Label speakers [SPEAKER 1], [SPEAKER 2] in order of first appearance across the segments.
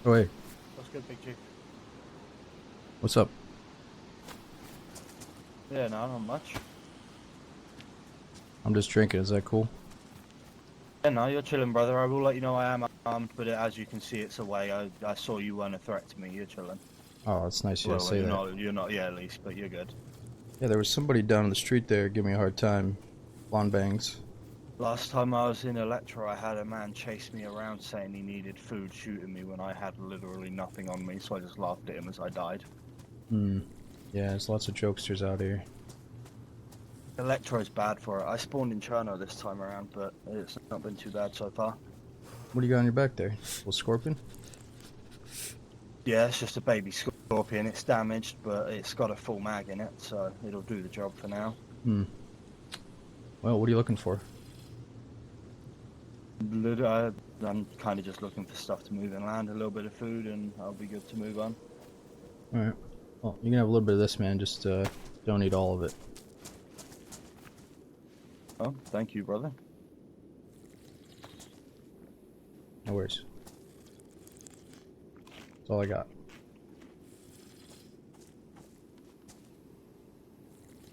[SPEAKER 1] Oh, hey,
[SPEAKER 2] What's good, Big G?
[SPEAKER 1] what's up?
[SPEAKER 2] Yeah, no, not much.
[SPEAKER 1] I'm just drinking. Is that cool?
[SPEAKER 2] Yeah, no, you're chilling, brother. I will let you know I am armed, but as you can see, it's away. I saw you weren't a threat to me. You're chilling.
[SPEAKER 1] Oh, it's nice of you to
[SPEAKER 2] Well,
[SPEAKER 1] say
[SPEAKER 2] you're
[SPEAKER 1] that.
[SPEAKER 2] not. You're not. Yeah, at least, but you're good.
[SPEAKER 1] Yeah, there was somebody down the street there giving me a hard time. Blonde bangs.
[SPEAKER 2] Last time I was in Electra, I had a man chase me around saying he needed food, shooting me when I had literally nothing on me. So I just laughed at him as I died.
[SPEAKER 1] Hmm. Yeah, there's lots of jokesters out here.
[SPEAKER 2] Electra is bad for it. I spawned in Cherno this time around, but it's not been too bad so far.
[SPEAKER 1] What do you got on your back there? Little scorpion?
[SPEAKER 2] Yeah, it's just a baby scorpion. It's damaged, but it's got a full mag in it, so it'll do the job for now.
[SPEAKER 1] Hmm. Well, what are you looking for?
[SPEAKER 2] I'm kind of just looking for stuff to move and land, a little bit of food, and I'll be good to move on.
[SPEAKER 1] Alright. Well, you can have a little bit of this, man. Just, don't eat all of it.
[SPEAKER 2] Oh, thank you, brother.
[SPEAKER 1] No worries. That's all I got.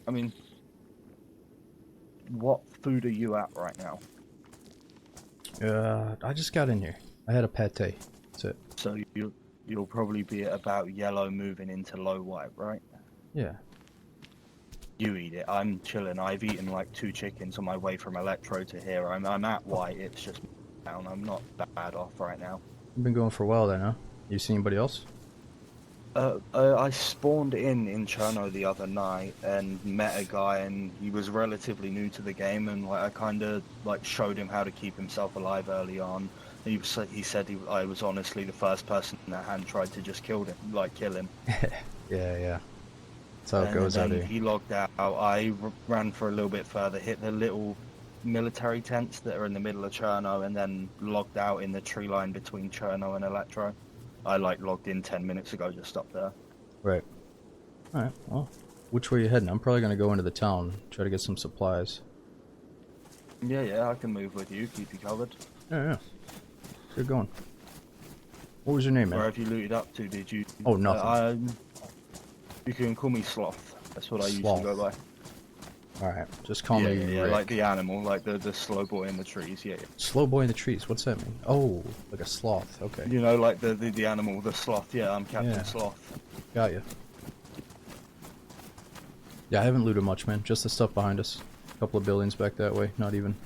[SPEAKER 2] I mean, what food are you at right now?
[SPEAKER 1] I just got in here. I had a pate. That's it.
[SPEAKER 2] So you'll probably be at about yellow moving into low white, right?
[SPEAKER 1] Yeah.
[SPEAKER 2] You eat it. I'm chilling. I've eaten like 2 chickens on my way from Electro to here. I'm at white. It's just down. I'm not bad off right now.
[SPEAKER 1] You've been going for a while then, huh? You see anybody else?
[SPEAKER 2] I spawned in Cherno the other night and met a guy, and he was relatively new to the game, and like I kind of like showed him how to keep himself alive early on. He said I was honestly the first person that hadn't tried to just kill him.
[SPEAKER 1] Yeah, yeah. That's how it
[SPEAKER 2] And
[SPEAKER 1] goes out
[SPEAKER 2] then
[SPEAKER 1] here.
[SPEAKER 2] he logged out. I ran for a little bit further, hit the little military tents that are in the middle of Cherno, and then logged out in the tree line between Cherno and Electro. I like logged in 10 minutes ago, just stopped there.
[SPEAKER 1] Right. Alright, well, which way are you heading? I'm probably gonna go into the town, try to get some supplies.
[SPEAKER 2] Yeah, I can move with you, keep you covered.
[SPEAKER 1] Yeah, yeah. Good going. What was your name, man?
[SPEAKER 2] Where have you looted up to? Did you?
[SPEAKER 1] Oh, nothing.
[SPEAKER 2] You can call me Sloth. That's what I usually go
[SPEAKER 1] Sloth.
[SPEAKER 2] by.
[SPEAKER 1] Alright, just call
[SPEAKER 2] Yeah,
[SPEAKER 1] me
[SPEAKER 2] yeah, yeah,
[SPEAKER 1] Rick.
[SPEAKER 2] like the animal, like the slow boy in the trees. Yeah, yeah.
[SPEAKER 1] Slow boy in the trees, what's that mean? Oh, like a sloth, okay.
[SPEAKER 2] You know, like the animal, the sloth. Yeah, I'm Captain
[SPEAKER 1] Yeah,
[SPEAKER 2] Sloth.
[SPEAKER 1] got you. Yeah, I haven't looted much, man. Just the stuff behind us. A couple of buildings back that way, not even.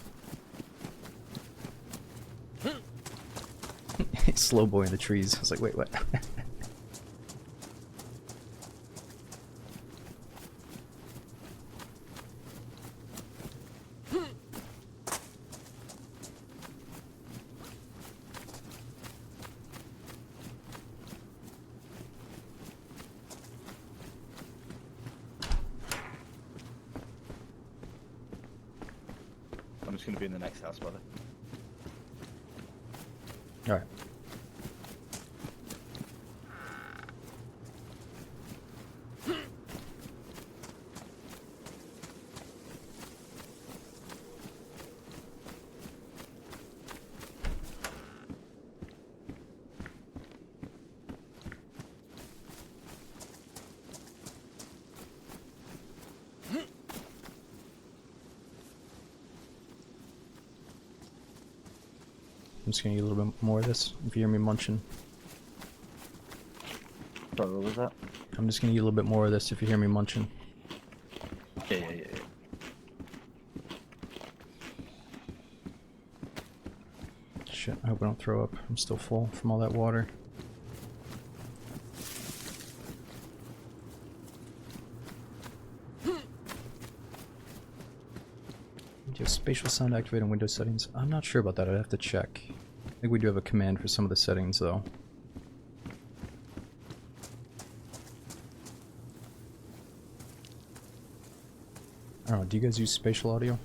[SPEAKER 1] Slow boy in the trees. I was like, wait, what?
[SPEAKER 2] I'm just gonna be in the next house, brother.
[SPEAKER 1] Alright. I'm just gonna eat a little bit more of this if you hear me munching.
[SPEAKER 2] Sorry, what was that?
[SPEAKER 1] I'm just gonna eat a little bit more of this if you hear me munching.
[SPEAKER 2] Yeah.
[SPEAKER 1] Shit, I hope I don't throw up. I'm still full from all that water. Do you have spatial sound activated in Windows settings? I'm not sure about that. I'd have to check. I think we do have a command for some of the settings, though. I don't know. Do you guys use spatial audio?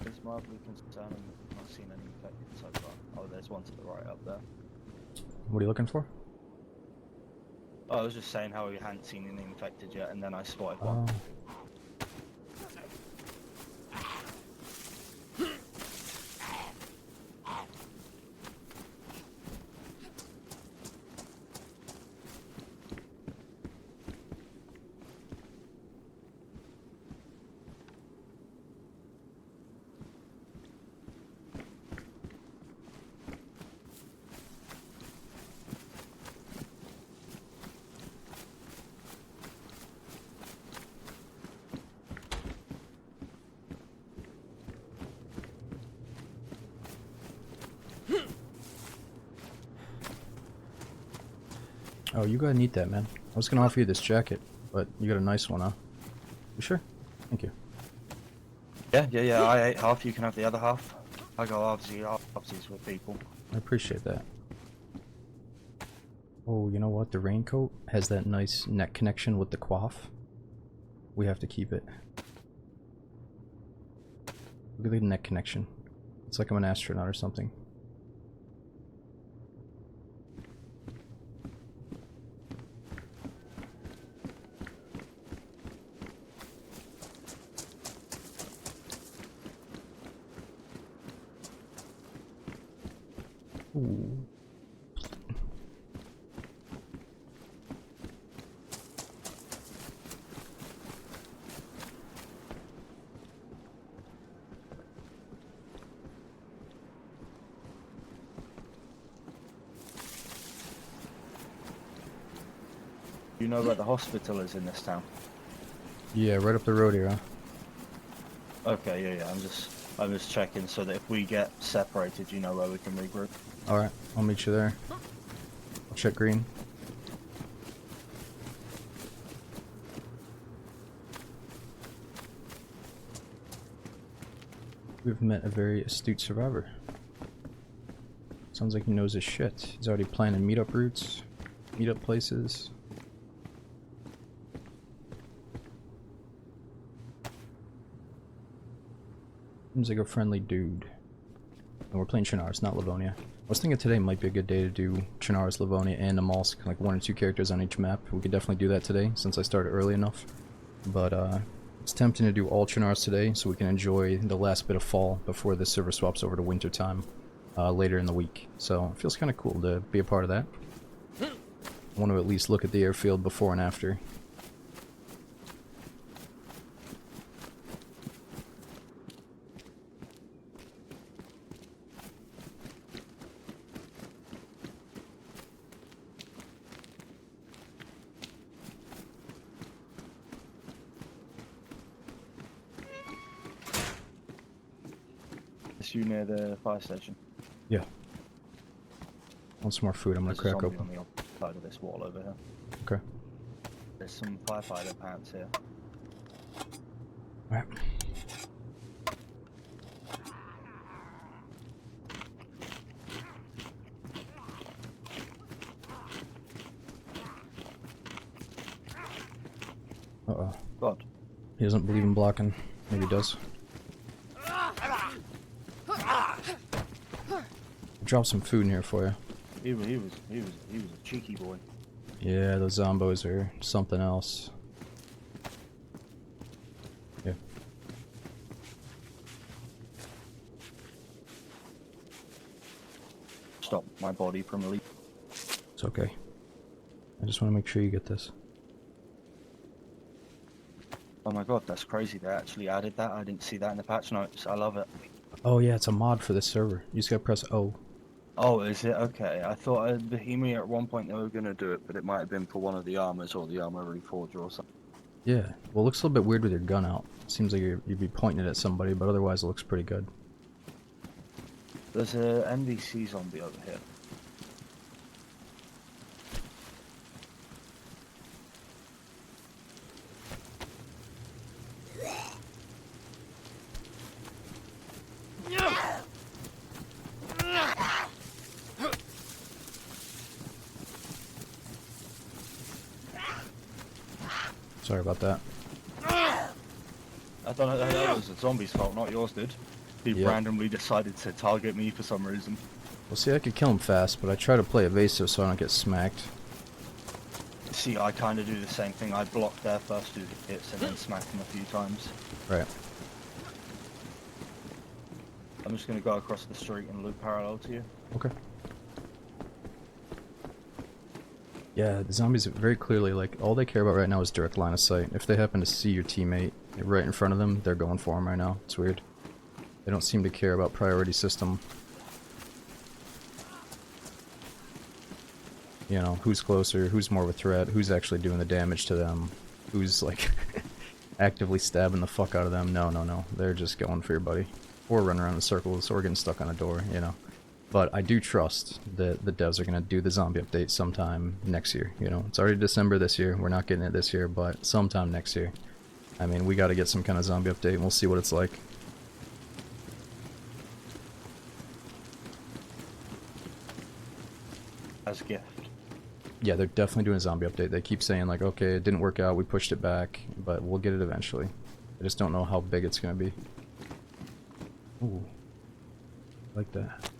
[SPEAKER 2] It's mildly concerning that we've not seen any infected so far. Oh, there's one to the right up there.
[SPEAKER 1] What are you looking for?
[SPEAKER 2] Oh, I was just saying how we hadn't seen any infected yet, and then I spotted
[SPEAKER 1] Oh.
[SPEAKER 2] one.
[SPEAKER 1] Oh, you gotta need that, man. I was gonna offer you this jacket, but you got a nice one, huh? You sure? Thank you.
[SPEAKER 2] Yeah. I ate half. You can have the other half. I go halvesies with people.
[SPEAKER 1] I appreciate that. Oh, you know what? The raincoat has that nice neck connection with the coif. We have to keep it. Look at the neck connection. It's like I'm an astronaut or something. Ooh.
[SPEAKER 2] You know where the hospital is in this town?
[SPEAKER 1] Yeah, right up the road here, huh?
[SPEAKER 2] Okay, yeah. I'm just checking so that if we get separated, you know where we can regroup.
[SPEAKER 1] Alright, I'll meet you there. I'll check green. We've met a very astute survivor. Sounds like he knows his shit. He's already planning meetup routes, meetup places. Seems like a friendly dude. And we're playing Chernarus, not Livonia. I was thinking today might be a good day to do Chernarus, Livonia, and Amalsk, like 1 or 2 characters on each map. We could definitely do that today, since I started early enough. But, it's tempting to do all Chernarus today, so we can enjoy the last bit of fall before the server swaps over to winter time later in the week. So, it feels kind of cool to be a part of that. I want to at least look at the airfield before and after.
[SPEAKER 2] Is you near the fire station?
[SPEAKER 1] Yeah. Want some more food, I'm gonna
[SPEAKER 2] There's a
[SPEAKER 1] crack
[SPEAKER 2] zombie
[SPEAKER 1] open.
[SPEAKER 2] on the other side of this wall over here.
[SPEAKER 1] Okay.
[SPEAKER 2] There's some firefighter pants here.
[SPEAKER 1] Alright. Uh-oh.
[SPEAKER 2] God.
[SPEAKER 1] He doesn't believe in blocking. Maybe he does. Drop some food in here for you.
[SPEAKER 2] He was a cheeky boy.
[SPEAKER 1] Yeah, those zombos are something else. Yeah.
[SPEAKER 2] Stop my body from leaving.
[SPEAKER 1] It's okay. I just want to make sure you get this.
[SPEAKER 2] Oh my god, that's crazy. They actually added that. I didn't see that in the patch notes. I love it.
[SPEAKER 1] Oh yeah, it's a mod for this server. You just gotta press O.
[SPEAKER 2] Oh, is it? Okay. I thought Bohemia at one point they were going to do it, but it might have been for one of the armors or the armor reforger or something.
[SPEAKER 1] Yeah. Well, it looks a little bit weird with your gun out. Seems like you'd be pointing it at somebody, but otherwise it looks pretty good.
[SPEAKER 2] There's a NVC zombie over here.
[SPEAKER 1] Sorry about that.
[SPEAKER 2] I don't know, that was the zombie's fault, not yours, dude. He
[SPEAKER 1] Yep.
[SPEAKER 2] randomly decided to target me for some reason.
[SPEAKER 1] Well, see, I could kill him fast, but I try to play evasive so I don't get smacked.
[SPEAKER 2] See, I kind of do the same thing. I block their first 2 hits and then smack them a few times.
[SPEAKER 1] Right.
[SPEAKER 2] I'm just going to go across the street and loop parallel to you.
[SPEAKER 1] Okay. Yeah, the zombies are very clearly, like, all they care about right now is direct line of sight. If they happen to see your teammate right in front of them, they're going for him right now. It's weird. They don't seem to care about priority system. You know, who's closer, who's more of a threat, who's actually doing the damage to them, who's, like, actively stabbing the fuck out of them. No. They're just going for your buddy. Or running around in circles, or getting stuck on a door, you know. But I do trust that the devs are going to do the zombie update sometime next year. You know, it's already December this year. We're not getting it this year, but sometime next year. I mean, we got to get some kind of zombie update, and we'll see what it's like.
[SPEAKER 2] As a gift.
[SPEAKER 1] Yeah, they're definitely doing a zombie update. They keep saying, like, okay, it didn't work out, we pushed it back, but we'll get it eventually. I just don't know how big it's going to be. Ooh. Like that.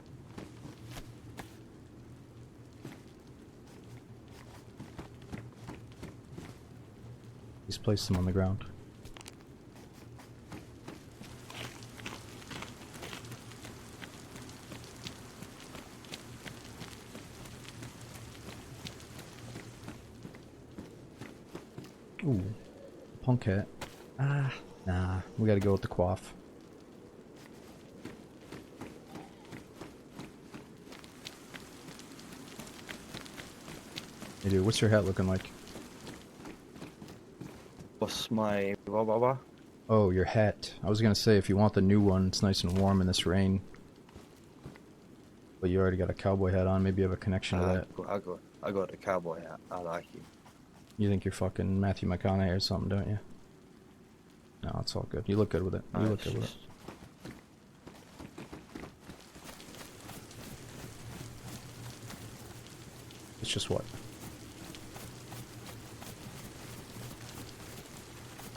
[SPEAKER 1] He's placed them on the ground. Ooh. Punk hat. Ah, nah. We gotta go with the quaff. Hey dude, what's your hat looking like?
[SPEAKER 2] What's my blah?
[SPEAKER 1] Oh, your hat. I was gonna say, if you want the new one, it's nice and warm in this rain. But you already got a cowboy hat on, maybe you have a connection to that.
[SPEAKER 2] I got a cowboy hat. I like it.
[SPEAKER 1] You think you're fucking Matthew McConaughey or something, don't you? No, it's all good. You look good with it. You look good with it. It's just what?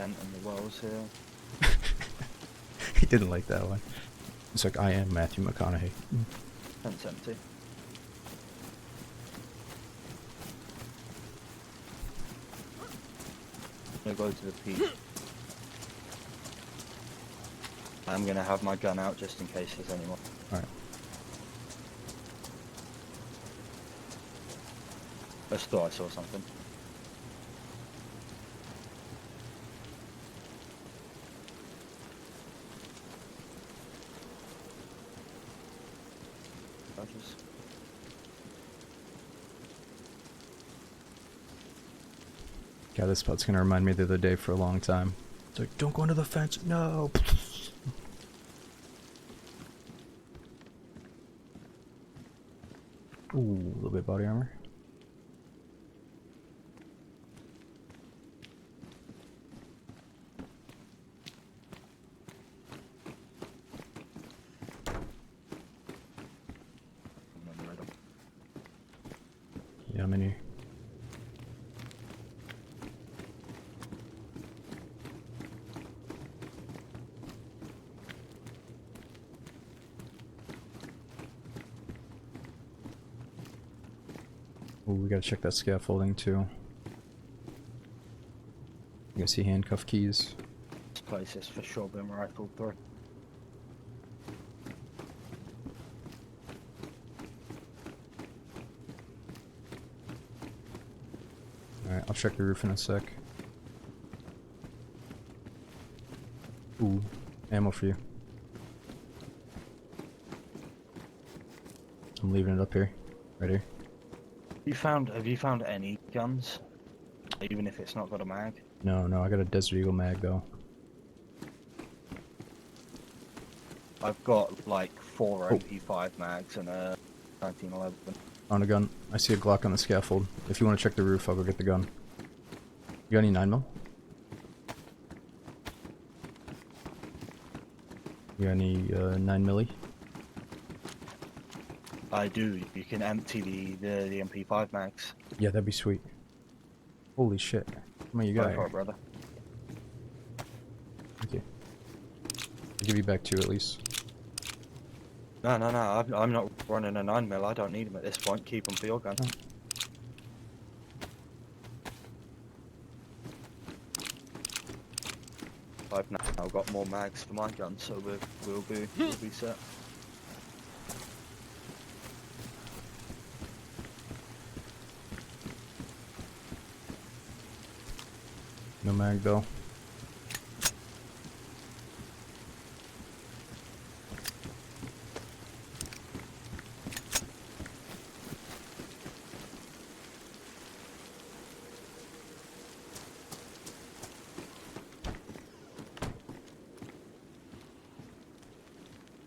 [SPEAKER 2] And the wells here.
[SPEAKER 1] He didn't like that one. It's like, I am Matthew McConaughey.
[SPEAKER 2] Tent's empty. I'm gonna go to the peak. I'm gonna have my gun out just in case there's any more.
[SPEAKER 1] Alright.
[SPEAKER 2] I just thought I saw something. Badges.
[SPEAKER 1] God, this spot's gonna remind me of the other day for a long time. It's like, don't go into the fence. No! Ooh, a little bit of body armor. Yeah, I'm in here. Ooh, we gotta check that scaffolding too. You can see handcuff keys.
[SPEAKER 2] This place is for sure been rifled through.
[SPEAKER 1] Alright, I'll check the roof in a sec. Ooh, ammo for you. I'm leaving it up here. Right here.
[SPEAKER 2] Have you found any guns? Even if it's not got a mag?
[SPEAKER 1] No, I got a Desert Eagle mag though.
[SPEAKER 2] I've got like 4 MP5 mags and a 1911.
[SPEAKER 1] On a gun. I see a Glock on the scaffold. If you want to check the roof, I'll go get the gun. You got any 9mm? You got any 9mm?
[SPEAKER 2] I do. You can empty the MP5 mags.
[SPEAKER 1] Yeah, that'd be sweet. Holy shit. How many you got
[SPEAKER 2] Go
[SPEAKER 1] here?
[SPEAKER 2] for it, brother.
[SPEAKER 1] Thank you. I'll give you back 2 at least.
[SPEAKER 2] No. I'm not running a 9mm. I don't need them at this point. Keep them for your gun.
[SPEAKER 1] Oh.
[SPEAKER 2] I've now got more mags for my gun, so we'll be set.
[SPEAKER 1] No mag though.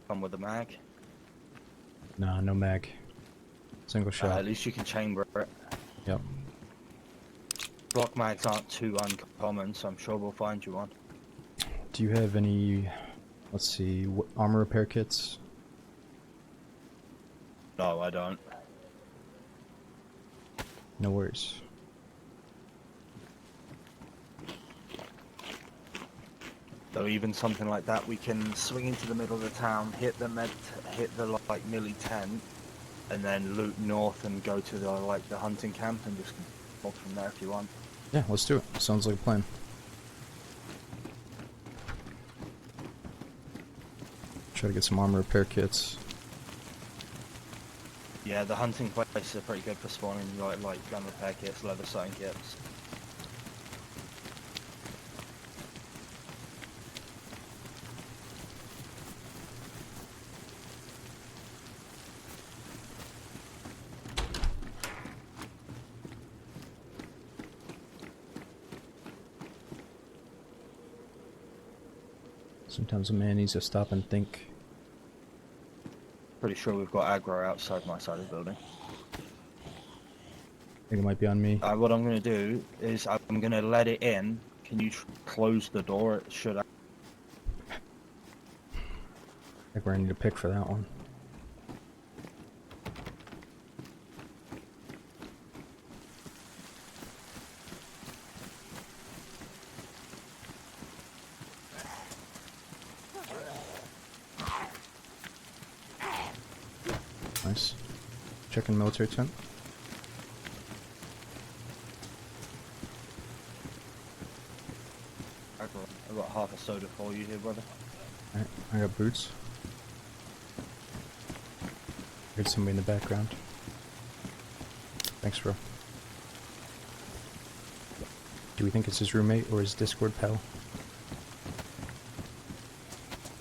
[SPEAKER 2] Come with the mag.
[SPEAKER 1] Nah, no mag. Single shot.
[SPEAKER 2] At least you can chamber it.
[SPEAKER 1] Yep.
[SPEAKER 2] Block mags aren't too uncommon, so I'm sure we'll find you one.
[SPEAKER 1] Do you have any, let's see, armor repair kits?
[SPEAKER 2] No, I don't.
[SPEAKER 1] No worries.
[SPEAKER 2] So even something like that, we can swing into the middle of the town, hit the like Millie tent, and then loop north and go to the hunting camp and just walk from there if you want.
[SPEAKER 1] Yeah, let's do it. Sounds like a plan. Try to get some armor repair kits.
[SPEAKER 2] Yeah, the hunting places are pretty good for spawning like gun repair kits, leather sewing kits.
[SPEAKER 1] Sometimes a man needs to stop and think.
[SPEAKER 2] Pretty sure we've got aggro outside my side of the building.
[SPEAKER 1] I think it might be on me.
[SPEAKER 2] What I'm going to do is I'm going to let it in. Can you close the door? It should.
[SPEAKER 1] I think we're gonna need a pick for that one. Nice. Checking military tent.
[SPEAKER 2] I've got half a soda for you here, brother.
[SPEAKER 1] Alright, I got boots. Heard somebody in the background. Thanks, bro. Do we think it's his roommate or his Discord pal?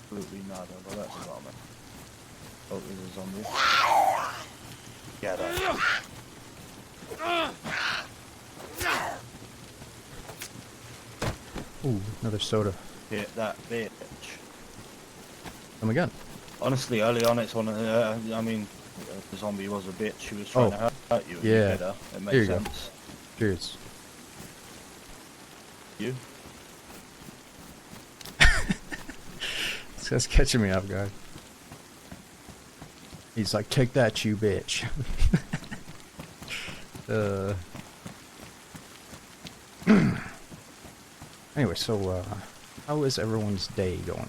[SPEAKER 2] Absolutely nada, but that's a zombie. Oh, there's a zombie. Get up.
[SPEAKER 1] Ooh, another soda.
[SPEAKER 2] Hit that bitch.
[SPEAKER 1] Oh my god.
[SPEAKER 2] Honestly, early on, it's one of the, I mean, the zombie was a bitch. She was trying to hurt you. And
[SPEAKER 1] Yeah.
[SPEAKER 2] You hit her. It
[SPEAKER 1] Here
[SPEAKER 2] makes
[SPEAKER 1] you go.
[SPEAKER 2] sense.
[SPEAKER 1] Cheers.
[SPEAKER 2] You?
[SPEAKER 1] This guy's catching me off guard. He's like, take that, you bitch. Anyway, so, how is everyone's day going?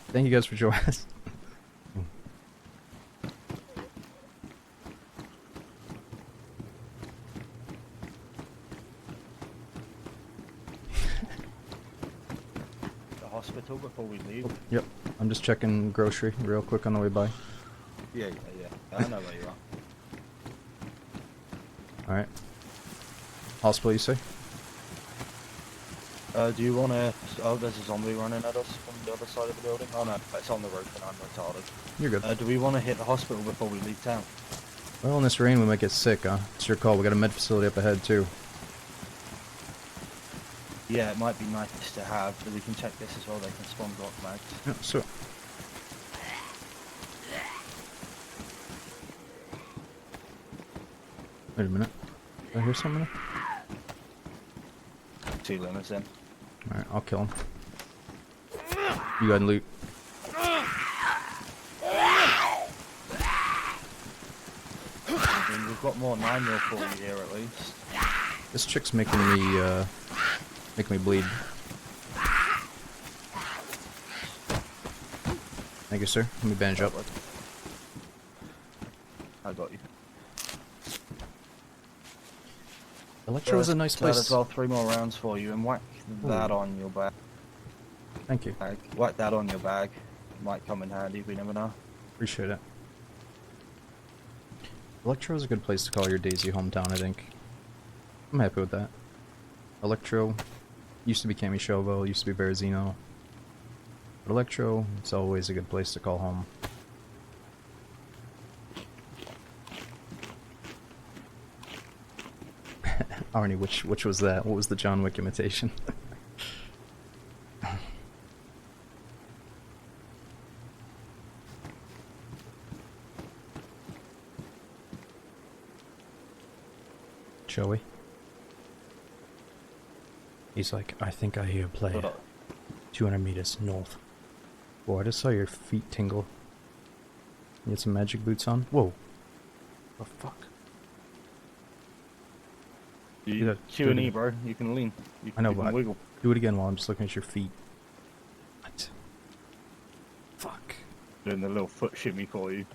[SPEAKER 1] Thank you guys for joining us.
[SPEAKER 2] The hospital before we leave?
[SPEAKER 1] Yep, I'm just checking grocery real quick on the way by.
[SPEAKER 2] Yeah. I know where you are.
[SPEAKER 1] Alright. Hospital, you say?
[SPEAKER 2] Do you want to... Oh, there's a zombie running at us from the other side of the building. Oh no, it's on the roof and I'm retarded.
[SPEAKER 1] You're good.
[SPEAKER 2] Do we want to hit the hospital before we leave town?
[SPEAKER 1] Well, in this rain we might get sick, huh? It's your call. We got a med facility up ahead, too.
[SPEAKER 2] Yeah, it might be nice to have, but we can check this as well. They can spawn block mags.
[SPEAKER 1] Yeah, so... Wait a minute. Did I hear something?
[SPEAKER 2] 2 limits in.
[SPEAKER 1] Alright, I'll kill him. You go ahead and loot.
[SPEAKER 2] I mean, we've got more 9mm for you here at least.
[SPEAKER 1] This chick's making me bleed. Thank you, sir. Let me bandage up.
[SPEAKER 2] I got you.
[SPEAKER 1] Electro is a nice place.
[SPEAKER 2] As well, 3 more rounds for you, and whack that on your back.
[SPEAKER 1] Thank you.
[SPEAKER 2] Whack that on your bag. Might come in handy. We never know.
[SPEAKER 1] Appreciate it. Electro is a good place to call your DayZ hometown, I think. I'm happy with that. Electro used to be Camishovo, used to be Berezino. But Electro, it's always a good place to call home. Arnie, which was that? What was the John Wick imitation? Joey. He's like, I think I hear a player. 200 meters north. Whoa, I just saw your feet tingle. You had some magic boots on? Whoa. The fuck?
[SPEAKER 2] You Q and E, bro. You can lean.
[SPEAKER 1] I know,
[SPEAKER 2] you can
[SPEAKER 1] but
[SPEAKER 2] wiggle.
[SPEAKER 1] do it again while I'm just looking at your feet. What? Fuck.
[SPEAKER 2] Doing the little foot shimmy for you.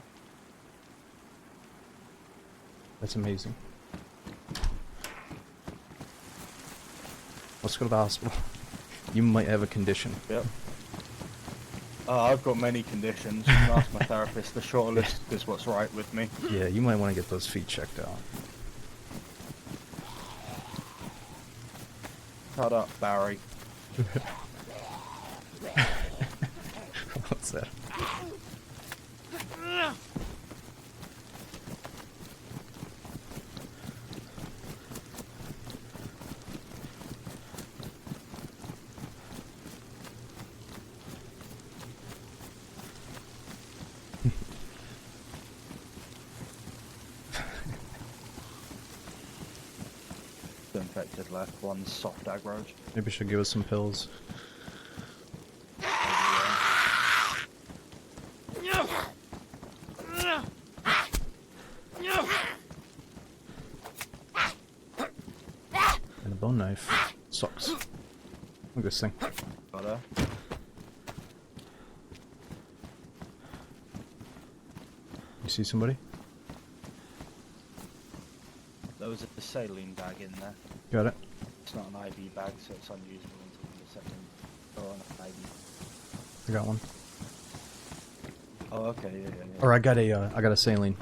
[SPEAKER 1] That's amazing. Let's go to the hospital. You might have a condition.
[SPEAKER 2] Yep. I've got many conditions. You can ask my therapist. The short list is what's right with me.
[SPEAKER 1] Yeah, you might want to get those feet checked out.
[SPEAKER 2] Shut up, Barry.
[SPEAKER 1] What's that?
[SPEAKER 2] The infected left, one soft aggro.
[SPEAKER 1] Maybe you should give us some pills. And a bone knife. Sucks. Look at this thing.
[SPEAKER 2] Got her.
[SPEAKER 1] You see somebody?
[SPEAKER 2] There was a saline bag in there.
[SPEAKER 1] Got it.
[SPEAKER 2] It's not an IV bag, so it's unusable until the second or on an IV.
[SPEAKER 1] I got one.
[SPEAKER 2] Oh, okay, yeah.
[SPEAKER 1] Or I got a saline,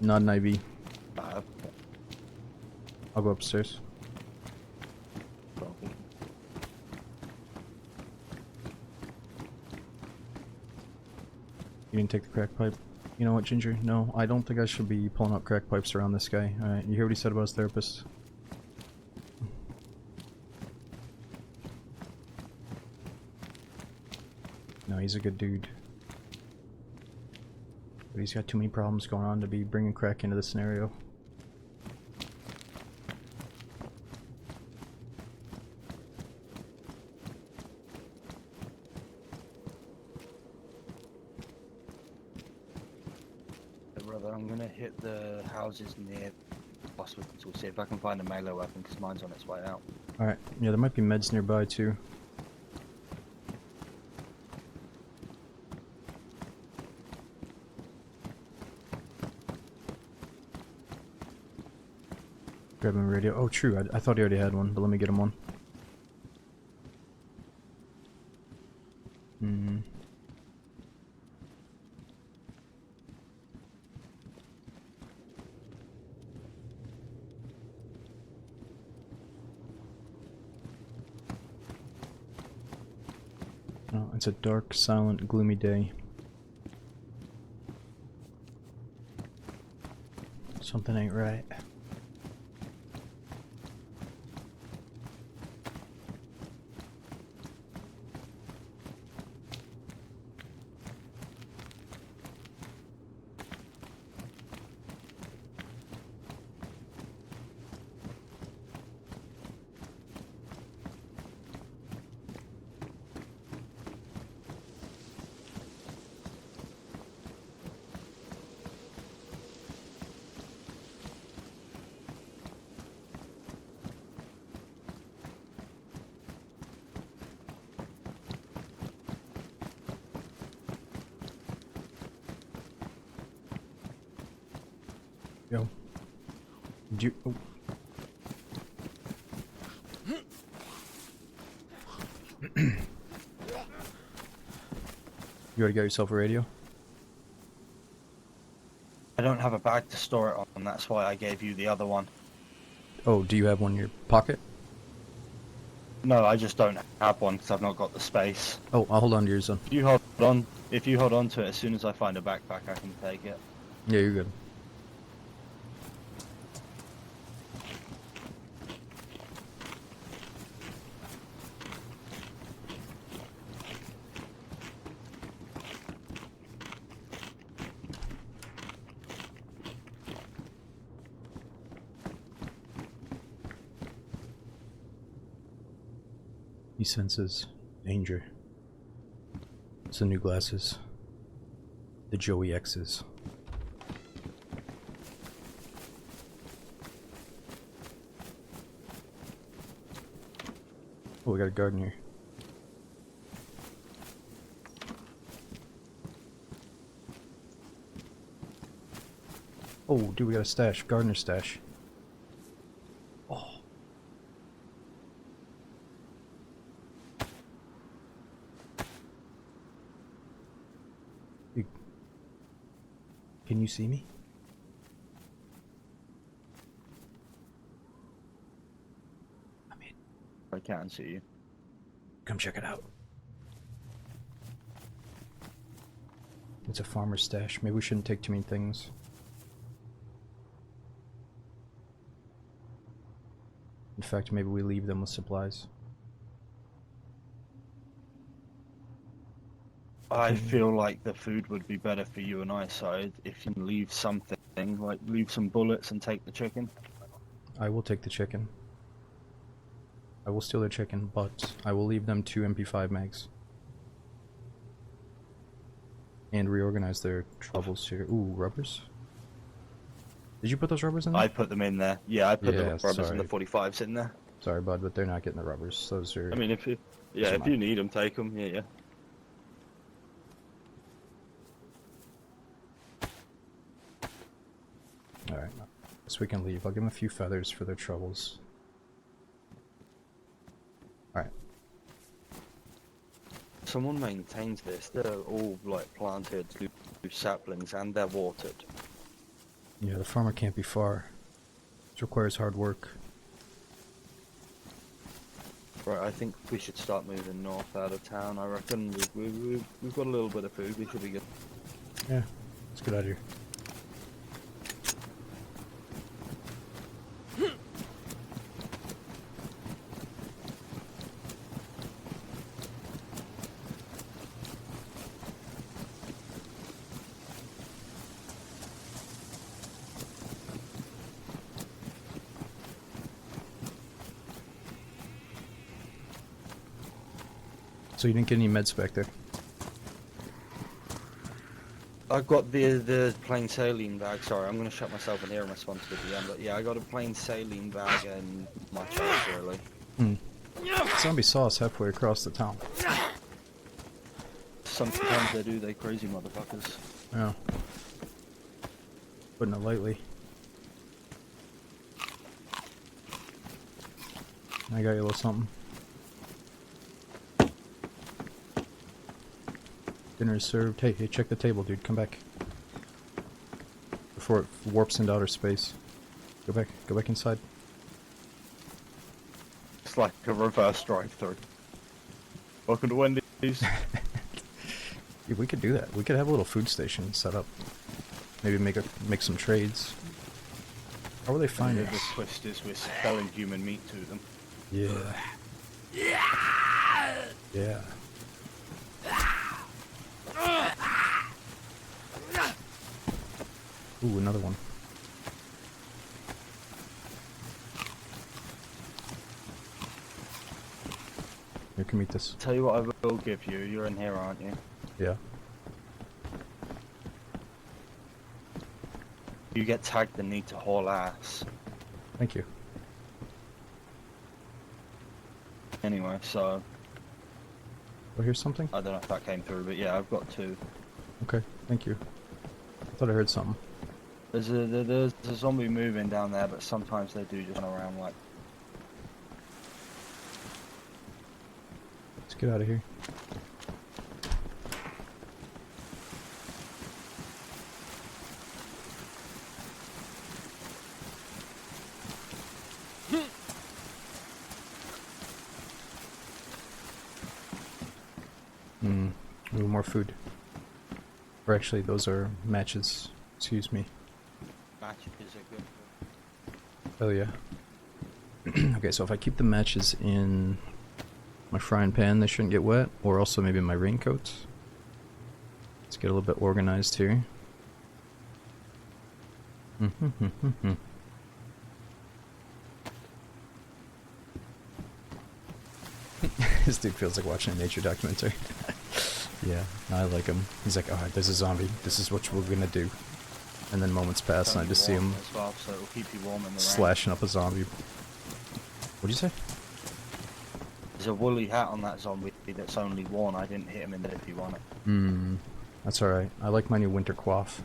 [SPEAKER 1] not an IV.
[SPEAKER 2] Okay.
[SPEAKER 1] I'll go upstairs.
[SPEAKER 2] Probably.
[SPEAKER 1] You didn't take the crack pipe. You know what, Ginger? No, I don't think I should be pulling up crack pipes around this guy. Alright, you hear what he said about his therapist? No, he's a good dude. But he's got too many problems going on to be bringing crack into the scenario.
[SPEAKER 2] Brother, I'm gonna hit the houses near hospitals, see if I can find a melee weapon, because mine's on its way out.
[SPEAKER 1] Alright, yeah, there might be meds nearby too. Grab him a radio. Oh, true, I thought he already had one, but let me get him one. Oh, it's a dark, silent, gloomy day. Something ain't right. Yo. Did you... Oh. You already got yourself a radio?
[SPEAKER 2] I don't have a bag to store it on, that's why I gave you the other one.
[SPEAKER 1] Oh, do you have one in your pocket?
[SPEAKER 2] No, I just don't have one, because I've not got the space.
[SPEAKER 1] Oh, I'll hold on to yours then.
[SPEAKER 2] If you hold on to it, as soon as I find a backpack, I can take it.
[SPEAKER 1] Yeah, you're good. He senses danger. It's the new glasses. The Joey X's. Oh, we got a garden here. Oh, dude, we got a stash. Gardener stash. Oh. Dude. Can you see me? I mean,
[SPEAKER 2] I can see you.
[SPEAKER 1] come check it out. It's a farmer's stash. Maybe we shouldn't take too many things. In fact, maybe we leave them with supplies.
[SPEAKER 2] I feel like the food would be better for you and I, so if you can leave something, like leave some bullets and take the chicken.
[SPEAKER 1] I will take the chicken. I will steal their chicken, but I will leave them 2 MP5 mags. And reorganize their troubles here. Ooh, rubbers? Did you put those rubbers in there?
[SPEAKER 2] I put them in there. Yeah, I put the
[SPEAKER 1] Yeah,
[SPEAKER 2] rubbers
[SPEAKER 1] sorry.
[SPEAKER 2] and the 45s in there.
[SPEAKER 1] Sorry, bud, but they're not getting the rubbers. Those are...
[SPEAKER 2] I mean, if you, yeah,
[SPEAKER 1] Those are
[SPEAKER 2] if you need them, take them. Yeah, yeah.
[SPEAKER 1] Alright, so we can leave. I'll give them a few feathers for their troubles. Alright.
[SPEAKER 2] Someone maintains this. They're all like planted loose saplings and they're watered.
[SPEAKER 1] Yeah, the farmer can't be far. This requires hard work.
[SPEAKER 2] Right, I think we should start moving north out of town. I reckon we've got a little bit of food. We should be good.
[SPEAKER 1] Yeah, let's get out of here. So you didn't get any meds back there?
[SPEAKER 2] I've got the plain saline bag. Sorry, I'm going to shut myself in here in response to the DM. But yeah, I got a plain saline bag and my chest, really.
[SPEAKER 1] Hmm. Zombie saw us halfway across the town.
[SPEAKER 2] Sometimes they do, they crazy motherfuckers.
[SPEAKER 1] Yeah. Putting it lightly. I got you a little something. Dinner is served. Hey, check the table, dude. Come back. Before it warps into outer space. Go back inside.
[SPEAKER 2] It's like a reverse drive-through. Welcome to Wendy's.
[SPEAKER 1] Yeah, we could do that. We could have a little food station set up. Maybe make some trades. How will they find
[SPEAKER 2] The
[SPEAKER 1] us?
[SPEAKER 2] twist is we're selling human meat to them.
[SPEAKER 1] Yeah. Yeah. Ooh, another one. You can meet this.
[SPEAKER 2] Tell you what I will give you. You're in here, aren't you?
[SPEAKER 1] Yeah.
[SPEAKER 2] You get tagged and need to haul ass.
[SPEAKER 1] Thank you.
[SPEAKER 2] Anyway, so
[SPEAKER 1] Oh, here's something?
[SPEAKER 2] I don't know if that came through, but yeah, I've got 2.
[SPEAKER 1] Okay, thank you. I thought I heard something.
[SPEAKER 2] There's a zombie moving down there, but sometimes they do just run around like.
[SPEAKER 1] Let's get out of here. Ooh, more food. Or actually, those are matches. Excuse me.
[SPEAKER 2] Matches are good.
[SPEAKER 1] Oh yeah. Okay, so if I keep the matches in my frying pan, they shouldn't get wet. Or also maybe my raincoat. Let's get a little bit organized here. Is dude feels like watching a nature documentary. Yeah, I like him. He's like, alright, there's a zombie. This is what we're gonna do. And then moments pass and I just see him
[SPEAKER 2] as well, so it'll keep you warm in the rain.
[SPEAKER 1] slashing up a zombie. What'd you say?
[SPEAKER 2] There's a woolly hat on that zombie that's only worn. I didn't hit him in it if you want it.
[SPEAKER 1] Hmm. That's alright. I like my new winter coif.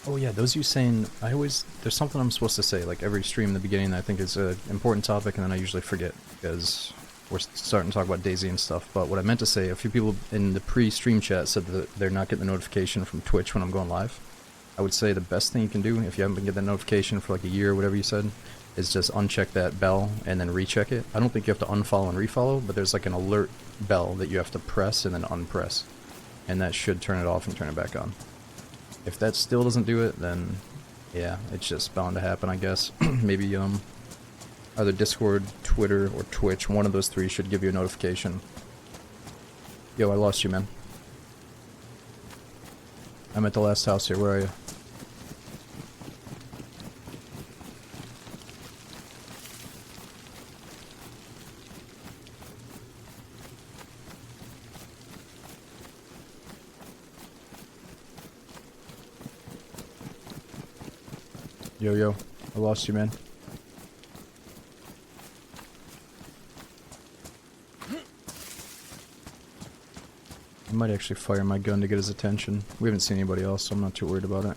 [SPEAKER 1] Oh yeah, those you saying, there's something I'm supposed to say, like every stream in the beginning that I think is an important topic, and then I usually forget, because we're starting to talk about DayZ and stuff, but what I meant to say, a few people in the pre-stream chat said that they're not getting the notification from Twitch when I'm going live. I would say the best thing you can do, if you haven't been getting that notification for like a year or whatever you said, is just uncheck that bell and then recheck it. I don't think you have to unfollow and refollow, but there's like an alert bell that you have to press and then unpress, and that should turn it off and turn it back on. If that still doesn't do it, then yeah, it's just bound to happen, I guess. Maybe either Discord, Twitter, or Twitch, one of those three should give you a notification. Yo, I lost you, man. I'm at the last house here, where are you? Yo, I lost you, man. I might actually fire my gun to get his attention. We haven't seen anybody else, so I'm not too worried about it.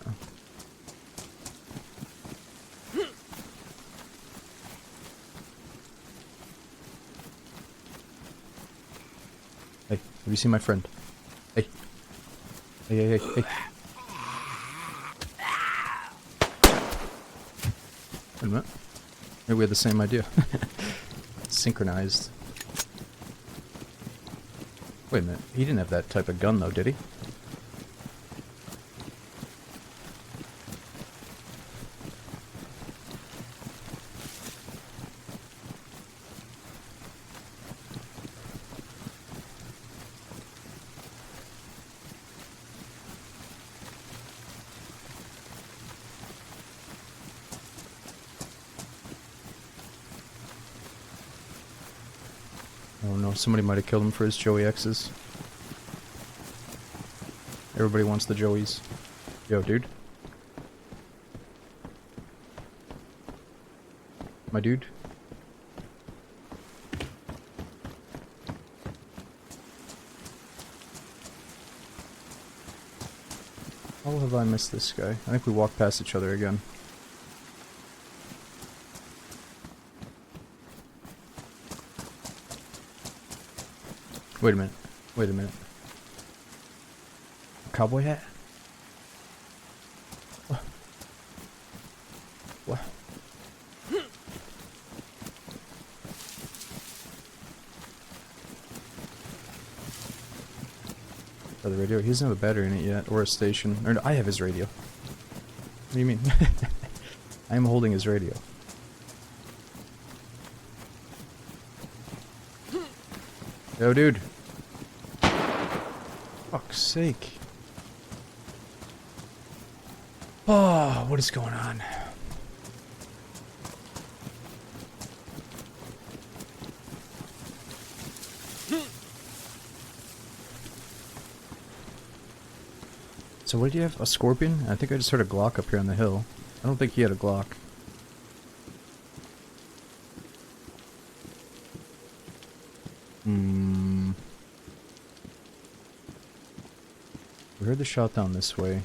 [SPEAKER 1] Hey, have you seen my friend? Hey. Hey. Wait a minute. Maybe we had the same idea. Synchronized. Wait a minute. He didn't have that type of gun though, did he? Oh no, somebody might have killed him for his Joey X's. Everybody wants the Joeys. Yo, dude. My dude. How have I missed this guy? I think we walked past each other again. Wait a minute. Cowboy hat? What? Oh, the radio? He doesn't have a battery in it yet, or a station. Or no, I have his radio. What do you mean? I am holding his radio. Yo, dude. Fuck's sake. Oh, what is going on? So what did you have? A scorpion? I think I just heard a Glock up here on the hill. I don't think he had a Glock. We heard the shot down this way.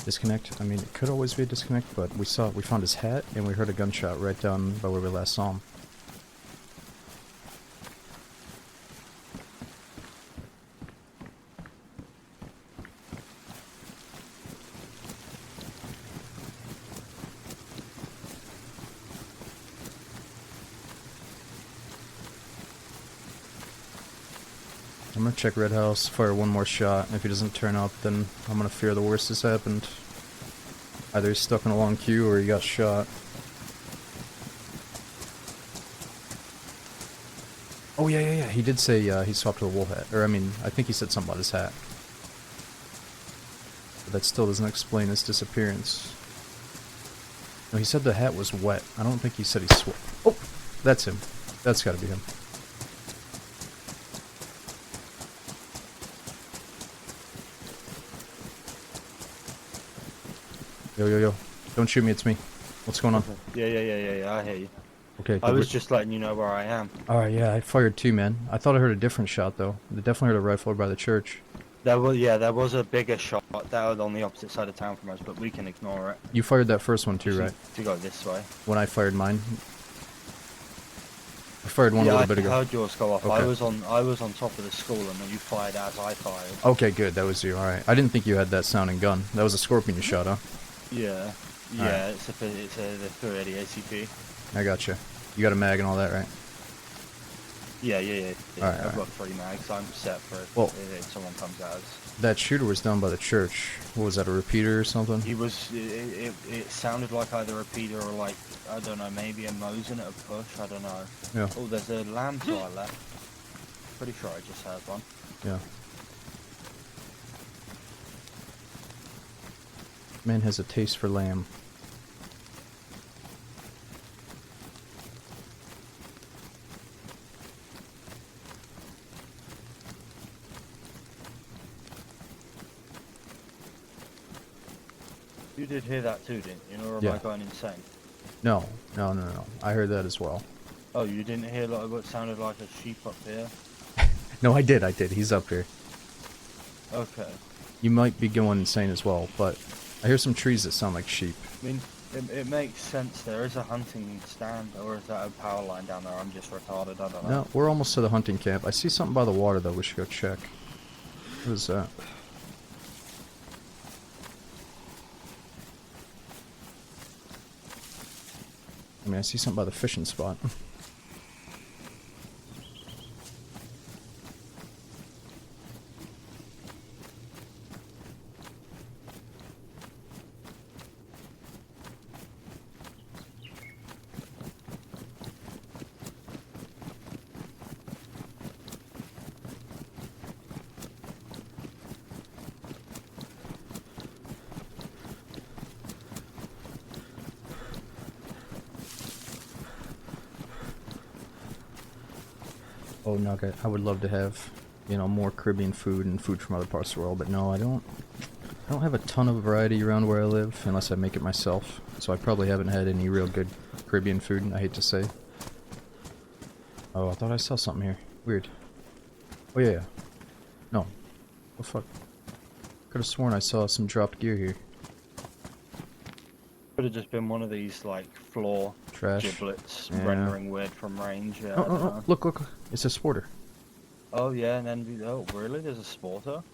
[SPEAKER 1] Disconnect? I mean, it could always be a disconnect, but we found his hat, and we heard a gunshot right down by where we last saw him. I'm gonna check Red House, fire one more shot, and if he doesn't turn up, then I'm gonna fear the worst has happened. Either he's stuck in a long queue or he got shot. Oh yeah. He did say he swapped to a wool hat. Or I mean, I think he said something about his hat. But that still doesn't explain his disappearance. No, he said the hat was wet. I don't think he said he swapped. Oh! That's him. That's gotta be him. Yo. Don't shoot me, it's me. What's going on?
[SPEAKER 2] Yeah, I hear you.
[SPEAKER 1] Okay.
[SPEAKER 2] I was just letting you know where I am.
[SPEAKER 1] Alright, yeah, I fired too, man. I thought I heard a different shot, though. I definitely heard a rifle by the church.
[SPEAKER 2] There was a bigger shot that was on the opposite side of town from us, but we can ignore it.
[SPEAKER 1] You fired that first one too, right?
[SPEAKER 2] To go this way.
[SPEAKER 1] When I fired mine. I fired one a little bit ago.
[SPEAKER 2] I heard yours go off.
[SPEAKER 1] Okay.
[SPEAKER 2] I was on top of the school, and then you fired as I fired.
[SPEAKER 1] Okay, good. That was you. Alright. I didn't think you had that sounding gun. That was a scorpion you shot, huh?
[SPEAKER 2] Yeah.
[SPEAKER 1] Alright.
[SPEAKER 2] It's a the 380 ACP.
[SPEAKER 1] I gotcha. You got a mag and all that, right?
[SPEAKER 2] Yeah.
[SPEAKER 1] Alright,
[SPEAKER 2] I've got 3 mags. I'm set for if someone comes at us.
[SPEAKER 1] That shooter was down by the church. What was that, a repeater or something?
[SPEAKER 2] He was. It sounded like either a repeater or like, I don't know, maybe a Mosin at a push. I don't know.
[SPEAKER 1] Yeah.
[SPEAKER 2] Oh, there's a lamb to our left. Pretty sure I just heard one.
[SPEAKER 1] Yeah. Man has a taste for lamb.
[SPEAKER 2] You did hear that too, didn't you? Or am
[SPEAKER 1] Yeah.
[SPEAKER 2] I going insane?
[SPEAKER 1] No. I heard that as well.
[SPEAKER 2] Oh, you didn't hear like what sounded like a sheep up here?
[SPEAKER 1] No, I did. He's up here.
[SPEAKER 2] Okay.
[SPEAKER 1] You might be going insane as well, but I hear some trees that sound like sheep.
[SPEAKER 2] I mean, it makes sense. There is a hunting stand, or is that a power line down there? I'm just retarded. I don't know.
[SPEAKER 1] No, we're almost to the hunting camp. I see something by the water, though. We should go check. What is that? I mean, I see something by the fishing spot. Oh, Nugget, I would love to have, you know, more Caribbean food and food from other parts of the world, but no, I don't have a ton of variety around where I live, unless I make it myself, so I probably haven't had any real good Caribbean food, I hate to say. Oh, I thought I saw something here. Weird. Oh, yeah. No. Oh, fuck. Could have sworn I saw some dropped gear here.
[SPEAKER 2] Could have just been one of these like floor
[SPEAKER 1] Trash.
[SPEAKER 2] giblets
[SPEAKER 1] Yeah.
[SPEAKER 2] rendering weird from range. Yeah,
[SPEAKER 1] Oh,
[SPEAKER 2] I don't know.
[SPEAKER 1] look. It's a sporter.
[SPEAKER 2] Oh yeah, and then really? There's a sporter?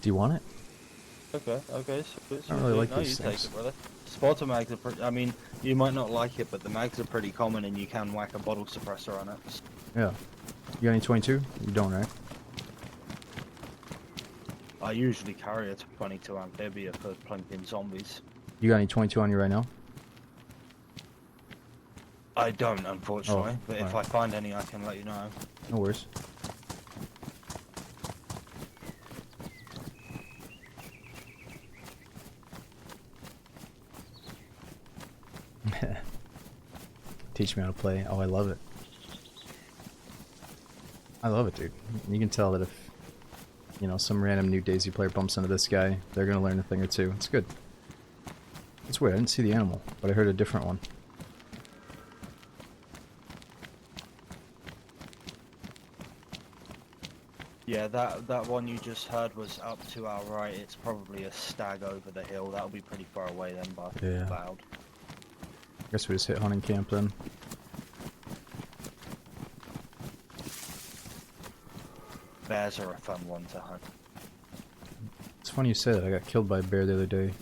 [SPEAKER 1] Do you want it?
[SPEAKER 2] Okay.
[SPEAKER 1] I don't really like
[SPEAKER 2] no,
[SPEAKER 1] these
[SPEAKER 2] you
[SPEAKER 1] things.
[SPEAKER 2] take it, brother. Sporter mags are pretty. I mean, you might not like it, but the mags are pretty common, and you can whack a bottle suppressor on it.
[SPEAKER 1] Yeah. You got any 22? You don't, right?
[SPEAKER 2] I usually carry a 22 amphibia for plinking zombies.
[SPEAKER 1] You got any 22 on you right now?
[SPEAKER 2] I don't, unfortunately,
[SPEAKER 1] Oh,
[SPEAKER 2] but if
[SPEAKER 1] alright.
[SPEAKER 2] I find any, I can let you know.
[SPEAKER 1] No worries. Teach me how to play. Oh, I love it. I love it, dude. You can tell that if, you know, some random new DayZ player bumps into this guy, they're gonna learn a thing or two. It's good. It's weird. I didn't see the animal, but I heard a different one.
[SPEAKER 2] Yeah, that one you just heard was up to our right. It's probably a stag over the hill. That'll be pretty far away then, by
[SPEAKER 1] Yeah.
[SPEAKER 2] cloud.
[SPEAKER 1] Guess we just hit hunting camp then.
[SPEAKER 2] Bears are a fun one to hunt.
[SPEAKER 1] It's funny you say that. I got killed by a bear the other day.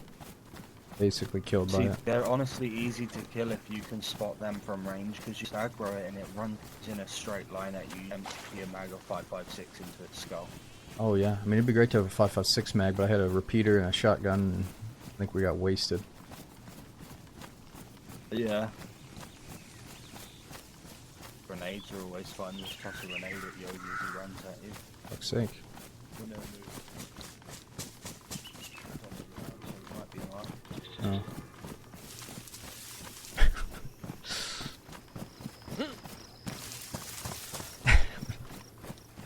[SPEAKER 1] basically killed by
[SPEAKER 2] See,
[SPEAKER 1] it.
[SPEAKER 2] they're honestly easy to kill if you can spot them from range, because you just aggro it and it runs in a straight line at you. You empty a mag of 5.56 into its skull.
[SPEAKER 1] Oh yeah, I mean it'd be great to have a 5.56 mag, but I had a repeater and a shotgun, and I think we got wasted.
[SPEAKER 2] Yeah. Grenades are always fun. Just toss a grenade at Yogi as he runs at you.
[SPEAKER 1] Fuck's sake.
[SPEAKER 2] So he might be alright.
[SPEAKER 1] Oh.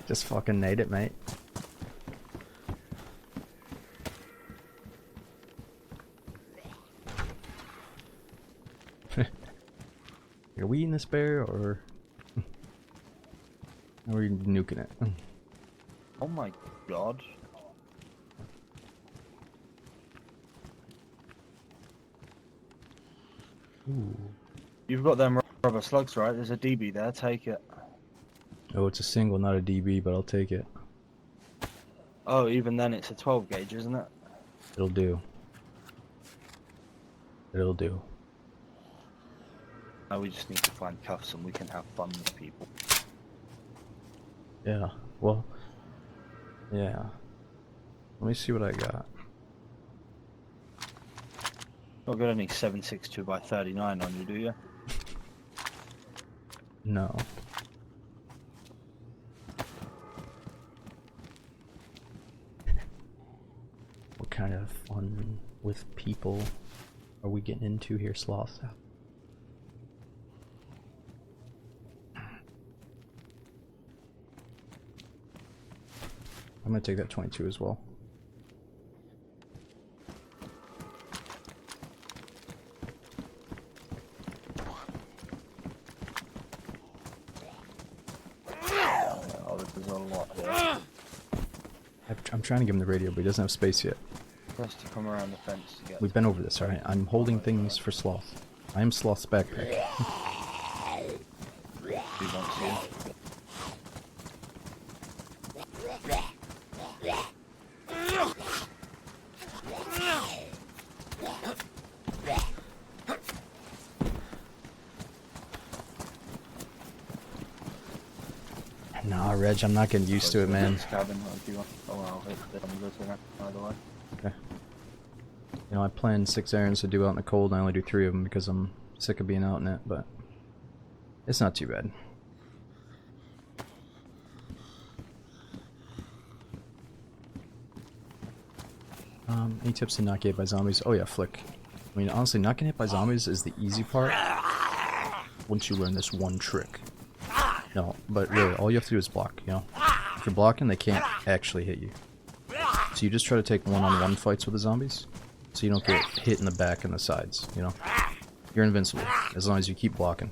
[SPEAKER 1] Just fucking nade it, mate. Are we eating this bear, or are we nuking it?
[SPEAKER 2] Oh my god.
[SPEAKER 1] Ooh.
[SPEAKER 2] You've got them rubber slugs, right? There's a DB there, take it.
[SPEAKER 1] Oh, it's a single, not a DB, but I'll take it.
[SPEAKER 2] Oh, even then it's a 12 gauge, isn't it?
[SPEAKER 1] It'll do. It'll do.
[SPEAKER 2] Now we just need to find cuffs and we can have fun with people.
[SPEAKER 1] Yeah, well, yeah. Let me see what I got.
[SPEAKER 2] Not got any 7.62 by 39 on you, do you?
[SPEAKER 1] No. What kind of fun with people are we getting into here, Sloth? I'm gonna take that 22 as well.
[SPEAKER 2] Oh, there's a lot here.
[SPEAKER 1] I'm trying to give him the radio, but he doesn't have space yet.
[SPEAKER 2] Press to come around the fence to get.
[SPEAKER 1] We've been over this, alright? I'm holding things for Sloth. I am Sloth's backpack.
[SPEAKER 2] He wants you.
[SPEAKER 1] Nah, Reg, I'm not getting used to it, man.
[SPEAKER 2] Cabin, if you want. Oh, I'll hit them either way.
[SPEAKER 1] Okay. You know, I planned 6 errands to do out in the cold, and I only do 3 of them because I'm sick of being out in it, but it's not too bad. Any tips to not get hit by zombies? Oh yeah, flick. I mean, honestly, not getting hit by zombies is the easy part once you learn this one trick. No, but really, all you have to do is block, you know? If you're blocking, they can't actually hit you. So you just try to take one-on-one fights with the zombies, so you don't get hit in the back and the sides, you know? You're invincible, as long as you keep blocking.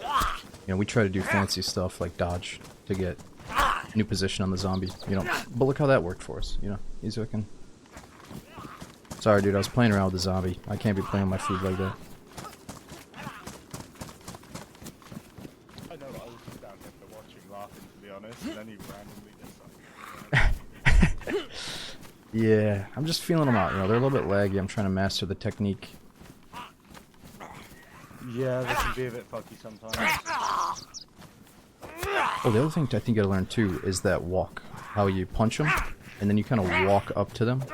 [SPEAKER 1] You know, we try to do fancy stuff like dodge to get a new position on the zombie, you know? But look how that worked for us, you know? He's looking... Sorry, dude, I was playing around with the zombie. I can't be playing with my food like that.
[SPEAKER 2] I know, I was just down here for watching, laughing, to be honest, and then he randomly did something.
[SPEAKER 1] Yeah, I'm just feeling them out, you know? They're a little bit laggy. I'm trying to master the technique.
[SPEAKER 2] Yeah, they can be a bit fucky sometimes.
[SPEAKER 1] Oh, the other thing I think you gotta learn too is that walk. How you punch them, and then you kind of walk up to them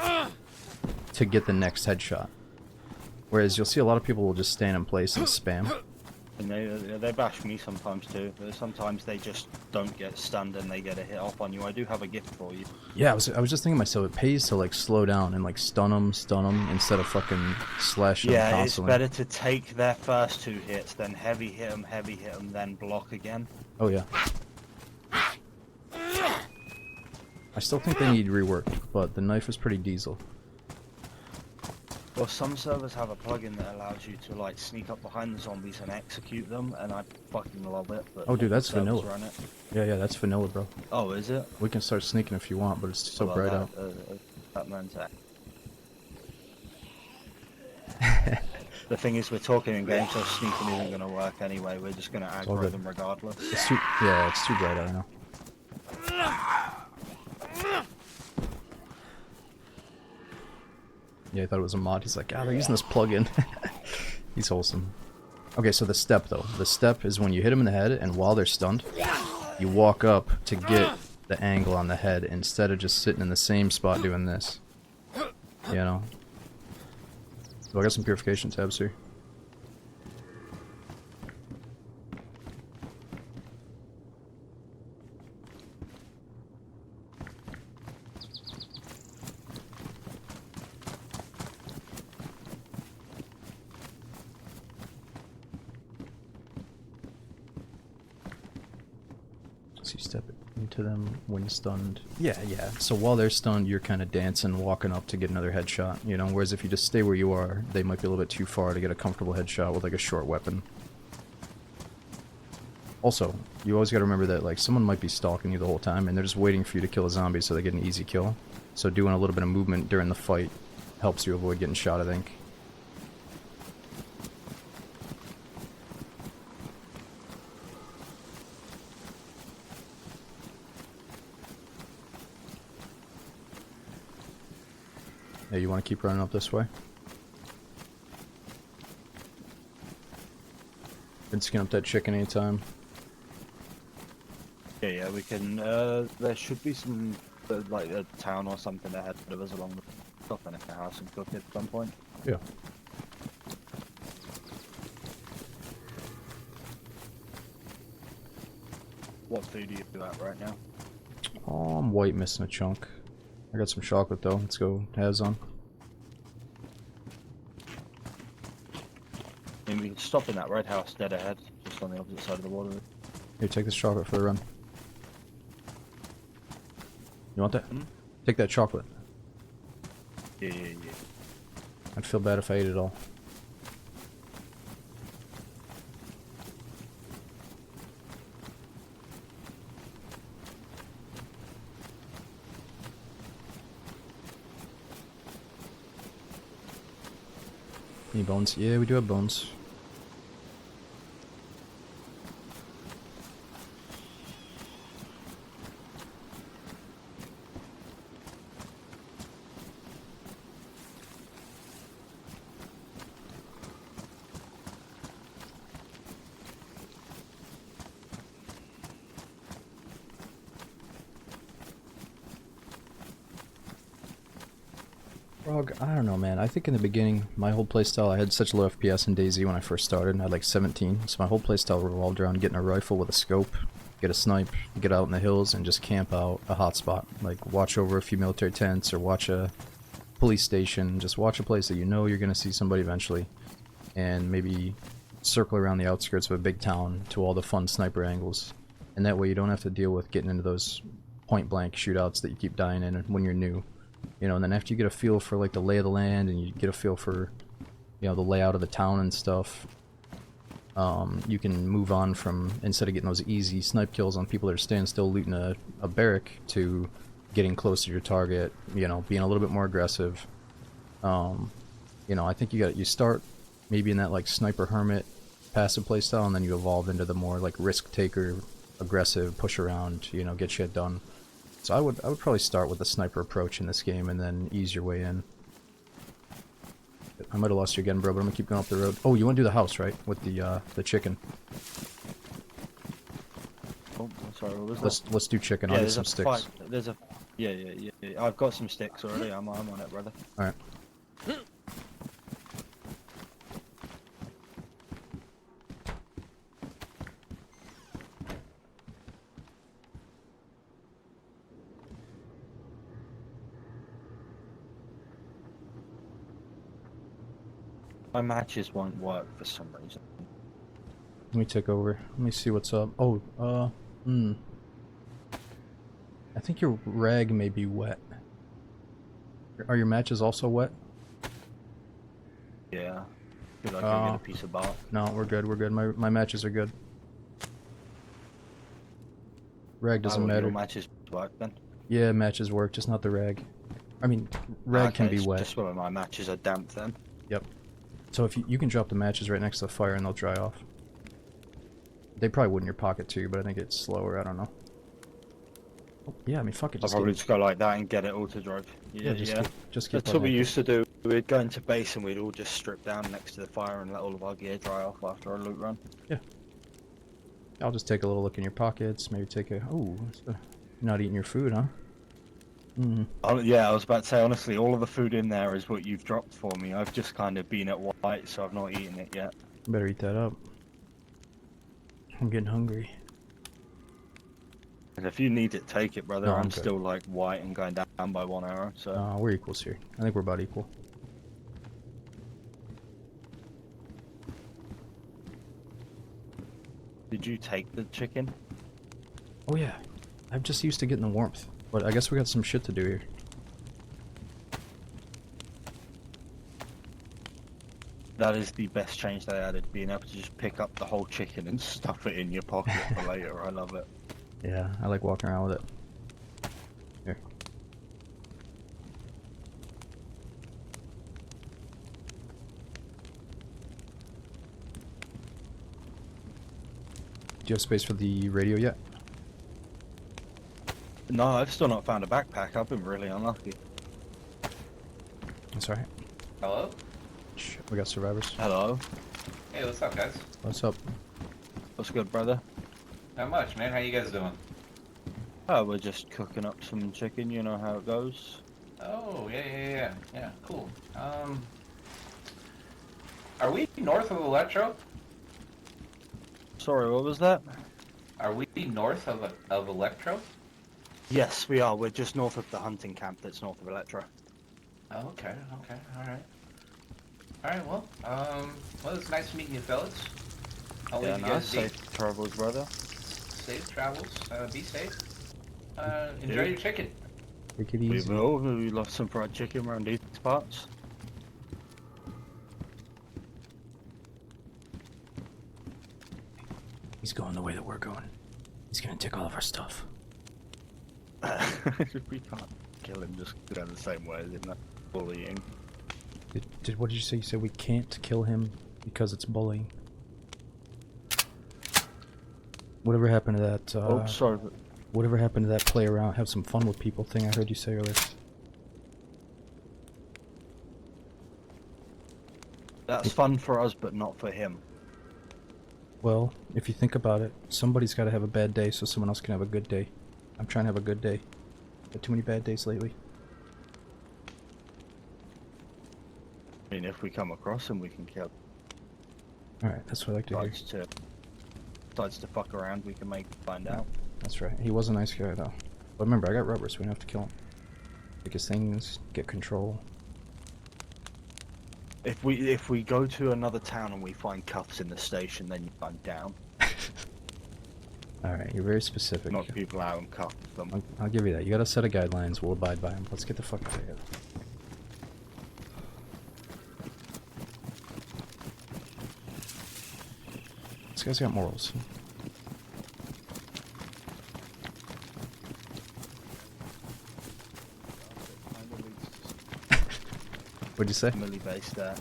[SPEAKER 1] to get the next headshot. Whereas you'll see a lot of people will just stand in place and spam.
[SPEAKER 2] And they bash me sometimes too. Sometimes they just don't get stunned and they get a hit off on you. I do have a gift for you.
[SPEAKER 1] Yeah, I was just thinking to myself, it pays to like slow down and like stun them instead of fucking slash them
[SPEAKER 2] Yeah,
[SPEAKER 1] constantly.
[SPEAKER 2] it's better to take their first 2 hits, then heavy hit them, then block again.
[SPEAKER 1] Oh yeah. I still think they need reworked, but the knife is pretty diesel.
[SPEAKER 2] Well, some servers have a plugin that allows you to like sneak up behind the zombies and execute them, and I fucking love it. But
[SPEAKER 1] Oh dude, that's
[SPEAKER 2] servers
[SPEAKER 1] vanilla.
[SPEAKER 2] run it.
[SPEAKER 1] Yeah, that's vanilla, bro.
[SPEAKER 2] Oh, is it?
[SPEAKER 1] We can start sneaking if you want, but it's so
[SPEAKER 2] Well,
[SPEAKER 1] bright
[SPEAKER 2] that,
[SPEAKER 1] out.
[SPEAKER 2] That man's that. The thing is, we're talking in game, so sneaking isn't going to work anyway. We're just going to
[SPEAKER 1] all
[SPEAKER 2] aggro
[SPEAKER 1] good.
[SPEAKER 2] them regardless.
[SPEAKER 1] It's too, yeah, it's too bright out, I know. Yeah, I thought it was a mod. He's like, ah, they're using this plugin. He's wholesome. Okay, so the step, though. The step is when you hit them in the head, and while they're stunned, you walk up to get the angle on the head instead of just sitting in the same spot doing this. You know? So I got some purification tabs here. So you step into them when stunned. Yeah. So while they're stunned, you're kind of dancing, walking up to get another headshot, you know? Whereas if you just stay where you are, they might be a little bit too far to get a comfortable headshot with like a short weapon. Also, you always gotta remember that like someone might be stalking you the whole time and they're just waiting for you to kill a zombie so they get an easy kill. So doing a little bit of movement during the fight helps you avoid getting shot, I think. Yeah, you want to keep running up this way? Can skin up that chicken anytime.
[SPEAKER 2] Yeah, we can. There should be some, like a town or something ahead of us along the top in a house and cook it at some point.
[SPEAKER 1] Yeah.
[SPEAKER 2] What food do you do at right now?
[SPEAKER 1] Oh, I'm white missing a chunk. I got some chocolate though. Let's go has on.
[SPEAKER 2] I mean, we can stop in that red house dead ahead, just on the opposite side of the water.
[SPEAKER 1] Here, take this chocolate for the run. You want that?
[SPEAKER 2] Hmm?
[SPEAKER 1] Take that chocolate.
[SPEAKER 2] Yeah.
[SPEAKER 1] I'd feel bad if I ate it all. Any bones? Yeah, we do have bones. I don't know, man. I think in the beginning, my whole playstyle, I had such low FPS in DayZ when I first started. I had like 17, so my whole playstyle revolved around getting a rifle with a scope, get a snipe, get out in the hills, and just camp out a hotspot. Like, watch over a few military tents, or watch a police station, just watch a place that you know you're going to see somebody eventually, and maybe circle around the outskirts of a big town to all the fun sniper angles. And that way you don't have to deal with getting into those point-blank shootouts that you keep dying in when you're new. You know, and then after you get a feel for like the lay of the land and you get a feel for, you know, the layout of the town and stuff, you can move on from, instead of getting those easy snipe kills on people that are standing still looting a barrack, to getting close to your target, you know, being a little bit more aggressive. You know, I think you start maybe in that like sniper hermit passive playstyle, and then you evolve into the more like risk taker, aggressive, push around, you know, get shit done. So I would probably start with the sniper approach in this game and then ease your way in. I might have lost you again, bro, but I'm gonna keep going up the road. Oh, you want to do the house, right? With the chicken.
[SPEAKER 2] Oh, sorry, what was that?
[SPEAKER 1] Let's do chicken. I'll get some sticks.
[SPEAKER 2] There's a yeah. I've got some sticks already. I'm on it, brother.
[SPEAKER 1] All right.
[SPEAKER 2] My matches won't work for some reason.
[SPEAKER 1] Let me take over. Let me see what's up. Oh, I think your rag may be wet. Are your matches also wet?
[SPEAKER 2] Yeah. Feel like I get a piece of bark.
[SPEAKER 1] No, we're good. We're good. My matches are good. Rag doesn't matter.
[SPEAKER 2] Your matches work then?
[SPEAKER 1] Yeah, matches work, just not the rag. I mean, rag can be wet.
[SPEAKER 2] Just where my matches are damp then.
[SPEAKER 1] Yep. So if you can drop the matches right next to the fire and they'll dry off. They probably would in your pocket too, but I think it's slower. I don't know. Oh, yeah, I mean, fuck it.
[SPEAKER 2] I'll probably just go like that and get it all to dry. Yeah.
[SPEAKER 1] Just get
[SPEAKER 2] That's what we used to do. We'd go into base and we'd all just strip down next to the fire and let all of our gear dry off after our loot run.
[SPEAKER 1] Yeah. I'll just take a little look in your pockets, maybe take a... Oh, you're not eating your food, huh? Mm.
[SPEAKER 2] Yeah, I was about to say, honestly, all of the food in there is what you've dropped for me. I've just kind of been at white, so I've not eaten it yet.
[SPEAKER 1] Better eat that up. I'm getting hungry.
[SPEAKER 2] And if you need it, take it, brother.
[SPEAKER 1] No, I'm
[SPEAKER 2] I'm
[SPEAKER 1] good.
[SPEAKER 2] still like white and going down by 1 arrow, so...
[SPEAKER 1] We're equals here. I think we're about equal.
[SPEAKER 2] Did you take the chicken?
[SPEAKER 1] Oh yeah. I'm just used to getting the warmth. But I guess we got some shit to do here.
[SPEAKER 2] That is the best change they added, being able to just pick up the whole chicken and stuff it in your pocket for later. I love it.
[SPEAKER 1] Yeah, I like walking around with it. Here. Do you have space for the radio yet?
[SPEAKER 2] No, I've still not found a backpack. I've been really unlucky.
[SPEAKER 1] That's alright.
[SPEAKER 3] Hello?
[SPEAKER 1] Shh, we got survivors.
[SPEAKER 2] Hello.
[SPEAKER 3] Hey, what's up, guys?
[SPEAKER 1] What's up?
[SPEAKER 2] What's good, brother?
[SPEAKER 3] Not much, man. How you guys doing?
[SPEAKER 2] Oh, we're just cooking up some chicken. You know how it goes.
[SPEAKER 3] Oh, yeah, cool. Are we north of Electro?
[SPEAKER 2] Sorry, what was that?
[SPEAKER 3] Are we north of Electro?
[SPEAKER 2] Yes, we are. We're just north of the hunting camp that's north of Electra.
[SPEAKER 3] Oh, okay, alright. Alright, well, it's nice meeting you, fellas. I'll
[SPEAKER 2] Yeah,
[SPEAKER 3] leave you
[SPEAKER 2] nice.
[SPEAKER 3] guys be.
[SPEAKER 2] Safe travels, brother.
[SPEAKER 3] Safe travels. Be safe. Enjoy your chicken.
[SPEAKER 1] Take it
[SPEAKER 2] We
[SPEAKER 1] easy.
[SPEAKER 2] will. We love some fried chicken around these parts.
[SPEAKER 1] He's going the way that we're going. He's gonna take all of our stuff.
[SPEAKER 2] We can't kill him just go the same way as him. That's bullying.
[SPEAKER 1] What did you say? You said we can't kill him because it's bullying. Whatever happened to that,
[SPEAKER 2] Oh, sorry.
[SPEAKER 1] whatever happened to that play around, have some fun with people thing I heard you say earlier?
[SPEAKER 2] That's fun for us, but not for him.
[SPEAKER 1] Well, if you think about it, somebody's gotta have a bad day so someone else can have a good day. I'm trying to have a good day. Had too many bad days lately.
[SPEAKER 2] I mean, if we come across him, we can kill.
[SPEAKER 1] Alright, that's what I like to hear.
[SPEAKER 2] Decides to fuck around, we can find out.
[SPEAKER 1] That's right. He was a nice guy though. But remember, I got rubber, so we don't have to kill him. Take his things, get control.
[SPEAKER 2] If we go to another town and we find cuffs in the station, then I'm down.
[SPEAKER 1] Alright, you're very specific.
[SPEAKER 2] Knock people out and cuff them.
[SPEAKER 1] I'll give you that. You got a set of guidelines, we'll abide by them. Let's get the fuck out of here. This guy's got morals. What'd you say?
[SPEAKER 2] Millie base there.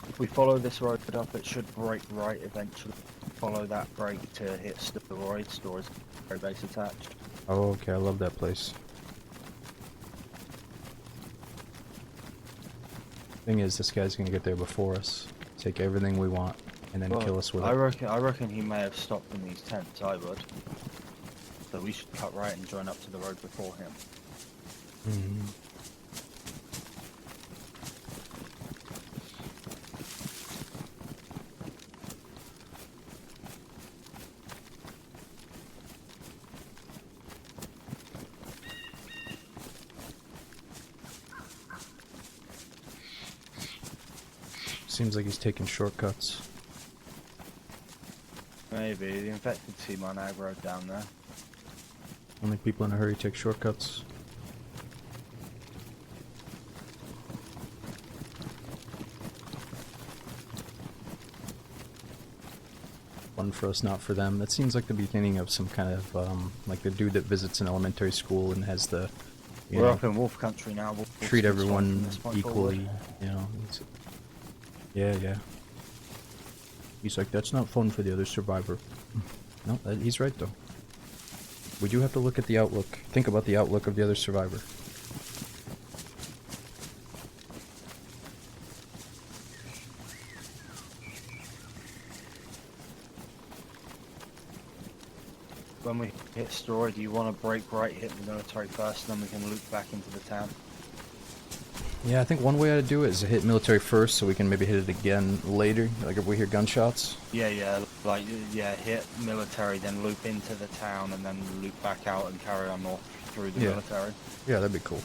[SPEAKER 2] If we follow this road up, it should break right eventually. Follow that break to hit steroid stores. Base attached.
[SPEAKER 1] Oh, okay, I love that place. Thing is, this guy's gonna get there before us, take everything we want, and then kill us with
[SPEAKER 2] I
[SPEAKER 1] it.
[SPEAKER 2] reckon he may have stopped in these tents. I would. So we should cut right and join up to the road before him.
[SPEAKER 1] Mhm. Seems like he's taking shortcuts.
[SPEAKER 2] Maybe the infected team on aggro down there.
[SPEAKER 1] Only people in a hurry take shortcuts. Fun for us, not for them. That seems like the beginning of some kind of, like the dude that visits an elementary school and has the, you
[SPEAKER 2] We're
[SPEAKER 1] know,
[SPEAKER 2] up in Wolf Country now. We'll
[SPEAKER 1] treat
[SPEAKER 2] see
[SPEAKER 1] everyone
[SPEAKER 2] from this point
[SPEAKER 1] equally,
[SPEAKER 2] forward.
[SPEAKER 1] you know. Yeah. He's like, that's not fun for the other survivor. No, he's right though. We do have to look at the outlook. Think about the outlook of the other survivor.
[SPEAKER 2] when we hit Story, do you want to break right, hit the military first, and then we can loop back into the town?
[SPEAKER 1] Yeah, I think one way to do it is to hit military first, so we can maybe hit it again later, like if we hear gunshots.
[SPEAKER 2] Yeah, like, yeah, hit military, then loop into the town, and then loop back out and carry on north through the military.
[SPEAKER 1] Yeah, that'd be cool.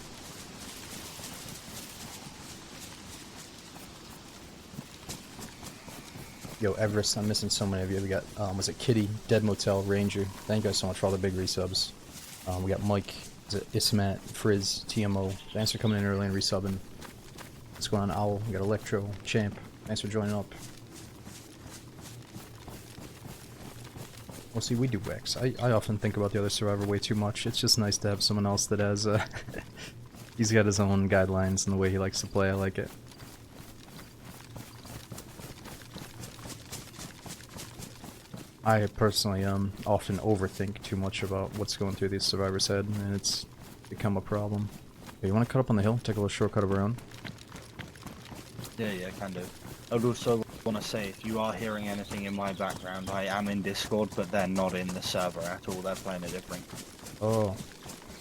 [SPEAKER 1] Yo, Everest, I'm missing so many of you. We got, was it Kitty, Dead Motel, Ranger. Thank you guys so much for all the big resubs. We got Mike, is it Ismat, Frizz, TMO. Thanks for coming in early and resubbing. What's going on, Owl? We got Electro, Champ. Thanks for joining up. Well, see, we do Wax. I often think about the other Survivor way too much. It's just nice to have someone else that has, he's got his own guidelines and the way he likes to play. I like it. I personally often overthink too much about what's going through these Survivors' head, and it's become a problem. Okay, you want to cut up on the hill? Take a little shortcut of our own?
[SPEAKER 2] Yeah, kind of. I would also want to say, if you are hearing anything in my background, I am in Discord, but they're not in the server at all. They're playing a different.
[SPEAKER 1] Oh,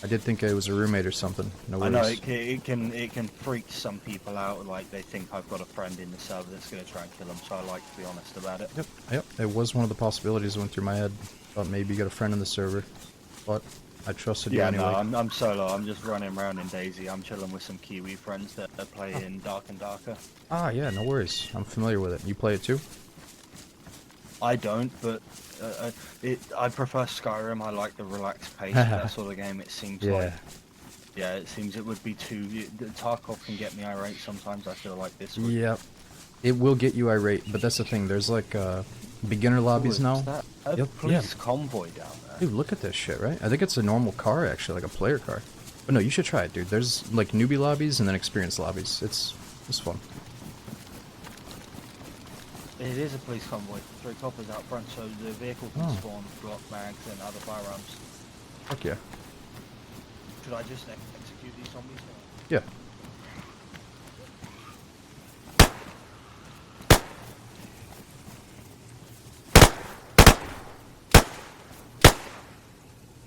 [SPEAKER 1] I did think it was a roommate or something. No worries.
[SPEAKER 2] I know it can freak some people out. Like they think I've got a friend in the server that's gonna try and kill them. So I like to be honest about it.
[SPEAKER 1] Yep. It was one of the possibilities that went through my head. Thought maybe you got a friend in the server, but I trusted you anyway.
[SPEAKER 2] Yeah, no, I'm solo. I'm just running around in DayZ. I'm chilling with some Kiwi friends that play in Dark and Darker.
[SPEAKER 1] Ah, yeah, no worries. I'm familiar with it. You play it too?
[SPEAKER 2] I don't, but I prefer Skyrim. I like the relaxed pace of that sort of game. It seems like, yeah, it seems it would be too. Tarkov can get me irate sometimes. I feel like this would.
[SPEAKER 1] Yep. It will get you irate, but that's the thing. There's like beginner lobbies now.
[SPEAKER 2] That a police convoy down there.
[SPEAKER 1] Dude, look at this shit, right? I think it's a normal car, actually, like a player car. But no, you should try it, dude. There's like newbie lobbies and then experienced lobbies. It's fun.
[SPEAKER 2] It is a police convoy. 3 coppers out front, so the vehicle can spawn Glock mags and other firearms.
[SPEAKER 1] Fuck yeah.
[SPEAKER 2] Should I just execute these zombies?
[SPEAKER 1] Yeah.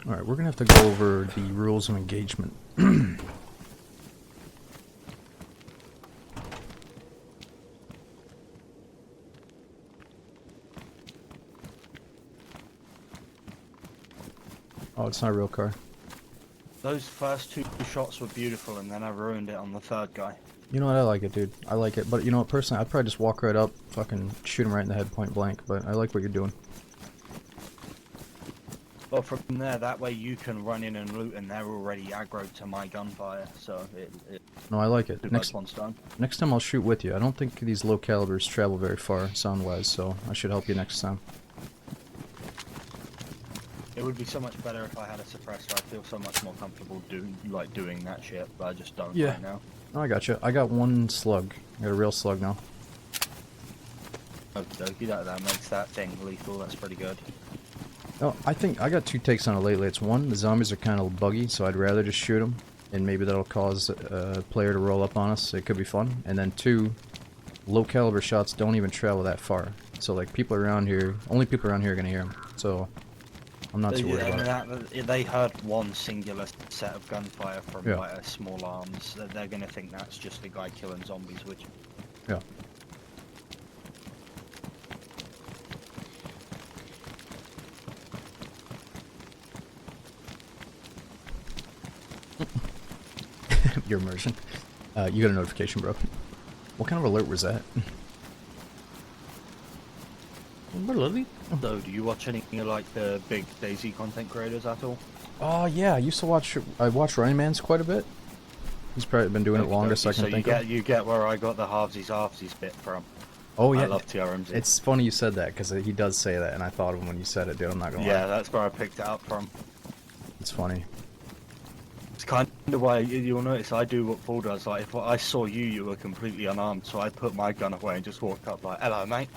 [SPEAKER 1] Alright, we're gonna have to go over the rules of engagement. Oh, it's not a real car.
[SPEAKER 2] Those first 2 shots were beautiful, and then I ruined it on the 3rd guy.
[SPEAKER 1] You know what? I like it, dude. I like it. But you know what? Personally, I'd probably just walk right up, fucking shoot him right in the head point blank. But I like what you're doing.
[SPEAKER 2] Well, from there, that way you can run in and loot, and they're already aggroed to my gunfire, so
[SPEAKER 1] No, I like it.
[SPEAKER 2] Next one's done.
[SPEAKER 1] Next time I'll shoot with you. I don't think these low calibers travel very far sound-wise, so I should help you next time.
[SPEAKER 2] It would be so much better if I had a suppressor. I feel so much more comfortable doing that shit, but I just don't right now.
[SPEAKER 1] Oh, I got you. I got 1 slug. I got a real slug now.
[SPEAKER 2] Okey-dokey, that makes that thing lethal. That's pretty good.
[SPEAKER 1] Oh, I think I got 2 takes on it lately. It's 1, the zombies are kind of buggy, so I'd rather just shoot them, and maybe that'll cause a player to roll up on us. It could be fun. And then 2, low caliber shots don't even travel that far. So like people around here, only people around here are gonna hear them. So I'm not too worried about it.
[SPEAKER 2] They heard 1 singular set of gunfire from like a small arms. They're gonna think that's just a guy killing zombies, which.
[SPEAKER 1] Yeah. Your immersion. You got a notification, bro. What kind of alert was that?
[SPEAKER 2] So, do you watch any like the big DayZ content creators at all?
[SPEAKER 1] Oh yeah, I used to watch. I watched Running Man's quite a bit. He's probably been doing it longest I can think of.
[SPEAKER 2] You get where I got the halvesies bit from.
[SPEAKER 1] Oh yeah,
[SPEAKER 2] I love TRMZ.
[SPEAKER 1] It's funny you said that because he does say that, and I thought of him when you said it, dude. I'm not gonna lie.
[SPEAKER 2] Yeah, that's where I picked it up from.
[SPEAKER 1] It's funny.
[SPEAKER 2] It's kind of why you'll notice I do what Paul does. Like if I saw you were completely unarmed, so I put my gun away and just walked up like, "Hello, mate."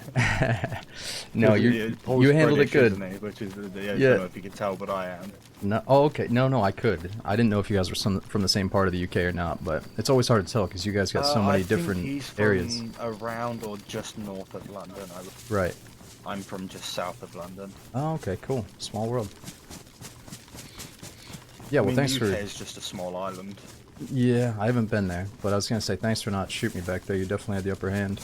[SPEAKER 1] No, you handled it good.
[SPEAKER 2] Which is, I don't know if you can tell, but I am.
[SPEAKER 1] No, oh, okay. No, I could. I didn't know if you guys were from the same part of the UK or not, but it's always hard to tell because you guys got so many different areas.
[SPEAKER 2] He's from around or just north of London.
[SPEAKER 1] Right.
[SPEAKER 2] I'm from just south of London.
[SPEAKER 1] Oh, okay, cool. Small world. Yeah,
[SPEAKER 2] I
[SPEAKER 1] well,
[SPEAKER 2] mean,
[SPEAKER 1] thanks
[SPEAKER 2] the UK
[SPEAKER 1] for...
[SPEAKER 2] is just a small island.
[SPEAKER 1] Yeah, I haven't been there, but I was gonna say thanks for not shooting me back there. You definitely had the upper hand.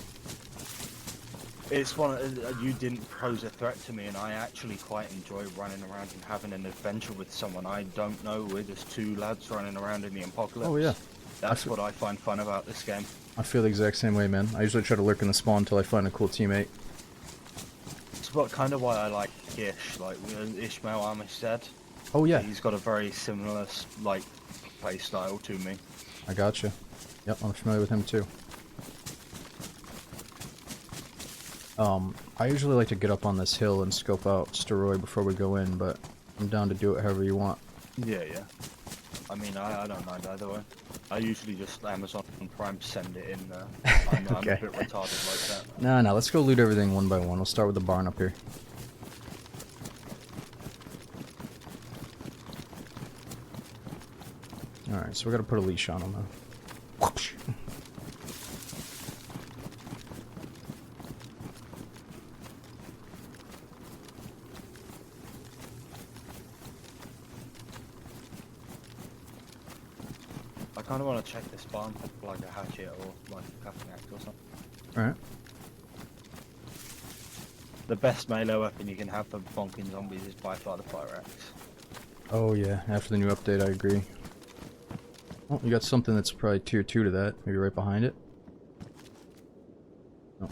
[SPEAKER 2] It's one. You didn't pose a threat to me, and I actually quite enjoy running around and having an adventure with someone I don't know. We're just two lads running around in the apocalypse.
[SPEAKER 1] Oh yeah,
[SPEAKER 2] That's what I find fun about this game.
[SPEAKER 1] I feel the exact same way, man. I usually try to lurk in the spawn until I find a cool teammate.
[SPEAKER 2] It's what kind of why I like Ish, like Ishmael Amistad.
[SPEAKER 1] Oh yeah,
[SPEAKER 2] He's got a very similar like play style to me.
[SPEAKER 1] I gotcha. Yep, I'm familiar with him too. I usually like to get up on this hill and scope out Steroid before we go in, but I'm down to do it however you want.
[SPEAKER 2] Yeah, yeah. I mean, I don't mind either way. I usually just Amazon Prime send it in. I'm
[SPEAKER 1] Okay.
[SPEAKER 2] a bit retarded like that.
[SPEAKER 1] Nah, let's go loot everything one by one. We'll start with the barn up here. Alright, so we gotta put a leash on him now. Whoosh.
[SPEAKER 2] I kind of want to check this barn for like a hatchet or like a crafting axe or something.
[SPEAKER 1] Alright.
[SPEAKER 2] The best melee weapon you can have for bonking zombies is by far the fire axe.
[SPEAKER 1] Oh yeah, after the new update, I agree. Oh, you got something that's probably tier 2 to that. Maybe right behind it? No.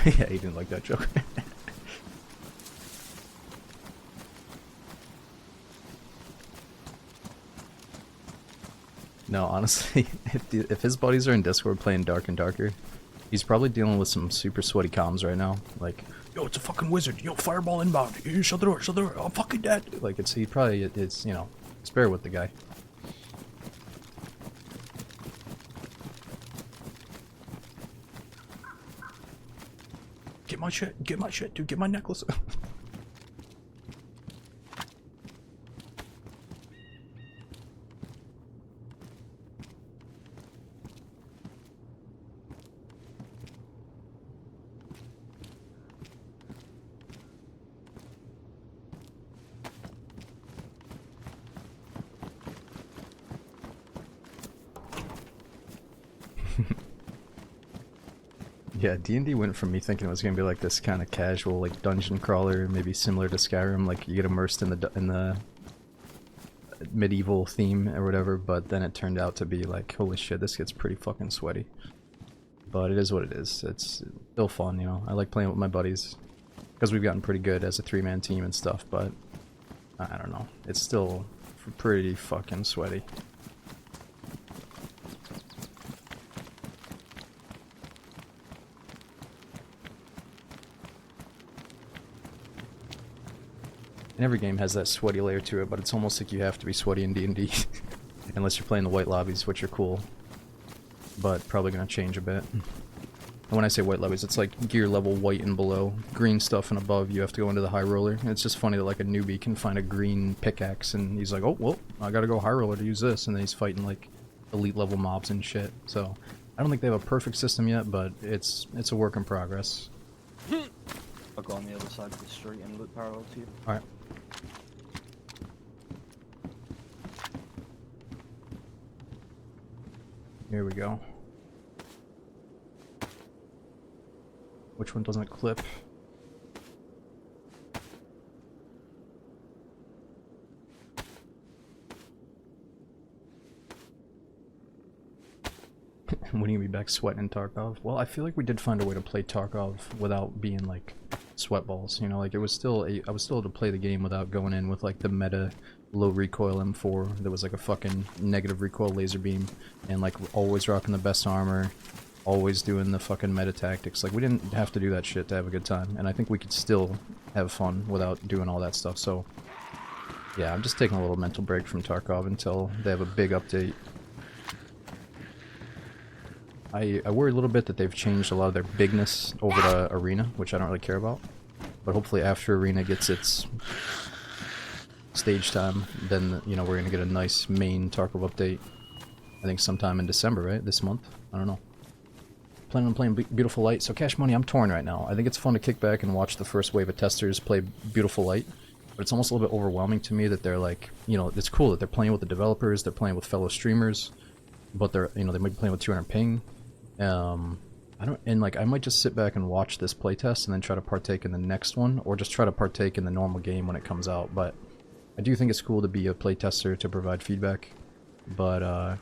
[SPEAKER 1] Yeah, he didn't like that joke. No, honestly, if his buddies are in Discord playing Dark and Darker, he's probably dealing with some super sweaty comms right now. Like, yo, it's a fucking wizard. Yo, fireball inbound. Yo, shut the door, shut the door. I'm fucking dead. Like, he probably is, you know, spare with the guy. Get my shit, dude, get my necklace. Yeah, D&D went from me thinking it was gonna be like this kind of casual, like dungeon crawler, maybe similar to Skyrim, like you get immersed in the medieval theme or whatever. But then it turned out to be like, holy shit, this gets pretty fucking sweaty. But it is what it is. It's still fun, you know. I like playing with my buddies because we've gotten pretty good as a three-man team and stuff. But I don't know, it's still pretty fucking sweaty. And every game has that sweaty layer to it, but it's almost like you have to be sweaty in D&D. Unless you're playing the white lobbies, which are cool. But probably gonna change a bit. And when I say white lobbies, it's like gear level white and below. Green stuff and above, you have to go into the high roller. And it's just funny that like a newbie can find a green pickaxe and he's like, oh, well, I gotta go high roller to use this. And then he's fighting like elite level mobs and shit. So, I don't think they have a perfect system yet, but it's a work in progress.
[SPEAKER 2] I'll go on the other side of the street and look parallel to you.
[SPEAKER 1] Alright. Here we go. Which one doesn't clip? When are you gonna be back sweating in Tarkov? Well, I feel like we did find a way to play Tarkov without being like sweatballs, you know, like it was still I was still able to play the game without going in with like the meta low recoil M4 that was like a fucking negative recoil laser beam and like always rocking the best armor, always doing the fucking meta tactics. Like we didn't have to do that shit to have a good time, and I think we could still have fun without doing all that stuff. So yeah, I'm just taking a little mental break from Tarkov until they have a big update. I worry a little bit that they've changed a lot of their bigness over to Arena, which I don't really care about. But hopefully after Arena gets its stage time, then, you know, we're gonna get a nice main Tarkov update. I think sometime in December, right? This month? I don't know. Planning on playing Beautiful Light. So Cash Money, I'm torn right now. I think it's fun to kick back and watch the first wave of testers play Beautiful Light, but it's almost a little bit overwhelming to me that they're like, you know, it's cool that they're playing with the developers, they're playing with fellow streamers, but they're, you know, they might be playing with 200 ping. I don't, and like, I might just sit back and watch this playtest and then try to partake in the next one, or just try to partake in the normal game when it comes out. But I do think it's cool to be a playtester to provide feedback, but I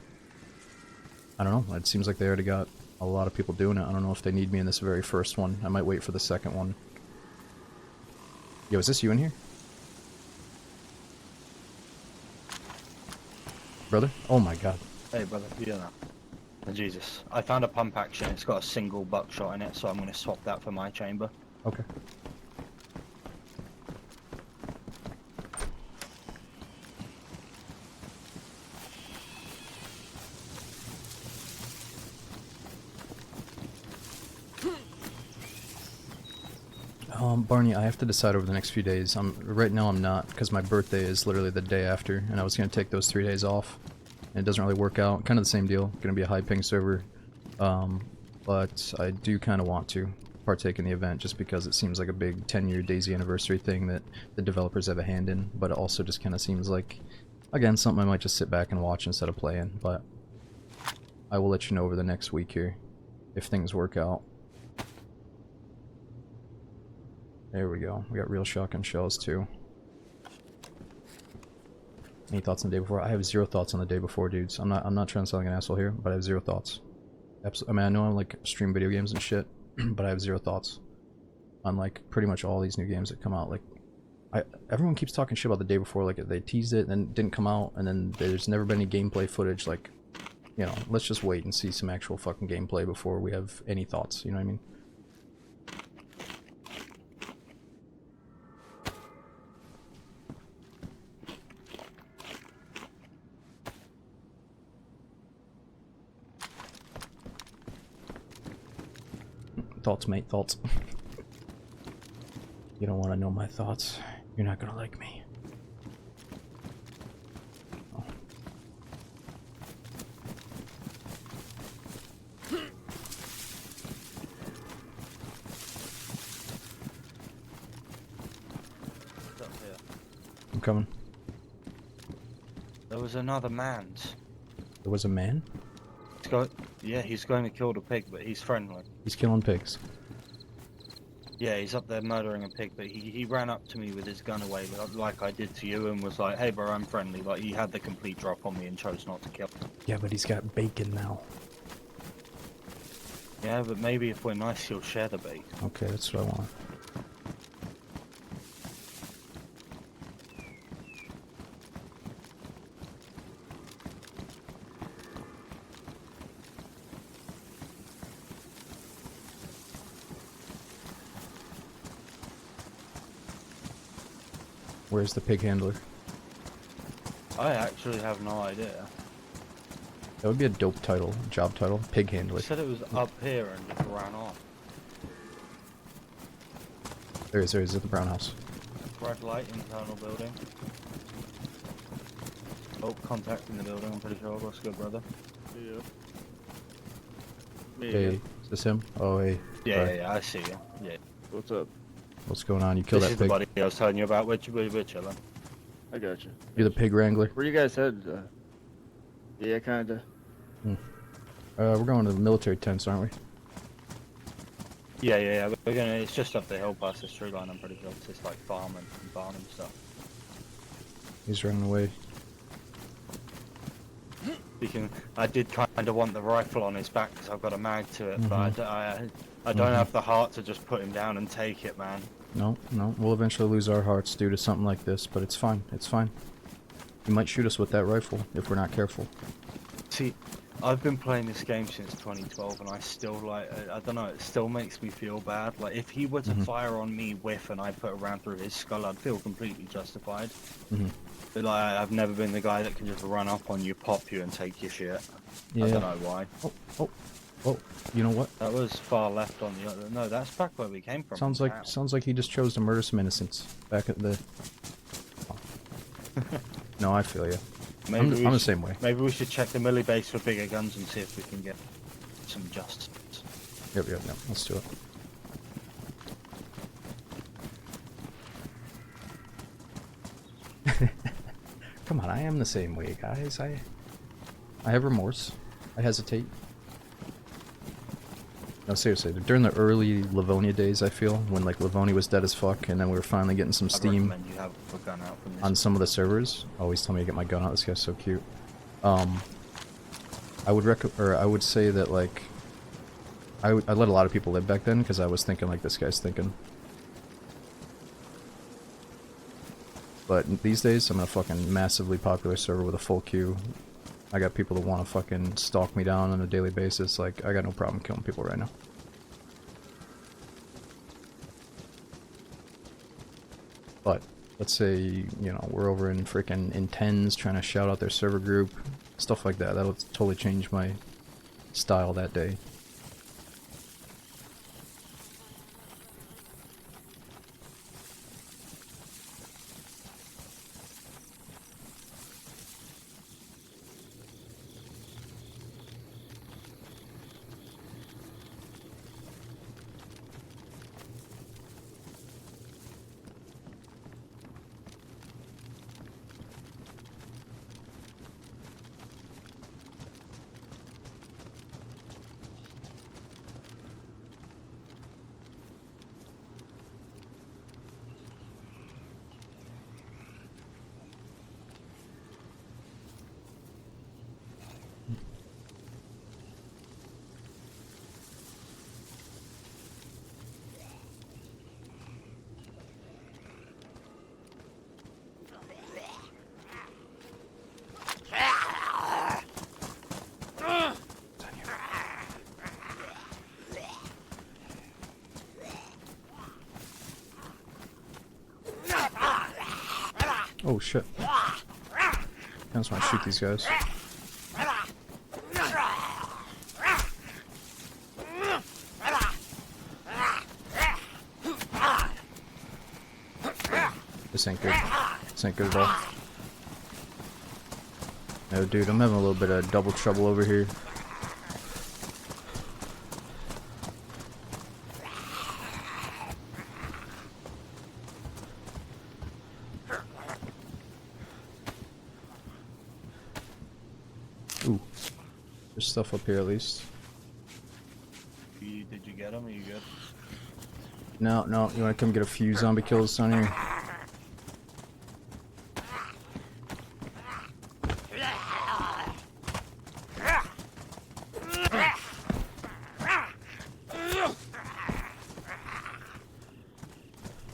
[SPEAKER 1] don't know, it seems like they already got a lot of people doing it. I don't know if they need me in this very first one. I might wait for the second one. Yo, is this you in here? Brother? Oh my god.
[SPEAKER 2] Hey, brother, yeah. Jesus, I found a pump action. It's got a single buckshot in it, so I'm going to swap that for my chamber.
[SPEAKER 1] Okay. Barney, I have to decide over the next few days. Right now I'm not, because my birthday is literally the day after, and I was going to take those 3 days off. And it doesn't really work out. Kind of the same deal. Going to be a high ping server. But I do kind of want to partake in the event just because it seems like a big 10-year DayZ anniversary thing that the developers have a hand in. But it also just kind of seems like, again, something I might just sit back and watch instead of playing. But I will let you know over the next week here if things work out. There we go. We got real shotgun shells too. Any thoughts on the day before? I have zero thoughts on the day before, dudes. I'm not trying to sound like an asshole here, but I have zero thoughts. I mean, I know I like stream video games and shit, but I have zero thoughts on like pretty much all these new games that come out. Like, everyone keeps talking shit about the day before, like they teased it and then it didn't come out, and then there's never been any gameplay footage. Like, you know, let's just wait and see some actual fucking gameplay before we have any thoughts. You know what I mean? Thoughts, mate, thoughts. You don't want to know my thoughts. You're not gonna like me. Oh. I'm coming.
[SPEAKER 2] There was another man.
[SPEAKER 1] There was a man?
[SPEAKER 2] Yeah, he's going to kill the pig, but he's friendly.
[SPEAKER 1] He's killing pigs.
[SPEAKER 2] Yeah, he's up there murdering a pig, but he ran up to me with his gun away, like I did to you, and was like, hey bro, I'm friendly. Like, he had the complete drop on me and chose not to kill.
[SPEAKER 1] Yeah, but he's got bacon now.
[SPEAKER 2] Yeah, but maybe if we're nice, he'll share the bacon.
[SPEAKER 1] Okay, that's what I want. Where's the pig handler?
[SPEAKER 2] I actually have no idea.
[SPEAKER 1] That would be a dope title, job title, pig handler.
[SPEAKER 2] He said it was up here and just ran off.
[SPEAKER 1] There he is at the brown house.
[SPEAKER 2] Red light, internal building. Oh, contact in the building, I'm pretty sure. What's good, brother?
[SPEAKER 4] Yeah.
[SPEAKER 1] Hey, is this him? Oh, hey.
[SPEAKER 2] Yeah, I see you. Yeah.
[SPEAKER 4] What's up?
[SPEAKER 1] What's going on? You killed
[SPEAKER 2] This
[SPEAKER 1] that
[SPEAKER 2] is the
[SPEAKER 1] pig.
[SPEAKER 2] buddy I was telling you about. We're chilling.
[SPEAKER 4] I got you.
[SPEAKER 1] You're the pig wrangler?
[SPEAKER 4] Where you guys headed? Yeah, kinda.
[SPEAKER 2] Hmm.
[SPEAKER 1] We're going to the military tents, aren't we?
[SPEAKER 2] Yeah. We're gonna. It's just up the hill past this tree line. I'm pretty sure it's just like farming and stuff.
[SPEAKER 1] He's running away.
[SPEAKER 2] I did kind of want the rifle on his back because I've got a mag to it, but I don't have the heart to just put him down and take it, man.
[SPEAKER 1] No, we'll eventually lose our hearts due to something like this, but it's fine, it's fine. He might shoot us with that rifle if we're not careful.
[SPEAKER 2] See, I've been playing this game since 2012, and I still like, I don't know, it still makes me feel bad. Like, if he were to fire on me, whiff, and I put a round through his skull, I'd feel completely justified. But like, I've never been the guy that can just run up on you, pop you, and take your shit.
[SPEAKER 1] Yeah.
[SPEAKER 2] I don't know why.
[SPEAKER 1] Oh, you know what?
[SPEAKER 2] That was far left on the other. No, that's back where we came from.
[SPEAKER 1] Sounds like he just chose to murder some innocents back at the... No, I feel you.
[SPEAKER 2] Maybe
[SPEAKER 1] I'm the same way.
[SPEAKER 2] Maybe we should check the melee base for bigger guns and see if we can get some justice.
[SPEAKER 1] Yep. Let's do it. Come on, I am the same way, guys. I have remorse. I hesitate. No, seriously, during the early Livonia days, I feel, when like Livonia was dead as fuck, and then we were finally getting some
[SPEAKER 2] I'd
[SPEAKER 1] steam
[SPEAKER 2] recommend you have a gun out from this.
[SPEAKER 1] on some of the servers. Always tell me to get my gun out. This guy's so cute. I would say that like I let a lot of people live back then because I was thinking like this guy's thinking. But these days, I'm in a fucking massively popular server with a full queue. I got people that want to fucking stalk me down on a daily basis. Like, I got no problem killing people right now. But, let's say, you know, we're over in freaking Intens trying to shout out their server group. Stuff like that. That'll totally change my style that day. Oh shit. I just want to shoot these guys. This ain't good. This ain't good at all. No, dude, I'm having a little bit of double trouble over here. Ooh. There's stuff up here at least.
[SPEAKER 2] Did you get him? Are you good?
[SPEAKER 1] No, you wanna come get a few zombie kills down here?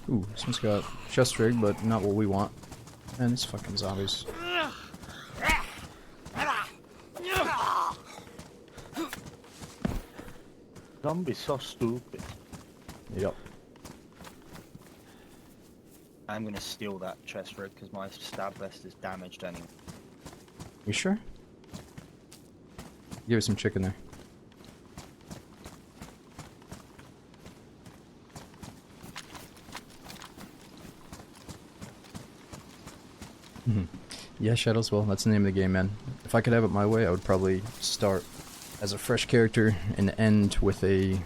[SPEAKER 1] Ooh, this one's got chest rig, but not what we want. Man, these fucking zombies.
[SPEAKER 2] Zombies so stupid.
[SPEAKER 1] Yep.
[SPEAKER 2] I'm gonna steal that chest rig because my stab vest is damaged anyway.
[SPEAKER 1] You sure? Give us some chicken there. Yeah, Shadows, well, that's the name of the game, man. If I could have it my way, I would probably start as a fresh character and end with a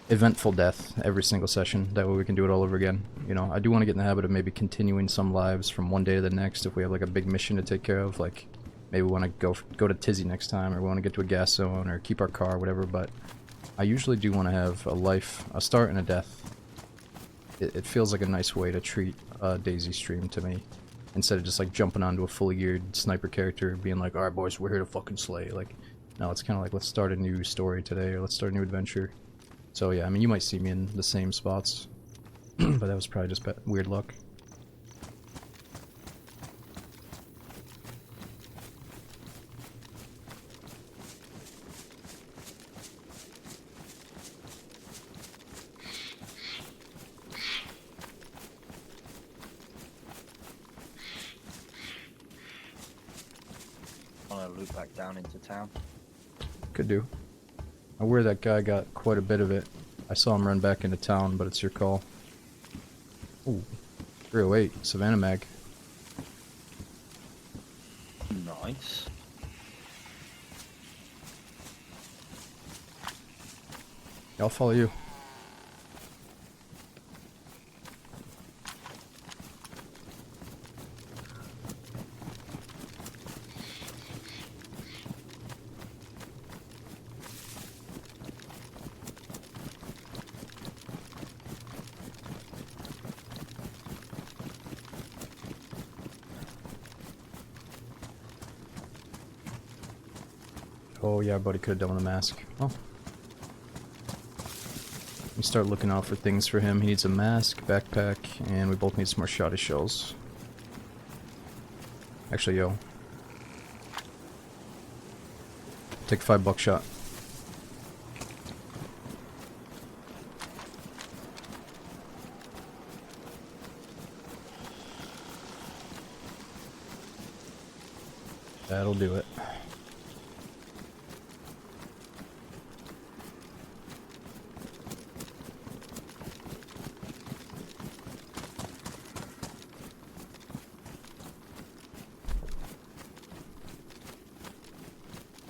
[SPEAKER 1] eventful death every single session. That way we can do it all over again. You know, I do want to get in the habit of maybe continuing some lives from one day to the next if we have like a big mission to take care of. Like, maybe we want to go to Tizzy next time, or we want to get to a gas zone, or keep our car, whatever, but I usually do want to have a life, a start and a death. It feels like a nice way to treat a DayZ stream to me. Instead of just like jumping onto a fully geared sniper character being like, alright boys, we're here to fucking slay. Like, no, it's kind of like, let's start a new story today, or let's start a new adventure. So yeah, I mean, you might see me in the same spots, but that was probably just weird luck.
[SPEAKER 2] I'm gonna loop back down into town.
[SPEAKER 1] Could do. I wear that guy got quite a bit of it. I saw him run back into town, but it's your call. Ooh, 308, Savannah Mag.
[SPEAKER 2] Nice.
[SPEAKER 1] I'll follow you. Oh yeah, buddy could have done with a mask. Oh. We start looking out for things for him. He needs a mask, backpack, and we both need some more shotty shells. Actually, yo. Take a $5 shot. That'll do it.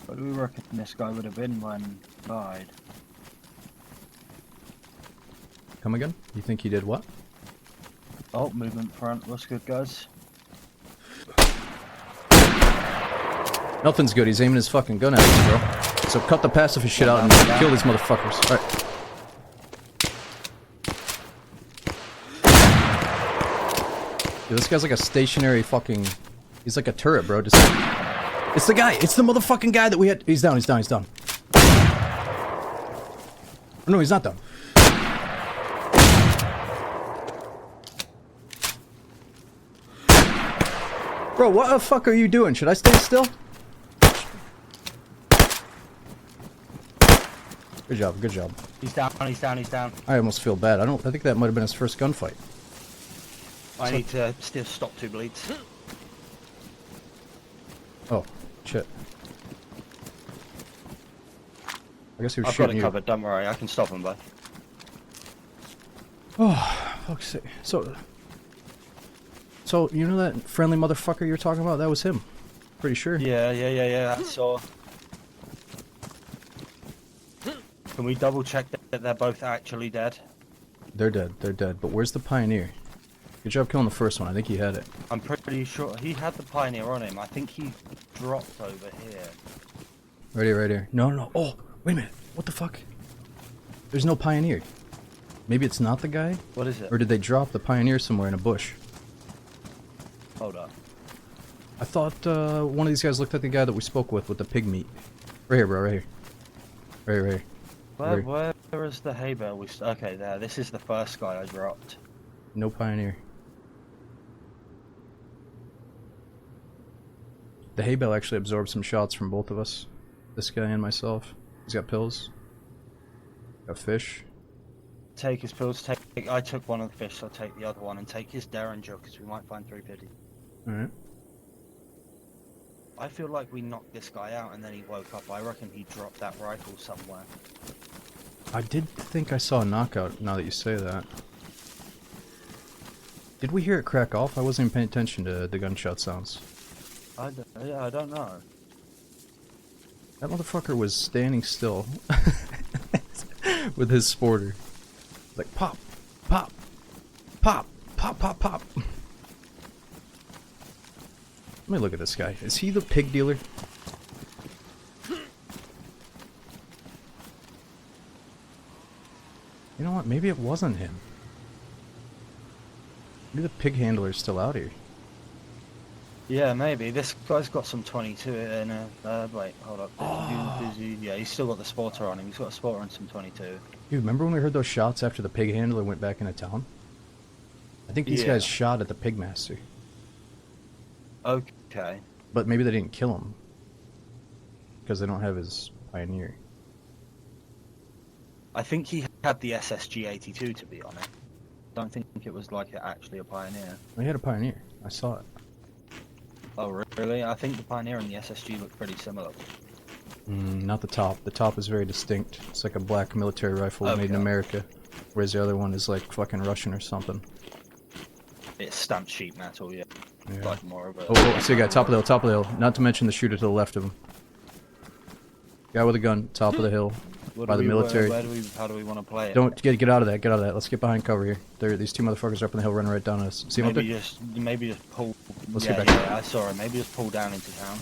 [SPEAKER 2] What do we reckon this guy would have been when he died?
[SPEAKER 1] Come again? You think he did what?
[SPEAKER 2] Oh, movement front. What's good, guys?
[SPEAKER 1] Nothing's good. He's aiming his fucking gun at us, bro. So cut the pacifist shit out and kill these motherfuckers. Alright. Dude, this guy's like a stationary fucking... He's like a turret, bro. Just... It's the guy! It's the motherfucking guy that we had... He's down, he's down, he's down. Oh, no, he's not down. Bro, what the fuck are you doing? Should I stay still? Good job, good job.
[SPEAKER 2] He's down, he's down, he's down.
[SPEAKER 1] I almost feel bad. I think that might have been his first gunfight.
[SPEAKER 2] I need to still stop 2 bleeds.
[SPEAKER 1] Oh, shit. I guess he was
[SPEAKER 2] I've got
[SPEAKER 1] shooting
[SPEAKER 2] it
[SPEAKER 1] you.
[SPEAKER 2] covered, don't worry, I can stop him, bud.
[SPEAKER 1] Oh, fuck's sake. So, you know that friendly motherfucker you were talking about? That was him. Pretty sure.
[SPEAKER 2] Yeah, I saw. Can we double check that they're both actually dead?
[SPEAKER 1] They're dead, but where's the Pioneer? Good job killing the first one, I think he had it.
[SPEAKER 2] I'm pretty sure he had the Pioneer on him. I think he dropped over here.
[SPEAKER 1] Right here, right here. No. Oh, wait a minute. What the fuck? There's no Pioneer. Maybe it's not the guy?
[SPEAKER 2] What is it?
[SPEAKER 1] Or did they drop the Pioneer somewhere in a bush?
[SPEAKER 2] Hold up.
[SPEAKER 1] I thought one of these guys looked like the guy that we spoke with the pig meat. Right here, bro, right here. Right here.
[SPEAKER 2] Where is the hay bale? Okay, there. This is the first guy I dropped.
[SPEAKER 1] No Pioneer. The hay bale actually absorbed some shots from both of us. This guy and myself. He's got pills. Got fish.
[SPEAKER 2] Take his pills. I took one of the fish, so I'll take the other one, and take his Derringer because we might find 350.
[SPEAKER 1] Alright.
[SPEAKER 2] I feel like we knocked this guy out and then he woke up. I reckon he dropped that rifle somewhere.
[SPEAKER 1] I did think I saw a knockout, now that you say that. Did we hear it crack off? I wasn't even paying attention to the gunshot sounds.
[SPEAKER 2] I don't know.
[SPEAKER 1] That motherfucker was standing still. With his sporter. Like, pop, pop, pop, pop, pop, pop. Let me look at this guy. Is he the pig dealer? You know what? Maybe it wasn't him. Maybe the pig handler's still out here.
[SPEAKER 2] Yeah, maybe. This guy's got some 22 in a... wait, hold up. Yeah, he's still got the spotter on him. He's got a spotter and some 22.
[SPEAKER 1] Dude, remember when we heard those shots after the pig handler went back into town? I think these guys shot at the pig master.
[SPEAKER 2] Okay.
[SPEAKER 1] But maybe they didn't kill him. Because they don't have his Pioneer.
[SPEAKER 2] I think he had the SSG-82, to be honest. Don't think it was like actually a Pioneer.
[SPEAKER 1] He had a Pioneer. I saw it.
[SPEAKER 2] Oh, really? I think the Pioneer and the SSG look pretty similar.
[SPEAKER 1] Not the top. The top is very distinct. It's like a black military rifle made in America. Whereas the other one is like fucking Russian or something.
[SPEAKER 2] It's stamped sheet metal, yeah.
[SPEAKER 1] Yeah.
[SPEAKER 2] Like more of a...
[SPEAKER 1] Oh, see a guy, top of the hill, top of the hill. Not to mention the shooter to the left of him. Guy with a gun, top of the hill, by the military.
[SPEAKER 2] How do we want to play it?
[SPEAKER 1] Don't get out of that, get out of that. Let's get behind cover here. These two motherfuckers are up on the hill running right down at us. See him up there?
[SPEAKER 2] Maybe just pull...
[SPEAKER 1] Let's
[SPEAKER 2] yeah,
[SPEAKER 1] get back.
[SPEAKER 2] yeah, I saw him. Maybe just pull down into town.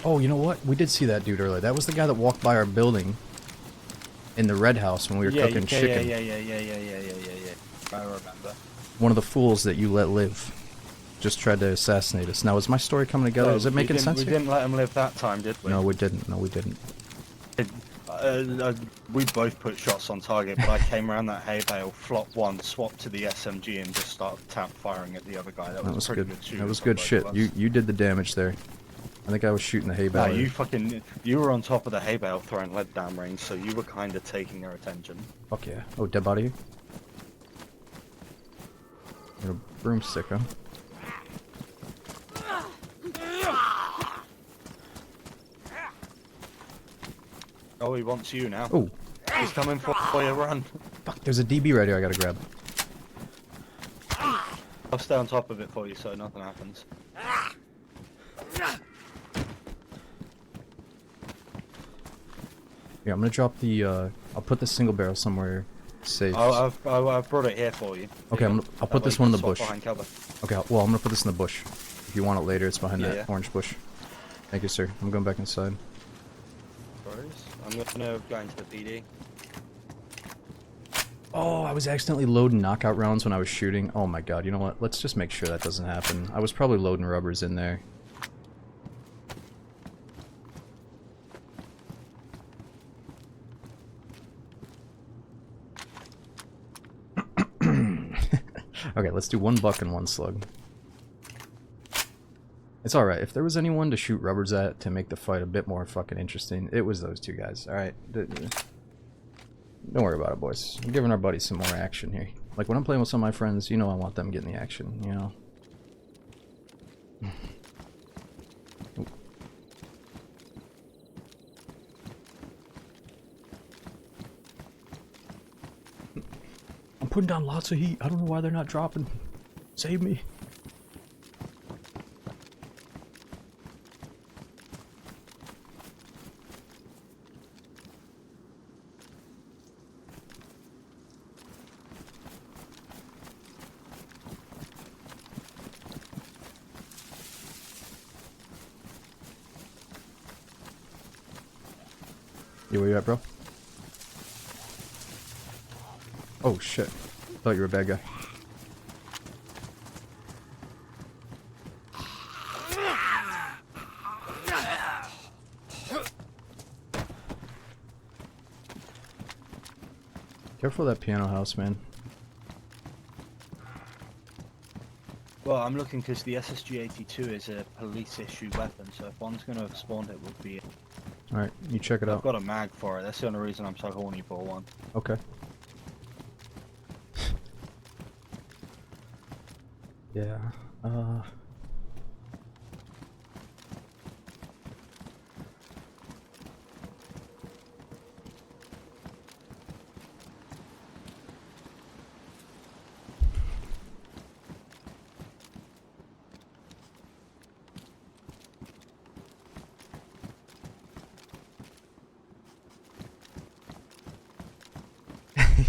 [SPEAKER 1] Oh, you know what? We did see that dude earlier. That was the guy that walked by our building in the red house when we were cooking chicken.
[SPEAKER 2] Yeah. I remember.
[SPEAKER 1] One of the fools that you let live just tried to assassinate us. Now, is my story coming together? Is it making sense?
[SPEAKER 2] We didn't let him live that time, did we?
[SPEAKER 1] No, we didn't. No, we didn't.
[SPEAKER 2] We both put shots on target, but I came around that hay bale, flopped one, swapped to the SMG, and just started tap firing at the other guy. That was pretty good shooting.
[SPEAKER 1] That was good shit. You did the damage there. I think I was shooting the hay bale.
[SPEAKER 2] You were on top of the hay bale throwing lead down range, so you were kind of taking their attention.
[SPEAKER 1] Fuck yeah. Oh, dead body here? Got a broomstick, huh?
[SPEAKER 2] Oh, he wants you now.
[SPEAKER 1] Oh,
[SPEAKER 2] He's coming for you, run.
[SPEAKER 1] fuck. There's a DB right here I gotta grab.
[SPEAKER 2] I'll stay on top of it for you so nothing happens.
[SPEAKER 1] Yeah, I'm gonna drop the, I'll put the single barrel somewhere safe.
[SPEAKER 2] I've brought it here for you.
[SPEAKER 1] Okay, I'll put this one in the bush.
[SPEAKER 2] Behind cover.
[SPEAKER 1] Okay, well, I'm gonna put this in the bush. If you want it later, it's behind that
[SPEAKER 2] Yeah.
[SPEAKER 1] orange bush. Thank you, sir. I'm going back inside.
[SPEAKER 2] I'm gonna go into the PD.
[SPEAKER 1] Oh, I was accidentally loading knockout rounds when I was shooting. Oh my god, you know what? Let's just make sure that doesn't happen. I was probably loading rubbers in there. Okay, let's do one buck and one slug. It's alright. If there was anyone to shoot rubbers at to make the fight a bit more fucking interesting, it was those two guys. Alright. Don't worry about it, boys. I'm giving our buddies some more action here. Like, when I'm playing with some of my friends, you know I want them getting the action, you know? I'm putting down lots of heat. I don't know why they're not dropping. Save me. You where you at, bro? Oh shit. Thought you were a bad guy. Careful of that piano house, man.
[SPEAKER 2] Well, I'm looking because the SSG-82 is a police-issue weapon, so if one's gonna have spawned it would be...
[SPEAKER 1] Alright, you check it out.
[SPEAKER 2] I've got a mag for it, that's the only reason I'm so horny for one.
[SPEAKER 1] Okay. Yeah,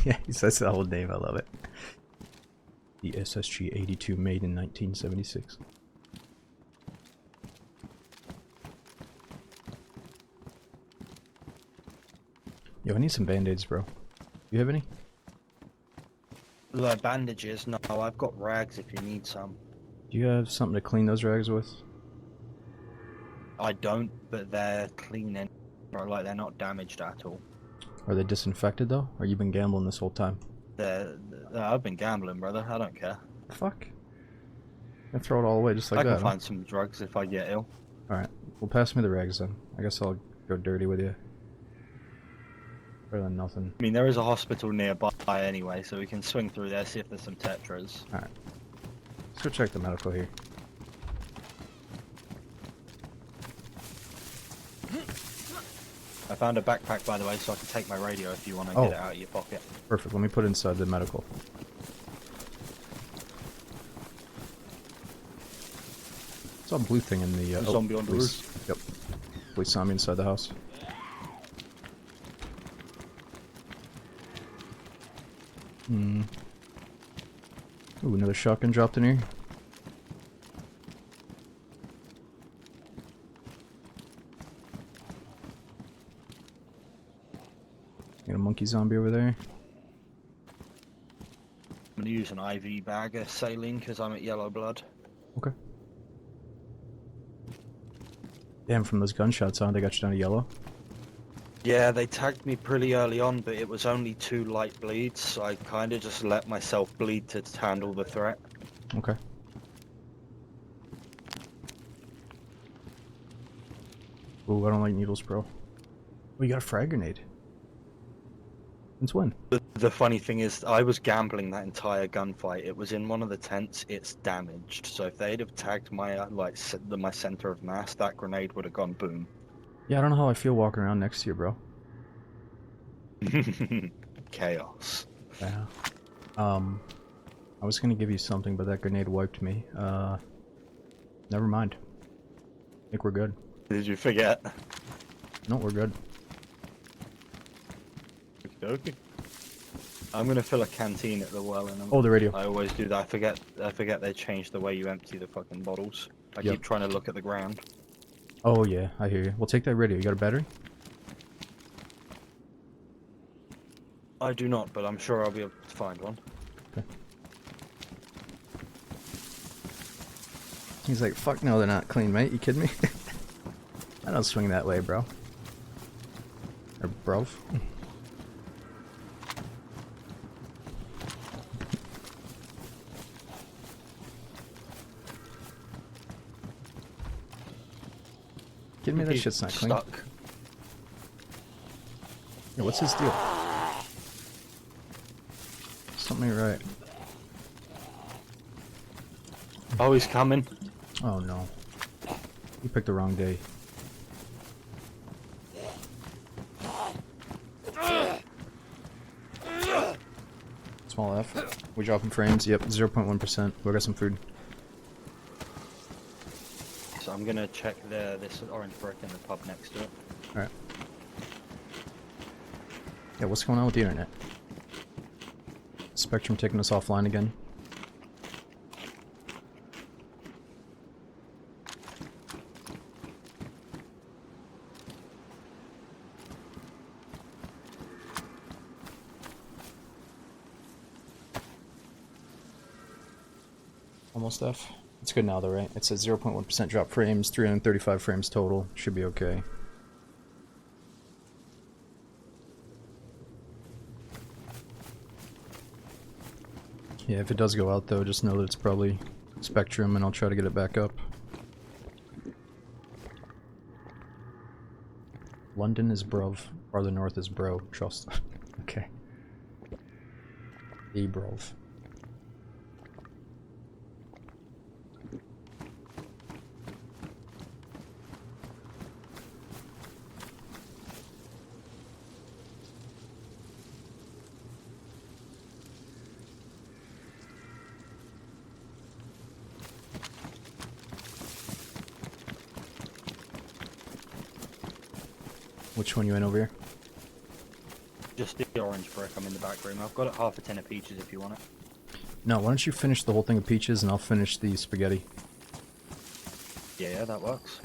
[SPEAKER 1] yeah, he says the whole name, I love it. The SSG-82 made in 1976. Yo, I need some band-aids, bro. You have any?
[SPEAKER 2] Like bandages? No, I've got rags if you need some.
[SPEAKER 1] Do you have something to clean those rags with?
[SPEAKER 2] I don't, but they're clean and like they're not damaged at all.
[SPEAKER 1] Are they disinfected, though? Or you been gambling this whole time?
[SPEAKER 2] I've been gambling, brother. I don't care.
[SPEAKER 1] Fuck. I throw it all away just like that.
[SPEAKER 2] I can find some drugs if I get ill.
[SPEAKER 1] Alright. Well, pass me the rags then. I guess I'll go dirty with you. Better than nothing.
[SPEAKER 2] I mean, there is a hospital nearby anyway, so we can swing through there, see if there's some tetras.
[SPEAKER 1] Alright. Let's go check the medical here.
[SPEAKER 2] I found a backpack, by the way, so I can take my radio if you want to
[SPEAKER 1] Oh.
[SPEAKER 2] get it out of your pocket.
[SPEAKER 1] Perfect. Let me put it inside the medical. Saw a blue thing in the
[SPEAKER 2] Zombie on the
[SPEAKER 1] police. Yep. Police saw me inside the house. Hmm. Ooh, another shotgun dropped in here. Got a monkey zombie over there.
[SPEAKER 2] I'm gonna use an IV bag of saline because I'm at yellow blood.
[SPEAKER 1] Okay. Damn, from those gunshots on, they got you down to yellow.
[SPEAKER 2] Yeah, they tagged me pretty early on, but it was only 2 light bleeds, so I kind of just let myself bleed to handle the threat.
[SPEAKER 1] Okay. Ooh, I don't like needles, bro. Oh, you got a frag grenade. Since when?
[SPEAKER 2] The funny thing is, I was gambling that entire gunfight. It was in one of the tents. It's damaged, so if they'd have tagged my my center of mass, that grenade would have gone boom.
[SPEAKER 1] Yeah, I don't know how I feel walking around next to you, bro.
[SPEAKER 2] Chaos.
[SPEAKER 1] Yeah. I was gonna give you something, but that grenade wiped me. Never mind. I think we're good.
[SPEAKER 2] Did you forget?
[SPEAKER 1] No, we're good.
[SPEAKER 2] Okay. I'm gonna fill a canteen at the well, and
[SPEAKER 1] Oh, the radio.
[SPEAKER 2] I always do that. I forget they changed the way you empty the fucking bottles. I
[SPEAKER 1] Yep.
[SPEAKER 2] keep trying to look at the ground.
[SPEAKER 1] Oh, yeah, I hear you. Well, take that radio. You got a battery?
[SPEAKER 2] I do not, but I'm sure I'll be able to find one.
[SPEAKER 1] Okay. He's like, fuck no, they're not clean, mate. You kidding me? I don't swing that way, bro. Or bro. Kidding me? That
[SPEAKER 2] He's
[SPEAKER 1] shit's not clean.
[SPEAKER 2] stuck.
[SPEAKER 1] Yeah, what's his deal? Something ain't right.
[SPEAKER 2] Oh, he's coming.
[SPEAKER 1] Oh no. You picked the wrong day. Small F. We dropping frames. Yep, 0.1%. We got some food.
[SPEAKER 2] So I'm gonna check this orange brick in the pub next to it.
[SPEAKER 1] Alright. Yeah, what's going on with the internet? Spectrum taking us offline again. Almost F. It's good now though, right? It says 0.1% drop frames, 335 frames total. Should be okay. Yeah, if it does go out though, just know that it's probably Spectrum and I'll try to get it back up. London is bruv, farther north is bro, trust. Okay. E brov. Which one you in over here?
[SPEAKER 2] Just the orange brick. I'm in the back room. I've got it half a tin of peaches if you want it.
[SPEAKER 1] No, why don't you finish the whole thing of peaches and I'll finish the spaghetti.
[SPEAKER 2] Yeah, that works.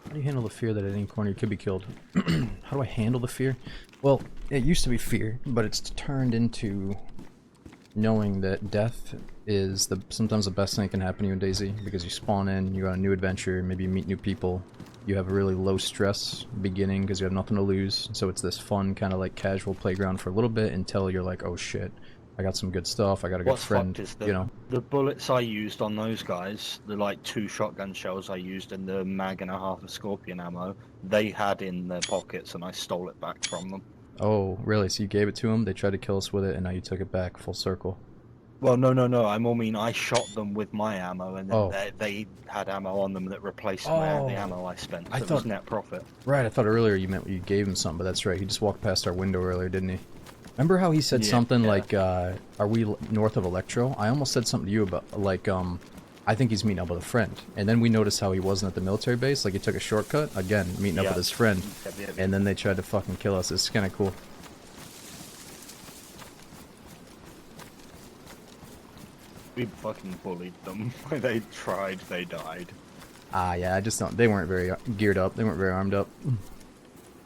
[SPEAKER 1] How do you handle the fear that at any corner you could be killed? How do I handle the fear? Well, it used to be fear, but it's turned into knowing that death is sometimes the best thing that can happen to you in DayZ, because you spawn in, you go on a new adventure, maybe you meet new people, you have a really low stress beginning because you have nothing to lose, so it's this fun kind of like casual playground for a little bit until you're like, oh shit, I got some good stuff, I got a good
[SPEAKER 2] What's
[SPEAKER 1] friend,
[SPEAKER 2] fucked is
[SPEAKER 1] you know.
[SPEAKER 2] the bullets I used on those guys, the like 2 shotgun shells I used and the mag and a half of scorpion ammo, they had in their pockets and I stole it back from them.
[SPEAKER 1] Oh, really? So you gave it to them, they tried to kill us with it, and now you took it back full circle.
[SPEAKER 2] Well, no. I more mean I shot them with my ammo, and then
[SPEAKER 1] Oh.
[SPEAKER 2] they had ammo on them that replaced the
[SPEAKER 1] Oh.
[SPEAKER 2] ammo I spent. So
[SPEAKER 1] I
[SPEAKER 2] it was
[SPEAKER 1] thought-
[SPEAKER 2] net profit.
[SPEAKER 1] Right, I thought earlier you meant you gave him something, but that's right. He just walked past our window earlier, didn't he? Remember how he said
[SPEAKER 2] Yeah,
[SPEAKER 1] something
[SPEAKER 2] yeah.
[SPEAKER 1] like, are we north of Electro? I almost said something to you about, like, I think he's meeting up with a friend. And then we noticed how he wasn't at the military base, like he took a shortcut, again, meeting up
[SPEAKER 2] Yeah.
[SPEAKER 1] with his friend.
[SPEAKER 2] Yep.
[SPEAKER 1] And then they tried to fucking kill us. It's kind of cool.
[SPEAKER 2] We fucking bullied them. They tried, they died.
[SPEAKER 1] Ah, yeah, I just don't, they weren't very geared up. They weren't very armed up.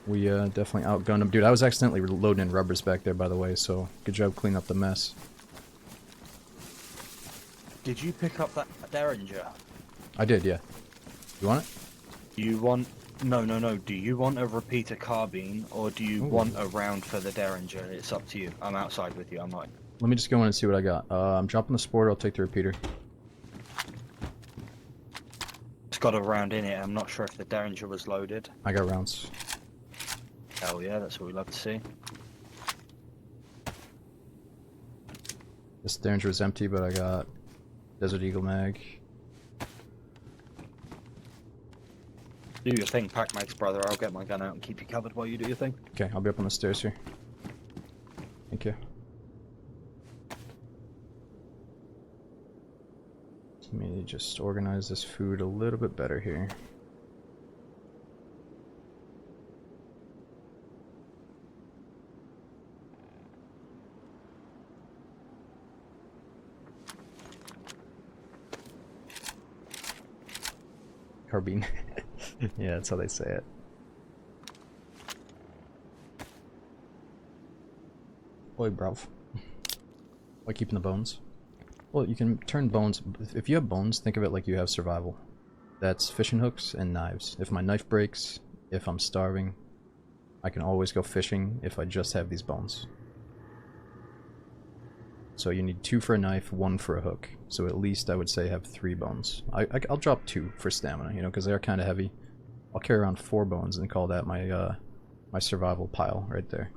[SPEAKER 1] We definitely outgunned them. Dude, I was accidentally loading in rubbers back there, by the way, so good job cleaning up the mess.
[SPEAKER 2] Did you pick up that Derringer?
[SPEAKER 1] I did, yeah. You want it?
[SPEAKER 2] You want... No. Do you want a repeater carbine, or do you
[SPEAKER 1] Ooh.
[SPEAKER 2] want a round for the Derringer? It's up to you. I'm outside with you, I'm not...
[SPEAKER 1] Let me just go in and see what I got. I'm dropping the Sport, I'll take the repeater.
[SPEAKER 2] It's got a round in it. I'm not sure if the Derringer was loaded.
[SPEAKER 1] I got rounds.
[SPEAKER 2] Hell yeah, that's what we love to see.
[SPEAKER 1] This Derringer is empty, but I got Desert Eagle mag.
[SPEAKER 2] Do your thing, Pac Max, brother. I'll get my gun out and keep you covered while you do your thing.
[SPEAKER 1] Okay, I'll be up on the stairs here. Thank you. Let me just organize this food a little bit better here. Carbine. Yeah, that's how they say it. Oi, bruv. Why keeping the bones? Well, you can turn bones. If you have bones, think of it like you have survival. That's fishing hooks and knives. If my knife breaks, if I'm starving, I can always go fishing if I just have these bones. So you need 2 for a knife, 1 for a hook. So at least I would say have 3 bones. I'll drop 2 for stamina, you know, because they are kind of heavy. I'll carry around 4 bones and call that my my survival pile right there.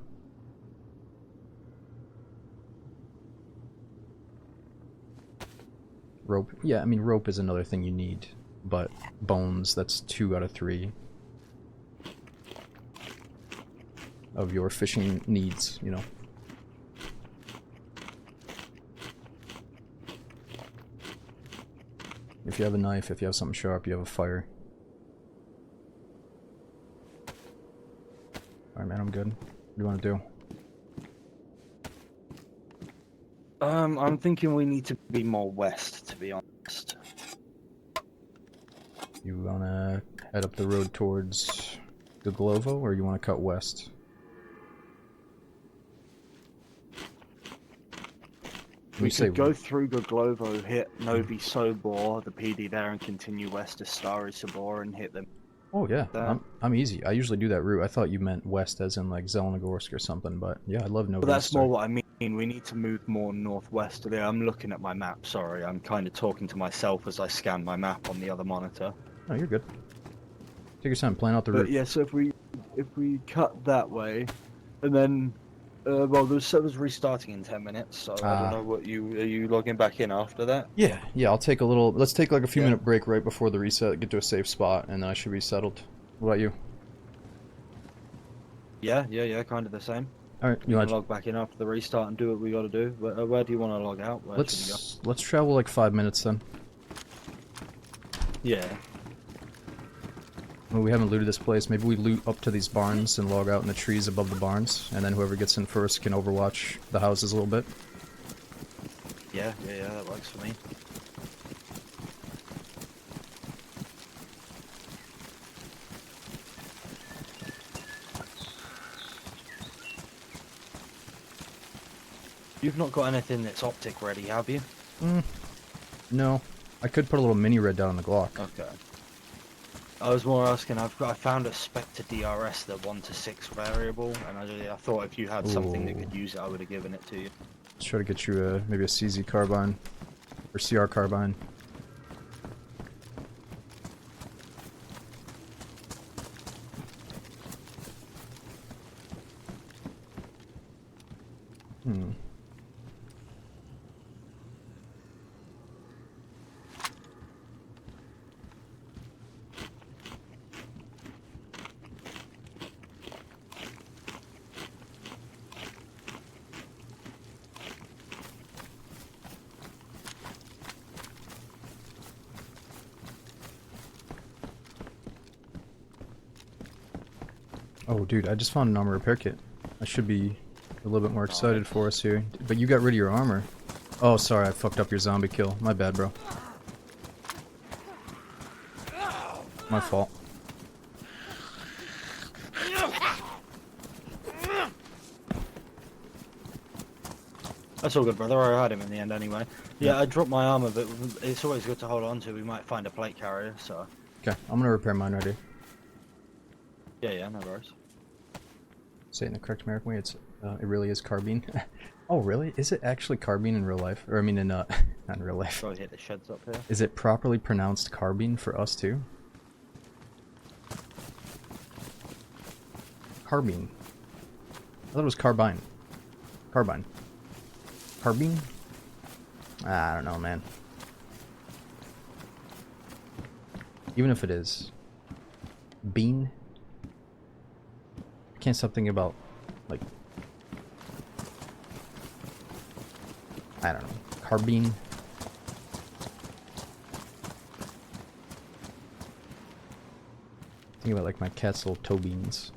[SPEAKER 1] Rope. Yeah, I mean rope is another thing you need, but bones, that's 2 out of 3 of your fishing needs, you know. If you have a knife, if you have something sharp, you have a fire. Alright man, I'm good. What do you want to do?
[SPEAKER 2] I'm thinking we need to be more west, to be honest.
[SPEAKER 1] You wanna head up the road towards Goglovo, or you wanna cut west?
[SPEAKER 2] We could go through Goglovo, hit Novi Sobor, the PD there, and continue west to Stary Sobor and hit them.
[SPEAKER 1] Oh yeah,
[SPEAKER 2] there.
[SPEAKER 1] I'm easy. I usually do that route. I thought you meant west as in like Zelenogorsk or something, but yeah, I love Novi.
[SPEAKER 2] But that's more what I mean. We need to move more northwest. There, I'm looking at my map. Sorry, I'm kind of talking to myself as I scan my map on the other monitor.
[SPEAKER 1] Oh, you're good. Take your time, plan out the
[SPEAKER 2] But
[SPEAKER 1] route.
[SPEAKER 2] yeah, so if we cut that way, and then well, the server's restarting in 10 minutes, so I don't know what are you logging back in after that?
[SPEAKER 1] Yeah, I'll take a little, let's take like a few
[SPEAKER 2] Yeah.
[SPEAKER 1] minute break right before the reset, get to a safe spot, and then I should be settled. What about you?
[SPEAKER 2] Yeah, kind of the same.
[SPEAKER 1] Alright,
[SPEAKER 2] You
[SPEAKER 1] you
[SPEAKER 2] want
[SPEAKER 1] want
[SPEAKER 2] to log back in after the restart and do what we got to do. Where do you want to log out? Where should we go?
[SPEAKER 1] let's travel like 5 minutes then.
[SPEAKER 2] Yeah.
[SPEAKER 1] Well, we haven't looted this place. Maybe we loot up to these barns and log out in the trees above the barns, and then whoever gets in first can overwatch the houses a little bit.
[SPEAKER 2] Yeah, that works for me. You've not got anything that's optic ready, have you?
[SPEAKER 1] No. I could put a little mini red down on the Glock.
[SPEAKER 2] Okay. I was more asking, I found a Spectre DRS, the 1 to 6 variable, and I thought if you had something that could use it, I would have given it to you.
[SPEAKER 1] Let's try to get you maybe a CZ carbine, or CR carbine. Oh, dude, I just found an armor repair kit. I should be a little bit more excited for us here. But you got rid of your armor. Oh, sorry, I fucked up your zombie kill. My bad, bro. My fault.
[SPEAKER 2] That's all good, brother. I had him in the end anyway. Yeah, I dropped my armor, but it's always good to hold on to. We might find a plate carrier, so...
[SPEAKER 1] Okay, I'm gonna repair mine right here.
[SPEAKER 2] Yeah, no worries.
[SPEAKER 1] Say it in the correct American way, it really is carbine. Oh, really? Is it actually carbine in real life? Or, I mean, not in real life.
[SPEAKER 2] Probably hit the sheds up here.
[SPEAKER 1] Is it properly pronounced carbine for us, too? Carbine. I thought it was carbine. Carbine. Carbine? I don't know, man. Even if it is. Bean? I can't stop thinking about, like... I don't know. Carbine? Think about, like, my cat's little toe beans.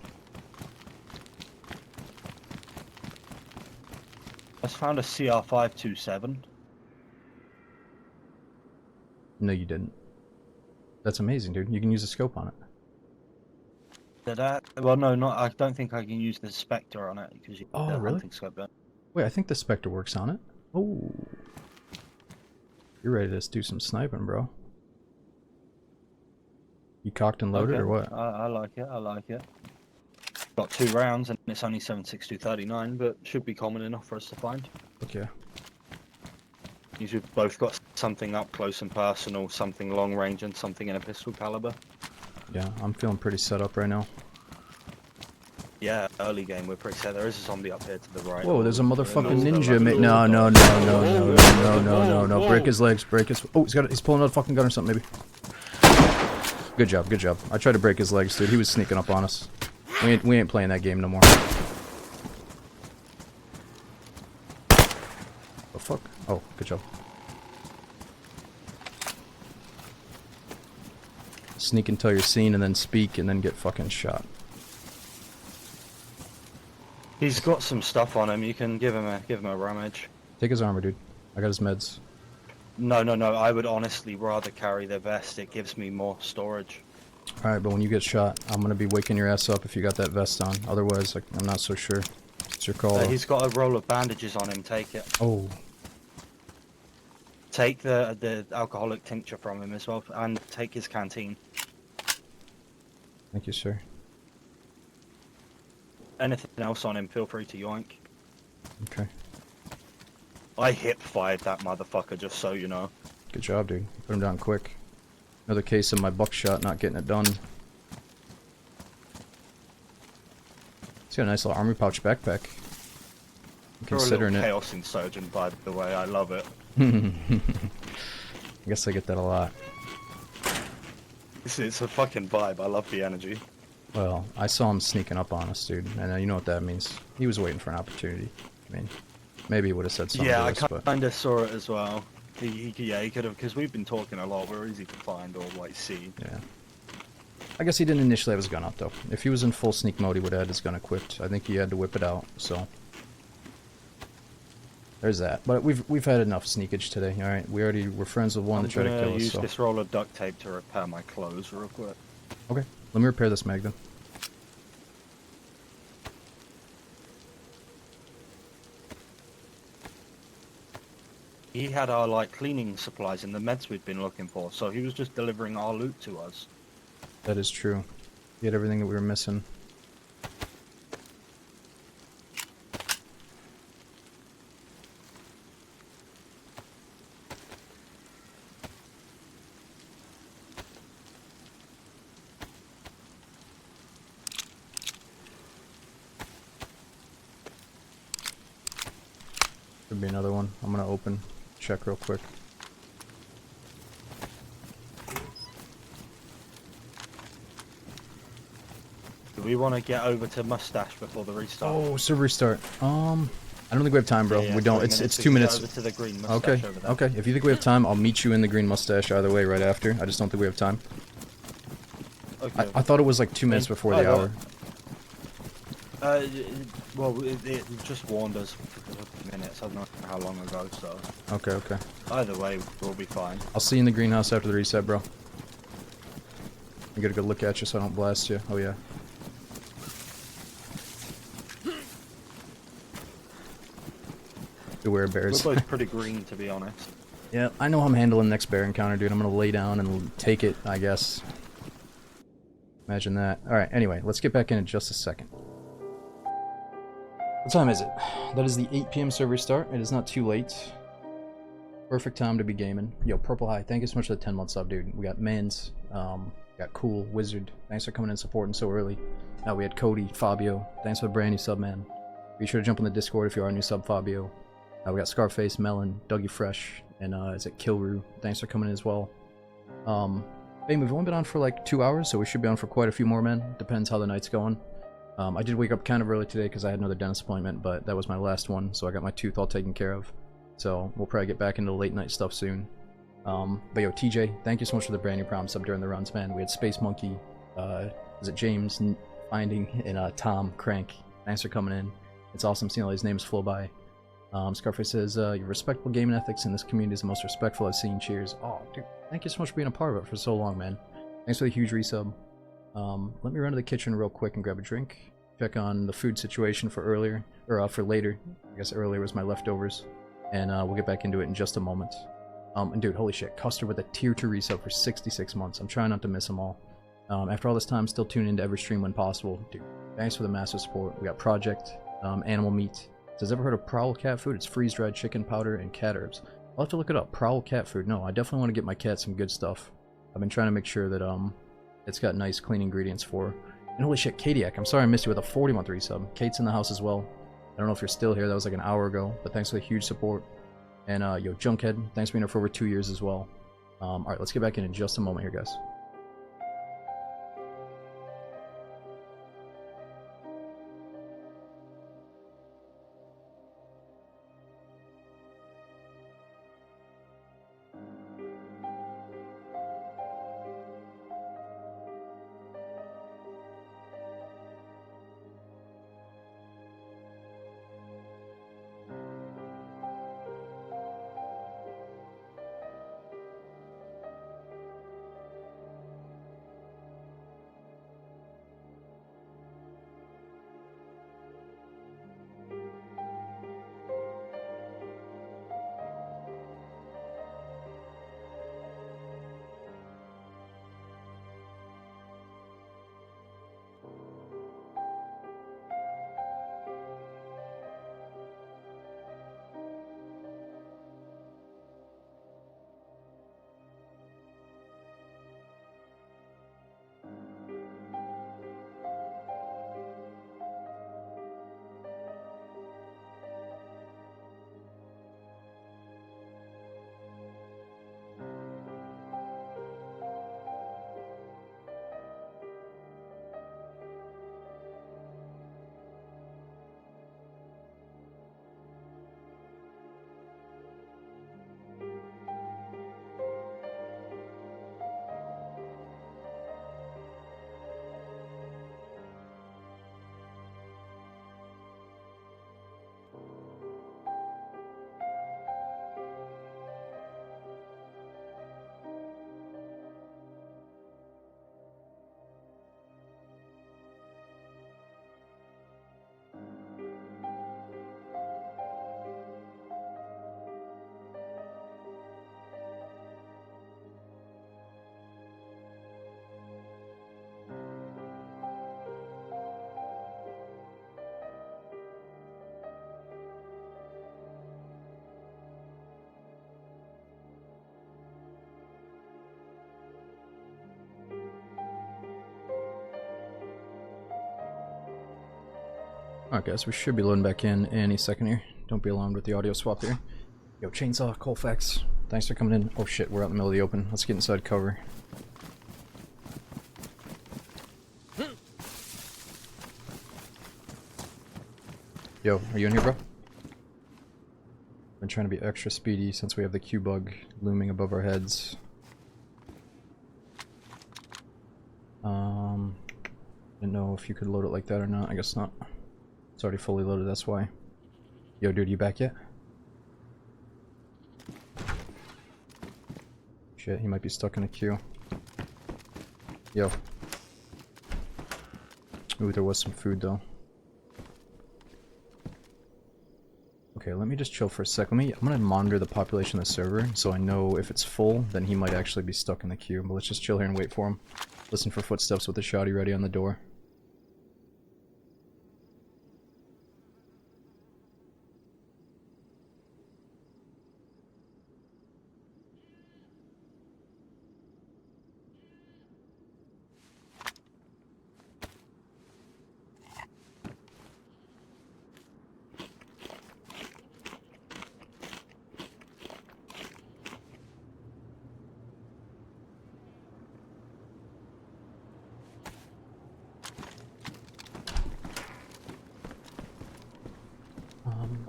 [SPEAKER 2] I just found a CR527.
[SPEAKER 1] No, you didn't. That's amazing, dude. You can use a scope on it.
[SPEAKER 2] Did I? Well, no, not. I don't think I can use the Spectre on it because you
[SPEAKER 1] Oh,
[SPEAKER 2] the
[SPEAKER 1] really?
[SPEAKER 2] hunting scope don't.
[SPEAKER 1] Wait, I think the Spectre works on it. Oh. You're ready to do some sniping, bro. You cocked and loaded,
[SPEAKER 2] Okay,
[SPEAKER 1] or what?
[SPEAKER 2] I like it. I like it. Got 2 rounds and it's only 7.6239, but should be common enough for us to find.
[SPEAKER 1] Okay.
[SPEAKER 2] You've both got something up close and personal, something long range, and something in a pistol caliber.
[SPEAKER 1] Yeah, I'm feeling pretty set up right now.
[SPEAKER 2] Yeah, early game we're pretty set. There is a zombie up here to the right.
[SPEAKER 1] Whoa, there's a motherfucking
[SPEAKER 2] Yeah,
[SPEAKER 1] ninja. No, no, no, no, no, no, no, no, no. Break his legs. Break his. Oh, he's pulling out a fucking gun or something, maybe. Good job, good job. I tried to break his legs, dude. He was sneaking up on us. We ain't playing that game no more. Oh fuck. Oh, good job. Sneak until you're seen and then speak and then get fucking shot.
[SPEAKER 2] He's got some stuff on him. You can give him a rummage.
[SPEAKER 1] Take his armor, dude. I got his meds.
[SPEAKER 2] No. I would honestly rather carry the vest. It gives me more storage.
[SPEAKER 1] Alright, but when you get shot, I'm gonna be waking your ass up if you got that vest on. Otherwise, like, I'm not so sure. It's your call.
[SPEAKER 2] He's got a roll of bandages on him. Take it.
[SPEAKER 1] Oh.
[SPEAKER 2] Take the alcoholic tincture from him as well, and take his canteen.
[SPEAKER 1] Thank you, sir.
[SPEAKER 2] Anything else on him, feel free to yoink.
[SPEAKER 1] Okay.
[SPEAKER 2] I hip-fired that motherfucker, just so you know.
[SPEAKER 1] Good job, dude. Put him down quick. Another case of my buckshot not getting it done. He's got a nice little army pouch backpack. I'm considering
[SPEAKER 2] You're a
[SPEAKER 1] it.
[SPEAKER 2] little chaos insurgent, by the way. I love it.
[SPEAKER 1] I guess I get that a lot.
[SPEAKER 2] It's a fucking vibe. I love the energy.
[SPEAKER 1] Well, I saw him sneaking up on us, dude, and you know what that means. He was waiting for an opportunity. I mean, maybe he would have said something
[SPEAKER 2] Yeah,
[SPEAKER 1] to
[SPEAKER 2] I
[SPEAKER 1] us, but...
[SPEAKER 2] kind of saw it as well. He could have, because we've been talking a lot. We're easy to find or like see.
[SPEAKER 1] Yeah. I guess he didn't initially have his gun out, though. If he was in full sneak mode, he would have had his gun equipped. I think he had to whip it out, so... There's that. But we've had enough sneakage today, alright? We're friends with one that tried to kill us,
[SPEAKER 2] I'm gonna use
[SPEAKER 1] so...
[SPEAKER 2] this roll of duct tape to repair my clothes real quick.
[SPEAKER 1] Okay, let me repair this mag then.
[SPEAKER 2] He had our like cleaning supplies and the meds we'd been looking for, so he was just delivering our loot to us.
[SPEAKER 1] That is true. He had everything that we were missing. Could be another one. I'm gonna check real quick.
[SPEAKER 2] Do we want to get over to Mustache before the restart?
[SPEAKER 1] Oh, server restart. I don't think we have time, bro.
[SPEAKER 2] Yeah,
[SPEAKER 1] We don't.
[SPEAKER 2] 3
[SPEAKER 1] It's
[SPEAKER 2] minutes to
[SPEAKER 1] 2
[SPEAKER 2] get
[SPEAKER 1] minutes.
[SPEAKER 2] Over to the green Mustache
[SPEAKER 1] Okay,
[SPEAKER 2] over there.
[SPEAKER 1] okay. If you think we have time, I'll meet you in the green mustache either way right after. I just don't think we have time.
[SPEAKER 2] Okay.
[SPEAKER 1] I thought it was like 2 minutes before the hour.
[SPEAKER 2] Well, it just warned us for a couple of minutes. I don't know how long ago, so
[SPEAKER 1] Okay, okay.
[SPEAKER 2] either way, we'll be fine.
[SPEAKER 1] I'll see you in the greenhouse after the reset, bro. I gotta go look at you so I don't blast you. Oh, yeah. Beware
[SPEAKER 2] We're
[SPEAKER 1] bears.
[SPEAKER 2] both pretty green, to be honest.
[SPEAKER 1] Yeah, I know I'm handling next bear encounter, dude. I'm gonna lay down and take it, I guess. Imagine that. Alright, anyway, let's get back in just a second. What time is it? That is the 8 p.m. server start. It is not too late. Perfect time to be gaming. Yo, Purple High, thank you so much for the 10-month sub, dude. We got Mans, got Cool, Wizard. Thanks for coming in and supporting so early. We had Cody, Fabio. Thanks for the brand new sub, man. Be sure to jump on the Discord if you are a new sub, Fabio. We got Scarface, Melon, Dougie Fresh, and is it Kilru? Thanks for coming in as well. Hey, we've only been on for like 2 hours, so we should be on for quite a few more, man. Depends how the night's going. I did wake up kind of early today because I had another dentist appointment, but that was my last one, so I got my tooth all taken care of. So we'll probably get back into the late night stuff soon. But yo, TJ, thank you so much for the brand new prom sub during the runs, man. We had Space Monkey, is it James Finding, and Tom Crank. Thanks for coming in. It's awesome seeing all these names flow by. Scarface says, your respectable gaming ethics in this community is the most respectful I've seen. Cheers. Oh, dude, thank you so much for being a part of it for so long, man. Thanks for the huge resub. Let me run to the kitchen real quick and grab a drink. Check on the food situation for earlier, or for later. I guess earlier was my leftovers. And we'll get back into it in just a moment. And dude, holy shit, Custer with a tier 2 resub for 66 months. I'm trying not to miss them all. After all this time, still tuning into every stream when possible. Dude, thanks for the massive support. We got Project, Animal Meat. Says, ever heard of Prowl cat food? It's freeze-dried chicken powder and cat herbs. I'll have to look it up. Prowl cat food. No, I definitely want to get my cat some good stuff. I've been trying to make sure that it's got nice, clean ingredients for. And holy shit, Kadiak, I'm sorry I missed you with a 40-month resub. Kate's in the house as well. I don't know if you're still here. That was like an hour ago, but thanks for the huge support. And yo, Junkhead, thanks for being here for over 2 years as well. Alright, let's get back in just a moment here, guys. Alright guys, we should be loading back in any second here. Don't be alarmed with the audio swap here. Yo, Chainsaw, Colfax, thanks for coming in. Oh shit, we're out in the middle of the open. Let's get inside cover. Yo, are you in here, bro? Been trying to be extra speedy since we have the Q-bug looming above our heads. Didn't know if you could load it like that or not. I guess not. It's already fully loaded, that's why. Yo, dude, you back yet? Shit, he might be stuck in a queue. Yo. Ooh, there was some food though. Okay, let me just chill for a sec. I'm gonna monitor the population of the server, so I know if it's full, then he might actually be stuck in the queue. But let's just chill here and wait for him. Listen for footsteps with the shotty ready on the door.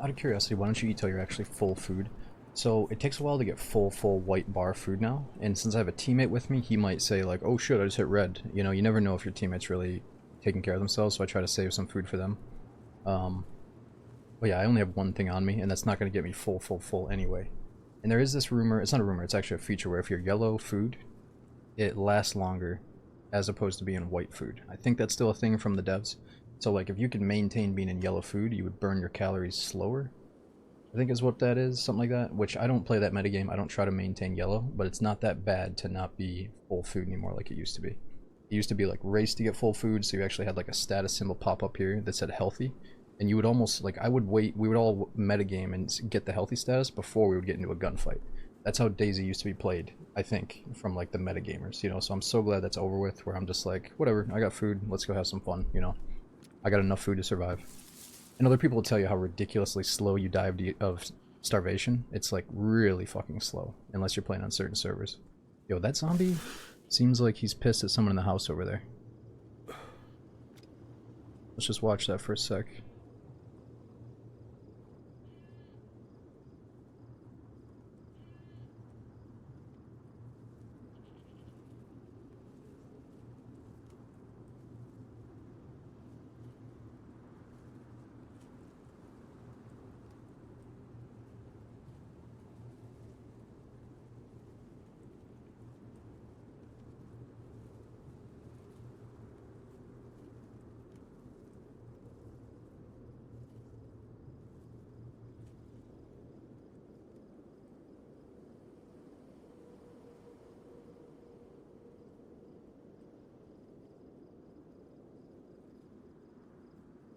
[SPEAKER 1] Out of curiosity, why don't you eat till you're actually full food? So it takes a while to get full white bar food now, and since I have a teammate with me, he might say like, oh shit, I just hit red. You know, you never know if your teammate's really taking care of themselves, so I try to save some food for them. But yeah, I only have one thing on me, and that's not going to get me full anyway. And there is this rumor, it's not a rumor, it's actually a feature where if you're yellow food, it lasts longer as opposed to being white food. I think that's still a thing from the devs. So like if you could maintain being in yellow food, you would burn your calories slower. I think is what that is, something like that, which I don't play that metagame, I don't try to maintain yellow, but it's not that bad to not be full food anymore like it used to be. It used to be like race to get full food, so you actually had like a status symbol pop up here that said healthy, and you would almost, like I would wait, we would all metagame and get the healthy status before we would get into a gunfight. That's how DayZ used to be played, I think, from like the metagamers, you know, so I'm so glad that's over with, where I'm just like, whatever, I got food, let's go have some fun, you know. I got enough food to survive. And other people will tell you how ridiculously slow you die of starvation. It's like really fucking slow, unless you're playing on certain servers. Yo, that zombie seems like he's pissed at someone in the house over there. Let's just watch that for a sec.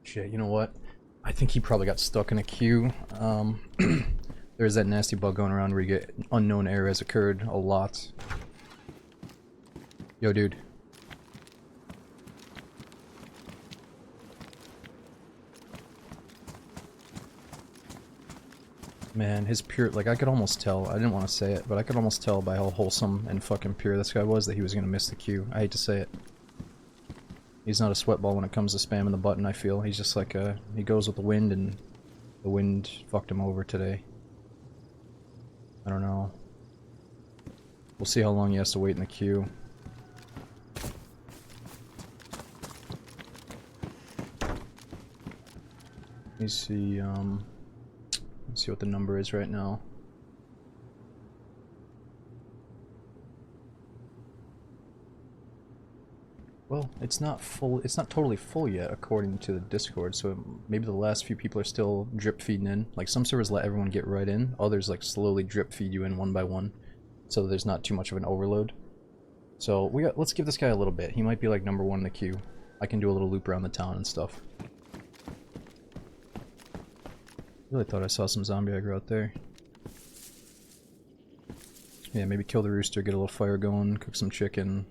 [SPEAKER 1] Shit, you know what? I think he probably got stuck in a queue. There's that nasty bug going around where you get unknown error has occurred a lot. Yo, dude. Man, his pure, like I could almost tell, I didn't want to say it, but I could almost tell by how wholesome and fucking pure this guy was that he was gonna miss the queue. I hate to say it. He's not a sweatball when it comes to spamming the button, I feel. He's just like he goes with the wind, and the wind fucked him over today. I don't know. We'll see how long he has to wait in the queue. Let me see, let's see what the number is right now. Well, it's not full, it's not totally full yet according to the Discord, so maybe the last few people are still drip feeding in. Like some servers let everyone get right in, others like slowly drip feed you in one by one, so there's not too much of an overload. So let's give this guy a little bit. He might be like number 1 in the queue. I can do a little loop around the town and stuff. Really thought I saw some zombie aggro out there. Yeah, maybe kill the rooster, get a little fire going, cook some chicken.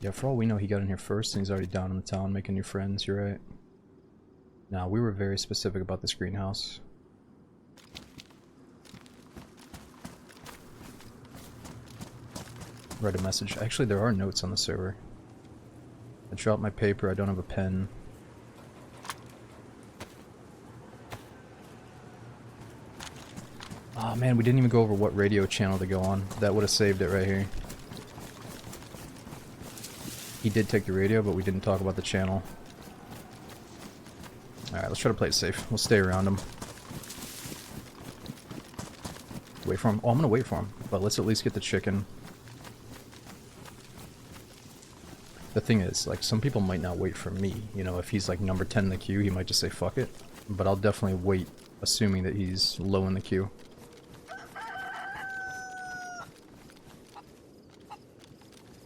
[SPEAKER 1] Yeah, for all we know, he got in here first, and he's already down in the town making new friends, you're right. Nah, we were very specific about this greenhouse. Write a message. Actually, there are notes on the server. I dropped my paper, I don't have a pen. Oh man, we didn't even go over what radio channel to go on. That would have saved it right here. He did take the radio, but we didn't talk about the channel. Alright, let's try to play it safe. We'll stay around him. Wait for him. Oh, I'm gonna wait for him. But let's at least get the chicken. The thing is, like, some people might not wait for me. You know, if he's like number 10 in the queue, he might just say fuck it. But I'll definitely wait, assuming that he's low in the queue.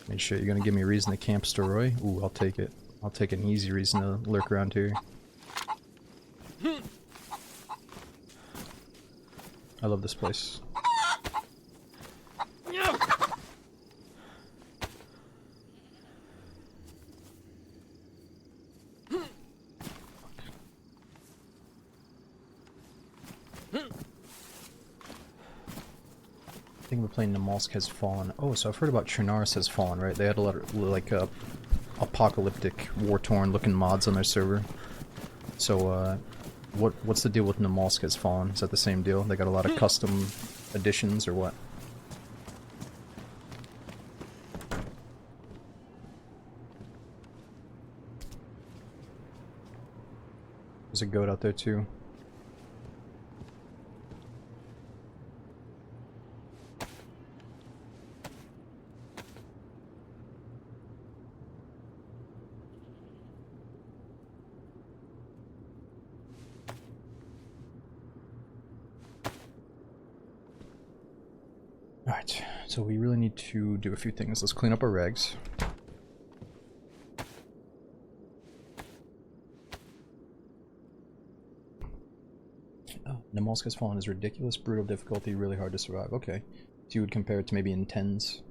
[SPEAKER 1] Make sure you're gonna give me a reason to camp Steroy. Ooh, I'll take it. I'll take an easy reason to lurk around here. I love this place. I think we're playing Namalsk Has Fallen. Oh, so I've heard about Chernarus Has Fallen, right? They had a lot of, like, apocalyptic, war-torn looking mods on their server. So, what's the deal with Namalsk Has Fallen? Is that the same deal? They got a lot of custom additions, or what? There's a goat out there, too. Alright, so we really need to do a few things. Let's clean up our regs. Oh, Namalsk Has Fallen is ridiculous, brutal difficulty, really hard to survive. Okay. So you would compare it to maybe in 10s?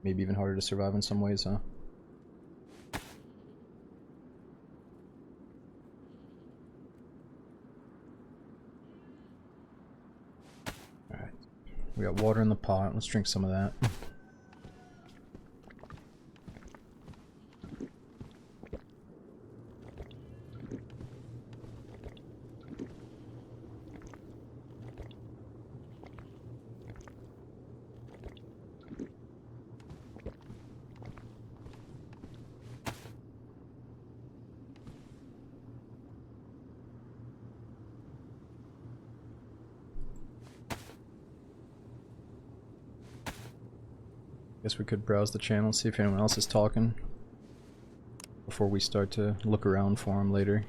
[SPEAKER 1] Maybe even harder to survive in some ways, huh? We got water in the pot. Let's drink some of that. Guess we could browse the channel, see if anyone else is talking before we start to look around for him later.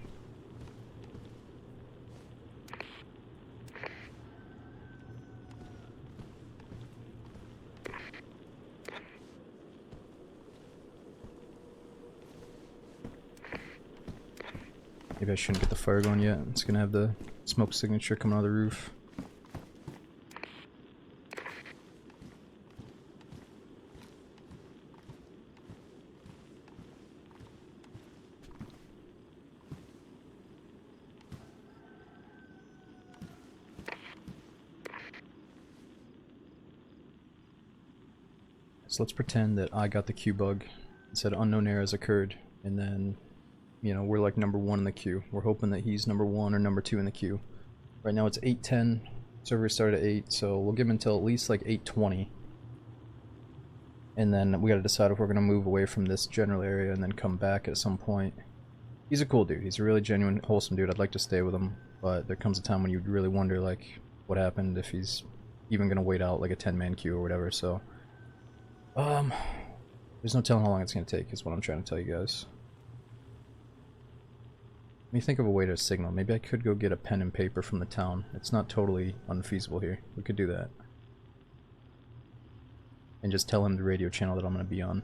[SPEAKER 1] Maybe I shouldn't get the fire going yet. It's gonna have the smoke signature coming out of the roof. So let's pretend that I got the queue bug. It said unknown error has occurred, and then, you know, we're like number 1 in the queue. We're hoping that he's number 1 or number 2 in the queue. Right now it's 8:10. Server started at 8, so we'll give him until at least like 8:20. And then we gotta decide if we're gonna move away from this general area and then come back at some point. He's a cool dude. He's a really genuine, wholesome dude. I'd like to stay with him, but there comes a time when you'd really wonder, like, what happened, if he's even gonna wait out like a 10-man queue or whatever, so... there's no telling how long it's gonna take, is what I'm trying to tell you guys. Let me think of a way to signal. Maybe I could go get a pen and paper from the town. It's not totally unfeasible here. We could do that. And just tell him the radio channel that I'm gonna be on.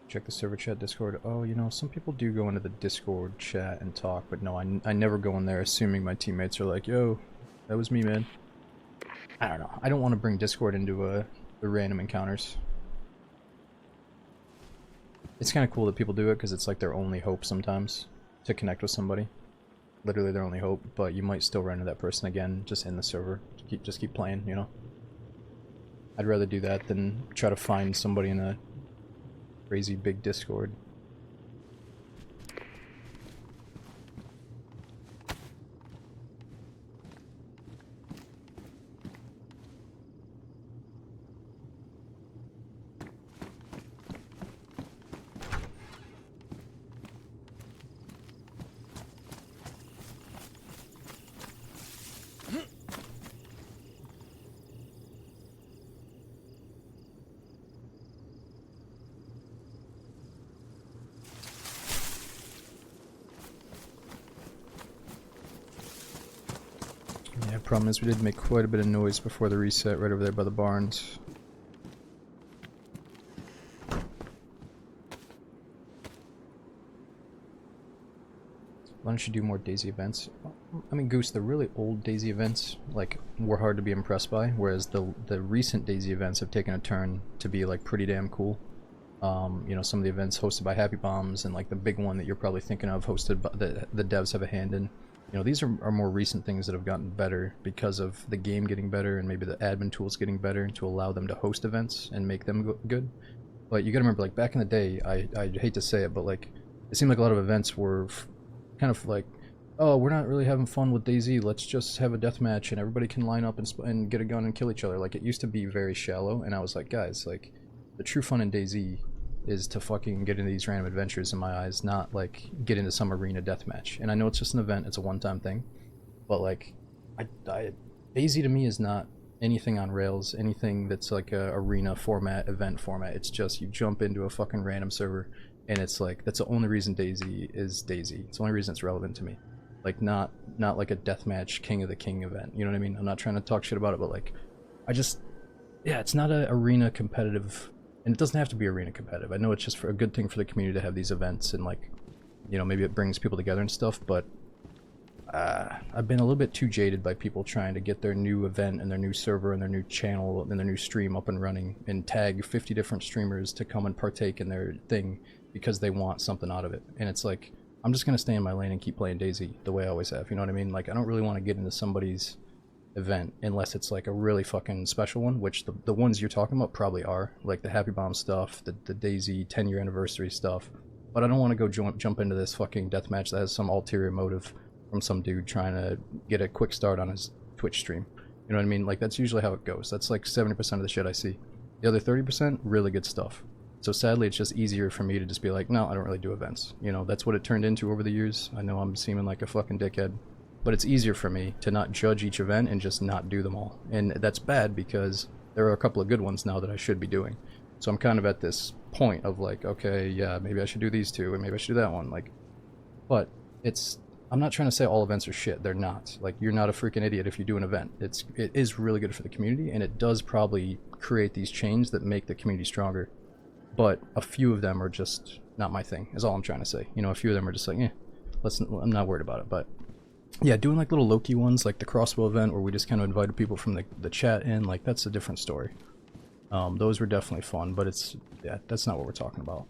[SPEAKER 1] Check the server chat, Discord. Oh, you know, some people do go into the Discord chat and talk, but no, I never go in there assuming my teammates are like, yo, that was me, man. I don't know. I don't want to bring Discord into the random encounters. It's kind of cool that people do it because it's like their only hope sometimes to connect with somebody. literally their only hope, but you might still run into that person again just in the server. Just keep playing, you know? I'd rather do that than try to find somebody in a crazy big Discord. Yeah, problem is we did make quite a bit of noise before the reset right over there by the barns. Why don't you do more DayZ events? I mean, Goose, the really old DayZ events, like, were hard to be impressed by, whereas the recent DayZ events have taken a turn to be, like, pretty damn cool. You know, some of the events hosted by Happy Bombs, and, like, the big one that you're probably thinking of hosted by the devs have a hand in. You know, these are more recent things that have gotten better because of the game getting better and maybe the admin tools getting better to allow them to host events and make them good. But you gotta remember, like, back in the day, I hate to say it, but, like, it seemed like a lot of events were kind of like, oh, we're not really having fun with DayZ, let's just have a deathmatch and everybody can line up and get a gun and kill each other. Like, it used to be very shallow, and I was like, guys, like, the true fun in DayZ is to fucking get into these random adventures, in my eyes, not, like, get into some arena deathmatch. And I know it's just an event, it's a one-time thing, but, like, DayZ to me is not anything on rails, anything that's like a arena format, event format. It's just you jump into a fucking random server, and it's like, that's the only reason DayZ is DayZ. It's the only reason it's relevant to me. Like, not like a deathmatch King of the King event, you know what I mean? I'm not trying to talk shit about it, but, like, yeah, it's not a arena competitive, and it doesn't have to be arena competitive. I know it's just for a good thing for the community to have these events, and, like, you know, maybe it brings people together and stuff, but I've been a little bit too jaded by people trying to get their new event and their new server and their new channel and their new stream up and running and tag 50 different streamers to come and partake in their thing because they want something out of it. And it's like, I'm just going to stay in my lane and keep playing DayZ the way I always have, you know what I mean? Like, I don't really want to get into somebody's event unless it's like a really fucking special one, which the ones you're talking about probably are, like the Happy Bomb stuff, the DayZ 10-year anniversary stuff. But I don't want to go jump into this fucking deathmatch that has some ulterior motive from some dude trying to get a quick start on his Twitch stream. You know what I mean? Like, that's usually how it goes. That's like 70% of the shit I see. The other 30%, really good stuff. So sadly, it's just easier for me to just be like, no, I don't really do events. You know, that's what it turned into over the years. I know I'm seeming like a fucking dickhead, but it's easier for me to not judge each event and just not do them all. And that's bad because there are a couple of good ones now that I should be doing. So I'm kind of at this point of like, okay, yeah, maybe I should do these two and maybe I should do that one. Like, but I'm not trying to say all events are shit. They're not. Like, you're not a freaking idiot if you do an event. It is really good for the community, and it does probably create these chains that make the community stronger. But a few of them are just not my thing, is all I'm trying to say. You know, a few of them are just like, I'm not worried about it. But yeah, doing like little Loki ones, like the Crossbow event, where we just kind of invited people from the chat in, like, that's a different story. Those were definitely fun, but that's not what we're talking about.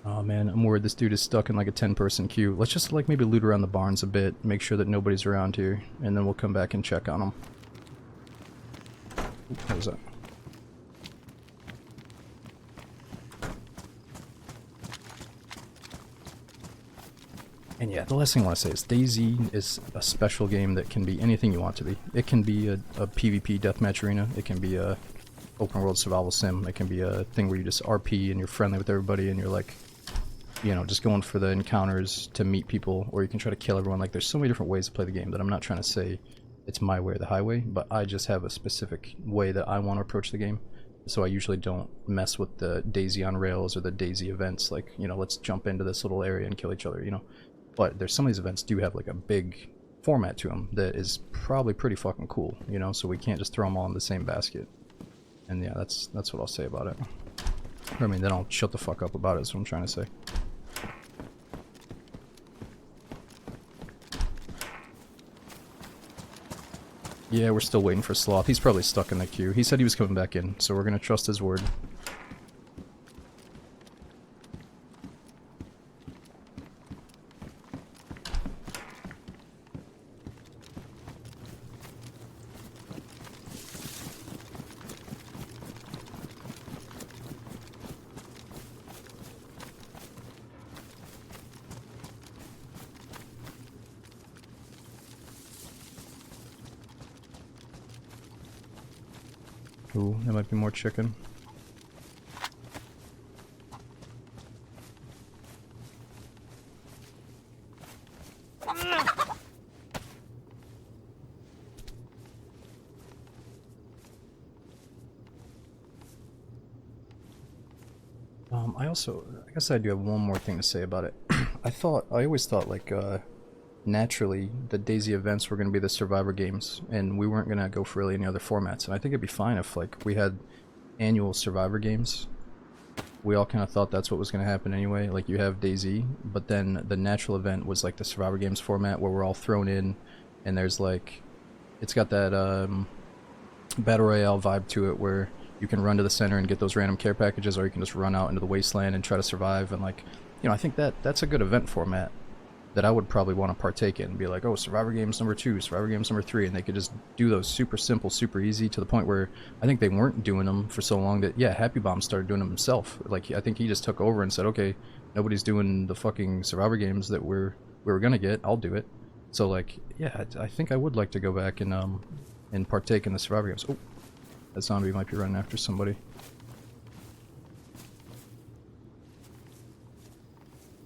[SPEAKER 1] Oh man, I'm worried this dude is stuck in like a 10-person queue. Let's just like maybe loot around the barns a bit, make sure that nobody's around here, and then we'll come back and check on him. What was that? And yeah, the last thing I want to say is DayZ is a special game that can be anything you want to be. It can be a PvP deathmatch arena, it can be a open world survival sim, it can be a thing where you just RP and you're friendly with everybody and you're like, you know, just going for the encounters to meet people, or you can try to kill everyone. Like, there's so many different ways to play the game that I'm not trying to say it's my way or the highway, but I just have a specific way that I want to approach the game. So I usually don't mess with the DayZ on rails or the DayZ events, like, you know, let's jump into this little area and kill each other, you know. But there's some of these events do have like a big format to them that is probably pretty fucking cool, you know, so we can't just throw them all in the same basket. And yeah, that's what I'll say about it. I mean, then I'll shut the fuck up about it, is what I'm trying to say. Yeah, we're still waiting for Sloth. He's probably stuck in the queue. He said he was coming back in, so we're gonna trust his word. Ooh, there might be more chicken. I guess I do have one more thing to say about it. I always thought, like, naturally, the DayZ events were going to be the Survivor games, and we weren't going to go for really any other formats. And I think it'd be fine if, like, we had annual Survivor games. We all kind of thought that's what was going to happen anyway. Like, you have DayZ, but then the natural event was, like, the Survivor games format where we're all thrown in, and there's, like, it's got that, Battle Royale vibe to it where you can run to the center and get those random care packages, or you can just run out into the wasteland and try to survive. And, like, you know, I think that's a good event format that I would probably want to partake in and be like, oh, Survivor Games number 2, Survivor Games number 3, and they could just do those super simple, super easy, to the point where I think they weren't doing them for so long that, yeah, Happy Bomb started doing them himself. Like, I think he just took over and said, okay, nobody's doing the fucking Survivor Games that we were gonna get, I'll do it. So, like, yeah, I think I would like to go back and partake in the Survivor Games. Oh, that zombie might be running after somebody.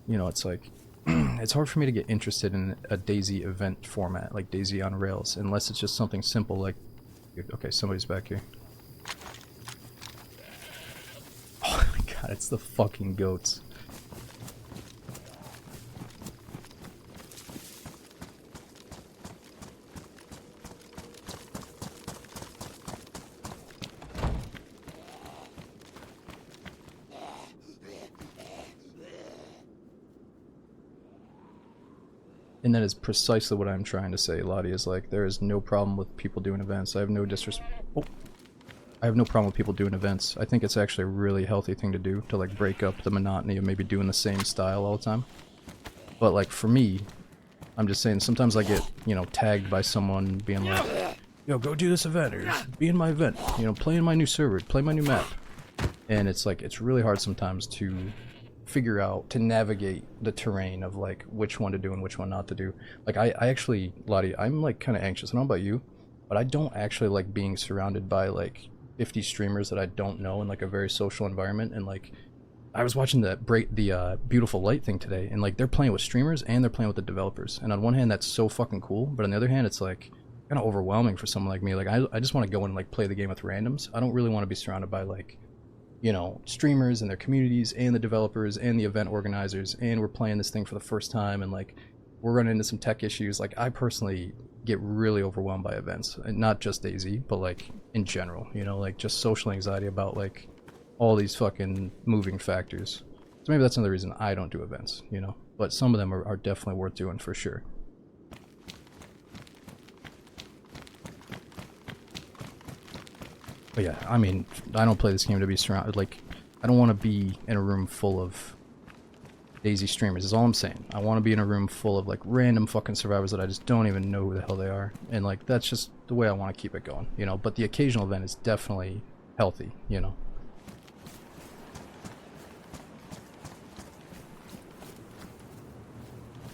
[SPEAKER 1] You know, it's like, it's hard for me to get interested in a DayZ event format, like DayZ on Rails, unless it's just something simple like... Okay, somebody's back here. Oh my god, it's the fucking goats. And that is precisely what I'm trying to say, Lottie, is like, there is no problem with people doing events. I have no I have no problem with people doing events. I think it's actually a really healthy thing to do, to like break up the monotony of maybe doing the same style all the time. But like for me, I'm just saying, sometimes I get, you know, tagged by someone being like, yo, go do this event, or be in my event, you know, play in my new server, play my new map. And it's like, it's really hard sometimes to figure out, to navigate the terrain of like which one to do and which one not to do. Like I actually, Lottie, I'm like kind of anxious. I don't know about you, but I don't actually like being surrounded by like 50 streamers that I don't know in like a very social environment. And like, I was watching the Beautiful Light thing today, and like they're playing with streamers and they're playing with the developers. And on one hand, that's so fucking cool, but on the other hand, it's like kind of overwhelming for someone like me. Like I just want to go in and like play the game with randoms. I don't really want to be surrounded by like, you know, streamers and their communities and the developers and the event organizers, and we're playing this thing for the first time, and like we're running into some tech issues. Like I personally get really overwhelmed by events, and not just DayZ, but like in general, you know, like just social anxiety about like all these fucking moving factors. So maybe that's another reason I don't do events, you know, but some of them are definitely worth doing for sure. But yeah, I mean, I don't play this game to be surrounded, like, I don't want to be in a room full of DayZ streamers, is all I'm saying. I want to be in a room full of, like, random fucking survivors that I just don't even know who the hell they are. And, like, that's just the way I want to keep it going, you know? But the occasional event is definitely healthy, you know?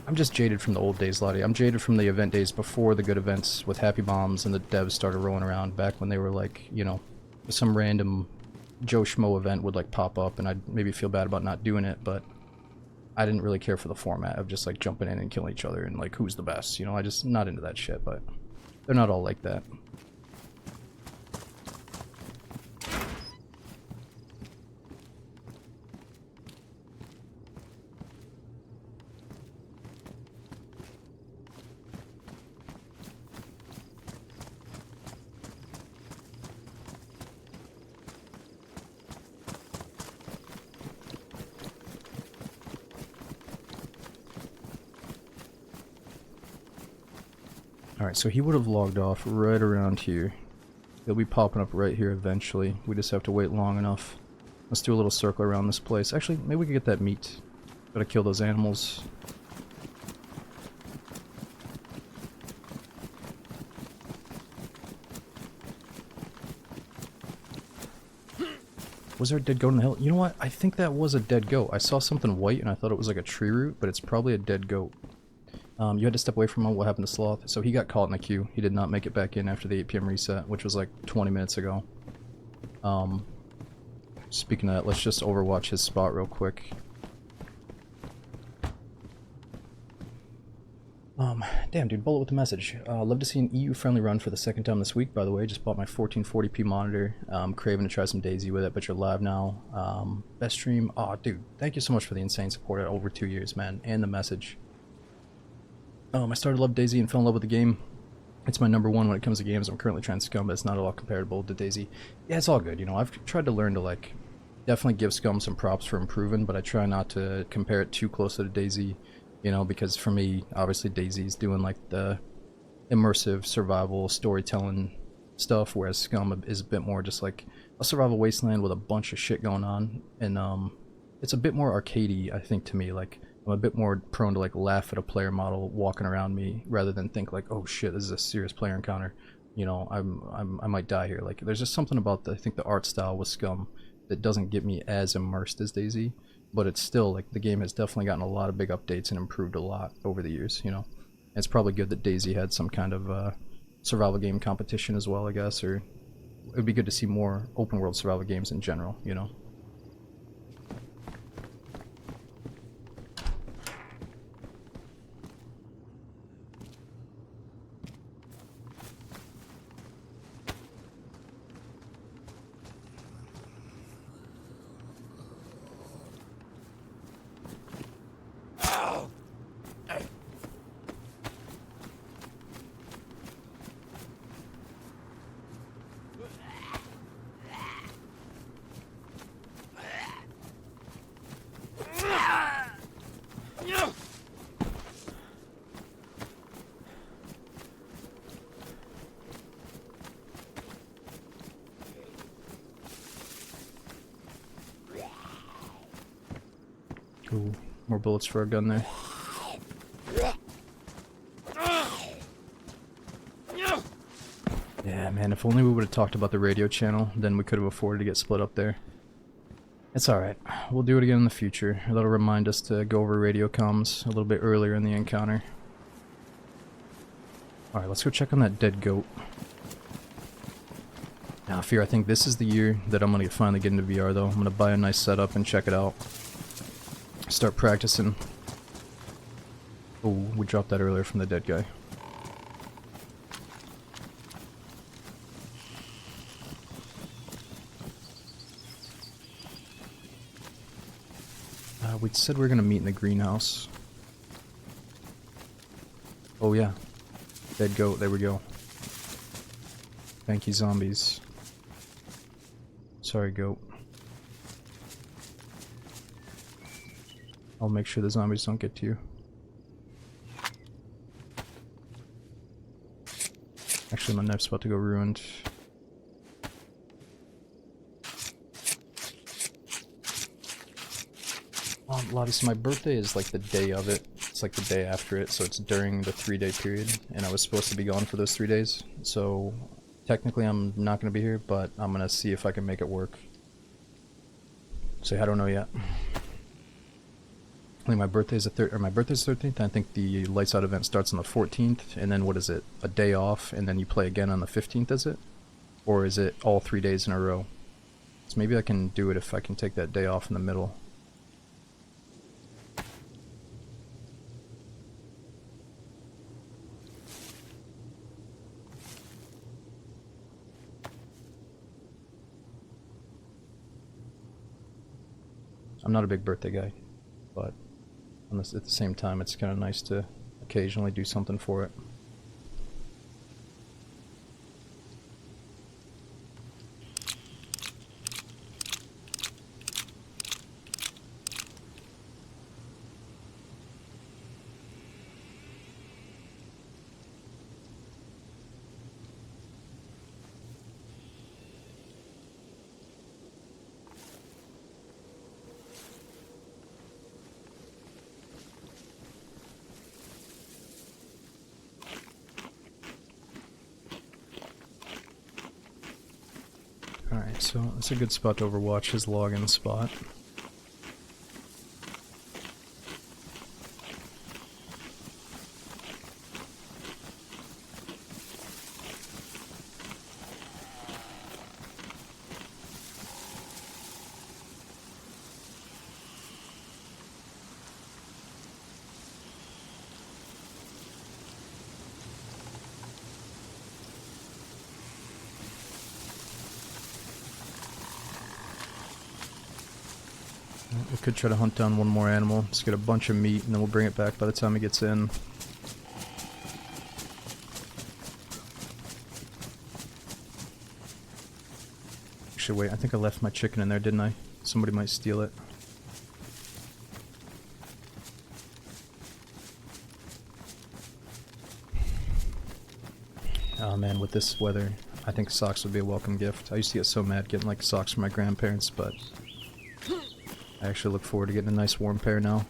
[SPEAKER 1] I'm just jaded from the old days, Lottie. I'm jaded from the event days before the good events with Happy Bombs and the devs started rolling around, back when they were, like, you know, some random Joe Schmo event would like pop up and I'd maybe feel bad about not doing it, but I didn't really care for the format of just like jumping in and killing each other and like who's the best, you know? I just not into that shit, but they're not all like that. Alright, so he would have logged off right around here. He'll be popping up right here eventually. We just have to wait long enough. Let's do a little circle around this place. Actually, maybe we could get that meat. Gotta kill those animals. Was there a dead goat in the hill? You know what? I think that was a dead goat. I saw something white and I thought it was like a tree root, but it's probably a dead goat. You had to step away from him. What happened to Sloth? So he got caught in the queue. He did not make it back in after the 8 PM reset, which was like 20 minutes ago. Speaking of that, let's just overwatch his spot real quick. Damn, dude, bullet with the message. Love to see an EU-friendly run for the second time this week, by the way. Just bought my 1440p monitor. Craving to try some DayZ with it, but you're live now. Best stream. Aw, dude, thank you so much for the insane support at over 2 years, man. And the message. I started to love DayZ and fell in love with the game. It's my number one when it comes to games. I'm currently trying Scum, but it's not at all comparable to DayZ. Yeah, it's all good, you know. I've tried to learn to, like, definitely give Scum some props for improving, but I try not to compare it too closely to DayZ, you know, because for me, obviously DayZ's doing, like, the immersive survival storytelling stuff, whereas Scum is a bit more just like a survival wasteland with a bunch of shit going on, and it's a bit more arcadey, I think, to me. Like, I'm a bit more prone to like laugh at a player model walking around me rather than think like, oh shit, this is a serious player encounter. You know, I might die here. Like, there's just something about I think the art style with Scum that doesn't get me as immersed as DayZ, but it's still like the game has definitely gotten a lot of big updates and improved a lot over the years. You know, and it's probably good that DayZ had some kind of survival game competition as well, I guess, or it would be good to see more open world survival games in general. You know. Ooh, more bullets for our gun there. Yeah, man, if only we would have talked about the radio channel, then we could have afforded to get split up there. It's alright. We'll do it again in the future. That'll remind us to go over radio comms a little bit earlier in the encounter. Alright, let's go check on that dead goat. Now, Fear, I think this is the year that I'm gonna finally get into VR, though. I'm gonna buy a nice setup and check it out. Start practicing. Oh, we dropped that earlier from the dead guy. We said we were gonna meet in the greenhouse. Oh yeah. Dead goat, there we go. Thank you, zombies. Sorry, goat. I'll make sure the zombies don't get to you. Actually, my knife's about to go ruined. Lottie, so my birthday is like the day of it. It's like the day after it, so it's during the 3-day period, and I was supposed to be gone for those 3 days. So technically I'm not going to be here, but I'm going to see if I can make it work. So I don't know yet. I think my birthday's my birthday's 13th. I think the Lights Out event starts on the 14th, and then what is it? A day off, and then you play again on the 15th, is it? Or is it all 3 days in a row? So maybe I can do it if I can take that day off in the middle. I'm not a big birthday guy, but at the same time, it's kind of nice to occasionally do something for it. So it's a good spot to overwatch his login spot. We could try to hunt down one more animal, just get a bunch of meat, and then we'll bring it back by the time he gets in. Actually, wait, I think I left my chicken in there, didn't I? Somebody might steal it. Oh man, with this weather, I think socks would be a welcome gift. I used to get so mad getting like socks from my grandparents, but I actually look forward to getting a nice warm pair now.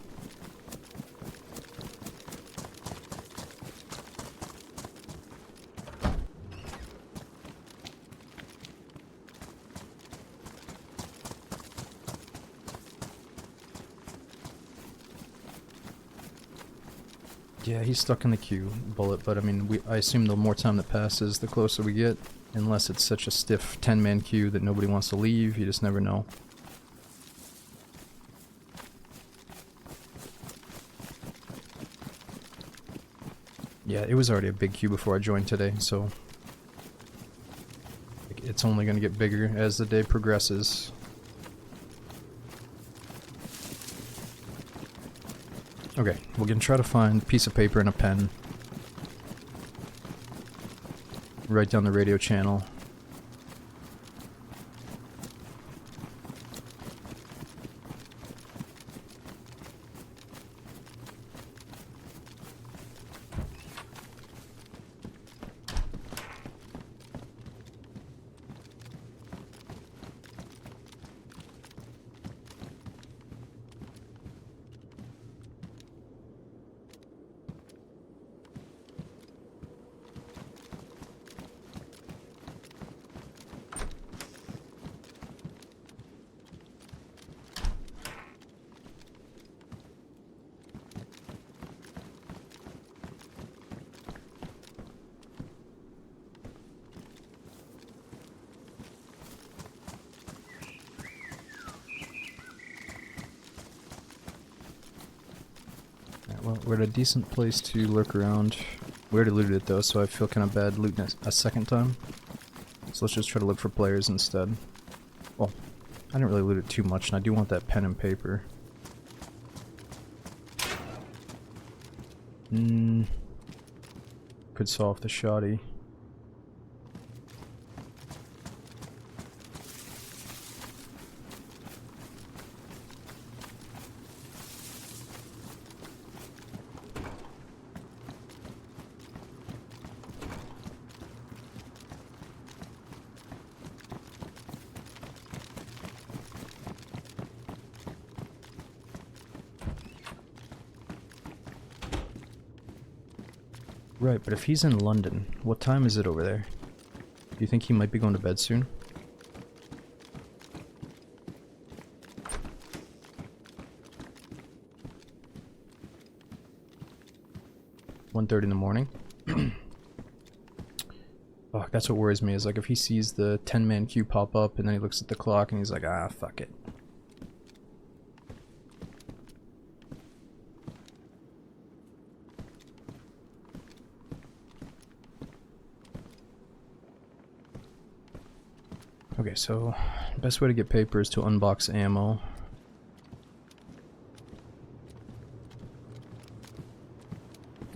[SPEAKER 1] Yeah, he's stuck in the queue, Bullet, but I mean, I assume the more time that passes, the closer we get. Unless it's such a stiff 10-man queue that nobody wants to leave, you just never know. Yeah, it was already a big queue before I joined today, so it's only going to get bigger as the day progresses. Okay, we're going to try to find a piece of paper and a pen. Write down the radio channel. Well, we're at a decent place to lurk around. We already looted it though, so I feel kind of bad looting it a second time. So let's just try to look for players instead. Well, I didn't really loot it too much, and I do want that pen and paper. Could saw off the shoddy. Right, but if he's in London, what time is it over there? Do you think he might be going to bed soon? (1:30 in the morning). Oh, that's what worries me, is like if he sees the 10-man queue pop up and then he looks at the clock and he's like, ah, fuck it. Okay, so best way to get paper is to unbox ammo.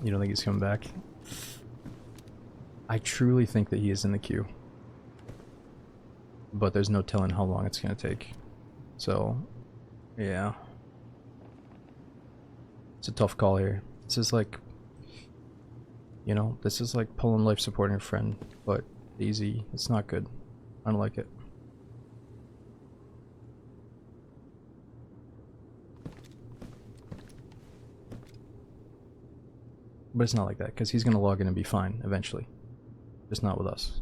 [SPEAKER 1] You don't think he's coming back? I truly think that he is in the queue. But there's no telling how long it's going to take. So, yeah. It's a tough call here. This is like, you know, this is like pulling life supporting a friend, but DayZ. It's not good. I don't like it. But it's not like that, because he's going to log in and be fine eventually. Just not with us.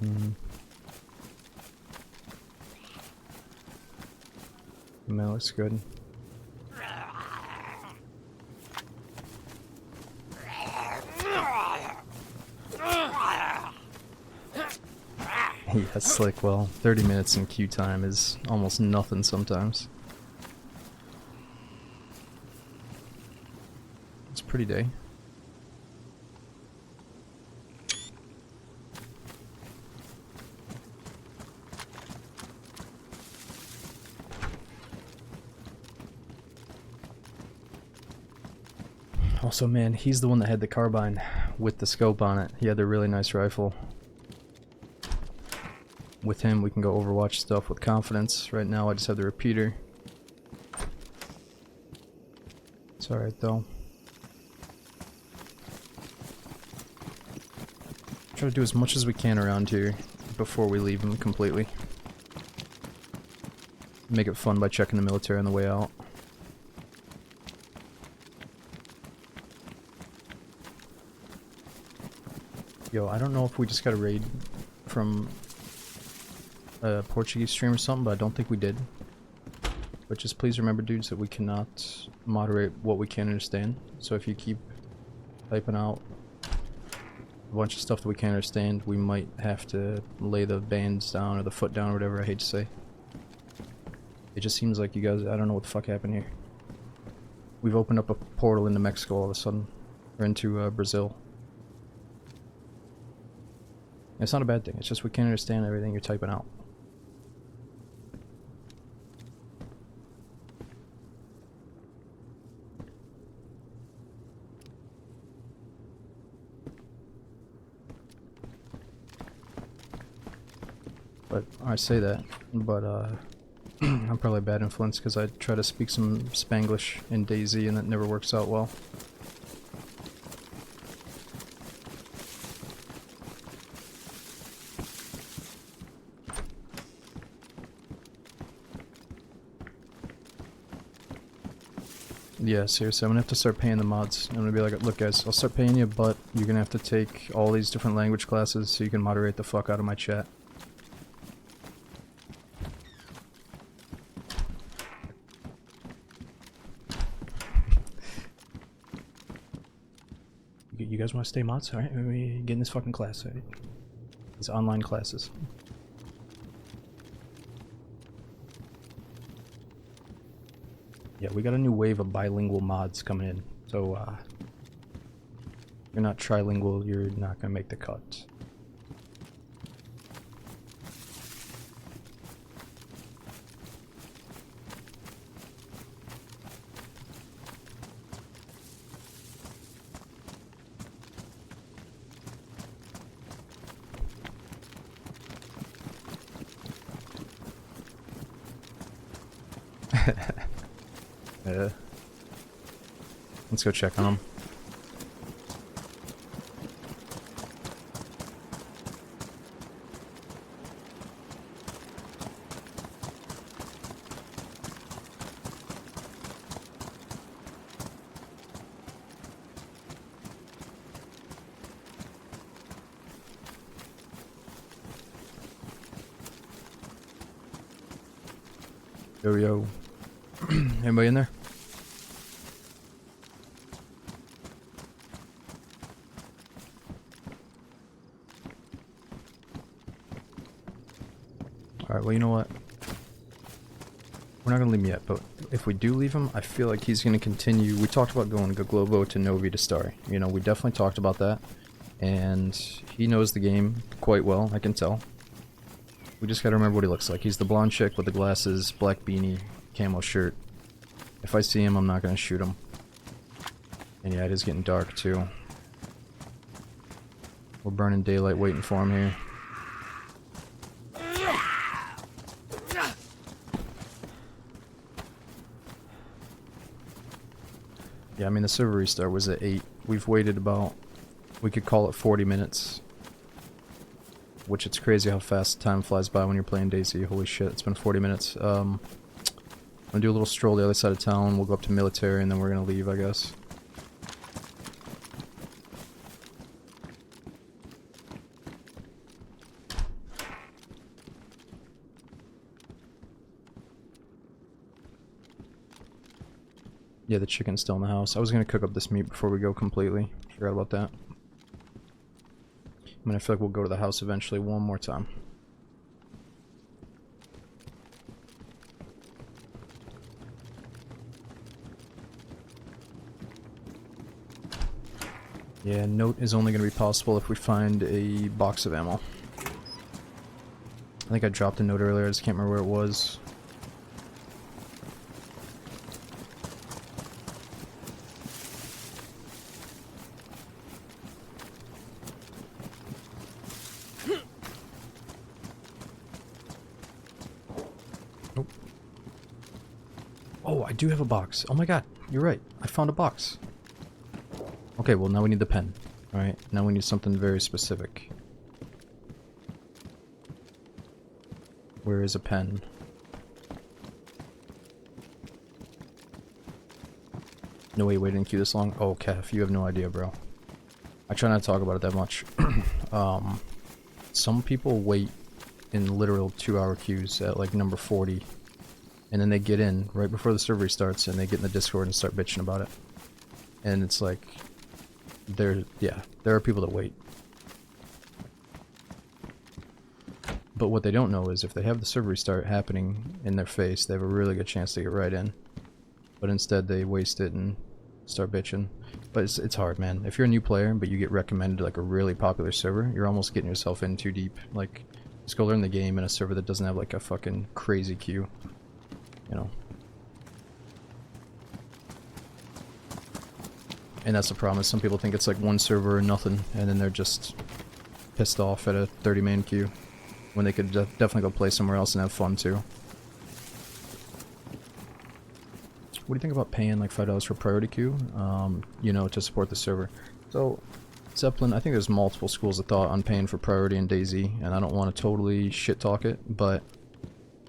[SPEAKER 1] Mm. That looks good. Yeah, slick. Well, 30 minutes in queue time is almost nothing sometimes. It's a pretty day. Also, man, he's the one that had the carbine with the scope on it. He had a really nice rifle. With him, we can go Overwatch stuff with confidence. Right now, I just have the repeater. It's alright, though. Try to do as much as we can around here before we leave him completely. Make it fun by checking the military on the way out. Yo, I don't know if we just got a raid from a Portuguese stream or something, but I don't think we did. But just please remember, dudes, that we cannot moderate what we can't understand. So if you keep typing out a bunch of stuff that we can't understand, we might have to lay the bands down or the foot down or whatever I hate to say. It just seems like you guys, I don't know what the fuck happened here. We've opened up a portal into Mexico all of a sudden. Or into Brazil. It's not a bad thing, it's just we can't understand everything you're typing out. But I say that, but I'm probably a bad influence because I try to speak some Spanglish in DayZ and that never works out well. Yeah, seriously, I'm gonna have to start paying the mods. I'm gonna be like, look guys, I'll start paying you, but you're gonna have to take all these different language classes so you can moderate the fuck out of my chat. You guys want to stay mods? Alright, we get in this fucking class, alright? These online classes. Yeah, we got a new wave of bilingual mods coming in, so if you're not trilingual, you're not gonna make the cut. Yeah. Let's go check on them. Yo, yo. Anybody in there? Alright, well, you know what? We're not gonna leave him yet, but if we do leave him, I feel like he's gonna continue. We talked about going Goglobo to Novi to Star. You know, we definitely talked about that. And he knows the game quite well, I can tell. We just gotta remember what he looks like. He's the blonde chick with the glasses, black beanie, camo shirt. If I see him, I'm not gonna shoot him. And yeah, it is getting dark too. We're burning daylight waiting for him here. Yeah, I mean the server restart was at 8. We've waited about, we could call it 40 minutes. Which it's crazy how fast time flies by when you're playing DayZ. Holy shit, it's been 40 minutes. I'm gonna do a little stroll the other side of town, we'll go up to military, and then we're gonna leave, I guess. Yeah, the chicken's still in the house. I was gonna cook up this meat before we go completely. Forgot about that. I mean, I feel like we'll go to the house eventually one more time. Yeah, note is only going to be possible if we find a box of ammo. I think I dropped a note earlier, I just can't remember where it was. Nope. Oh, I do have a box. Oh my god, you're right. I found a box. Okay, well now we need the pen. Alright, now we need something very specific. Where is a pen? No way, wait, didn't queue this long? Oh, Kef, you have no idea, bro. I try not to talk about it that much. Some people wait in literal 2-hour queues at like number 40. And then they get in right before the server starts and they get in the Discord and start bitching about it. And it's like... there are people that wait. But what they don't know is if they have the server restart happening in their face, they have a really good chance to get right in. But instead they waste it and start bitching. But it's hard, man. If you're a new player but you get recommended to like a really popular server, you're almost getting yourself in too deep. Like, just go learn the game in a server that doesn't have like a fucking crazy queue. You know? And that's the problem, is some people think it's like one server or nothing, and then they're just pissed off at a 30-man queue, when they could definitely go play somewhere else and have fun too. What do you think about paying like $5 for priority queue, you know, to support the server? So, Zeppelin, I think there's multiple schools of thought on paying for priority in DayZ, and I don't want to totally shit-talk it, but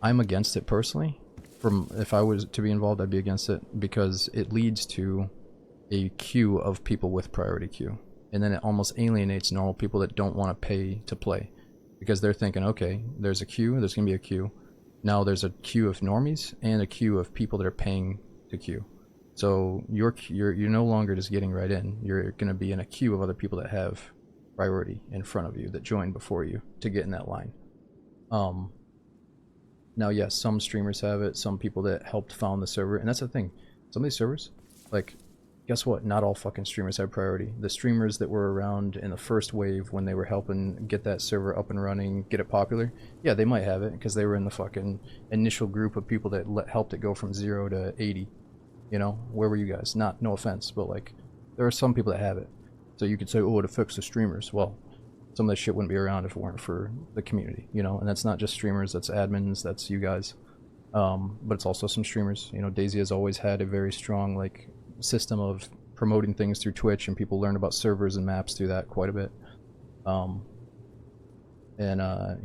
[SPEAKER 1] I'm against it personally. If I was to be involved, I'd be against it, because it leads to a queue of people with priority queue, and then it almost alienates normal people that don't want to pay to play, because they're thinking, okay, there's a queue, there's gonna be a queue, now there's a queue of normies and a queue of people that are paying to queue, so you're no longer just getting right in, you're gonna be in a queue of other people that have priority in front of you that joined before you to get in that line. Now yes, some streamers have it, some people that helped found the server, and that's the thing, some of these servers, like, guess what? Not all fucking streamers have priority. The streamers that were around in the first wave when they were helping get that server up and running, get it popular, yeah, they might have it because they were in the fucking initial group of people that helped it go from 0 to 80. You know, where were you guys? No offense, but like, there are some people that have it. So you could say, oh, it affects the streamers. Well, some of this shit wouldn't be around if it weren't for the community, you know, and that's not just streamers, that's admins, that's you guys. But it's also some streamers. You know, DayZ has always had a very strong, like, system of promoting things through Twitch, and people learn about servers and maps through that quite a bit. You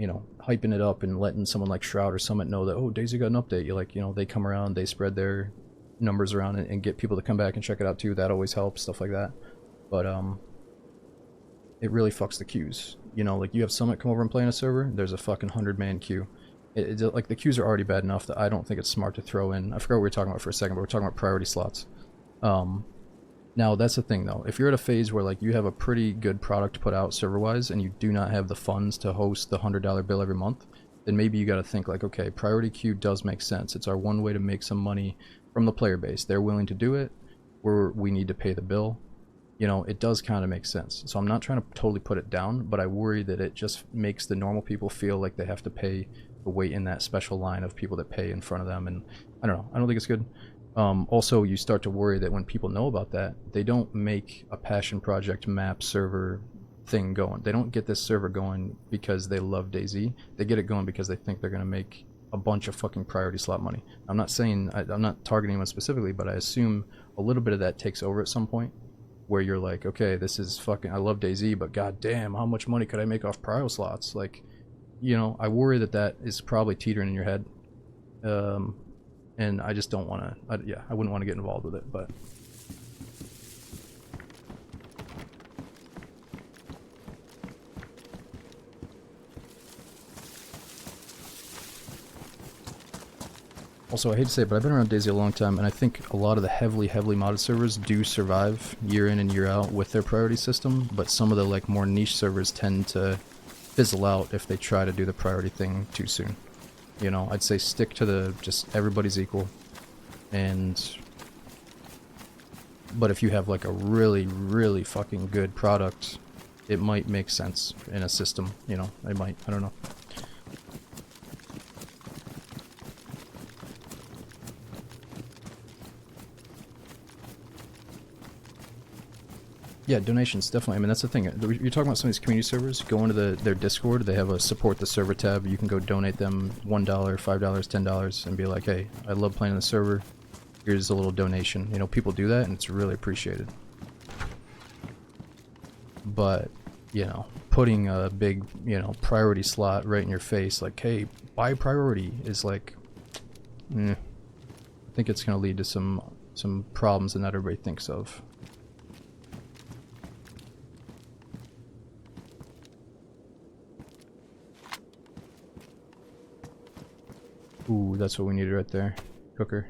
[SPEAKER 1] know, hyping it up and letting someone like Shroud or Summit know that, oh, DayZ got an update. You like, you know, they come around, they spread their numbers around and get people to come back and check it out too. That always helps, stuff like that. But it really fucks the queues. You know, like you have Summit come over and play in a server, there's a fucking 100-man queue. Like the queues are already bad enough that I don't think it's smart to throw in. I forgot what we were talking about for a second, but we're talking about priority slots. Now that's the thing though, if you're at a phase where like you have a pretty good product to put out server wise and you do not have the funds to host the $100 bill every month, then maybe you got to think like, okay, priority queue does make sense. It's our one way to make some money from the player base. They're willing to do it, we need to pay the bill. You know, it does kind of make sense. So I'm not trying to totally put it down, but I worry that it just makes the normal people feel like they have to pay to wait in that special line of people that pay in front of them, and I don't know, I don't think it's good. Also, you start to worry that when people know about that, they don't make a passion project map server thing going. They don't get this server going because they love DayZ. They get it going because they think they're going to make a bunch of fucking priority slot money. I'm not saying, I'm not targeting anyone specifically, but I assume a little bit of that takes over at some point, where you're like, okay, this is fucking, I love DayZ, but goddamn, how much money could I make off prio slots? Like, you know, I worry that that is probably teetering in your head. And I just don't want to, yeah, I wouldn't want to get involved with it, but. Also, I hate to say it, but I've been around DayZ a long time, and I think a lot of the heavily modded servers do survive year in and year out with their priority system, but some of the like more niche servers tend to fizzle out if they try to do the priority thing too soon. You know, I'd say stick to the just everybody's equal, but if you have like a really fucking good product, it might make sense in a system, you know, it might, I don't know. Yeah, donations, definitely. I mean, that's the thing. You're talking about some of these community servers. Go into their Discord. They have a support the server tab. You can go donate them $1, $5, $10 and be like, hey, I love playing on the server. Here's a little donation. You know, people do that and it's really appreciated. But, you know, putting a big, you know, priority slot right in your face, like, hey, buy priority is like, I think it's going to lead to some problems that not everybody thinks of. Ooh, that's what we needed right there. Cooker.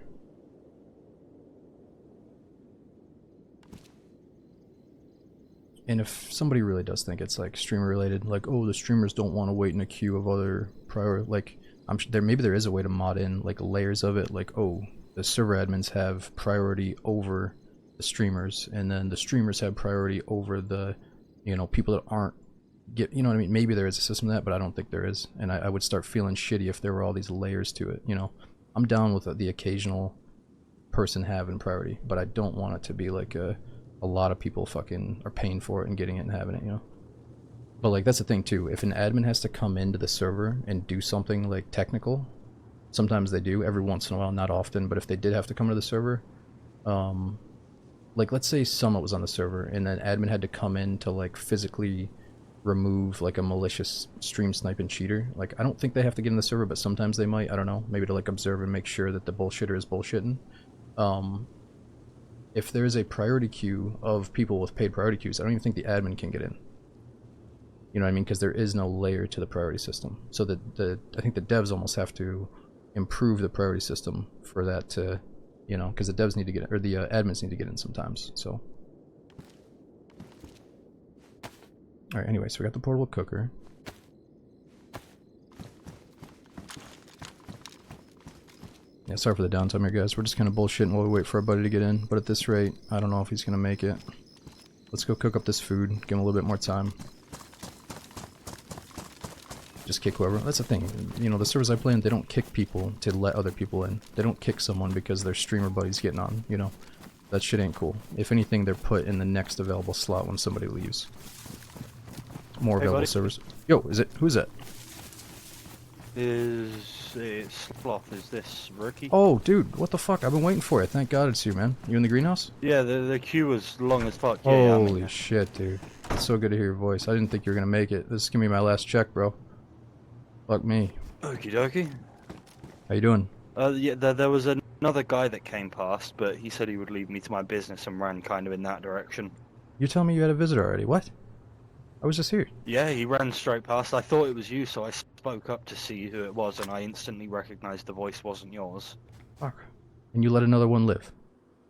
[SPEAKER 1] And if somebody really does think it's like streamer related, like, oh, the streamers don't want to wait in a queue of other prior, like, I'm sure maybe there is a way to mod in like layers of it, like, oh, the server admins have priority over the streamers, and then the streamers have priority over the, you know, people that aren't you know what I mean? Maybe there is a system of that, but I don't think there is, and I would start feeling shitty if there were all these layers to it, you know? I'm down with the occasional person having priority, but I don't want it to be like a lot of people fucking are paying for it and getting it and having it, you know? But like, that's the thing too, if an admin has to come into the server and do something like technical, sometimes they do, every once in a while, not often, but if they did have to come to the server, like let's say Summit was on the server and then admin had to come in to like physically remove like a malicious stream sniping cheater. Like, I don't think they have to get in the server, but sometimes they might, I don't know, maybe to like observe and make sure that the bullshitter is bullshitting. If there's a priority queue of people with paid priority queues, I don't even think the admin can get in. You know what I mean? Because there is no layer to the priority system. So I think the devs almost have to improve the priority system for that to, you know, because the devs need to get in, or the admins need to get in sometimes, so. Alright, anyway, so we got the portable cooker. Yeah, sorry for the downtime here, guys. We're just kind of bullshitting while we wait for our buddy to get in. But at this rate, I don't know if he's going to make it. Let's go cook up this food. Give him a little bit more time. Just kick whoever. That's the thing. You know, the servers I play in, they don't kick people to let other people in. They don't kick someone because their streamer buddy's getting on, you know. That shit ain't cool. If anything, they're put in the next available slot when somebody leaves. More available servers. Yo, is it? Who's that?
[SPEAKER 2] It's Sloth. Is this Rookie?
[SPEAKER 1] Oh, dude, what the fuck? I've been waiting for it. Thank God it's you, man. You in the greenhouse?
[SPEAKER 2] Yeah, the queue was long as fuck. Yeah,
[SPEAKER 1] holy shit, dude. It's so good to hear your voice. I didn't think you were gonna make it. This is gonna be my last check, bro. Fuck me.
[SPEAKER 2] Okie dokie.
[SPEAKER 1] How you doing?
[SPEAKER 2] Yeah, there was another guy that came past, but he said he would lead me to my business and ran kind of in that direction.
[SPEAKER 1] You're telling me you had a visitor already? What? I was just here.
[SPEAKER 2] Yeah, he ran straight past. I thought it was you, so I spoke up to see who it was, and I instantly recognized the voice wasn't yours.
[SPEAKER 1] Fuck. And you let another one live.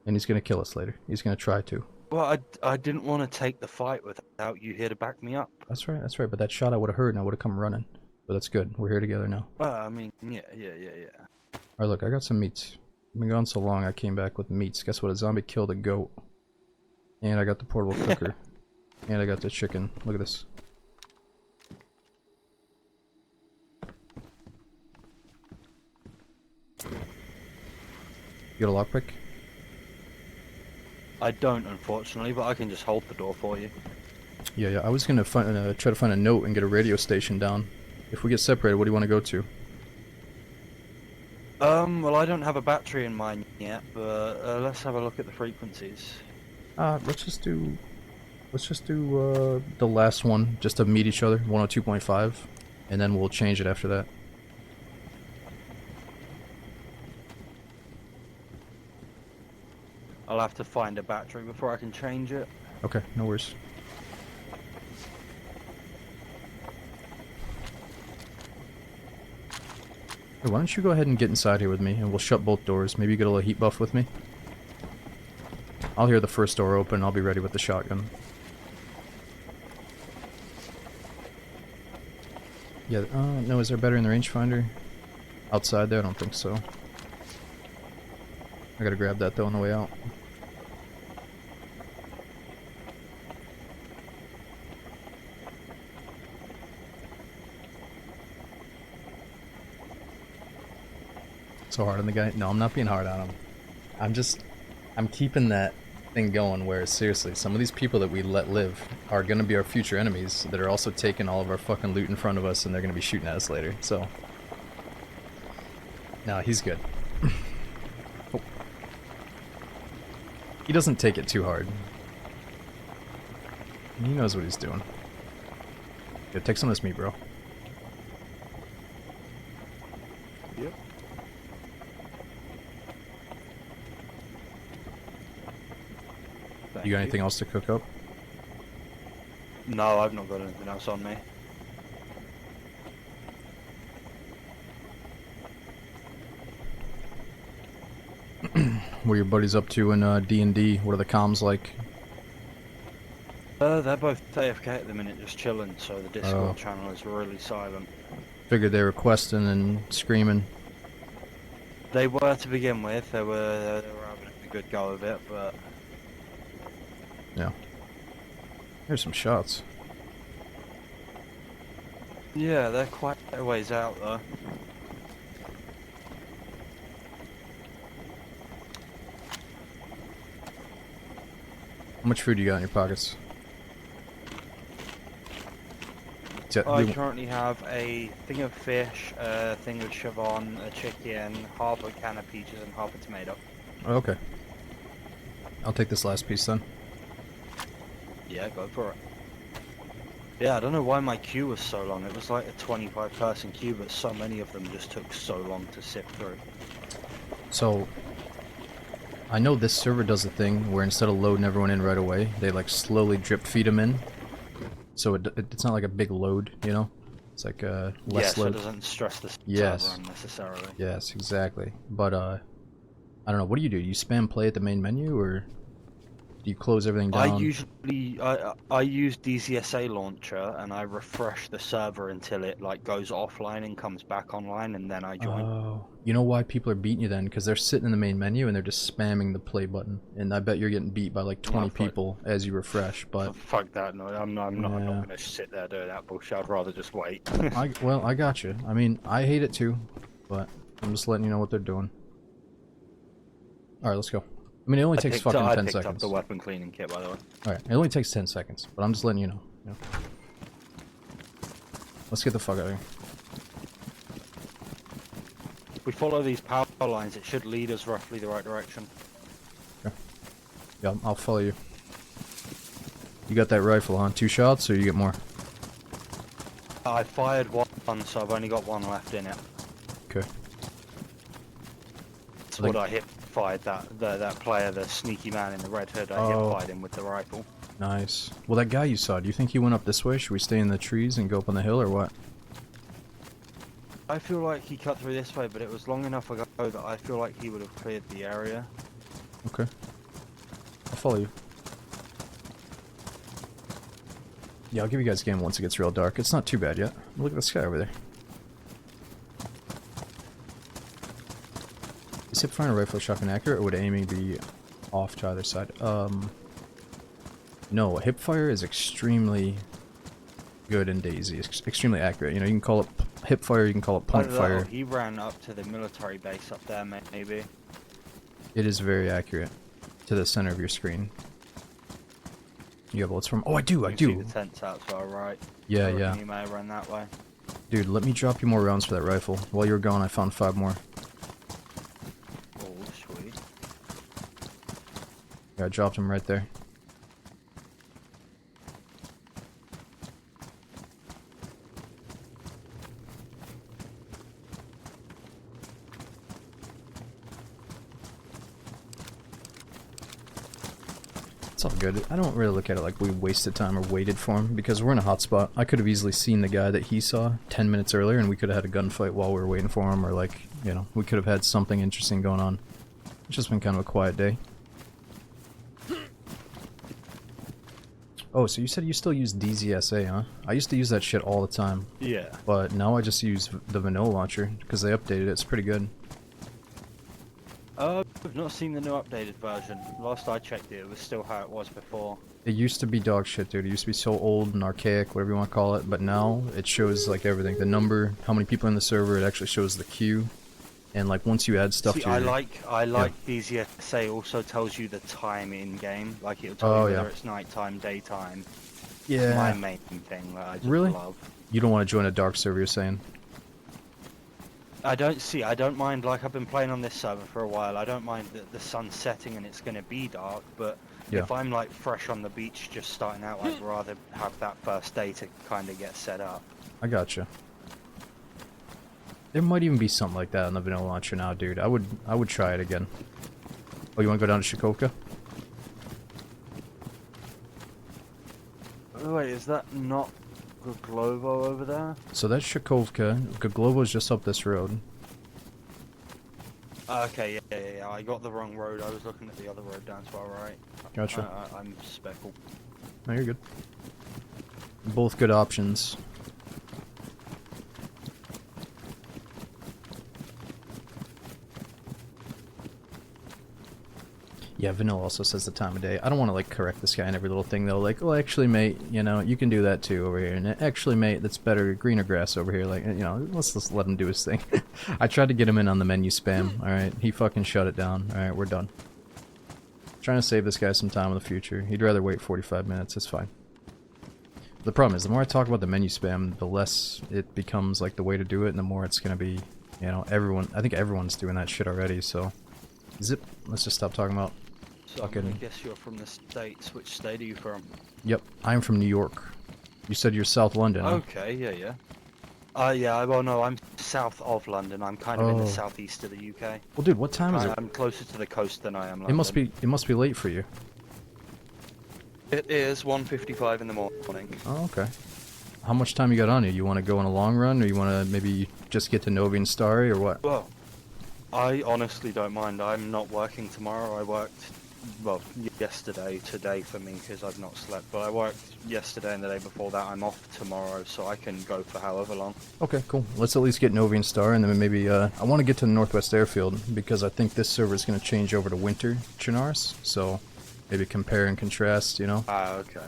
[SPEAKER 1] And he's gonna kill us later. He's gonna try to.
[SPEAKER 2] Well, I didn't want to take the fight without you here to back me up.
[SPEAKER 1] That's right, but that shot I would have heard and I would have come running. But that's good. We're here together now.
[SPEAKER 2] Well, I mean, yeah.
[SPEAKER 1] Alright, look, I got some meats. I've been gone so long, I came back with meats. Guess what? A zombie killed a goat. And I got the portable cooker. And I got the chicken. Look at this. You got a lockpick?
[SPEAKER 2] I don't, unfortunately, but I can just hold the door for you.
[SPEAKER 1] Yeah. I was gonna try to find a note and get a radio station down. If we get separated, what do you want to go to?
[SPEAKER 2] Well, I don't have a battery in mine yet, but let's have a look at the frequencies.
[SPEAKER 1] Let's just do the last one, just to meet each other, 102.5, and then we'll change it after that.
[SPEAKER 2] I'll have to find a battery before I can change it.
[SPEAKER 1] Okay, no worries. Hey, why don't you go ahead and get inside here with me, and we'll shut both doors. Maybe you get a little heat buff with me. I'll hear the first door open, I'll be ready with the shotgun. Yeah, no, is there better in the rangefinder? Outside there? I don't think so. I gotta grab that though on the way out. So hard on the guy? No, I'm not being hard on him. I'm keeping that thing going where, seriously, some of these people that we let live are gonna be our future enemies that are also taking all of our fucking loot in front of us, and they're gonna be shooting at us later, so. No, he's good. Oh. He doesn't take it too hard. He knows what he's doing. Good, take some of this meat, bro.
[SPEAKER 2] Yep.
[SPEAKER 1] You got anything else to cook up?
[SPEAKER 2] No, I've not got anything else on me.
[SPEAKER 1] What are your buddies up to in D&D? What are the comms like?
[SPEAKER 2] They're both AFK at the minute, just chilling, so the Discord
[SPEAKER 1] Oh.
[SPEAKER 2] channel is really silent.
[SPEAKER 1] Figured they were questing and screaming.
[SPEAKER 2] They were to begin with, they were having a good go of it, but
[SPEAKER 1] Yeah. Here's some shots.
[SPEAKER 2] yeah, they're quite a ways out though.
[SPEAKER 1] How much food you got in your pockets?
[SPEAKER 2] I currently have a thing of fish, a thing of Siobhan, a chicken, half a can of peaches and half a tomato.
[SPEAKER 1] Oh, okay. I'll take this last piece then.
[SPEAKER 2] Yeah, go for it. Yeah, I don't know why my queue was so long. It was like a 25 person queue, but so many of them just took so long to sift through.
[SPEAKER 1] So, I know this server does a thing where instead of loading everyone in right away, they like slowly drip feed them in. So it's not like a big load, you know? It's like less
[SPEAKER 2] yeah, so
[SPEAKER 1] load.
[SPEAKER 2] it doesn't stress the
[SPEAKER 1] Yes.
[SPEAKER 2] server unnecessarily.
[SPEAKER 1] Yes, exactly. But I don't know. What do? You spam play at the main menu, or do you close everything down?
[SPEAKER 2] I usually I use DZSA launcher and I refresh the server until it like goes offline and comes back online, and then I join.
[SPEAKER 1] Oh, you know why people are beating you then? Because they're sitting in the main menu and they're just spamming the play button, and I bet you're getting beat by like 20 people as you refresh. But
[SPEAKER 2] Fuck that! No, I'm not
[SPEAKER 1] Yeah.
[SPEAKER 2] gonna sit there doing that bullshit. I'd rather just wait.
[SPEAKER 1] well, I got you. I mean, I hate it too, but I'm just letting you know what they're doing. All right, let's go. I mean, it only takes fucking 10
[SPEAKER 2] I picked up
[SPEAKER 1] seconds.
[SPEAKER 2] the weapon cleaning kit, by the way.
[SPEAKER 1] Alright, it only takes 10 seconds, but I'm just letting you know. Let's get the fuck out of here.
[SPEAKER 2] If we follow these power lines, it should lead us roughly the right direction.
[SPEAKER 1] Yeah, I'll follow you. You got that rifle, huh? 2 shots, or you get more?
[SPEAKER 2] I fired one, so I've only got one left in it.
[SPEAKER 1] Okay.
[SPEAKER 2] That's what I hit fired that player, the sneaky man in the red hood. I hit fired him with the rifle.
[SPEAKER 1] Nice. Well, that guy you saw, do you think he went up this way? Should we stay in the trees and go up on the hill, or what?
[SPEAKER 2] I feel like he cut through this way, but it was long enough ago that I feel like he would have cleared the area.
[SPEAKER 1] Okay. I'll follow you. Yeah, I'll give you guys a game once it gets real dark. It's not too bad yet. Look at the sky over there. Is hip fire and rifle shotgun accurate, or would aiming be off to either side? No, hip fire is extremely good in DayZ. It's extremely accurate. You know, you can call it hip fire, you can call it point fire.
[SPEAKER 2] He ran up to the military base up there, maybe.
[SPEAKER 1] It is very accurate to the center of your screen. You have bullets from? Oh, I do.
[SPEAKER 2] You can see the tents out to our right.
[SPEAKER 1] Yeah,
[SPEAKER 2] I reckon
[SPEAKER 1] yeah.
[SPEAKER 2] He may have run that way.
[SPEAKER 1] Dude, let me drop you more rounds for that rifle. While you were gone, I found 5 more.
[SPEAKER 2] Oh, sweet.
[SPEAKER 1] Yeah, I dropped them right there. It's all good. I don't really look at it like we wasted time or waited for him, because we're in a hot spot. I could have easily seen the guy that he saw 10 minutes earlier, and we could have had a gunfight while we were waiting for him, or like, you know, we could have had something interesting going on. It's just been kind of a quiet day. Oh, so you said you still use DZSA, huh? I used to use that shit all the time,
[SPEAKER 2] Yeah.
[SPEAKER 1] but now I just use the vanilla launcher, because they updated it. It's pretty good.
[SPEAKER 2] I've not seen the new updated version. Last I checked it was still how it was before.
[SPEAKER 1] It used to be dog shit, dude. It used to be so old and archaic, whatever you want to call it, but now it shows like everything. The number, how many people in the server, it actually shows the queue. And like once you add stuff
[SPEAKER 2] See,
[SPEAKER 1] to your...
[SPEAKER 2] I like DZSA also tells you the time in game. Like it'll tell you whether it's nighttime, daytime.
[SPEAKER 1] Yeah.
[SPEAKER 2] It's my main thing that I just
[SPEAKER 1] Really?
[SPEAKER 2] love.
[SPEAKER 1] You don't want to join a dark server, you're saying?
[SPEAKER 2] I don't mind, like I've been playing on this server for a while, I don't mind the sun setting and it's going to be dark, but
[SPEAKER 1] Yeah.
[SPEAKER 2] if I'm like fresh on the beach just starting out, I'd rather have that first day to kind of get set up.
[SPEAKER 1] I gotcha. There might even be something like that on the vanilla launcher now, dude. I would try it again. Oh, you want to go down to Shakovka?
[SPEAKER 2] Oh, wait, is that not Goglovo over there?
[SPEAKER 1] So that's Shakovka. Goglovo's just up this road.
[SPEAKER 2] Okay, yeah, I got the wrong road, I was looking at the other road down to our right.
[SPEAKER 1] Gotcha.
[SPEAKER 2] I'm speckle.
[SPEAKER 1] No, you're good. Both good options. Yeah, vanilla also says the time of day. I don't want to like correct this guy in every little thing though. Like, oh, actually, mate, you know, you can do that too over here. And actually, mate, that's better, greener grass over here. Like, you know, let's just let him do his thing. I tried to get him in on the menu spam. All right, he fucking shut it down. All right, we're done. Trying to save this guy some time in the future. He'd rather wait 45 minutes. It's fine. The problem is, the more I talk about the menu spam, the less it becomes like the way to do it, and the more it's gonna be, you know, everyone. I think everyone's doing that shit already. So, zip. Let's just stop talking about.
[SPEAKER 2] So I guess you're from the States. Which state are you from?
[SPEAKER 1] Yep, I'm from New York. You said you're South London. Huh?
[SPEAKER 2] Okay, yeah. Yeah, well no, I'm south of London. I'm kind of in the southeast of the UK.
[SPEAKER 1] Well, dude, what time is it?
[SPEAKER 2] I'm closer to the coast than I am London.
[SPEAKER 1] It must be late for you.
[SPEAKER 2] It is 1:55 in the morning.
[SPEAKER 1] Oh, okay. How much time you got on you? You want to go on a long run, or you want to maybe just get to Novi and Starry, or what?
[SPEAKER 2] Well, I honestly don't mind. I'm not working tomorrow. I worked, well, yesterday, today for me, because I've not slept. But I worked yesterday and the day before that. I'm off tomorrow, so I can go for however long.
[SPEAKER 1] Okay, cool. Let's at least get Novi and Star, and then maybe, I want to get to the Northwest Airfield, because I think this server is going to change over to Winter Chernars, so maybe compare and contrast, you know?
[SPEAKER 2] Okay.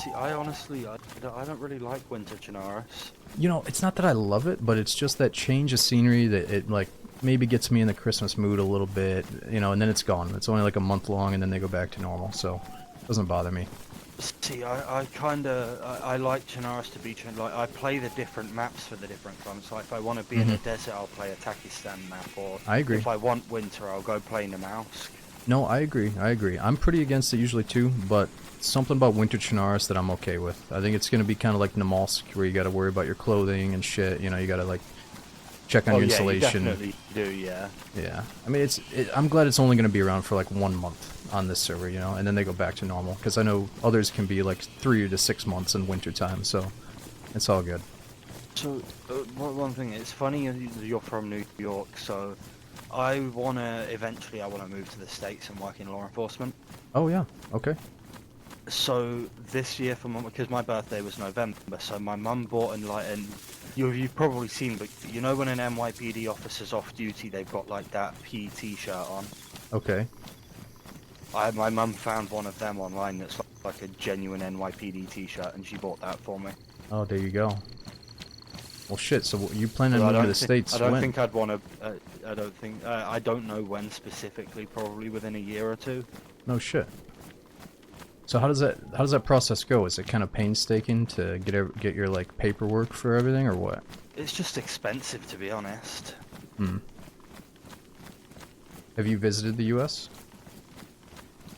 [SPEAKER 2] See, I honestly, I don't really like Winter Chernars.
[SPEAKER 1] You know, it's not that I love it, but it's just that change of scenery that it, like, maybe gets me in the Christmas mood a little bit, you know, and then it's gone. It's only like a month long, and then they go back to normal, so it doesn't bother me.
[SPEAKER 2] See, I like Chernars to be, like, I play the different maps for the different fronts. Like, if I want to be in the desert, I'll play a Takistan map, or
[SPEAKER 1] I agree.
[SPEAKER 2] If I want winter, I'll go play Namausk.
[SPEAKER 1] No, I agree. I'm pretty against it usually too, but something about Winter Chernars that I'm okay with. I think it's going to be kind of like Namalsk, where you got to worry about your clothing and shit. You know, you got to like check on your insulation.
[SPEAKER 2] You definitely do, yeah.
[SPEAKER 1] Yeah. I mean, I'm glad it's only going to be around for like 1 month on this server, you know, and then they go back to normal. Because I know others can be like 3 to 6 months in winter time, so it's all good.
[SPEAKER 2] So, one thing, it's funny you're from New York, so eventually I want to move to the States and work in law enforcement.
[SPEAKER 1] Oh, yeah. Okay.
[SPEAKER 2] So this year, because my birthday was November, so my mum bought and you've probably seen, but you know when an NYPD officer's off duty, they've got like that PET shirt on.
[SPEAKER 1] Okay.
[SPEAKER 2] My mum found one of them online that's like a genuine NYPD T-shirt, and she bought that for me.
[SPEAKER 1] Oh, there you go. Well, shit. So you planning on moving to the States?
[SPEAKER 2] I don't
[SPEAKER 1] when?
[SPEAKER 2] think I'd want to. I don't know when specifically. Probably within a year or two.
[SPEAKER 1] No shit. So how does that process go? Is it kind of painstaking to get your like paperwork for everything, or what?
[SPEAKER 2] It's just expensive, to be honest.
[SPEAKER 1] Hmm. Have you visited the U.S.?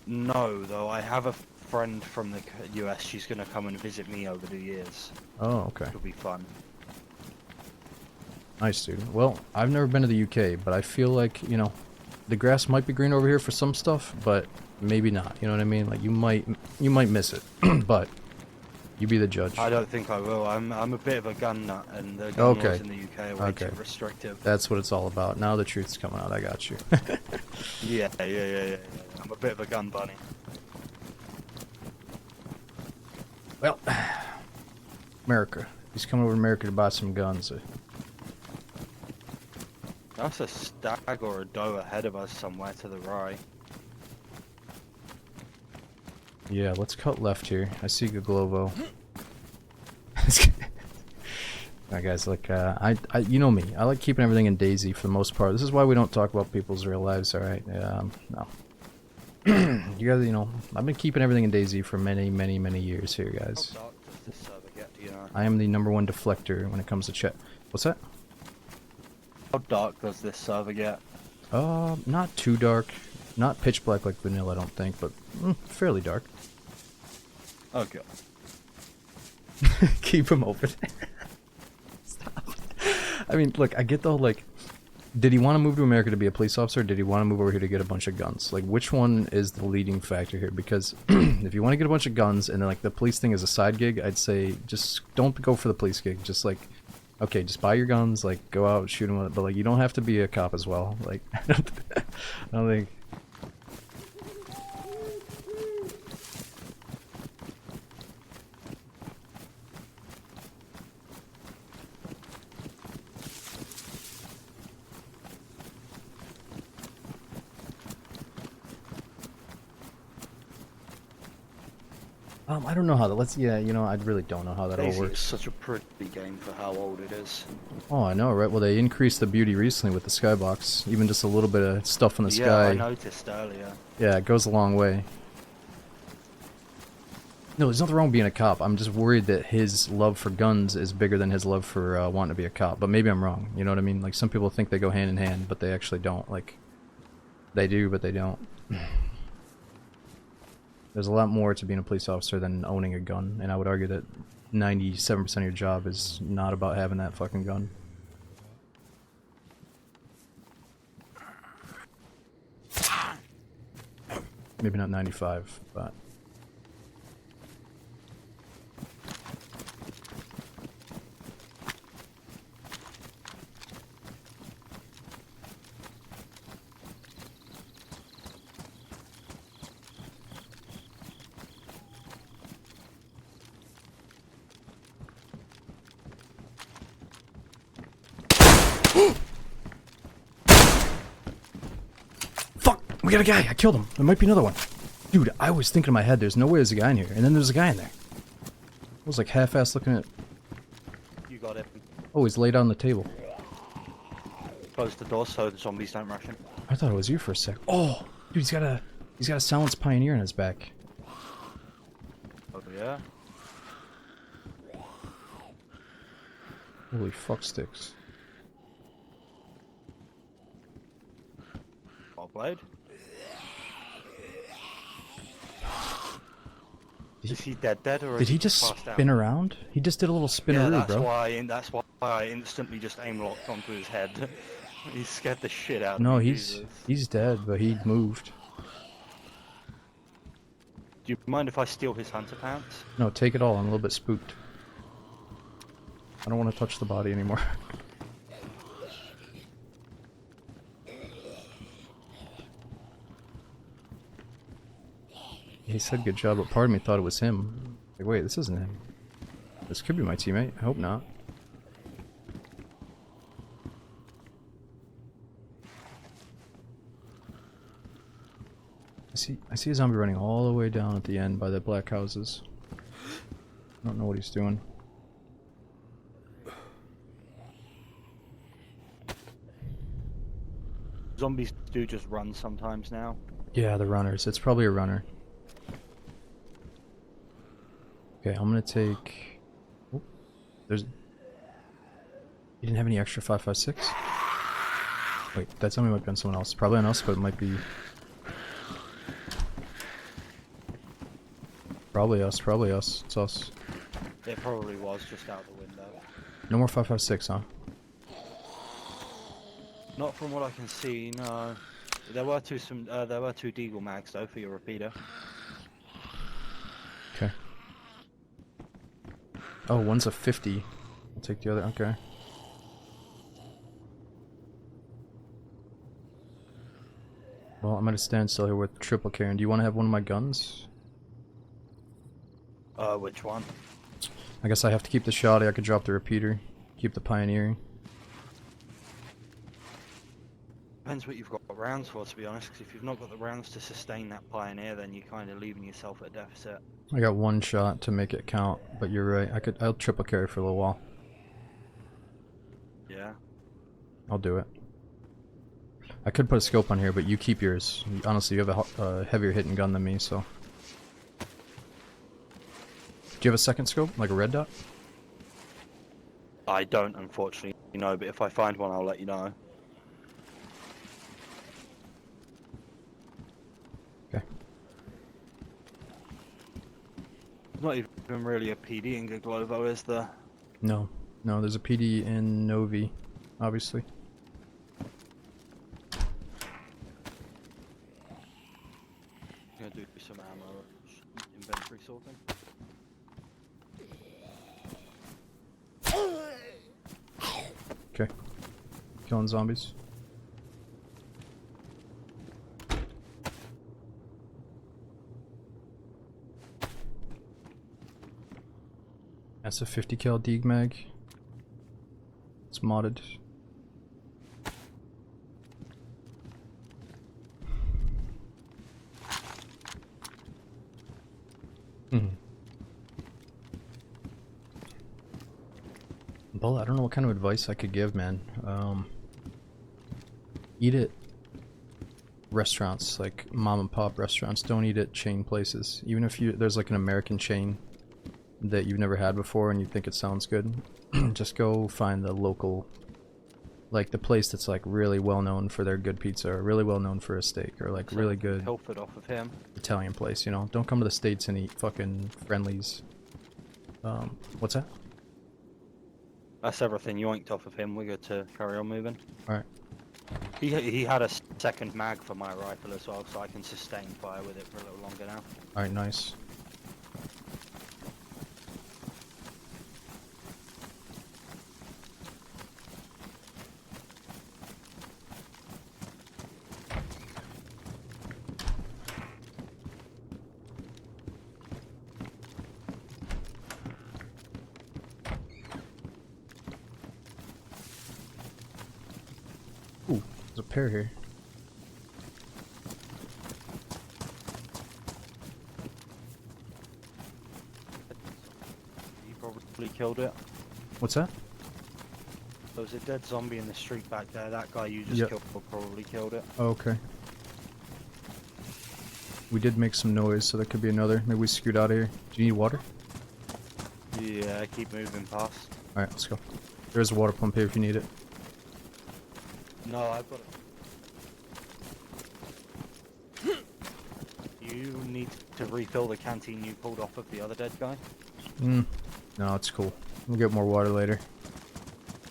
[SPEAKER 2] No, though I have a friend from the U.S. She's gonna come and visit me over the years.
[SPEAKER 1] Oh, okay.
[SPEAKER 2] It'll be fun.
[SPEAKER 1] Nice, dude. Well, I've never been to the UK, but I feel like, you know, the grass might be green over here for some stuff, but maybe not. You know what I mean? Like you might miss it, but you be the judge.
[SPEAKER 2] I don't think I will. I'm a bit of a gun nut, and the gun laws in the UK are way too restrictive.
[SPEAKER 1] That's what it's all about. Now the truth's coming out. I got you.
[SPEAKER 2] Yeah. I'm a bit of a gun bunny.
[SPEAKER 1] Well, America. He's coming over to America to buy some guns.
[SPEAKER 2] That's a stag or a doe ahead of us somewhere to the right.
[SPEAKER 1] Yeah, let's cut left here. I see Gaglovo. Alright guys, like, you know me. I like keeping everything in DayZ for the most part. This is why we don't talk about people's real lives, alright? No. You guys, you know, I've been keeping everything in DayZ for many, many, many years here, guys.
[SPEAKER 2] How dark does this server get, do you know?
[SPEAKER 1] I am the #1 deflector when it comes to chat. What's that?
[SPEAKER 2] How dark does this server get?
[SPEAKER 1] Not too dark. Not pitch black like vanilla, I don't think, but fairly dark.
[SPEAKER 2] Okay.
[SPEAKER 1] Keep him open. Stop. I mean, look, I get the whole, like, did he want to move to America to be a police officer, or did he want to move over here to get a bunch of guns? Like, which one is the leading factor here? Because if you want to get a bunch of guns and then, like, the police thing is a side gig, I'd say just don't go for the police gig. Just, like, okay, just buy your guns, like, go out, shoot them, but, like, you don't have to be a cop as well. Like, I don't think... I don't know how that. You know, I really don't know how that all
[SPEAKER 2] DayZ
[SPEAKER 1] works.
[SPEAKER 2] is such a pretty game for how old it is.
[SPEAKER 1] Oh, I know, right? Well, they increased the beauty recently with the skybox. Even just a little bit of stuff in the
[SPEAKER 2] Yeah,
[SPEAKER 1] sky.
[SPEAKER 2] I noticed earlier.
[SPEAKER 1] Yeah, it goes a long way. No, there's nothing wrong with being a cop. I'm just worried that his love for guns is bigger than his love for wanting to be a cop. But maybe I'm wrong. You know what I mean? Like, some people think they go hand in hand, but they actually don't. Like, they do, but they don't. There's a lot more to being a police officer than owning a gun, and I would argue that 97% of your job is not about having that fucking gun. Maybe not 95, but... Fuck! We got a guy! I killed him! There might be another one. Dude, I was thinking in my head, there's no way there's a guy in here. And then there's a guy in there. I was like half-assed looking at...
[SPEAKER 2] You got it.
[SPEAKER 1] Oh, he's laid on the table.
[SPEAKER 2] Close the door so the zombies don't rush in.
[SPEAKER 1] I thought it was you for a sec. Oh! Dude, he's got a silenced pioneer in his back.
[SPEAKER 2] Oh yeah?
[SPEAKER 1] Holy fuck sticks.
[SPEAKER 2] Well played. Is he dead or
[SPEAKER 1] Did he just
[SPEAKER 2] passed out?
[SPEAKER 1] spin around? He just did a little spinneroo,
[SPEAKER 2] Yeah,
[SPEAKER 1] bro.
[SPEAKER 2] that's why I instantly just aim locked onto his head. He scared the shit out of
[SPEAKER 1] No,
[SPEAKER 2] me.
[SPEAKER 1] he's dead, but he moved.
[SPEAKER 2] Do you mind if I steal his hunter pants?
[SPEAKER 1] No, take it all. I'm a little bit spooked. I don't want to touch the body anymore. He said good job, but part of me thought it was him. Like, wait, this isn't him. This could be my teammate. I hope not. I see a zombie running all the way down at the end by the black houses. I don't know what he's doing.
[SPEAKER 2] Zombies do just run sometimes now.
[SPEAKER 1] Yeah, the runners. It's probably a runner. Okay, I'm gonna take... Oh, there's... You didn't have any extra 5.56? Wait, that zombie might be on someone else. Probably on us, but it might be... Probably us, probably us. It's us.
[SPEAKER 2] It probably was just out the window.
[SPEAKER 1] No more 5.56, huh?
[SPEAKER 2] Not from what I can see, no. There were two Deagle mags though for your repeater.
[SPEAKER 1] Okay. Oh, one's a 50. I'll take the other. Okay. Well, I'm gonna stand still here with triple Karen. Do you want to have one of my guns?
[SPEAKER 2] Which one?
[SPEAKER 1] I guess I have to keep the shotty. I could drop the repeater. Keep the pioneering.
[SPEAKER 2] Depends what you've got rounds for, to be honest. Because if you've not got the rounds to sustain that pioneer, then you're kind of leaving yourself at a deficit.
[SPEAKER 1] I got one shot to make it count, but you're right. I'll triple carry for a little while.
[SPEAKER 2] Yeah.
[SPEAKER 1] I'll do it. I could put a scope on here, but you keep yours. Honestly, you have a heavier hitting gun than me, so. Do you have a second scope, like a red dot?
[SPEAKER 2] I don't, unfortunately, no. But if I find one, I'll let you know.
[SPEAKER 1] Okay.
[SPEAKER 2] Not even really a PD in Gaglovo, is there?
[SPEAKER 1] No. No, there's a PD in Novi, obviously.
[SPEAKER 2] Gonna do some ammo inventory sorting.
[SPEAKER 1] Okay. Killing zombies. That's a 50 cal Deag mag. It's modded. Well, I don't know what kind of advice I could give, man. Eat at restaurants, like mom and pop restaurants. Don't eat at chain places. Even if there's like an American chain that you've never had before and you think it sounds good, just go find the local, like the place that's like really well known for their good pizza, or really well known for a steak, or like really good
[SPEAKER 2] Pilfered off of him.
[SPEAKER 1] Italian place, you know? Don't come to the States and eat fucking Friendlies. What's that?
[SPEAKER 2] That's everything yoinked off of him. We're good to carry on moving.
[SPEAKER 1] Alright.
[SPEAKER 2] He had a second mag for my rifle as well, so I can sustain fire with it for a little longer now.
[SPEAKER 1] Alright, nice. Ooh, there's a pair here.
[SPEAKER 2] He probably killed it.
[SPEAKER 1] What's that?
[SPEAKER 2] There was a dead zombie in the street back there. That guy you just
[SPEAKER 1] Yep.
[SPEAKER 2] killed probably killed it.
[SPEAKER 1] Oh, okay. We did make some noise, so there could be another. Maybe we scoot out of here. Do you need water?
[SPEAKER 2] Yeah, keep moving past.
[SPEAKER 1] Alright, let's go. There's a water pump here if you need it.
[SPEAKER 2] No, I've got it. You need to refill the canteen you pulled off of the other dead guy.
[SPEAKER 1] No, it's cool. We'll get more water later.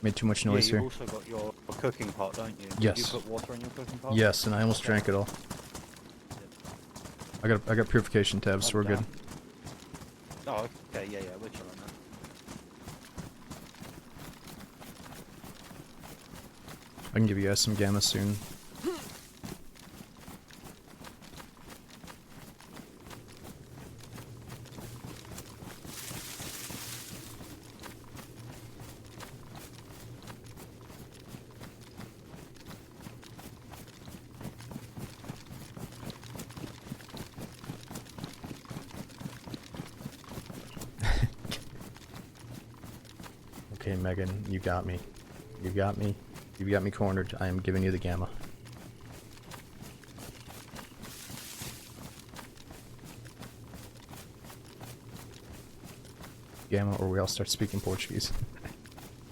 [SPEAKER 1] Made too much noise
[SPEAKER 2] yeah,
[SPEAKER 1] here.
[SPEAKER 2] you've also got your cooking pot, don't you?
[SPEAKER 1] Yes.
[SPEAKER 2] You put water in your cooking pot?
[SPEAKER 1] Yes, and I almost drank it all. I got purification tabs, so we're good.
[SPEAKER 2] Oh, okay, yeah, we're chilling now.
[SPEAKER 1] I can give you guys some gamma soon. Okay, Megan, you got me. You got me. You got me cornered. I am giving you the gamma. Gamma, or we all start speaking Portuguese.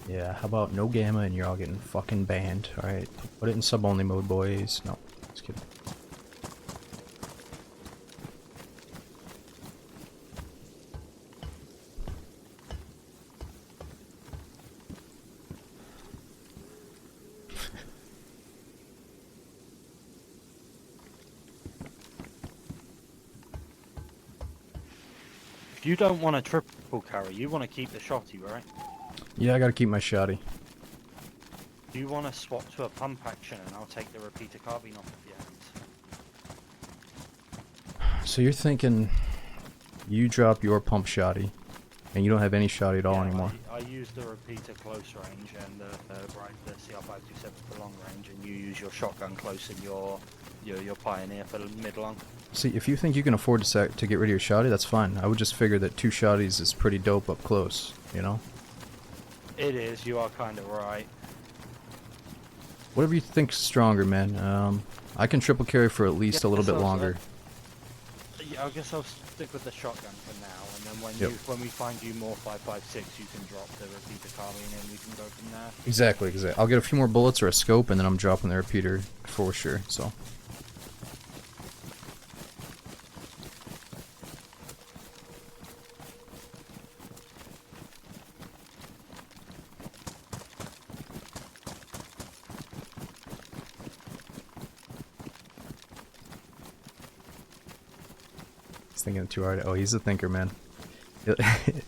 [SPEAKER 1] Yeah, how about no gamma and you're all getting fucking banned, alright? Put it in sub-only mode, boys. No, just kidding.
[SPEAKER 2] You don't want a triple carry. You want to keep the shotty, right?
[SPEAKER 1] Yeah, I gotta keep my shotty.
[SPEAKER 2] Do you want to swap to a pump action, and I'll take the repeater carbine off of your hands?
[SPEAKER 1] So you're thinking you drop your pump shotty, and you don't have any shotty at all anymore.
[SPEAKER 2] I use the repeater close range and the CR527 for long range, and you use your shotgun close and your Pioneer for mid-long.
[SPEAKER 1] See, if you think you can afford to get rid of your shotty, that's fine. I would just figure that 2 shotties is pretty dope up close, you know?
[SPEAKER 2] It is, you are kind of right.
[SPEAKER 1] Whatever you think's stronger, man. I can triple carry for at least a little bit longer.
[SPEAKER 2] Yeah, I guess I'll stick with the shotgun for now, and then when we find you more 5.56, you can drop the repeater carbine and we can go from there.
[SPEAKER 1] Exactly. I'll get a few more bullets or a scope, and then I'm dropping the repeater for sure, so. Thinking too hard. Oh, he's a thinker, man.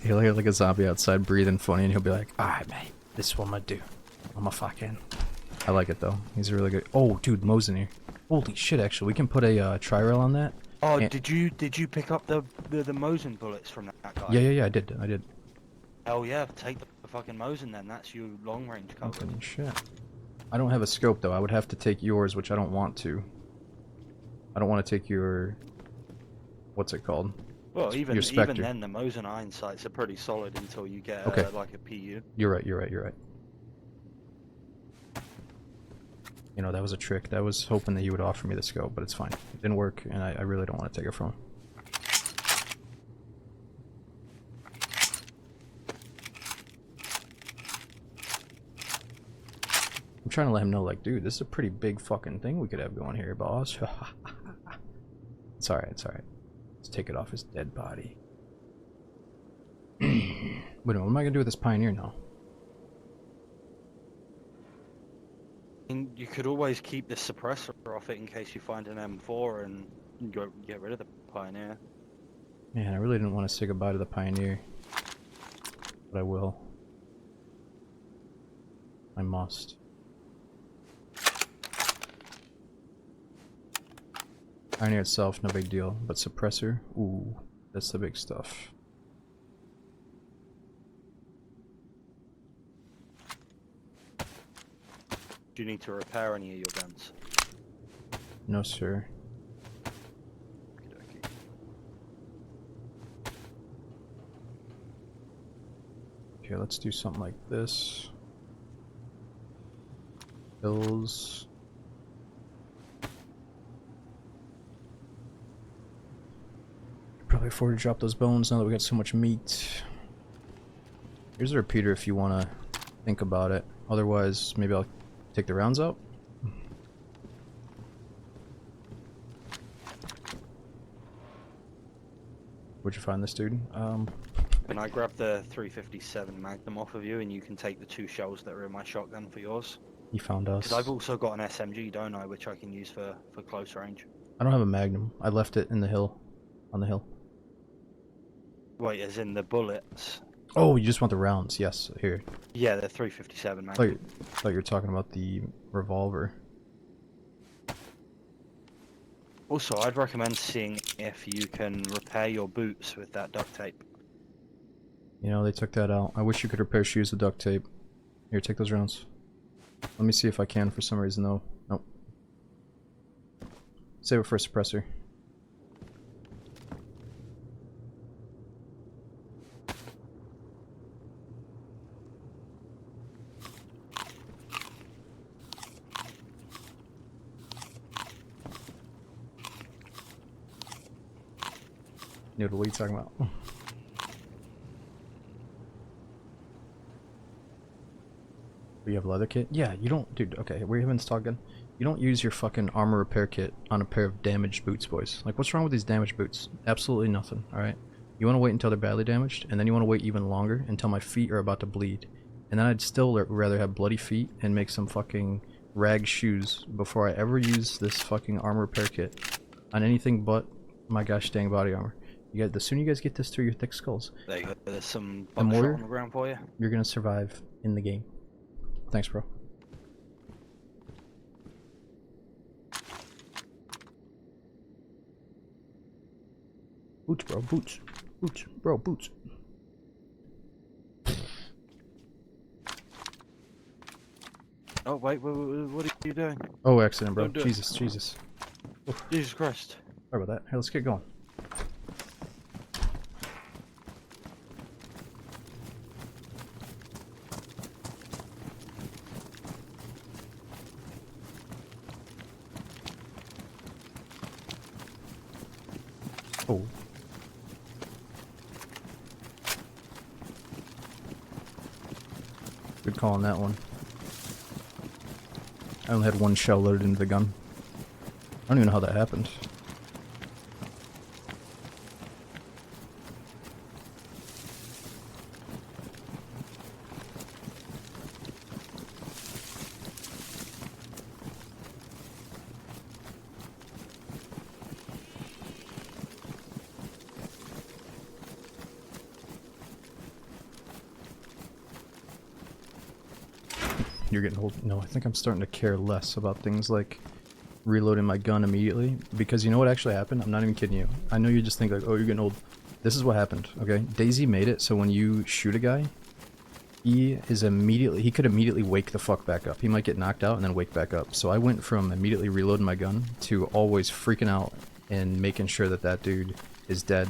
[SPEAKER 1] He'll hear like a zombie outside breathing funny, and he'll be like, "Alright, mate, this is what I'm gonna do. I'm a fucking." I like it though. He's a really good. Oh, dude, Mo's in here. Holy shit! Actually, we can put a tri-rail on that.
[SPEAKER 2] Oh,
[SPEAKER 1] and...
[SPEAKER 2] did you pick up the Mosin bullets from that guy?
[SPEAKER 1] Yeah, I did.
[SPEAKER 2] Hell yeah, take the fucking Mosin then. That's you long range coverage.
[SPEAKER 1] Okay, shit. I don't have a scope though. I would have to take yours, which I don't want to. I don't want to take your. What's it called?
[SPEAKER 2] Well, even then, the Mosin iron sights are pretty solid until you get like a PU.
[SPEAKER 1] You're right. You know, that was a trick. That was hoping that you would offer me the scope, but it's fine. It didn't work, and I really don't want to take it from him. I'm trying to let him know, like, dude, this is a pretty big fucking thing we could have going here, boss. It's alright. Let's take it off his dead body. Wait a minute, what am I gonna do with this Pioneer now?
[SPEAKER 2] And you could always keep the suppressor off it in case you find an M4 and go get rid of the Pioneer.
[SPEAKER 1] Man, I really didn't want to say goodbye to the Pioneer, but I will. I must. Pioneer itself, no big deal, but suppressor, ooh, that's the big stuff.
[SPEAKER 2] Do you need to repair any of your guns?
[SPEAKER 1] No, sir.
[SPEAKER 2] Okey-dokey.
[SPEAKER 1] Okay, let's do something like this. Pills. Probably afford to drop those bones now that we got so much meat. Here's a repeater if you want to think about it. Otherwise, maybe I'll take the rounds out. Where'd you find this dude?
[SPEAKER 2] And I grab the 357 Magnum off of you, and you can take the 2 shells that are in my shotgun for yours.
[SPEAKER 1] He found us.
[SPEAKER 2] Because I've also got an SMG, don't I, which I can use for close range.
[SPEAKER 1] I don't have a Magnum. I left it in the hill. On the hill.
[SPEAKER 2] Wait, as in the bullets?
[SPEAKER 1] Oh, you just want the rounds? Yes, here.
[SPEAKER 2] Yeah, the 357
[SPEAKER 1] I
[SPEAKER 2] Magnum.
[SPEAKER 1] thought you were talking about the revolver.
[SPEAKER 2] Also, I'd recommend seeing if you can repair your boots with that duct tape.
[SPEAKER 1] You know, they took that out. I wish you could repair shoes with duct tape. Here, take those rounds. Let me see if I can for some reason, though. Nope. Save it for a suppressor. Noodle, what are you talking about? You have a leather kit? Yeah, you don't, dude, okay, we're having this talk again. You don't use your fucking armor repair kit on a pair of damaged boots, boys. Like, what's wrong with these damaged boots? Absolutely nothing, alright? You want to wait until they're badly damaged, and then you want to wait even longer until my feet are about to bleed. And then I'd still rather have bloody feet and make some fucking rag shoes before I ever use this fucking armor repair kit on anything but my gosh dang body armor. You guys, the sooner you guys get this through your thick skulls,
[SPEAKER 2] There you go. There's some
[SPEAKER 1] The
[SPEAKER 2] buckshot
[SPEAKER 1] more-
[SPEAKER 2] on the ground for you.
[SPEAKER 1] you're gonna survive in the game. Thanks, bro. Boots, bro, boots. Boots, bro, boots.
[SPEAKER 2] Oh wait, what are you doing?
[SPEAKER 1] Oh, accident, bro.
[SPEAKER 2] Don't do it.
[SPEAKER 1] Jesus, Jesus.
[SPEAKER 2] Jesus Christ.
[SPEAKER 1] Sorry about that. Hey, let's get going. Oh. Good call on that one. I only had one shell loaded into the gun. I don't even know how that happened. You're getting old. No, I think I'm starting to care less about things like reloading my gun immediately, because you know what actually happened? I'm not even kidding you. I know you just think like, oh, you're getting old. This is what happened, okay? DayZ made it so when you shoot a guy, he could immediately wake the fuck back up. He might get knocked out and then wake back up. So I went from immediately reloading my gun to always freaking out and making sure that that dude is dead.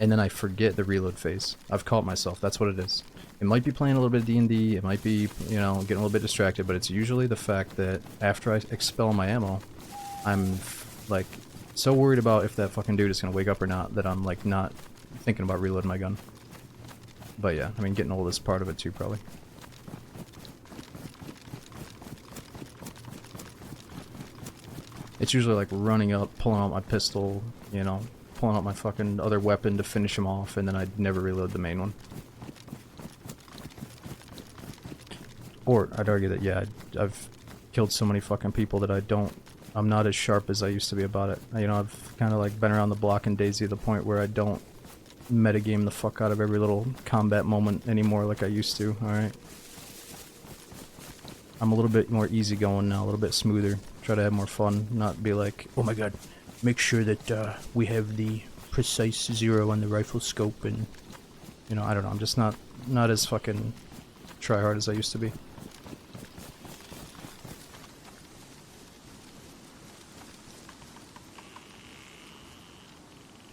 [SPEAKER 1] And then I forget the reload phase. I've caught myself. That's what it is. It might be playing a little bit of D&D, it might be, you know, getting a little bit distracted, but it's usually the fact that after I expel my ammo, I'm, like, so worried about if that fucking dude is gonna wake up or not that I'm, like, not thinking about reloading my gun. But yeah, I mean, getting old is part of it too, probably. It's usually like running up, pulling out my pistol, you know, pulling out my fucking other weapon to finish him off, and then I'd never reload the main one. Or, I'd argue that, yeah, I've killed so many fucking people that I'm not as sharp as I used to be about it. You know, I've kind of like been around the block in DayZ to the point where I don't metagame the fuck out of every little combat moment anymore like I used to, alright? I'm a little bit more easygoing now, a little bit smoother. Try to have more fun, not be like, oh my god, make sure that we have the precise zero on the rifle scope, and, you know, I don't know, I'm just not as fucking try hard as I used to be.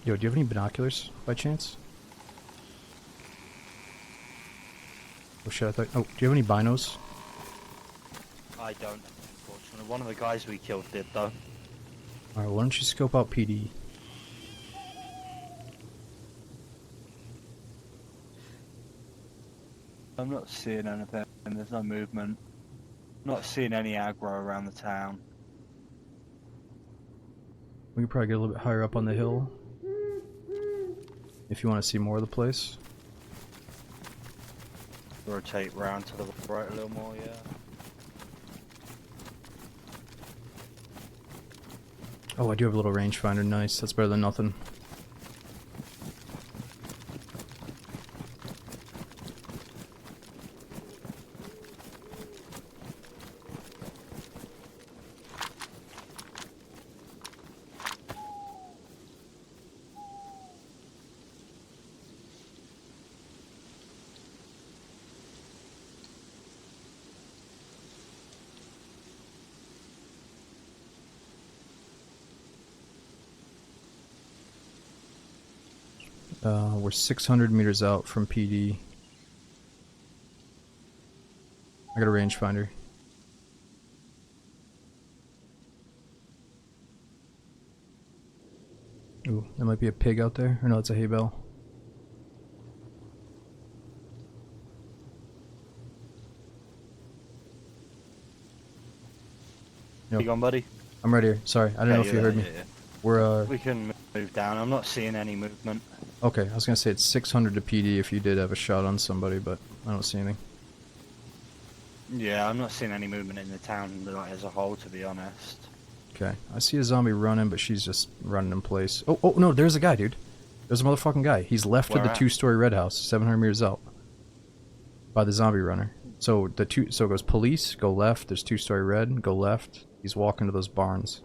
[SPEAKER 1] Yo, do you have any binoculars, by chance? Oh shit, I thought... Oh, do you have any binos?
[SPEAKER 2] I don't, unfortunately. One of the guys we killed did, though.
[SPEAKER 1] Alright, why don't you scope out PD?
[SPEAKER 2] I'm not seeing anything, and there's no movement. Not seeing any aggro around the town.
[SPEAKER 1] We could probably get a little bit higher up on the hill. If you want to see more of the place.
[SPEAKER 2] Rotate round to the right a little more, yeah.
[SPEAKER 1] Oh, I do have a little rangefinder, nice. That's better than nothing. We're 600 meters out from PD. I got a rangefinder. Ooh, there might be a pig out there. Or no, it's a hay bale. Yep.
[SPEAKER 2] You gone, buddy?
[SPEAKER 1] I'm right here. Sorry, I don't know if you heard me.
[SPEAKER 2] Yeah.
[SPEAKER 1] We're
[SPEAKER 2] We can move down. I'm not seeing any movement.
[SPEAKER 1] okay, I was gonna say it's 600 to PD if you did have a shot on somebody, but I don't see anything.
[SPEAKER 2] Yeah, I'm not seeing any movement in the town like, as a whole, to be honest.
[SPEAKER 1] Okay, I see a zombie running, but she's just running in place. Oh, oh no, there's a guy, dude. There's a motherfucking guy. He's left of
[SPEAKER 2] Where
[SPEAKER 1] the
[SPEAKER 2] at?
[SPEAKER 1] 2-story red house, 700 meters out. By the zombie runner. So so it goes police, go left, there's 2-story red, go left. He's walking to those barns.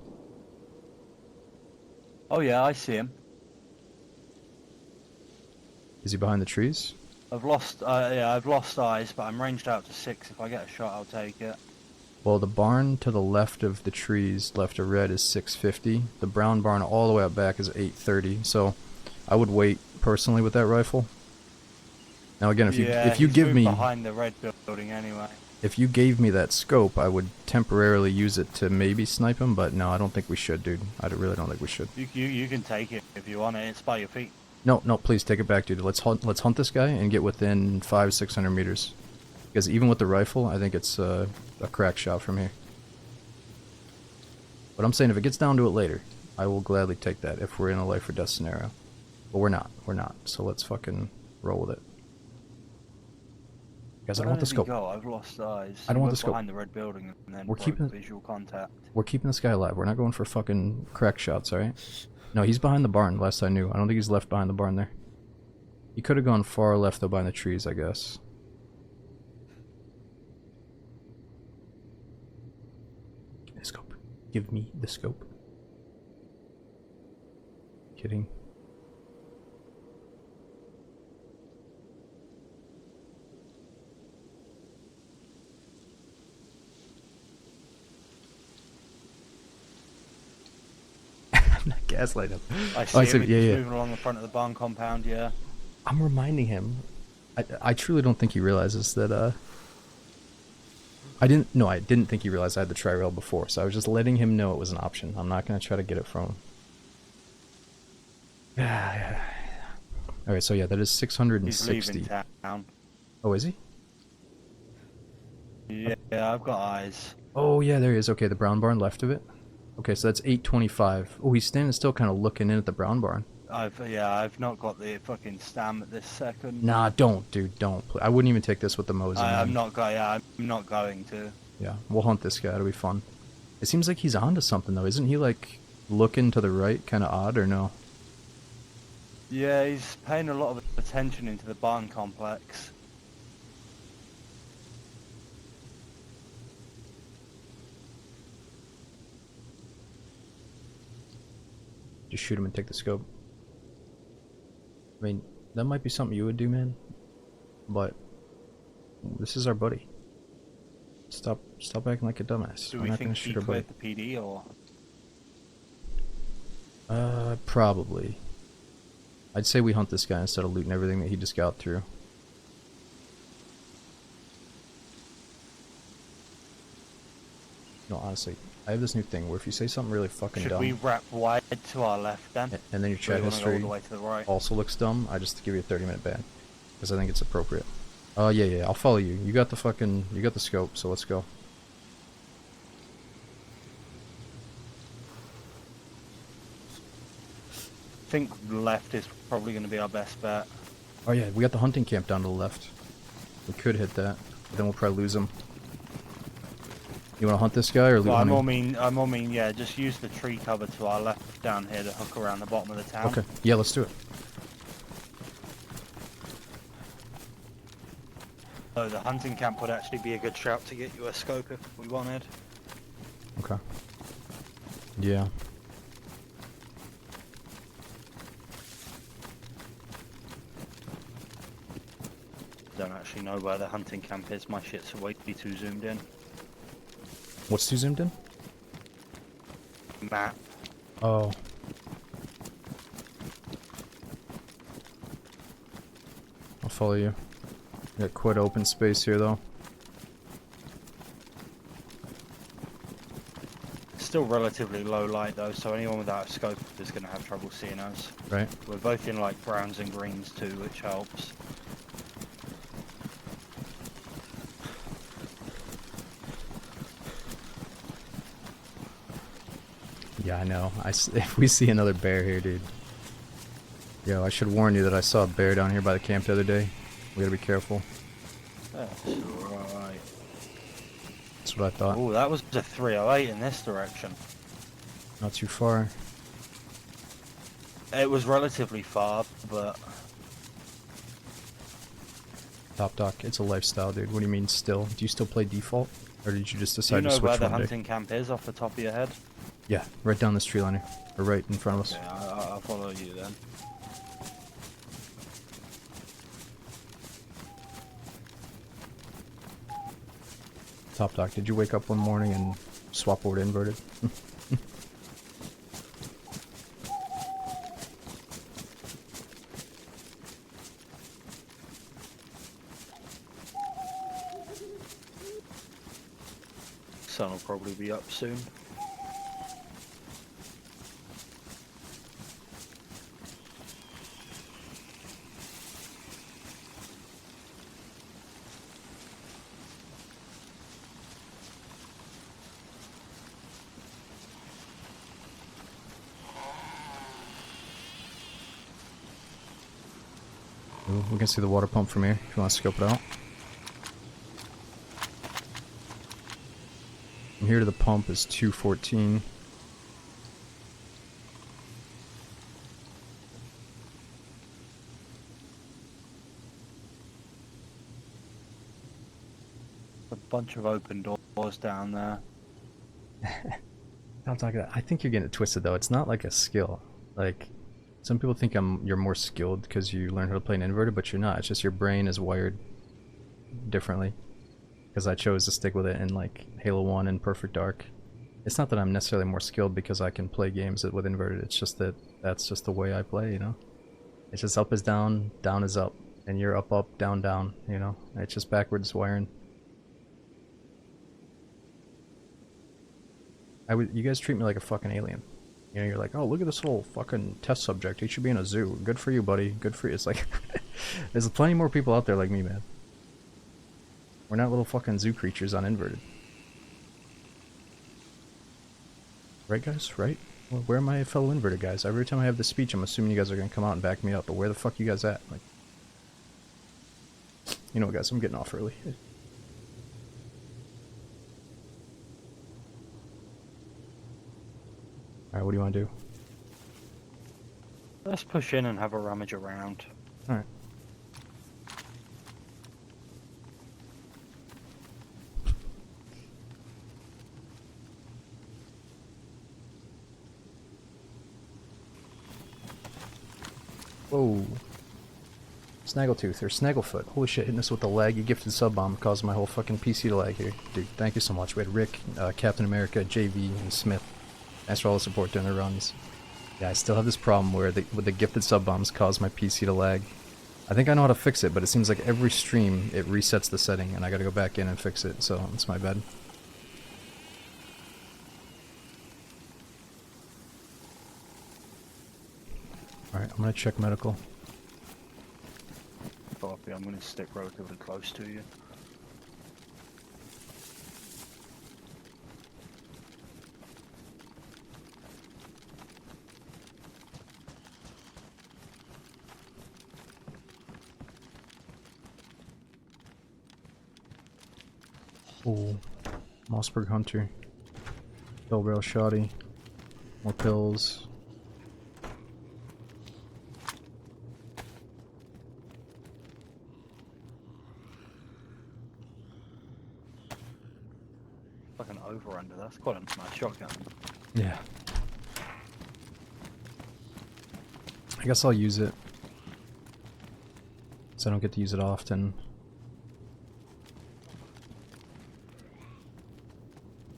[SPEAKER 2] Oh yeah, I see him.
[SPEAKER 1] Is he behind the trees?
[SPEAKER 2] I've lost eyes, but I'm ranged out to 6. If I get a shot, I'll take it.
[SPEAKER 1] Well, the barn to the left of the trees, left of red, is 650. The brown barn all the way up back is 830. So I would wait personally with that rifle. Now again, if you
[SPEAKER 2] he's
[SPEAKER 1] give
[SPEAKER 2] moved
[SPEAKER 1] me
[SPEAKER 2] behind the red building anyway.
[SPEAKER 1] if you gave me that scope, I would temporarily use it to maybe snipe him, but no, I don't think we should, dude. I really don't think we should.
[SPEAKER 2] You can take it if you want it. It's by your feet.
[SPEAKER 1] No, please take it back, dude. Let's hunt this guy and get within 500-600 meters. Because even with the rifle, I think it's a crack shot from here. But I'm saying if it gets down to it later, I will gladly take that if we're in a life or death scenario. But we're not. So let's fucking roll with it. Guys, I don't want the scope.
[SPEAKER 2] I've lost eyes.
[SPEAKER 1] I don't want the
[SPEAKER 2] Went
[SPEAKER 1] scope.
[SPEAKER 2] behind the red building and then
[SPEAKER 1] We're
[SPEAKER 2] broke
[SPEAKER 1] keeping-
[SPEAKER 2] visual contact.
[SPEAKER 1] We're keeping this guy alive. We're not going for fucking crack shots, alright? No, he's behind the barn, last I knew. I don't think he's left behind the barn there. He could have gone far left, though, behind the trees, I guess. Give me the scope. Give me the scope. Kidding. I'm not gaslighting him.
[SPEAKER 2] I see
[SPEAKER 1] Oh,
[SPEAKER 2] him.
[SPEAKER 1] yeah,
[SPEAKER 2] He's
[SPEAKER 1] yeah.
[SPEAKER 2] moving along the front of the barn compound. Yeah.
[SPEAKER 1] I'm reminding him. I truly don't think he realizes that, I didn't think he realized I had the tri-rail before, so I was just letting him know it was an option. I'm not going to try to get it from him. Alright, so yeah, that is
[SPEAKER 2] He's
[SPEAKER 1] 660.
[SPEAKER 2] leaving town.
[SPEAKER 1] Oh, is he?
[SPEAKER 2] Yeah, I've got eyes.
[SPEAKER 1] Oh, yeah, there he is. Okay, the brown barn left of it. Okay, so that's 825. Oh, he's standing still kind of looking in at the brown barn.
[SPEAKER 2] I've not got the fucking stam at this second.
[SPEAKER 1] Nah, don't, dude, don't. I wouldn't even take this with the Mosin.
[SPEAKER 2] I'm not going to.
[SPEAKER 1] Yeah, we'll hunt this guy. It'll be fun. It seems like he's onto something, though. Isn't he, like, looking to the right, kind of odd, or no?
[SPEAKER 2] Yeah, he's paying a lot of attention into the barn complex.
[SPEAKER 1] Just shoot him and take the scope. I mean, that might be something you would do, man. But this is our buddy. Stop acting like a dumbass.
[SPEAKER 2] Do
[SPEAKER 1] I'm
[SPEAKER 2] we
[SPEAKER 1] not gonna
[SPEAKER 2] think he
[SPEAKER 1] shoot our buddy.
[SPEAKER 2] cleared the PD or?
[SPEAKER 1] Probably. I'd say we hunt this guy instead of looting everything that he just got through. No, honestly, I have this new thing where if you say something really fucking
[SPEAKER 2] Should
[SPEAKER 1] dumb,
[SPEAKER 2] we wrap wide to our left then?
[SPEAKER 1] and then your
[SPEAKER 2] Or
[SPEAKER 1] chat
[SPEAKER 2] you wanna go all
[SPEAKER 1] history
[SPEAKER 2] the way to the right?
[SPEAKER 1] also looks dumb, I just give you a 30-minute ban. Because I think it's appropriate. Yeah, I'll follow you. You got the scope, so let's go.
[SPEAKER 2] I think left is probably going to be our best bet.
[SPEAKER 1] Oh yeah, we got the hunting camp down to the left. We could hit that, but then we'll probably lose him. You want to hunt this guy or loot
[SPEAKER 2] Well,
[SPEAKER 1] him?
[SPEAKER 2] I more mean, yeah, just use the tree cover to our left down here to hook around the bottom of the town.
[SPEAKER 1] Okay, yeah, let's do it.
[SPEAKER 2] So the hunting camp would actually be a good shout to get you a scope if we wanted.
[SPEAKER 1] Okay. Yeah.
[SPEAKER 2] Don't actually know where the hunting camp is. My shit's way too zoomed in.
[SPEAKER 1] What's too zoomed in?
[SPEAKER 2] Map.
[SPEAKER 1] Oh. I'll follow you. We got quite open space here, though.
[SPEAKER 2] Still relatively low light though, so anyone without a scope is going to have trouble seeing us.
[SPEAKER 1] Right?
[SPEAKER 2] We're both in like browns and greens too, which helps.
[SPEAKER 1] Yeah, I know. If we see another bear here, dude. Yo, I should warn you that I saw a bear down here by the camp the other day. We gotta be careful.
[SPEAKER 2] That's alright.
[SPEAKER 1] That's what I thought.
[SPEAKER 2] Oh, that was a 308 in this direction.
[SPEAKER 1] Not too far.
[SPEAKER 2] It was relatively far, but
[SPEAKER 1] Top Doc, it's a lifestyle, dude. What do you mean still? Do you still play default? Or did you just
[SPEAKER 2] do you
[SPEAKER 1] decide to
[SPEAKER 2] know
[SPEAKER 1] switch
[SPEAKER 2] where the
[SPEAKER 1] one day?
[SPEAKER 2] hunting camp is off the top of your head?
[SPEAKER 1] Yeah, right down this tree line here. Or right in front of us.
[SPEAKER 2] Okay, I'll follow you then.
[SPEAKER 1] Top Doc, did you wake up one morning and swap over to inverted?
[SPEAKER 2] Sun will probably be up soon.
[SPEAKER 1] Ooh, we can see the water pump from here if you want to scope it out. From here to the pump is 214.
[SPEAKER 2] A bunch of open doors down there.
[SPEAKER 1] I'm talking. I think you're getting it twisted though. It's not like a skill. Like some people think you're more skilled because you learn how to play an inverted, but you're not. It's just your brain is wired differently. Because I chose to stick with it in like Halo 1 and Perfect Dark. It's not that I'm necessarily more skilled because I can play games with inverted. It's just that that's just the way I play, you know. It's just up is down, down is up, and you're up, up, down, down. You know. It's just backwards wiring. You guys treat me like a fucking alien. You know, you're like, oh, look at this little fucking test subject. He should be in a zoo. Good for you, buddy. Good for you. It's like, there's plenty more people out there like me, man. We're not little fucking zoo creatures on inverted. Right, guys? Right? Well, where are my fellow inverted guys? Every time I have this speech, I'm assuming you guys are gonna come out and back me up. But where the fuck you guys at? Like, you know what, guys? I'm getting off early. Alright, what do you want to do?
[SPEAKER 2] Let's push in and have a rummage around.
[SPEAKER 1] Alright. Whoa. Snaggletooth, or Snagglefoot. Holy shit, hitting us with the laggy gifted sub bomb caused my whole fucking PC to lag here. Dude, thank you so much. We had Rick, Captain America, JV, and Smith. Thanks for all the support during the runs. Yeah, I still have this problem where with the gifted sub bombs cause my PC to lag. I think I know how to fix it, but it seems like every stream it resets the setting, and I gotta go back in and fix it, so it's my bad. Alright, I'm gonna check medical.
[SPEAKER 2] Copy, I'm going to stick relatively close to you.
[SPEAKER 1] Ooh. Mossberg Hunter. Bell Rail Shoddy. More pills.
[SPEAKER 2] Like an over-under, that's quite a nice shotgun.
[SPEAKER 1] Yeah. I guess I'll use it. So I don't get to use it often.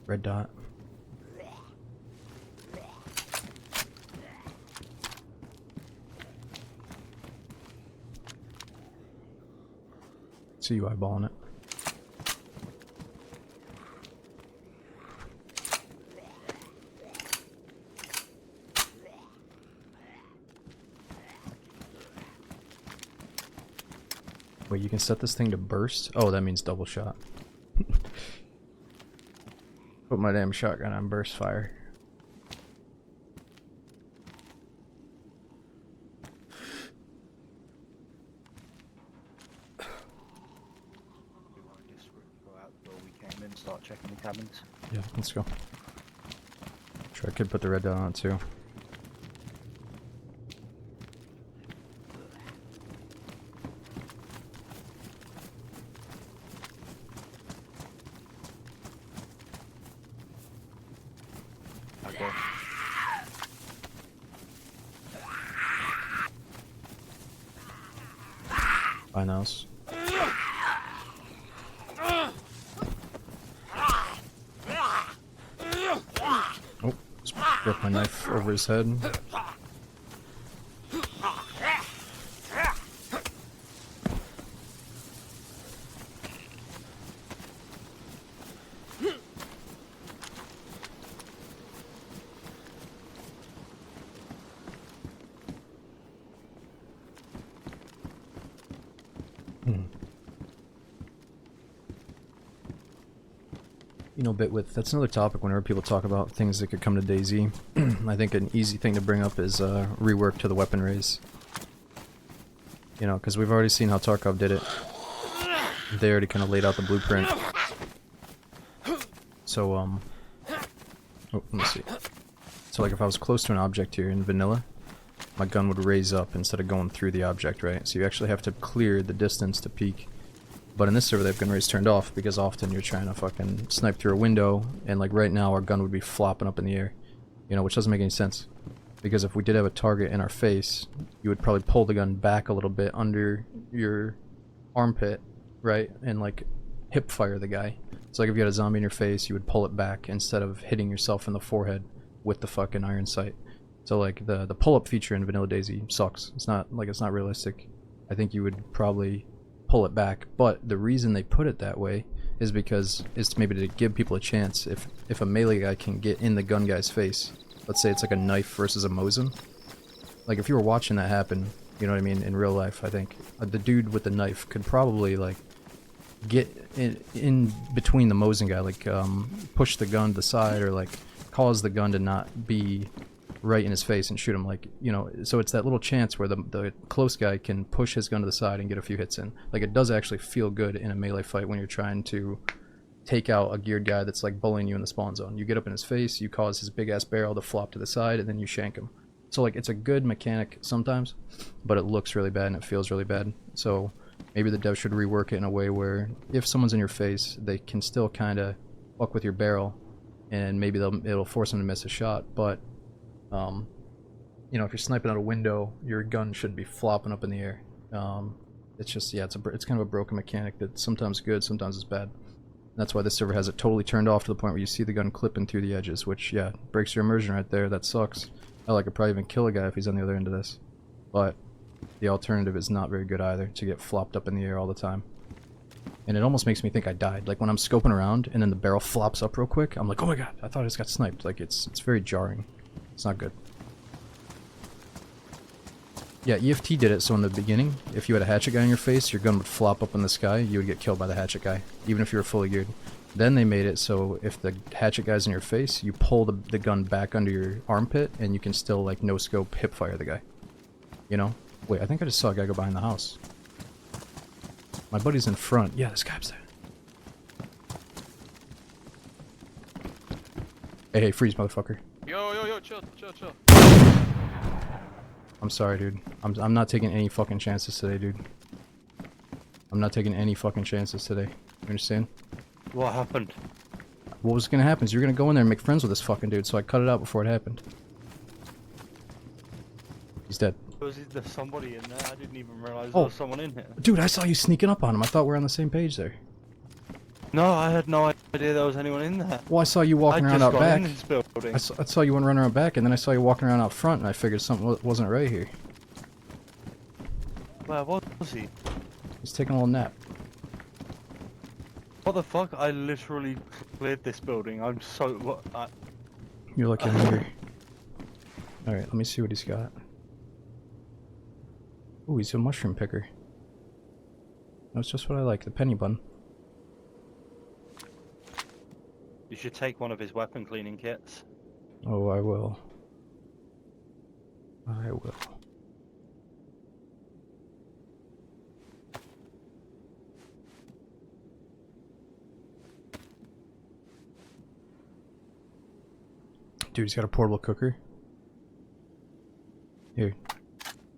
[SPEAKER 1] Red dot. See you eyeballing it. Wait, you can set this thing to burst? Oh, that means double shot. Put my damn shotgun on burst fire.
[SPEAKER 2] We want to just go out the door we came in, start checking the cabins.
[SPEAKER 1] Yeah, let's go. Sure, I could put the red dot on too.
[SPEAKER 2] go.
[SPEAKER 1] Fine house. Oh, just broke my knife over his head. You know, Bitwidth, that's another topic whenever people talk about things that could come to DayZ. I think an easy thing to bring up is rework to the weapon raise. You know, because we've already seen how Tarkov did it. They already kind of laid out the blueprint. So, oh, let me see. So, like, if I was close to an object here in vanilla, my gun would raise up instead of going through the object, right? So you actually have to clear the distance to peek. But in this server, they have gun raise turned off because often you're trying to fucking snipe through a window, and like right now, our gun would be flopping up in the air, you know, which doesn't make any sense. Because if we did have a target in our face, you would probably pull the gun back a little bit under your armpit, right, and like hip fire the guy. So like if you had a zombie in your face, you would pull it back instead of hitting yourself in the forehead with the fucking iron sight. So like the pull-up feature in Vanilla DayZ sucks. It's not realistic. I think you would probably pull it back, but the reason they put it that way is because it's maybe to give people a chance. If a melee guy can get in the gun guy's face, let's say it's like a knife versus a Mosin, like if you were watching that happen, you know what I mean, in real life, I think the dude with the knife could probably like get in between the Mosin guy, like push the gun to the side, or like cause the gun to not be right in his face and shoot him, like, you know. So it's that little chance where the close guy can push his gun to the side and get a few hits in. Like, it does actually feel good in a melee fight when you're trying to take out a geared guy that's like bullying you in the spawn zone. You get up in his face, you cause his big ass barrel to flop to the side, and then you shank him. So like, it's a good mechanic sometimes, but it looks really bad and it feels really bad. So maybe the dev should rework it in a way where if someone's in your face, they can still kind of fuck with your barrel, and maybe it'll force them to miss a shot, but you know, if you're sniping out a window, your gun shouldn't be flopping up in the air. It's just, yeah, it's kind of a broken mechanic that's sometimes good, sometimes it's bad. And that's why this server has it totally turned off to the point where you see the gun clipping through the edges, which, yeah, breaks your immersion right there. That sucks. I could probably even kill a guy if he's on the other end of this. But the alternative is not very good either, to get flopped up in the air all the time. And it almost makes me think I died. Like, when I'm scoping around and then the barrel flops up real quick, I'm like, oh my god, I thought I just got sniped. Like, it's very jarring. It's not good. Yeah, EFT did it so in the beginning, if you had a hatchet guy in your face, your gun would flop up in the sky, you would get killed by the hatchet guy, even if you were fully geared. Then they made it so if the hatchet guy's in your face, you pull the gun back under your armpit, and you can still, like, no-scope hip-fire the guy. You know? Wait, I think I just saw a guy go behind the house. My buddy's in front. Yeah, this guy's there. Hey, freeze, motherfucker.
[SPEAKER 5] Yo, chill.
[SPEAKER 1] I'm sorry, dude. I'm not taking any fucking chances today, dude. I'm not taking any fucking chances today. You understand?
[SPEAKER 2] What happened?
[SPEAKER 1] What was gonna happen is you're gonna go in there and make friends with this fucking dude, so I cut it out before it happened. He's dead.
[SPEAKER 2] There's somebody in there. I didn't even realize
[SPEAKER 1] Oh.
[SPEAKER 2] there was someone in here.
[SPEAKER 1] Dude, I saw you sneaking up on him. I thought we were on the same page there.
[SPEAKER 2] No, I had no idea there was anyone in there.
[SPEAKER 1] Well, I saw you walking
[SPEAKER 2] I
[SPEAKER 1] around
[SPEAKER 2] just
[SPEAKER 1] out
[SPEAKER 2] got
[SPEAKER 1] back.
[SPEAKER 2] in this building.
[SPEAKER 1] I saw you running around back, and then I saw you walking around out front, and I figured something wasn't right here.
[SPEAKER 2] Where was he?
[SPEAKER 1] He's taking a little nap.
[SPEAKER 2] What the fuck? I literally cleared this building. I'm so... What?
[SPEAKER 1] You're lucky I'm here. Alright, let me see what he's got. Ooh, he's a mushroom picker. That's just what I like, the penny bun.
[SPEAKER 2] You should take one of his weapon cleaning kits.
[SPEAKER 1] Oh, I will. I will. Dude, he's got a portable cooker. Here.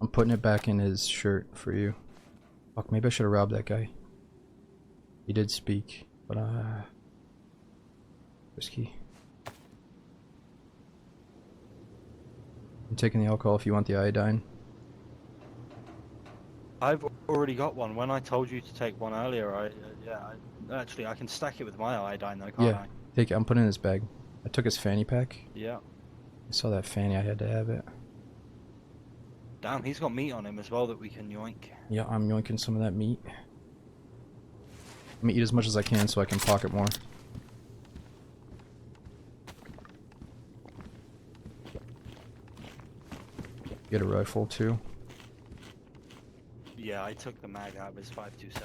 [SPEAKER 1] I'm putting it back in his shirt for you. Fuck, maybe I should have robbed that guy. He did speak, but risky. I'm taking the alcohol if you want the iodine.
[SPEAKER 2] I've already got one. When I told you to take one earlier, actually I can stack it with my iodine though, can't
[SPEAKER 1] Yeah,
[SPEAKER 2] I?
[SPEAKER 1] take it. I'm putting it in his bag. I took his fanny pack.
[SPEAKER 2] Yeah.
[SPEAKER 1] I saw that fanny, I had to have it.
[SPEAKER 2] Damn, he's got meat on him as well that we can yoink.
[SPEAKER 1] Yeah, I'm yoinking some of that meat. I'm gonna eat as much as I can so I can pocket more. Get a rifle too.
[SPEAKER 2] Yeah, I took the mag out of his 5.27.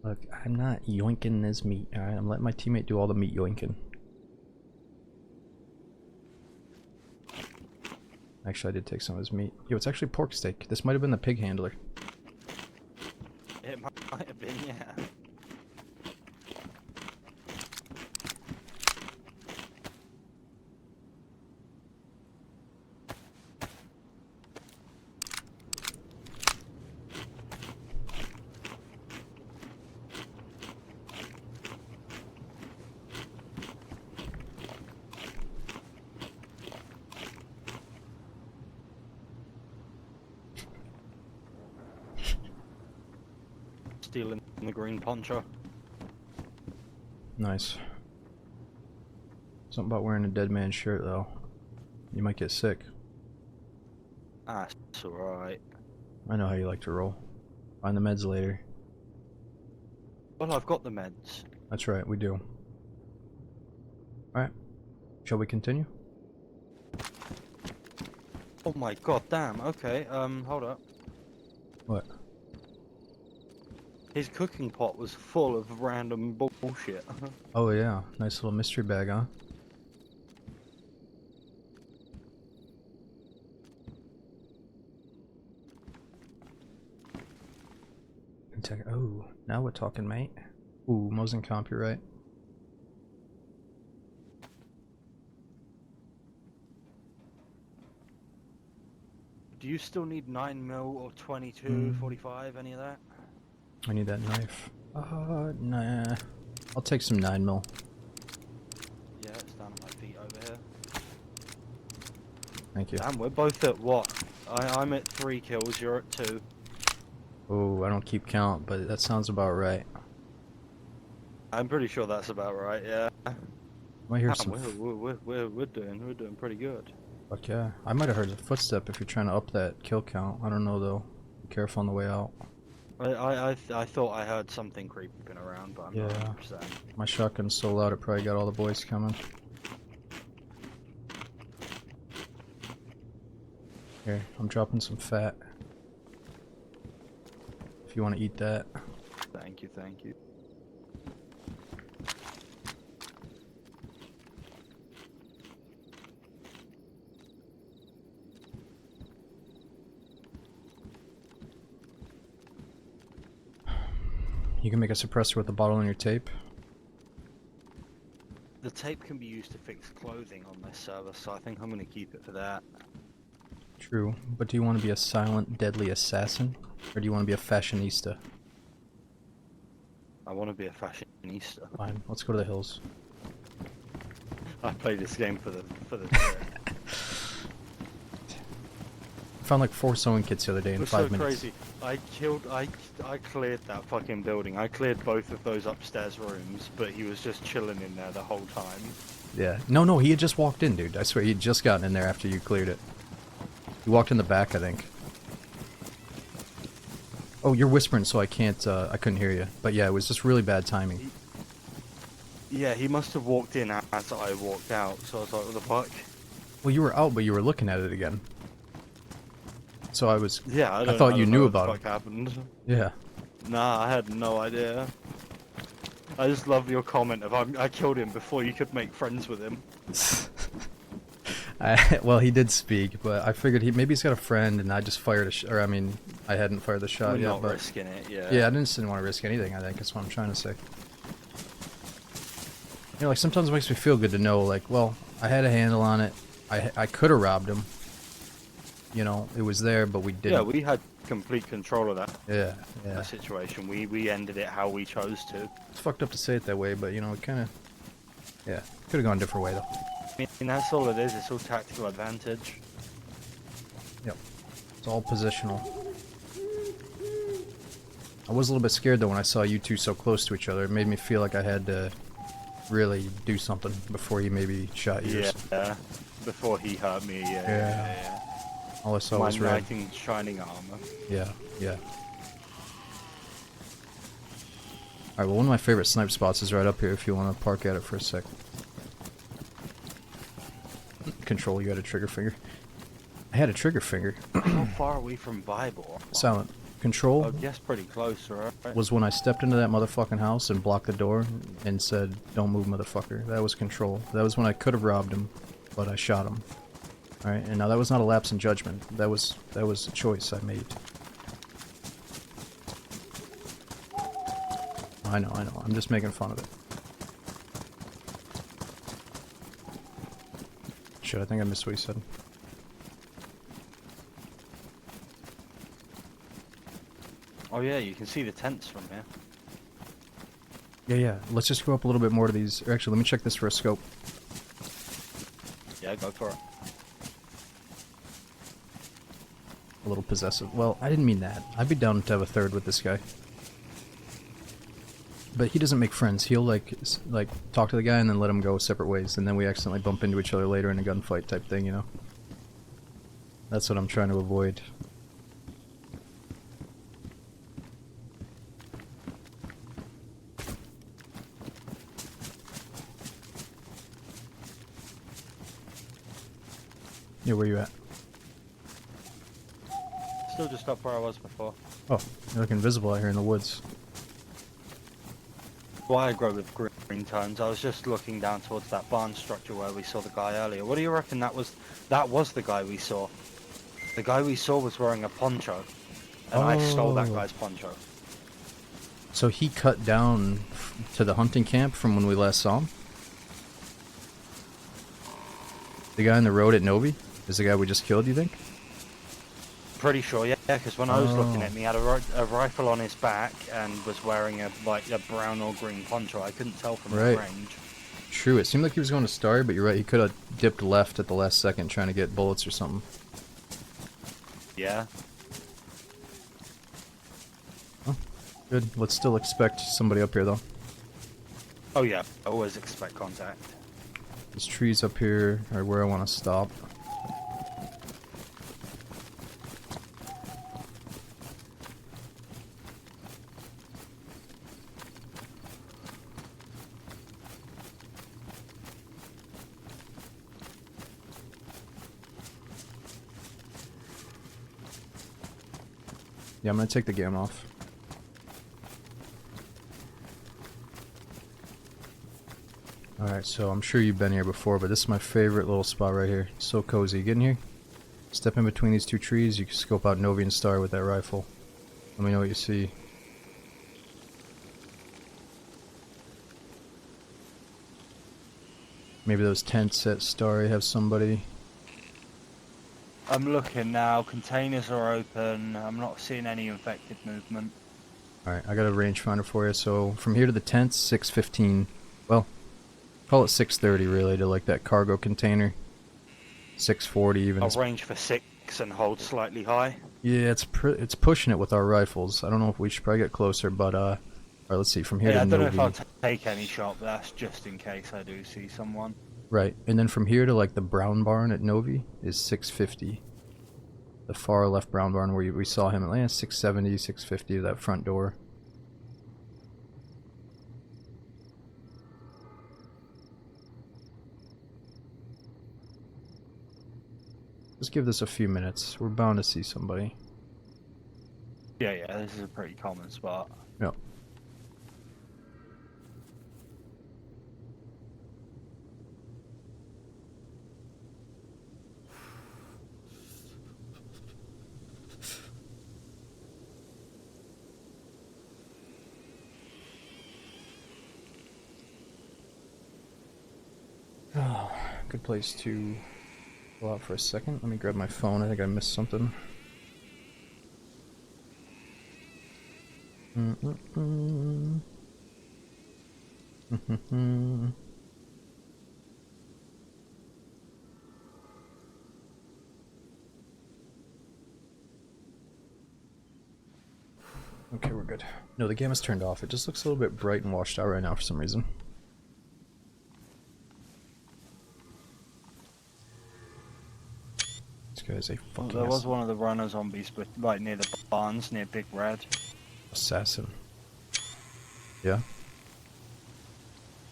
[SPEAKER 1] Look, I'm not yoinking this meat, alright? I'm letting my teammate do all the meat yoinking. Actually, I did take some of his meat. Yo, it's actually pork steak. This might have been the pig handler.
[SPEAKER 2] It might have been, yeah. Stealing the green poncho.
[SPEAKER 1] Nice. Something about wearing a dead man's shirt, though. You might get sick.
[SPEAKER 2] Ah, it's alright.
[SPEAKER 1] I know how you like to roll. Find the meds later.
[SPEAKER 2] Well, I've got the meds.
[SPEAKER 1] That's right, we do. Alright. Shall we continue?
[SPEAKER 2] Oh my god, damn, okay, hold up.
[SPEAKER 1] What?
[SPEAKER 2] His cooking pot was full of random bullshit.
[SPEAKER 1] Oh yeah, nice little mystery bag, huh? Oh, now we're talking, mate. Ooh, Mosin comp, you're right.
[SPEAKER 2] Do you still need 9mm or 22, 45, any of that?
[SPEAKER 1] I need that knife. Nah. I'll take some 9mm.
[SPEAKER 2] Yeah, it's down at my feet over here.
[SPEAKER 1] Thank you.
[SPEAKER 2] Damn, we're both at what? I'm at 3 kills, you're at 2.
[SPEAKER 1] Oh, I don't keep count, but that sounds about right.
[SPEAKER 2] I'm pretty sure that's about right, yeah.
[SPEAKER 1] I hear
[SPEAKER 2] Damn,
[SPEAKER 1] some.
[SPEAKER 2] we're doing pretty good.
[SPEAKER 1] Fuck yeah. I might have heard a footstep if you're trying to up that kill count. I don't know though. Be careful on the way out.
[SPEAKER 2] I thought I heard something creeping around, but I'm not
[SPEAKER 1] Yeah.
[SPEAKER 2] 100%.
[SPEAKER 1] My shotgun's so loud it probably got all the boys coming. Here, I'm dropping some fat. If you want to eat that.
[SPEAKER 2] Thank you, thank you.
[SPEAKER 1] You can make a suppressor with a bottle in your tape.
[SPEAKER 2] The tape can be used to fix clothing on this server, so I think I'm going to keep it for that.
[SPEAKER 1] True, but do you want to be a silent, deadly assassin? Or do you want to be a fashionista?
[SPEAKER 2] I want to be a fashionista.
[SPEAKER 1] Fine, let's go to the hills.
[SPEAKER 2] I play this game for the
[SPEAKER 1] I found like 4 sewing kits the other day in
[SPEAKER 2] It was
[SPEAKER 1] 5
[SPEAKER 2] so
[SPEAKER 1] minutes.
[SPEAKER 2] crazy. I cleared that fucking building. I cleared both of those upstairs rooms, but he was just chilling in there the whole time.
[SPEAKER 1] Yeah. No, he had just walked in, dude. I swear, he had just gotten in there after you cleared it. He walked in the back, I think. Oh, you're whispering, so I can't, I couldn't hear you. But yeah, it was just really bad timing.
[SPEAKER 2] Yeah, he must have walked in as I walked out, so I was like, what the fuck?
[SPEAKER 1] Well, you were out, but you were looking at it again. So I was...
[SPEAKER 2] Yeah, I
[SPEAKER 1] thought you
[SPEAKER 2] don't
[SPEAKER 1] knew
[SPEAKER 2] know
[SPEAKER 1] about
[SPEAKER 2] what the fuck happened.
[SPEAKER 1] Yeah.
[SPEAKER 2] Nah, I had no idea. I just love your comment of I killed him before you could make friends with him.
[SPEAKER 1] Well, he did speak, but I figured maybe he's got a friend, and I just fired a I mean, I hadn't fired the shot
[SPEAKER 2] We're
[SPEAKER 1] yet,
[SPEAKER 2] not
[SPEAKER 1] but...
[SPEAKER 2] risking it, yeah.
[SPEAKER 1] Yeah, I didn't want to risk anything, I think, that's what I'm trying to say. You know, like, sometimes it makes me feel good to know, like, well, I had a handle on it, I could have robbed him, you know, it was there, but we
[SPEAKER 2] Yeah,
[SPEAKER 1] didn't.
[SPEAKER 2] we had complete control of
[SPEAKER 1] Yeah, yeah.
[SPEAKER 2] that situation. We ended it how we chose to.
[SPEAKER 1] It's fucked up to say it that way, but you know, it kind of, yeah, could have gone a different way though.
[SPEAKER 2] I mean, that's all it is. It's all tactical advantage.
[SPEAKER 1] Yep. It's all positional. I was a little bit scared though when I saw you two so close to each other. It made me feel like I had to really do something before he maybe shot you.
[SPEAKER 2] Yeah. Before he hurt me. Yeah.
[SPEAKER 1] All I saw
[SPEAKER 2] My
[SPEAKER 1] was red.
[SPEAKER 2] knight in shining armor.
[SPEAKER 1] Yeah, yeah. Alright, well, one of my favorite snipe spots is right up here if you want to park at it for a sec. Control, you had a trigger finger. I had a trigger finger.
[SPEAKER 2] How far are we from Bible?
[SPEAKER 1] Silent. Control
[SPEAKER 2] I guess pretty close, right?
[SPEAKER 1] was when I stepped into that motherfucking house and blocked the door and said, "Don't move, motherfucker." That was control. That was when I could have robbed him, but I shot him. Alright, and now that was not a lapse in judgment. That was a choice I made. I know. I'm just making fun of it. Shit, I think I missed what you said.
[SPEAKER 2] Oh yeah, you can see the tents from here.
[SPEAKER 1] Yeah. Let's just go up a little bit more to these. Or actually, let me check this for a scope.
[SPEAKER 2] Yeah, go for it.
[SPEAKER 1] A little possessive. Well, I didn't mean that. I'd be down to have a third with this guy. But he doesn't make friends. He'll like talk to the guy and then let him go separate ways, and then we accidentally bump into each other later in a gunfight type thing, you know? That's what I'm trying to avoid. Yeah, where you at?
[SPEAKER 2] Still just up where I was before.
[SPEAKER 1] Oh, you look invisible out here in the woods.
[SPEAKER 2] Why I grow with green tones? I was just looking down towards that barn structure where we saw the guy earlier. What do you reckon that was? That was the guy we saw. The guy we saw was wearing a poncho, and I stole that
[SPEAKER 1] Oh.
[SPEAKER 2] guy's poncho.
[SPEAKER 1] So he cut down to the hunting camp from when we last saw him? The guy on the road at Novi? Is the guy we just killed, you think?
[SPEAKER 2] Pretty sure, yeah, because when I was looking
[SPEAKER 1] Oh.
[SPEAKER 2] at him, he had a rifle on his back and was wearing a brown or green poncho. I couldn't tell from
[SPEAKER 1] Right.
[SPEAKER 2] the range.
[SPEAKER 1] True, it seemed like he was going to Starry, but you're right, he could have dipped left at the last second trying to get bullets or something.
[SPEAKER 2] Yeah.
[SPEAKER 1] Good, let's still expect somebody up here though.
[SPEAKER 2] Oh yeah, I always expect contact.
[SPEAKER 1] These trees up here are where I want to stop. Yeah, I'm gonna take the gamma off. Alright, so I'm sure you've been here before, but this is my favorite little spot right here. So cozy. Get in here. Step in between these two trees. You can scope out Novi and Star with that rifle. Let me know what you see. Maybe those tents at Starry have somebody.
[SPEAKER 2] I'm looking now. Containers are open. I'm not seeing any infected movement.
[SPEAKER 1] Alright, I got a rangefinder for you. So from here to the tents, 615. Well, call it 630 really to like that cargo container. 640 even.
[SPEAKER 2] I'll range for 6 and hold slightly high.
[SPEAKER 1] Yeah, it's pushing it with our rifles. I don't know if we should probably get closer, but alright, let's see. From here
[SPEAKER 2] Yeah,
[SPEAKER 1] to
[SPEAKER 2] I don't know
[SPEAKER 1] Novi.
[SPEAKER 2] if I'll take any shot, but that's just in case I do see someone.
[SPEAKER 1] Right, and then from here to like the brown barn at Novi is 650. The far left brown barn where we saw him at 670, 650, that front door. Just give this a few minutes. We're bound to see somebody.
[SPEAKER 2] Yeah, this is a pretty common spot.
[SPEAKER 1] Yep. Oh, good place to Go out for a second. Let me grab my phone. I think I missed something. Okay, we're good. No, the game is turned off. It just looks a little bit bright and washed out right now for some reason. This guy's a fucking
[SPEAKER 2] There was one of the runner zombies, but right near the barns, near Big Red.
[SPEAKER 1] assassin. Yeah?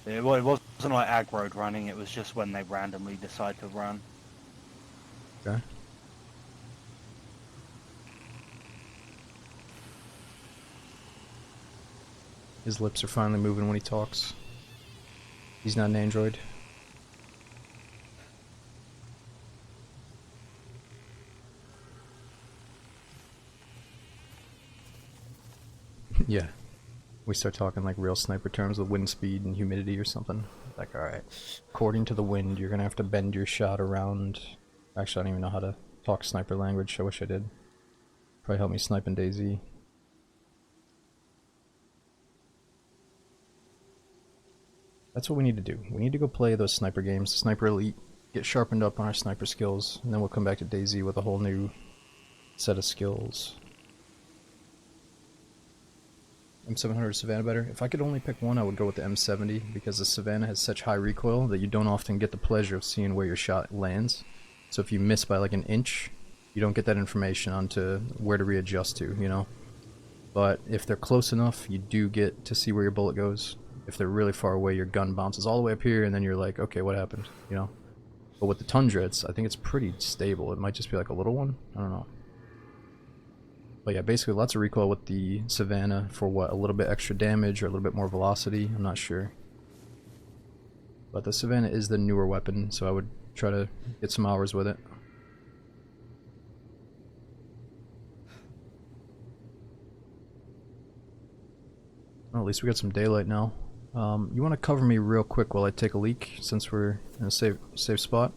[SPEAKER 2] It wasn't like aggroed running, it was just when they randomly decide to run.
[SPEAKER 1] Okay. His lips are finally moving when he talks. He's not an android. Yeah. We start talking like real sniper terms with wind speed and humidity or something. Like, alright, according to the wind, you're gonna have to bend your shot around. Actually, I don't even know how to talk sniper language. I wish I did. Probably help me snipe in DayZ. That's what we need to do. We need to go play those sniper games, Sniper Elite, get sharpened up on our sniper skills, and then we'll come back to DayZ with a whole new set of skills. M700 or Savannah better? If I could only pick one, I would go with the M70, because the Savannah has such high recoil that you don't often get the pleasure of seeing where your shot lands. So if you miss by like an inch, you don't get that information onto where to readjust to, you know? But if they're close enough, you do get to see where your bullet goes. If they're really far away, your gun bounces all the way up here, and then you're like, okay, what happened, you know? But with the Tundra, I think it's pretty stable. It might just be like a little one, I don't know. But yeah, basically lots of recoil with the Savannah for what, a little bit extra damage or a little bit more velocity, I'm not sure. But the Savannah is the newer weapon, so I would try to get some hours with it. Well, at least we got some daylight now. You want to cover me real quick while I take a leak, since we're in a safe spot?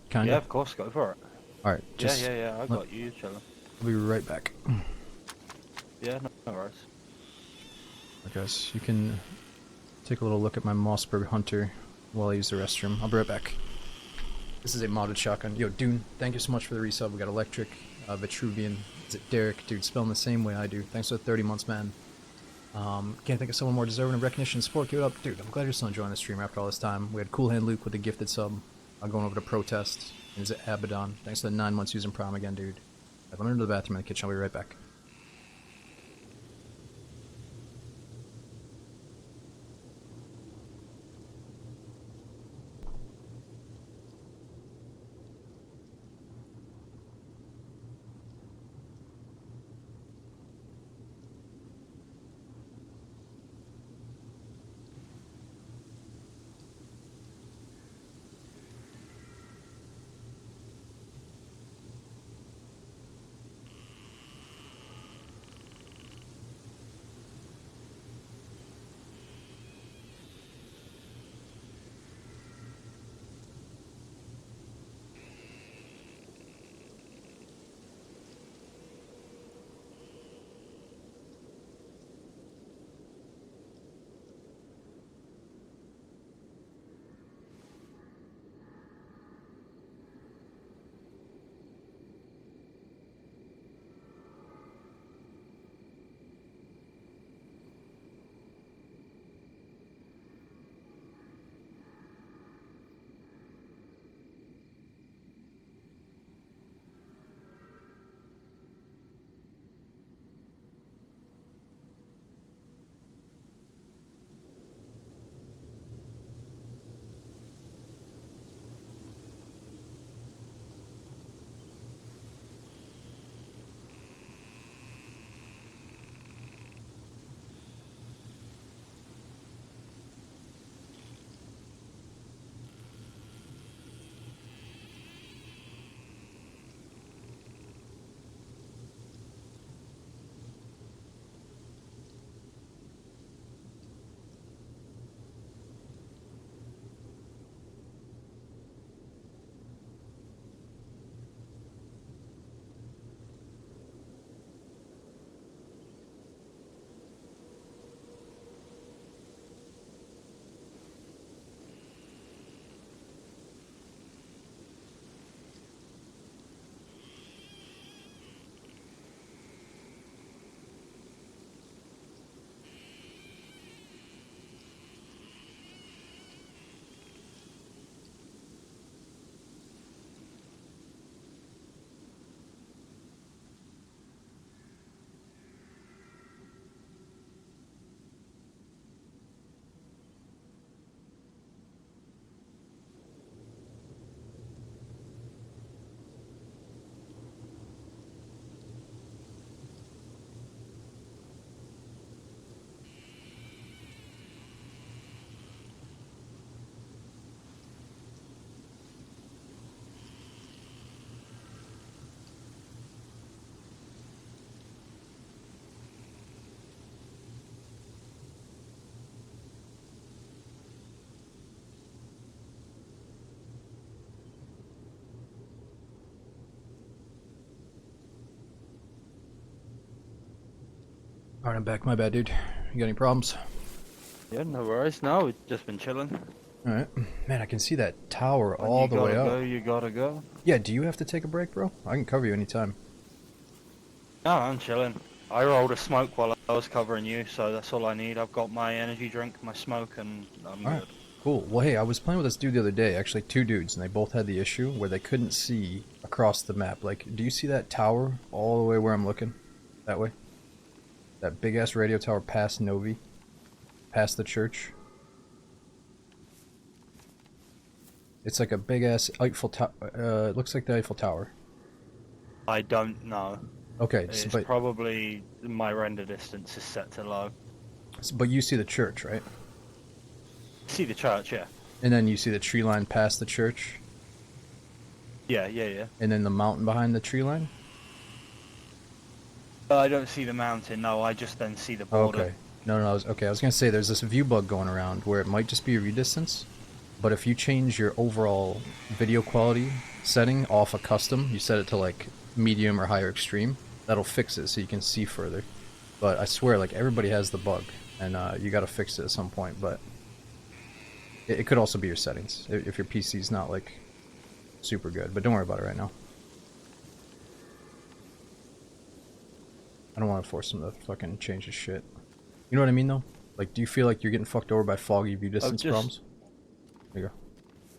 [SPEAKER 1] Kinda?
[SPEAKER 2] Yeah, of course, go for it.
[SPEAKER 1] Alright, just...
[SPEAKER 2] Yeah, I got you, chillin'.
[SPEAKER 1] I'll be right back.
[SPEAKER 2] Yeah, no worries.
[SPEAKER 1] Okay, guys, you can take a little look at my Mossberg Hunter while I use the restroom. I'll be right back. This is a modded shotgun. Yo, Dune, thank you so much for the resub. We got Electric, Vitruvian. Is it Derek? Dude, spelling the same way I do. Thanks for the 30 months, man. Can't think of someone more deserving of recognition and support. Give it up. Dude, I'm glad you're still enjoying the stream after all this time. We had Cool Hand Luke with the gifted sub. I'm going over to Protest. And is it Abaddon? Thanks for the 9 months using Prime again, dude. I'm going to the bathroom in the kitchen. I'll be right back. Alright, I'm back. My bad, dude. You got any problems?
[SPEAKER 2] Yeah, no worries. No, we've just been chilling.
[SPEAKER 1] Alright. Man, I can see that tower
[SPEAKER 2] When
[SPEAKER 1] all
[SPEAKER 2] you
[SPEAKER 1] the
[SPEAKER 2] gotta
[SPEAKER 1] way
[SPEAKER 2] go,
[SPEAKER 1] up.
[SPEAKER 2] you gotta go.
[SPEAKER 1] Yeah, do you have to take a break, bro? I can cover you anytime.
[SPEAKER 2] No, I'm chilling. I rolled a smoke while I was covering you, so that's all I need. I've got my energy drink, my smoke, and I'm
[SPEAKER 1] Alright.
[SPEAKER 2] good.
[SPEAKER 1] Cool. Well, hey, I was playing with this dude the other day, actually two dudes, and they both had the issue where they couldn't see across the map. Like, do you see that tower all the way where I'm looking? That way? That big-ass radio tower past Novi? Past the church? It's like a big-ass Eiffel Tower. It looks like the Eiffel Tower.
[SPEAKER 2] I don't know.
[SPEAKER 1] Okay,
[SPEAKER 2] It's
[SPEAKER 1] but
[SPEAKER 2] probably my render distance is set to low.
[SPEAKER 1] you see the church, right?
[SPEAKER 2] See the church, yeah.
[SPEAKER 1] And then you see the tree line past the church,
[SPEAKER 2] Yeah, yeah, yeah.
[SPEAKER 1] and then the mountain behind the tree line?
[SPEAKER 2] I don't see the mountain, no, I just then see the border.
[SPEAKER 1] Okay. No, I was gonna say there's this view bug going around where it might just be a redistance, but if you change your overall video quality setting off a custom, you set it to like medium or higher extreme, that'll fix it so you can see further. But I swear, like, everybody has the bug, and you gotta fix it at some point, but it could also be your settings, if your PC's not, like, super good, but don't worry about it right now. I don't want to force him to fucking change his shit. You know what I mean, though? Like, do you feel like you're getting fucked over by foggy view distance problems? There you go.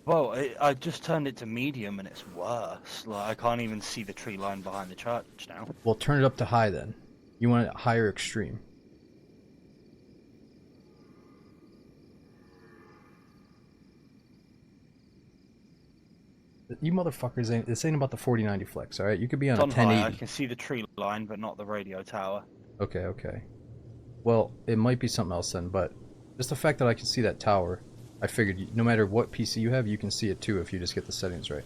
[SPEAKER 2] Well, I just turned it to medium and it's worse. Like, I can't even see the tree line behind the church now.
[SPEAKER 1] Well, turn it up to high then. You want it higher extreme. You motherfuckers ain't. This ain't about the 4090 flex, alright? You could be on
[SPEAKER 2] It's
[SPEAKER 1] a
[SPEAKER 2] on high,
[SPEAKER 1] 1080.
[SPEAKER 2] I can see the tree line, but not the radio tower.
[SPEAKER 1] Okay. Well, it might be something else then, but just the fact that I can see that tower, I figured no matter what PC you have, you can see it too if you just get the settings right.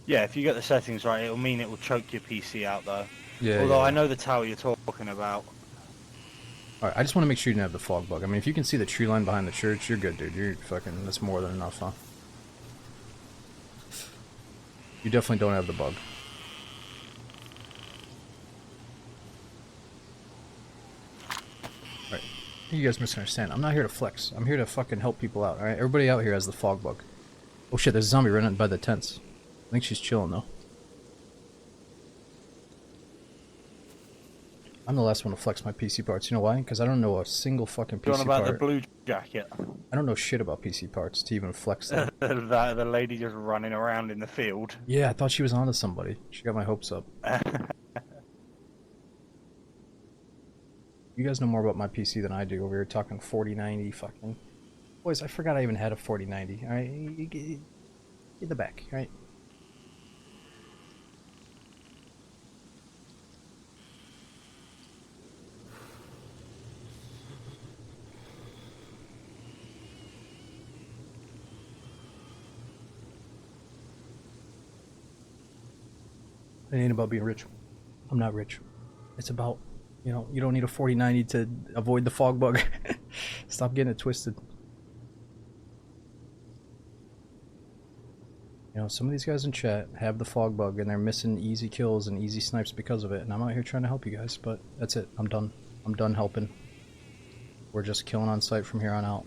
[SPEAKER 2] Yeah, if you get the settings right, it'll mean it will choke your PC out, though.
[SPEAKER 1] Yeah.
[SPEAKER 2] Although
[SPEAKER 1] yeah.
[SPEAKER 2] I know the tower you're talking about.
[SPEAKER 1] Alright, I just want to make sure you didn't have the fog bug. I mean, if you can see the tree line behind the church, you're good, dude. You're fucking, that's more than enough, huh? You definitely don't have the bug. Alright, you guys misunderstand. I'm not here to flex. I'm here to fucking help people out, alright? Everybody out here has the fog bug. Oh shit, there's a zombie running by the tents. I think she's chilling, though. I'm the last one to flex my PC parts. You know why? Because I don't know a single fucking
[SPEAKER 2] You're on
[SPEAKER 1] PC
[SPEAKER 2] about the
[SPEAKER 1] part.
[SPEAKER 2] blue jacket.
[SPEAKER 1] I don't know shit about PC parts to even flex them.
[SPEAKER 2] The lady just running around in the field.
[SPEAKER 1] Yeah, I thought she was onto somebody. She got my hopes up. You guys know more about my PC than I do. Over here talking 4090 fucking... Boys, I forgot I even had a 4090. Alright, you get the back, alright? It ain't about being rich. I'm not rich. It's about, you know, you don't need a 4090 to avoid the fog bug. Stop getting it twisted. You know, some of these guys in chat have the fog bug and they're missing easy kills and easy snipes because of it. And I'm out here trying to help you guys, but that's it. I'm done. I'm done helping. We're just killing on sight from here on out.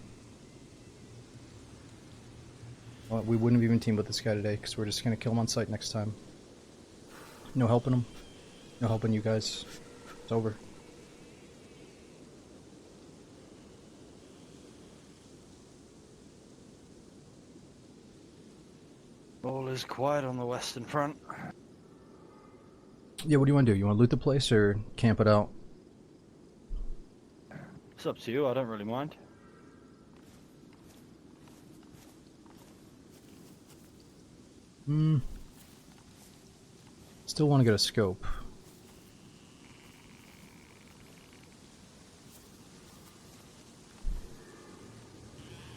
[SPEAKER 1] Well, we wouldn't have even teamed with this guy today because we're just going to kill him on sight next time. No helping him. No helping you guys. It's over.
[SPEAKER 2] All is quiet on the western front.
[SPEAKER 1] Yeah, what do you want to do? You want to loot the place or camp it out?
[SPEAKER 2] It's up to you, I don't really mind.
[SPEAKER 1] Still want to get a scope.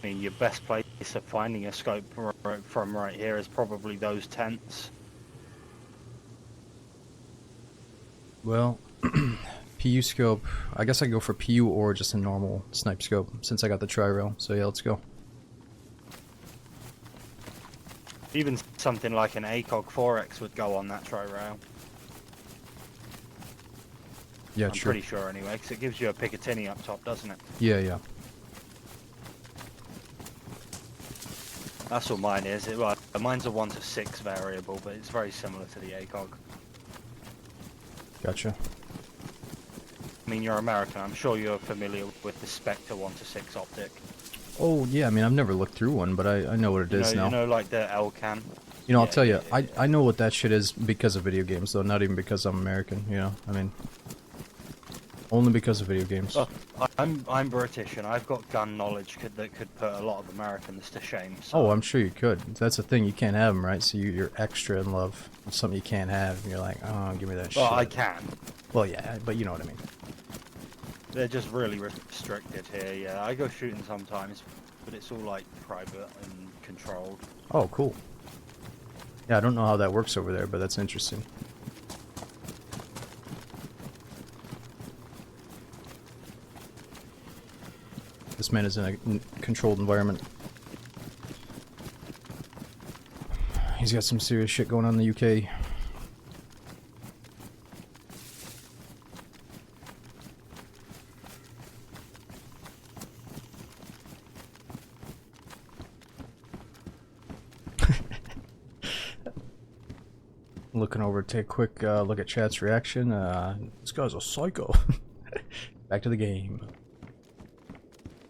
[SPEAKER 2] I mean, your best place of finding a scope from right here is probably those tents.
[SPEAKER 1] Well, PU scope. I guess I go for PU or just a normal snipe scope since I got the tri-rail. So yeah, let's go.
[SPEAKER 2] Even something like an ACOG 4X would go on that tri-rail.
[SPEAKER 1] Yeah,
[SPEAKER 2] I'm
[SPEAKER 1] true.
[SPEAKER 2] pretty sure anyway, because it gives you a Picatinny up top, doesn't it?
[SPEAKER 1] Yeah, yeah.
[SPEAKER 2] That's what mine is. Well, mine's a 1 to 6 variable, but it's very similar to the ACOG.
[SPEAKER 1] Gotcha.
[SPEAKER 2] I mean, you're American. I'm sure you're familiar with the Spectre 1 to 6 optic.
[SPEAKER 1] Oh, yeah, I mean, I've never looked through one, but I know what it is now.
[SPEAKER 2] You know, like the L-can?
[SPEAKER 1] You know, I'll
[SPEAKER 2] Yeah,
[SPEAKER 1] tell you,
[SPEAKER 2] yeah.
[SPEAKER 1] I know what that shit is because of video games, though, not even because I'm American, you know? I mean, only because of video games.
[SPEAKER 2] Oh, I'm British, and I've got gun knowledge that could put a lot of Americans to shame. So.
[SPEAKER 1] Oh, I'm sure you could. That's the thing, you can't have them, right? So you're extra in love with something you can't have, and you're like, oh, give me that shit.
[SPEAKER 2] Well, I can.
[SPEAKER 1] Well, yeah, but you know what I mean.
[SPEAKER 2] They're just really restricted here, yeah. I go shooting sometimes, but it's all, like, private and controlled.
[SPEAKER 1] Oh, cool. Yeah, I don't know how that works over there, but that's interesting. This man is in a controlled environment. He's got some serious shit going on in the UK. Looking over, take a quick look at chat's reaction. This guy's a psycho. Back to the game.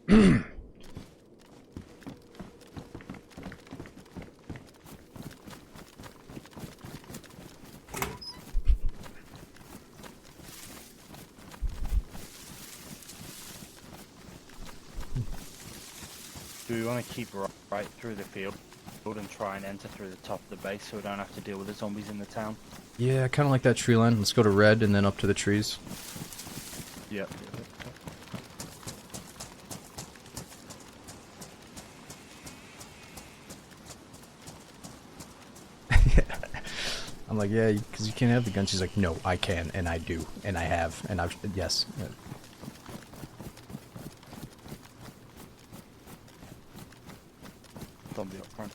[SPEAKER 2] Do we want to keep right through the field and try and enter through the top of the base so we don't have to deal with the zombies in the town?
[SPEAKER 1] Yeah, kind of like that tree line. Let's go to red and then up to the trees.
[SPEAKER 2] Yep.
[SPEAKER 1] I'm like, yeah, because you can't have the gun. She's like, no, I can, and I do, and I have, and I've, yes.
[SPEAKER 2] Zombie up front.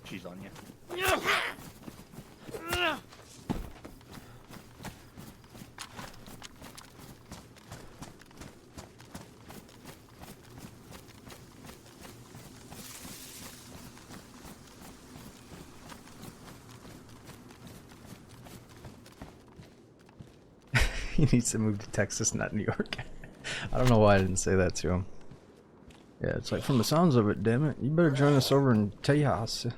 [SPEAKER 2] She's on you.
[SPEAKER 1] He needs to move to Texas, not New York. I don't know why I didn't say that to him. Yeah, it's like, from the sounds of it, damn it, you better join us over in Tejas.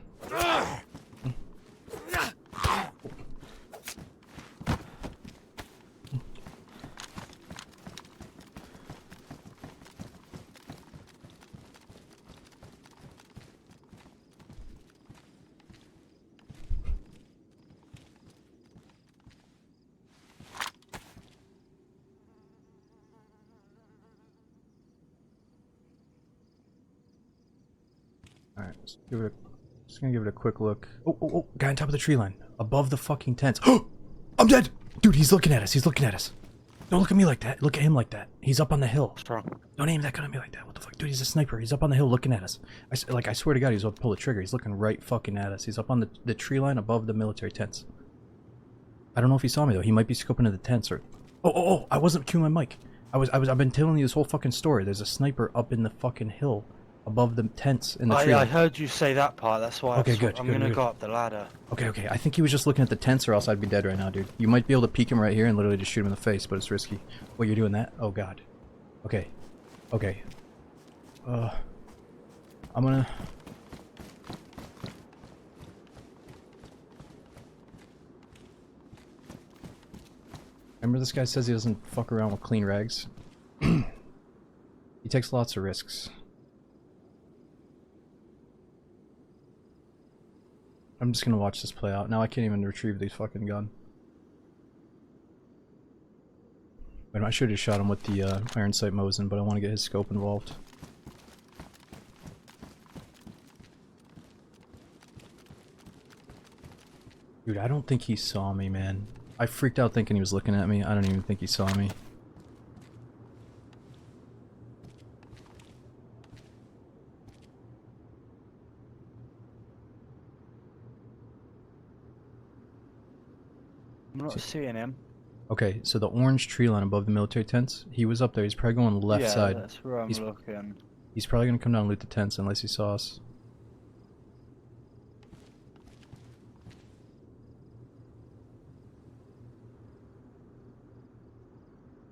[SPEAKER 1] Alright, just gonna give it a quick look. Oh, guy on top of the tree line. Above the fucking tents. Oh! I'm dead! Dude, he's looking at us, he's looking at us. Don't look at me like that, look at him like that. He's up on the hill.
[SPEAKER 2] What's wrong?
[SPEAKER 1] Don't aim that gun at me like that, what the fuck? Dude, he's a sniper, he's up on the hill looking at us. I swear to God, he's about to pull the trigger. He's looking right fucking at us. He's up on the tree line above the military tents. I don't know if he saw me though, he might be scoping into the tents or... Oh, I wasn't cueing my mic. I've been telling you this whole fucking story. There's a sniper up in the fucking hill above the tents in the tree.
[SPEAKER 2] I heard you say that part, that's why
[SPEAKER 1] Okay,
[SPEAKER 2] I'm gonna go up the ladder.
[SPEAKER 1] Okay, I think he was just looking at the tents or else I'd be dead right now, dude. You might be able to peek him right here and literally just shoot him in the face, but it's risky. What, you're doing that? Oh god. Okay. I'm gonna... Remember this guy says he doesn't fuck around with clean rags? He takes lots of risks. I'm just gonna watch this play out. Now I can't even retrieve the fucking gun. Wait, I should have shot him with the iron sight Mosin, but I want to get his scope involved. Dude, I don't think he saw me, man. I freaked out thinking he was looking at me. I don't even think he saw me.
[SPEAKER 2] I'm not seeing him.
[SPEAKER 1] Okay, so the orange tree line above the military tents, he was up there. He's probably going left
[SPEAKER 2] yeah,
[SPEAKER 1] side.
[SPEAKER 2] that's where I'm
[SPEAKER 1] He's-
[SPEAKER 2] looking.
[SPEAKER 1] He's probably gonna come down and loot the tents unless he saw us.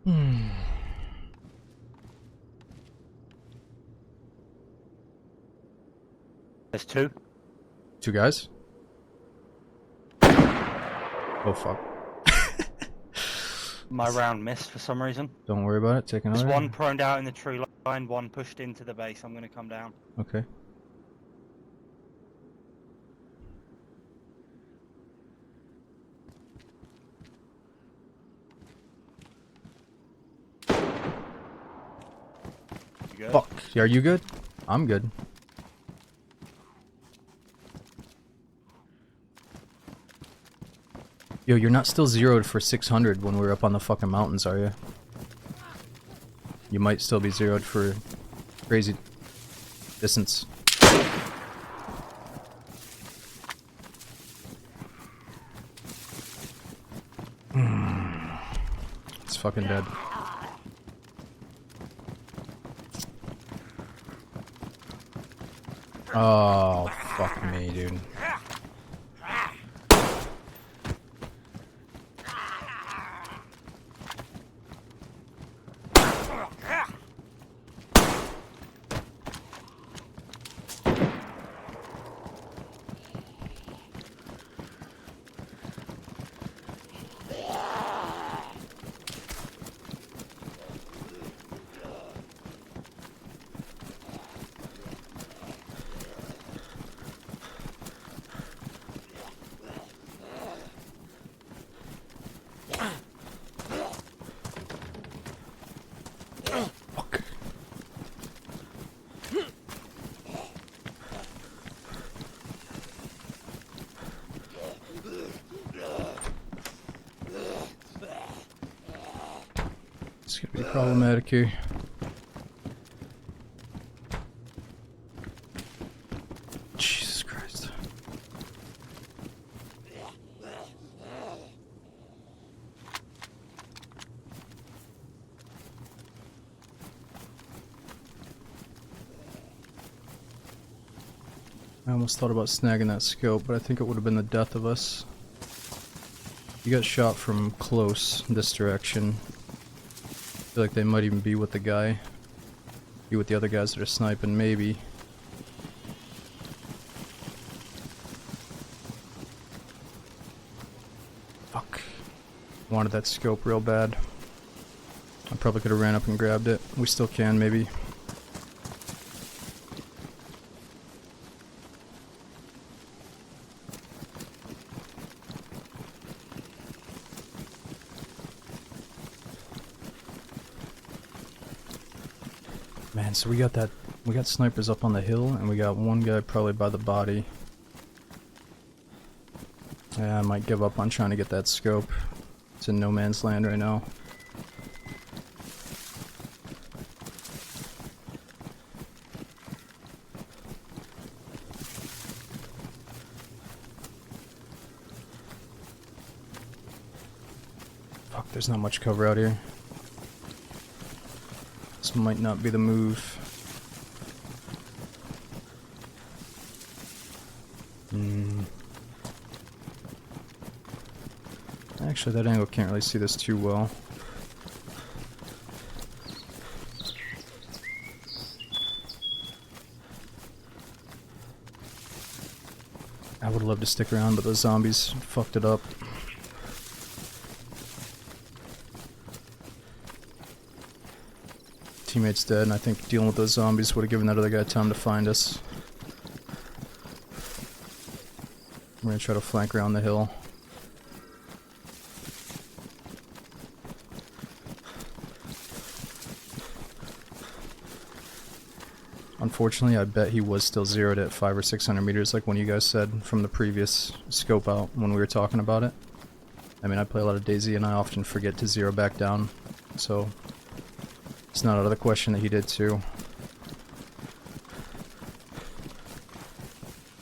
[SPEAKER 1] Hmm.
[SPEAKER 2] There's two.
[SPEAKER 1] Two guys? Oh fuck.
[SPEAKER 2] My round missed for some reason.
[SPEAKER 1] Don't worry about it, take another.
[SPEAKER 2] There's one proned out in the tree line, one pushed into the base. I'm gonna come down.
[SPEAKER 1] Okay.
[SPEAKER 2] You good?
[SPEAKER 1] Fuck. Are you good? I'm good. Yo, you're not still zeroed for 600 when we're up on the fucking mountains, are you? You might still be zeroed for crazy distance. It's fucking dead. Oh, fuck me, dude. Fuck. It's gonna be problematic here. Jesus Christ. I almost thought about snagging that scope, but I think it would have been the death of us. You got shot from close, this direction. I feel like they might even be with the guy. Be with the other guys that are sniping, maybe. Fuck. Wanted that scope real bad. I probably could have ran up and grabbed it. We still can, maybe. Man, so we got snipers up on the hill, and we got one guy probably by the body. Yeah, I might give up on trying to get that scope. It's in no man's land right now. Fuck, there's not much cover out here. This might not be the move. Actually, that angle can't really see this too well. I would love to stick around, but those zombies fucked it up. Teammate's dead, and I think dealing with those zombies would have given that other guy time to find us. We're gonna try to flank around the hill. Unfortunately, I bet he was still zeroed at 500 or 600 meters, like one of you guys said from the previous scope out when we were talking about it. I mean, I play a lot of DayZ, and I often forget to zero back down, so it's not out of the question that he did too.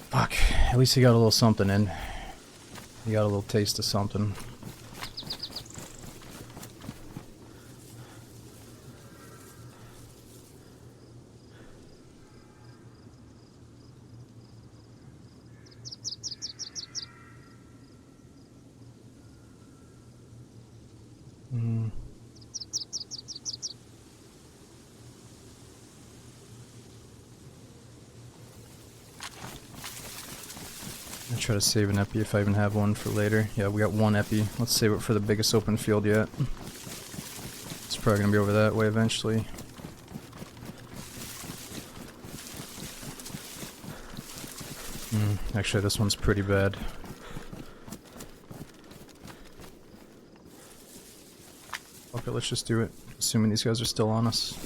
[SPEAKER 1] Fuck, at least he got a little something in. He got a little taste of something. I'll try to save an epi if I even have one for later. Yeah, we got one epi. Let's save it for the biggest open field yet. It's probably gonna be over that way eventually. Actually, this one's pretty bad. Okay, let's just do it. Assuming these guys are still on us.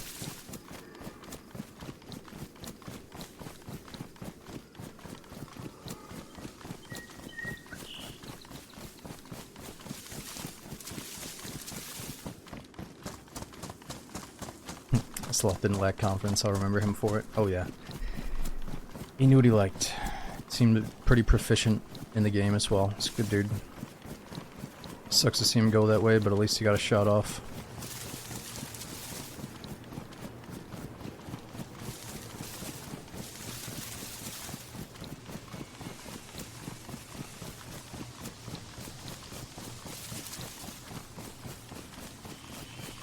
[SPEAKER 1] Sloth didn't lack confidence, I'll remember him for it. Oh yeah. He knew what he liked. Seemed pretty proficient in the game as well. He's a good dude. Sucks to see him go that way, but at least he got a shot off.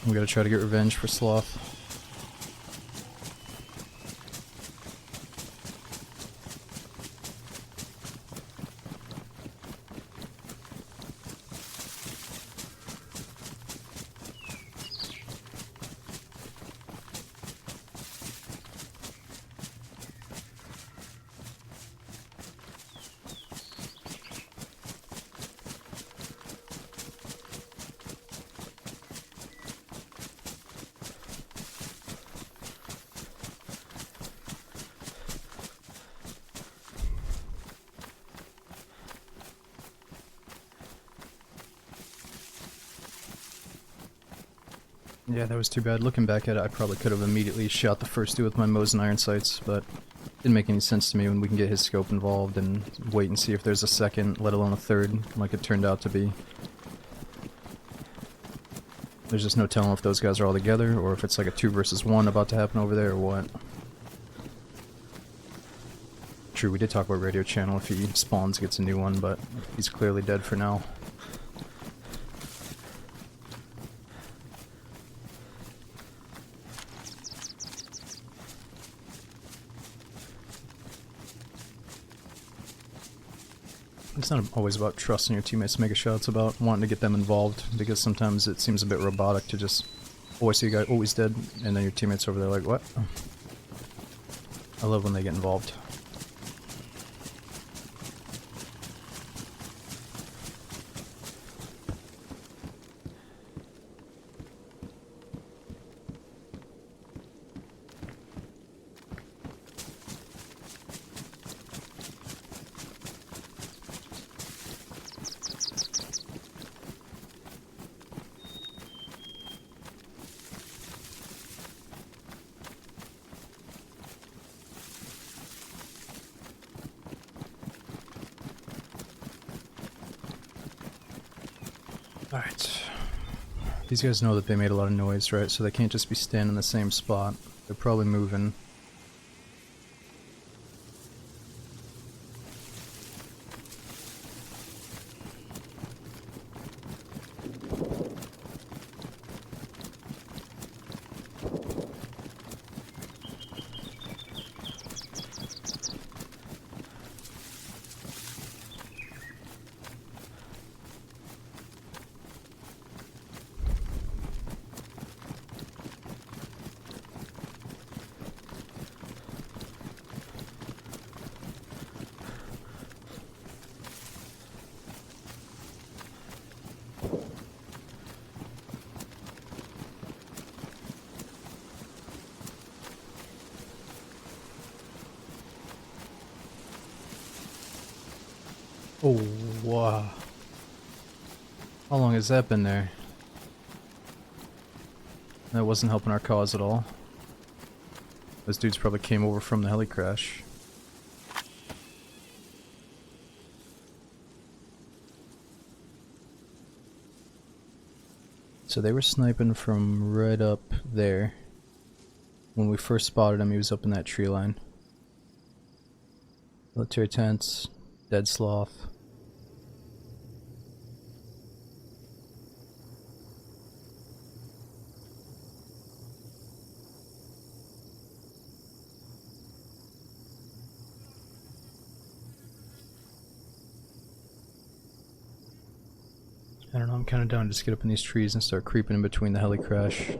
[SPEAKER 1] We gotta try to get revenge for Sloth. Yeah, that was too bad. Looking back at it, I probably could have immediately shot the first dude with my Mosin iron sights, but it didn't make any sense to me when we can get his scope involved and wait and see if there's a second, let alone a third, like it turned out to be. There's just no telling if those guys are all together, or if it's like a 2 versus 1 about to happen over there, or what. True, we did talk about Radio Channel if he spawns, gets a new one, but he's clearly dead for now. It's not always about trusting your teammates to make a shot, it's about wanting to get them involved, because sometimes it seems a bit robotic to just always see a guy always dead, and then your teammates over there like, what? I love when they get involved. Alright. These guys know that they made a lot of noise, right? So they can't just be standing in the same spot. They're probably moving. Oh, wow. How long has that been there? That wasn't helping our cause at all. Those dudes probably came over from the heli crash. So they were sniping from right up there. When we first spotted him, he was up in that tree line. Military tents, dead sloth. I don't know, I'm kind of down to just get up in these trees and start creeping in between the heli crash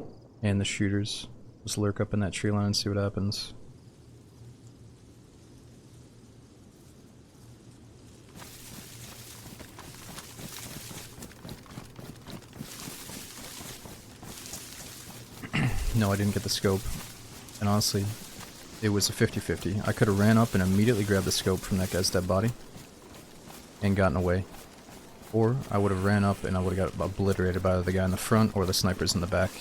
[SPEAKER 1] and the shooters. Just lurk up in that tree line and see what happens. No, I didn't get the scope. And honestly, it was a 50-50. I could have ran up and immediately grabbed the scope from that guy's dead body and gotten away. Or I would have ran up and I would have got obliterated by the guy in the front or the snipers in the back.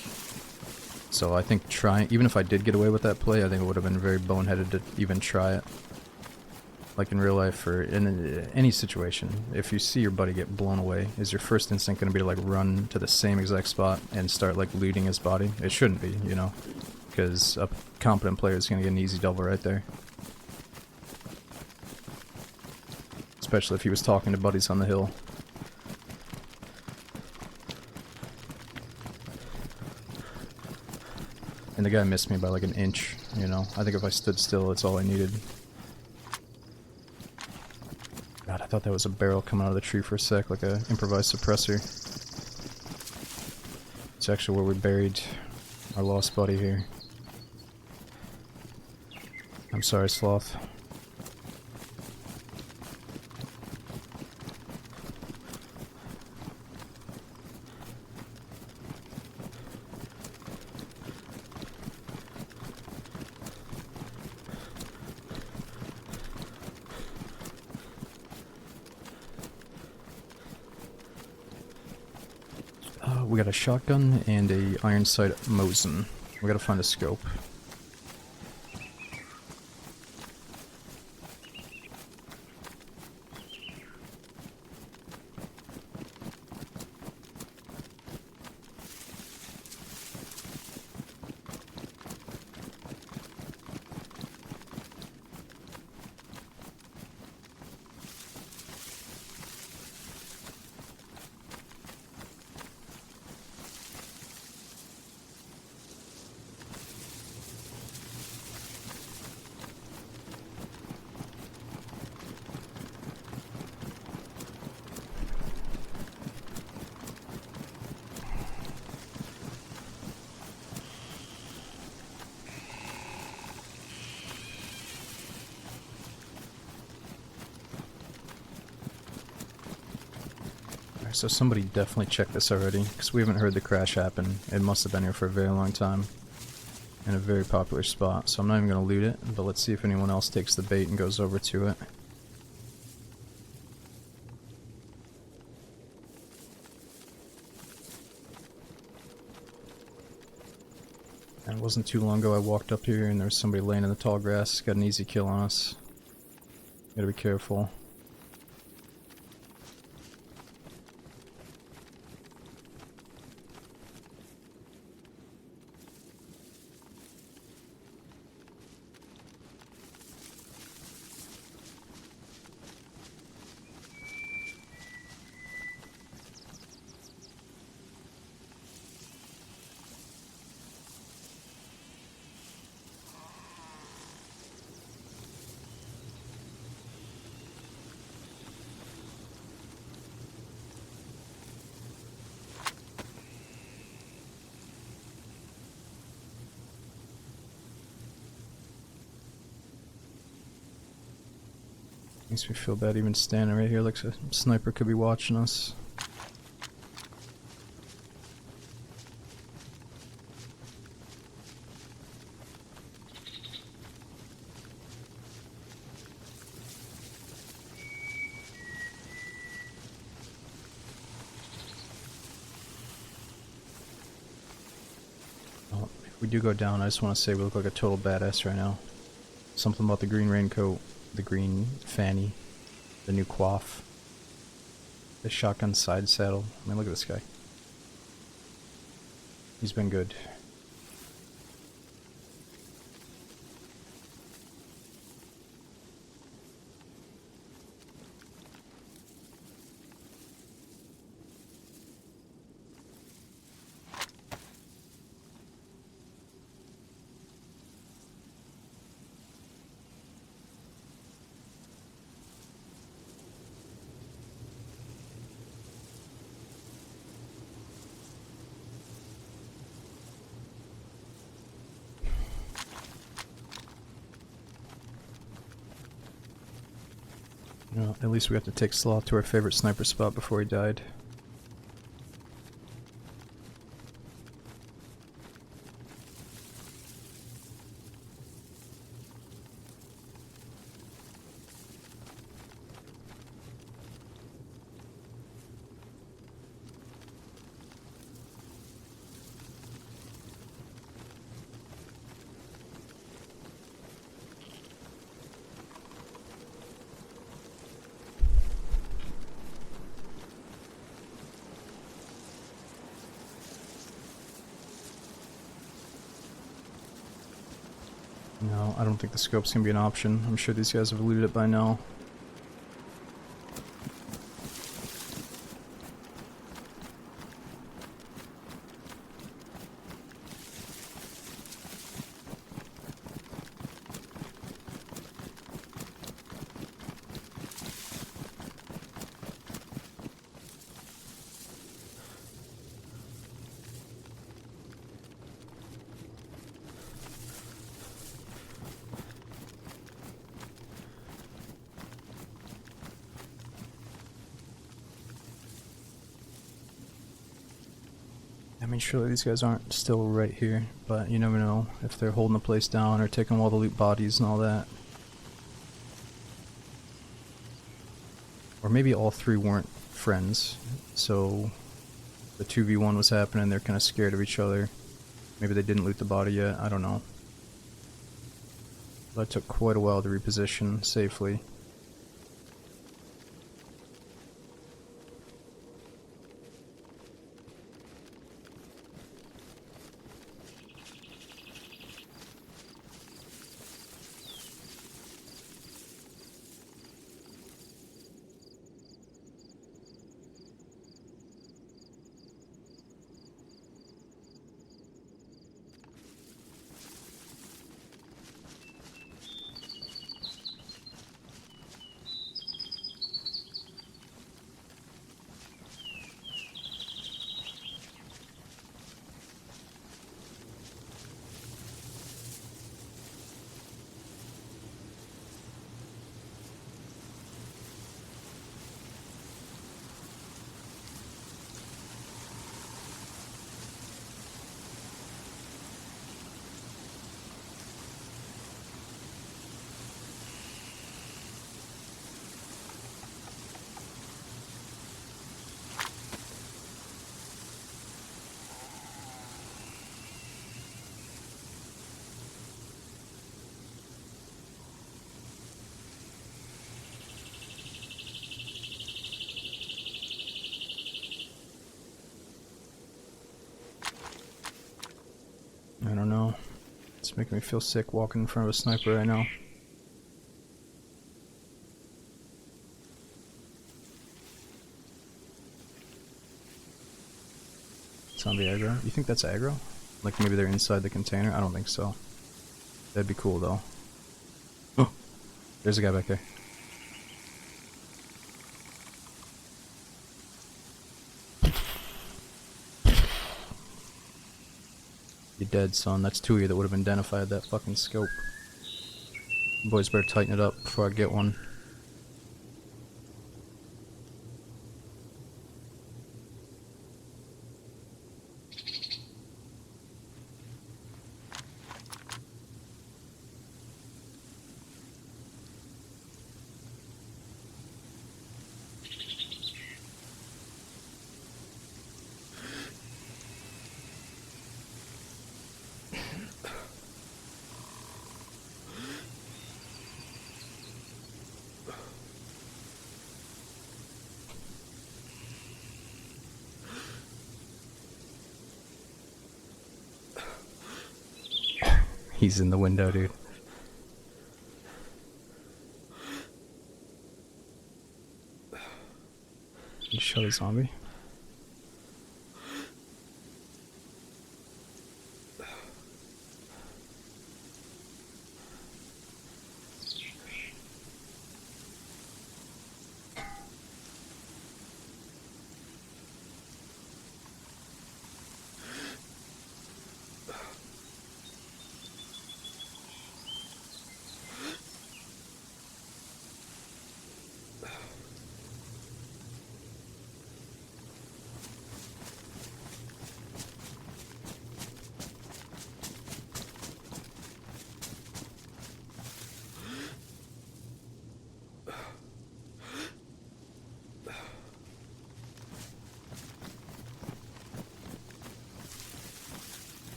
[SPEAKER 1] So I think even if I did get away with that play, I think it would have been very boneheaded to even try it. Like in real life or in any situation, if you see your buddy get blown away, is your first instinct going to be to like run to the same exact spot and start like looting his body? It shouldn't be, you know, because a competent player is going to get an easy double right there. Especially if he was talking to buddies on the hill. And the guy missed me by like an inch, you know. I think if I stood still, it's all I needed. God, I thought that was a barrel coming out of the tree for a sec, like a improvised suppressor. It's actually where we buried our lost buddy here. I'm sorry, Sloth. We got a shotgun and a iron sight Mosin. We gotta find a scope. So somebody definitely checked this already, because we haven't heard the crash happen. It must have been here for a very long time. In a very popular spot, so I'm not even going to loot it, but let's see if anyone else takes the bait and goes over to it. And it wasn't too long ago I walked up here and there was somebody laying in the tall grass, got an easy kill on us. Gotta be careful. Makes me feel bad even standing right here, looks like a sniper could be watching us. Well, if we do go down, I just want to say we look like a total badass right now. Something about the green raincoat, the green fanny, the new coif, the shotgun side saddle. I mean, look at this guy. He's been good. Well, at least we got to take Sloth to our favorite sniper spot before he died. No, I don't think the scope's gonna be an option. I'm sure these guys have looted it by now. I mean, surely these guys aren't still right here, but you never know if they're holding the place down or taking all the loot bodies and all that. Or maybe all three weren't friends, so the 2v1 was happening, they're kind of scared of each other. Maybe they didn't loot the body yet, I don't know. But it took quite a while to reposition safely. I don't know. It's making me feel sick walking in front of a sniper right now. Zombie aggro? You think that's aggro? Like maybe they're inside the container? I don't think so. That'd be cool though. Oh! There's a guy back there. You're dead, son. That's two of you that would have identified that fucking scope. Boys better tighten it up before I get one. He's in the window, dude. You shot a zombie?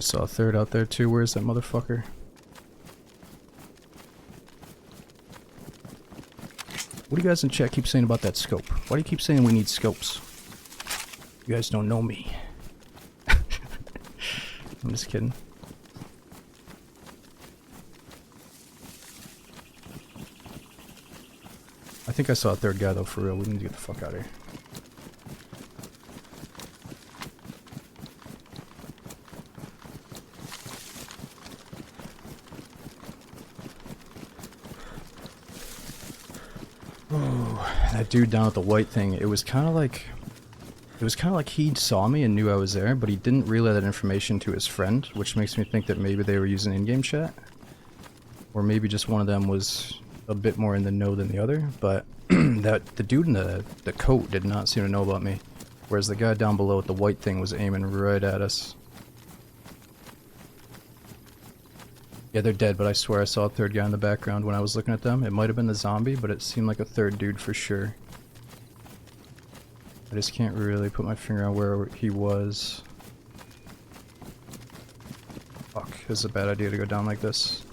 [SPEAKER 1] Saw a third out there too. Where's that motherfucker? What do you guys in chat keep saying about that scope? Why do you keep saying we need scopes? You guys don't know me. I'm just kidding. I think I saw a third guy though, for real. We need to get the fuck out of here. That dude down at the white thing, it was kind of like he saw me and knew I was there, but he didn't relay that information to his friend, which makes me think that maybe they were using in-game chat, or maybe just one of them was a bit more in the know than the other. But that the dude in the coat did not seem to know about me, whereas the guy down below at the white thing was aiming right at us. Yeah, they're dead, but I swear I saw a third guy in the background when I was looking at them. It might have been the zombie, but it seemed like a third dude for sure. I just can't really put my finger on where he was. Fuck, this is a bad idea to go down like this.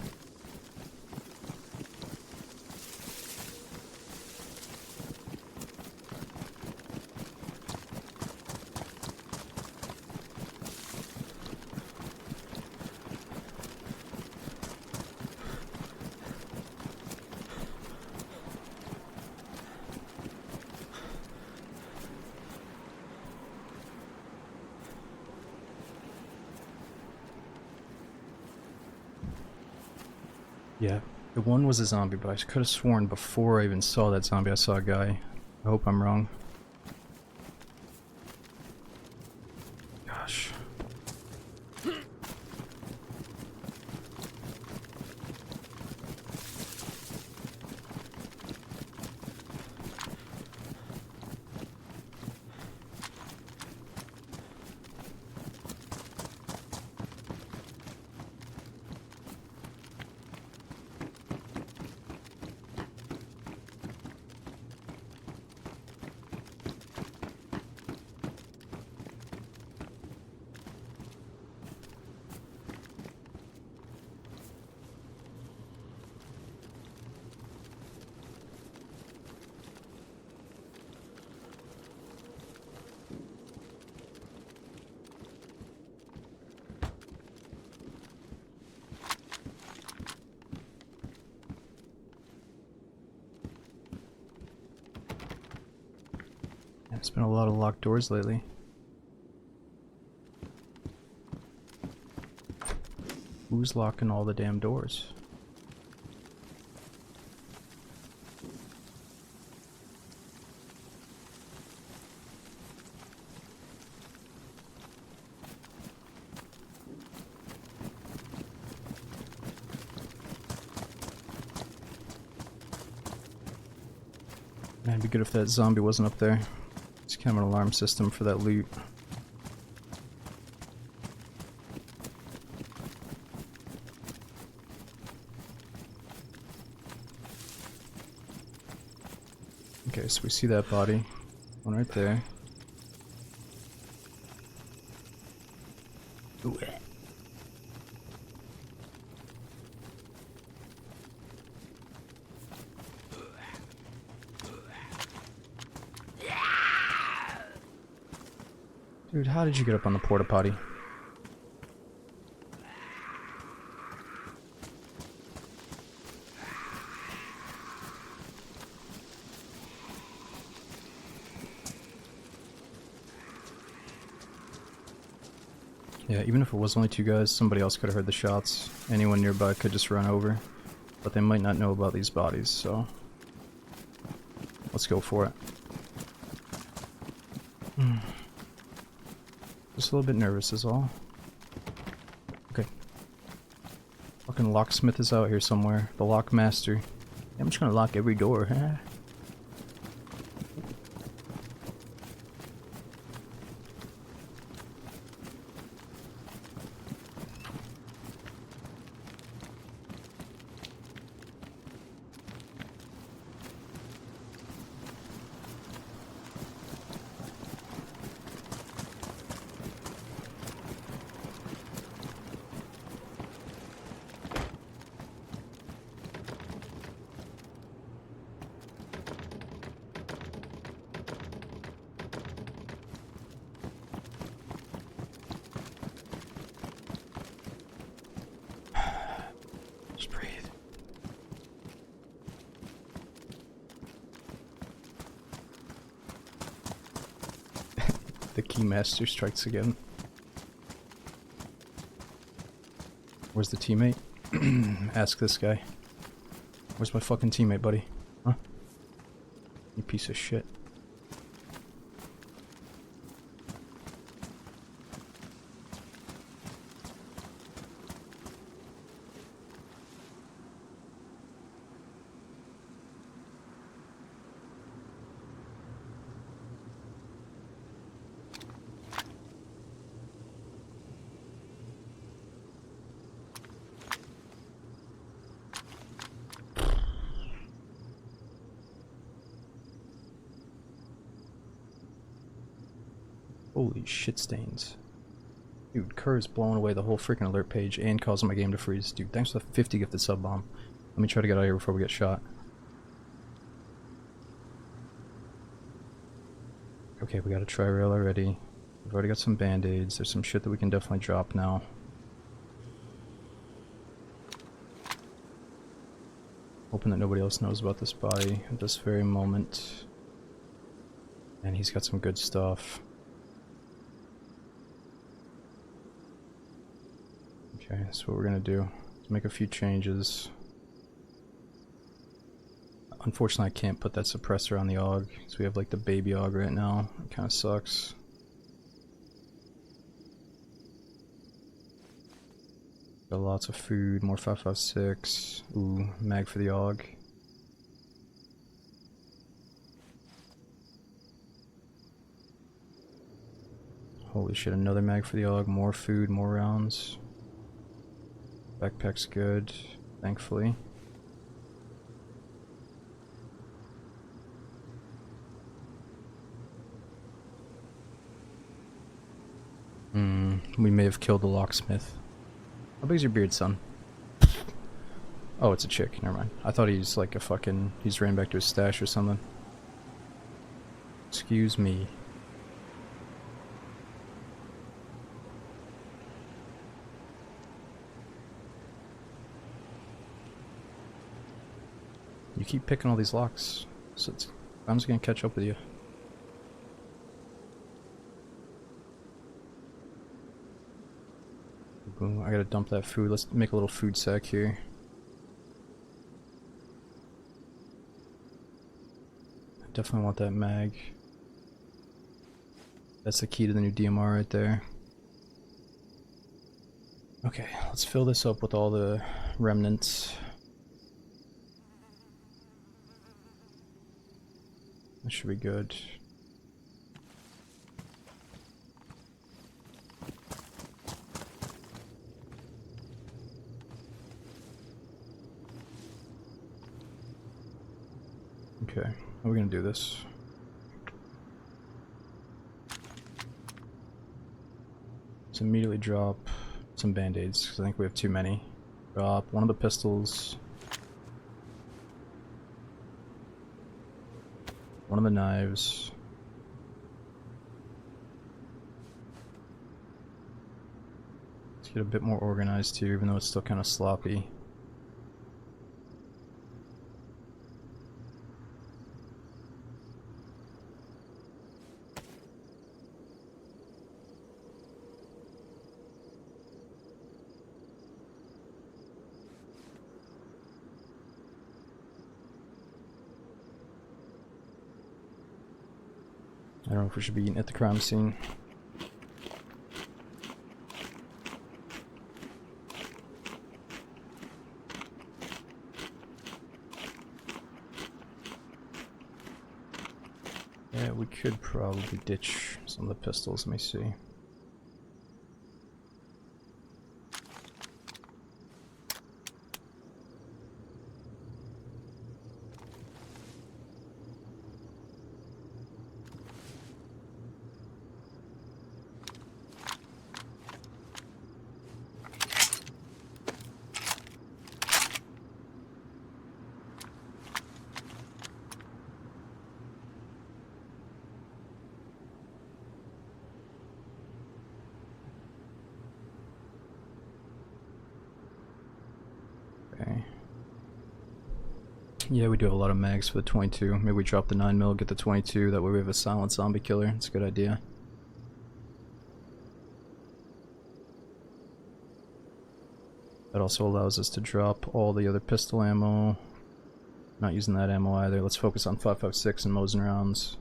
[SPEAKER 1] Yeah, the one was a zombie, but I could have sworn before I even saw that zombie I saw a guy. I hope I'm wrong. Gosh. There's been a lot of locked doors lately. Who's locking all the damn doors? Man, it'd be good if that zombie wasn't up there. It's kind of an alarm system for that loot. Okay, so we see that body. One right there. Ooh. Dude, how did you get up on the porta potty? Yeah, even if it was only two guys, somebody else could have heard the shots. Anyone nearby could just run over. But they might not know about these bodies, so... let's go for it. Just a little bit nervous is all. Okay. Fucking locksmith is out here somewhere. The lock master. Yeah, I'm just gonna lock every door, huh? The Keymaster strikes again. Where's the teammate? Ask this guy. Where's my fucking teammate, buddy? Huh? You piece of shit. Holy shit stains. Dude, Kerr is blowing away the whole freaking alert page and causing my game to freeze. Dude, thanks for the 50 gifted sub bomb. Let me try to get out of here before we get shot. Okay, we got a tri-rail already. We've already got some band-aids. There's some shit that we can definitely drop now. Hoping that nobody else knows about this body at this very moment. And he's got some good stuff. Okay, so what we're gonna do is make a few changes. Unfortunately, I can't put that suppressor on the AUG, so we have like the baby AUG right now. It kind of sucks. Got lots of food, more 5.56. Ooh, mag for the AUG. Holy shit, another mag for the AUG, more food, more rounds. Backpack's good, thankfully. We may have killed the locksmith. How big is your beard, son? Oh, it's a chick, never mind. I thought he's like a fucking... he's ran back to his stash or something. Excuse me. You keep picking all these locks, so I'm just gonna catch up with you. Boom, I gotta dump that food. Let's make a little food sack here. I definitely want that mag. That's the key to the new DMR right there. Okay, let's fill this up with all the remnants. That should be good. Okay, how are we gonna do this? Let's immediately drop some band-aids, because I think we have too many. Drop one of the pistols. One of the knives. Let's get a bit more organized too, even though it's still kind of sloppy. I don't know if we should be at the crime scene. Yeah, we could probably ditch some of the pistols. Let me see. Okay. Yeah, we do have a lot of mags for the 22. Maybe we drop the 9mm, get the 22, that way we have a silent zombie killer. It's a good idea. That also allows us to drop all the other pistol ammo. Not using that ammo either. Let's focus on 5.56 and Mosin rounds.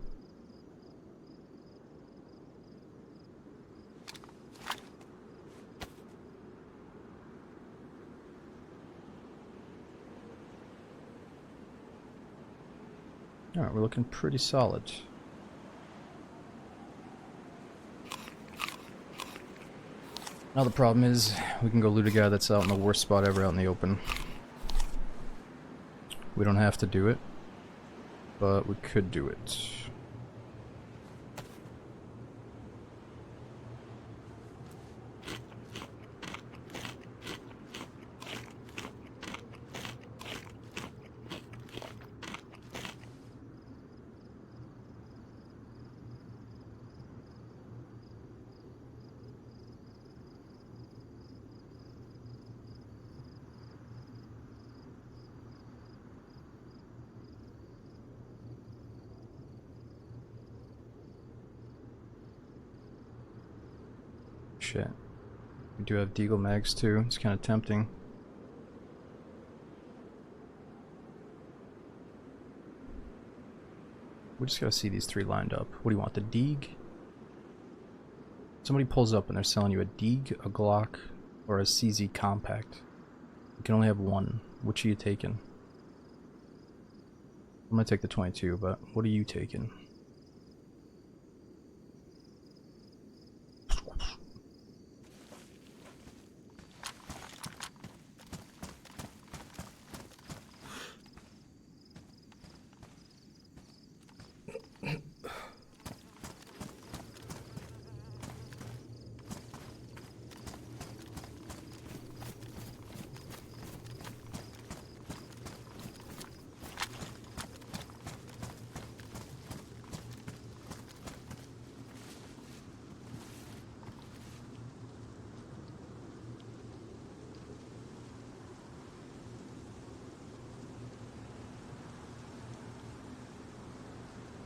[SPEAKER 1] Alright, we're looking pretty solid. Now the problem is, we can go loot a guy that's out in the worst spot ever out in the open. We don't have to do it, but we could do it. Shit. We do have Deagle mags too, it's kind of tempting. We just gotta see these three lined up. What do you want, the Deeg? Somebody pulls up and they're selling you a Deeg, a Glock, or a CZ Compact. You can only have one. Which are you taking? I'm gonna take the 22, but what are you taking?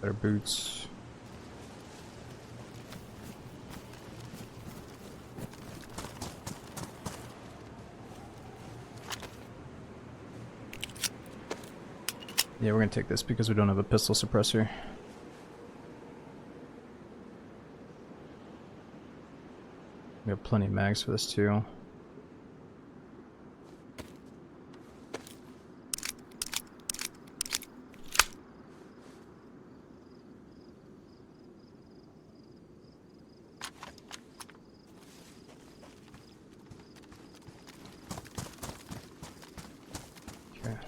[SPEAKER 1] Better boots. Yeah, we're gonna take this because we don't have a pistol suppressor. We have plenty of mags for this too.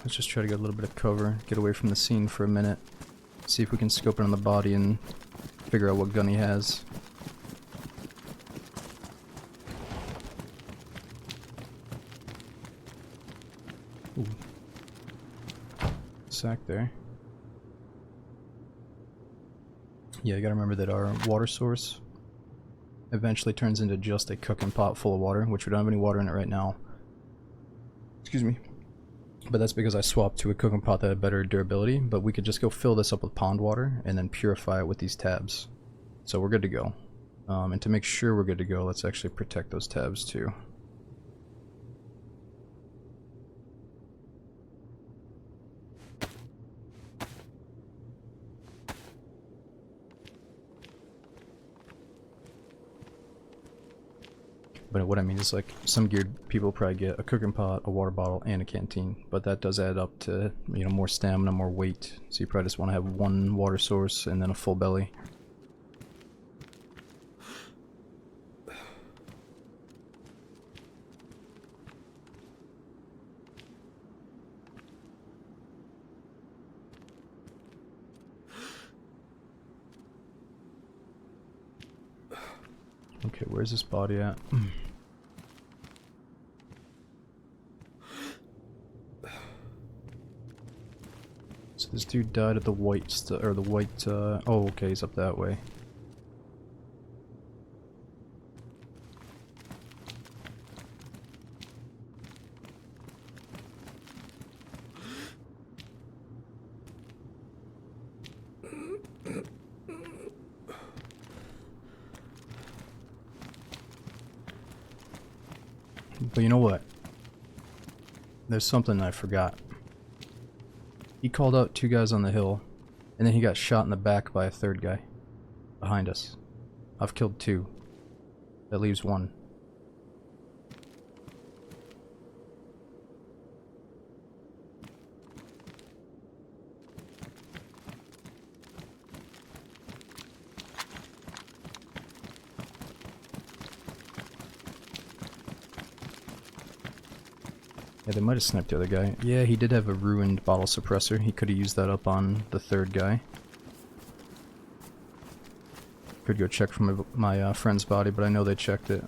[SPEAKER 1] Let's just try to get a little bit of cover, get away from the scene for a minute, see if we can scope it on the body and figure out what gun he has. Ooh. Sack there. Yeah, you gotta remember that our water source eventually turns into just a cooking pot full of water, which we don't have any water in it right now. Excuse me. But that's because I swapped to a cooking pot that had better durability, but we could just go fill this up with pond water and then purify it with these tabs. So we're good to go. And to make sure we're good to go, let's actually protect those tabs too. But what I mean is, like, some geared people probably get a cooking pot, a water bottle, and a canteen. But that does add up to, you know, more stamina, more weight. So you probably just want to have one water source and then a full belly. Okay, where's this body at? So this dude died at the white, oh, okay, he's up that way. But you know what? There's something I forgot. He called out 2 guys on the hill, and then he got shot in the back by a 3rd guy. Behind us. I've killed 2. That leaves 1. Yeah, they might have sniped the other guy. Yeah, he did have a ruined bottle suppressor. He could have used that up on the 3rd guy. Could go check for my friend's body, but I know they checked it.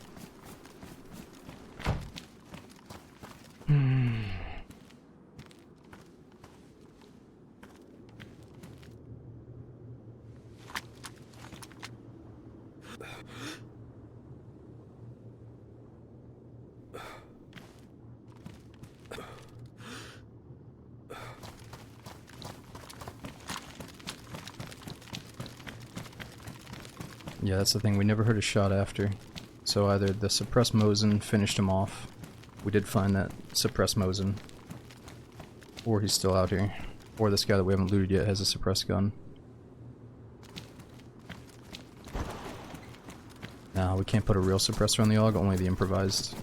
[SPEAKER 1] Yeah, that's the thing, we never heard a shot after. So either the suppressed Mosin finished him off, we did find that suppressed Mosin, or he's still out here, or this guy that we haven't looted yet has a suppressed gun. Nah, we can't put a real suppressor on the AUG, only the improvised.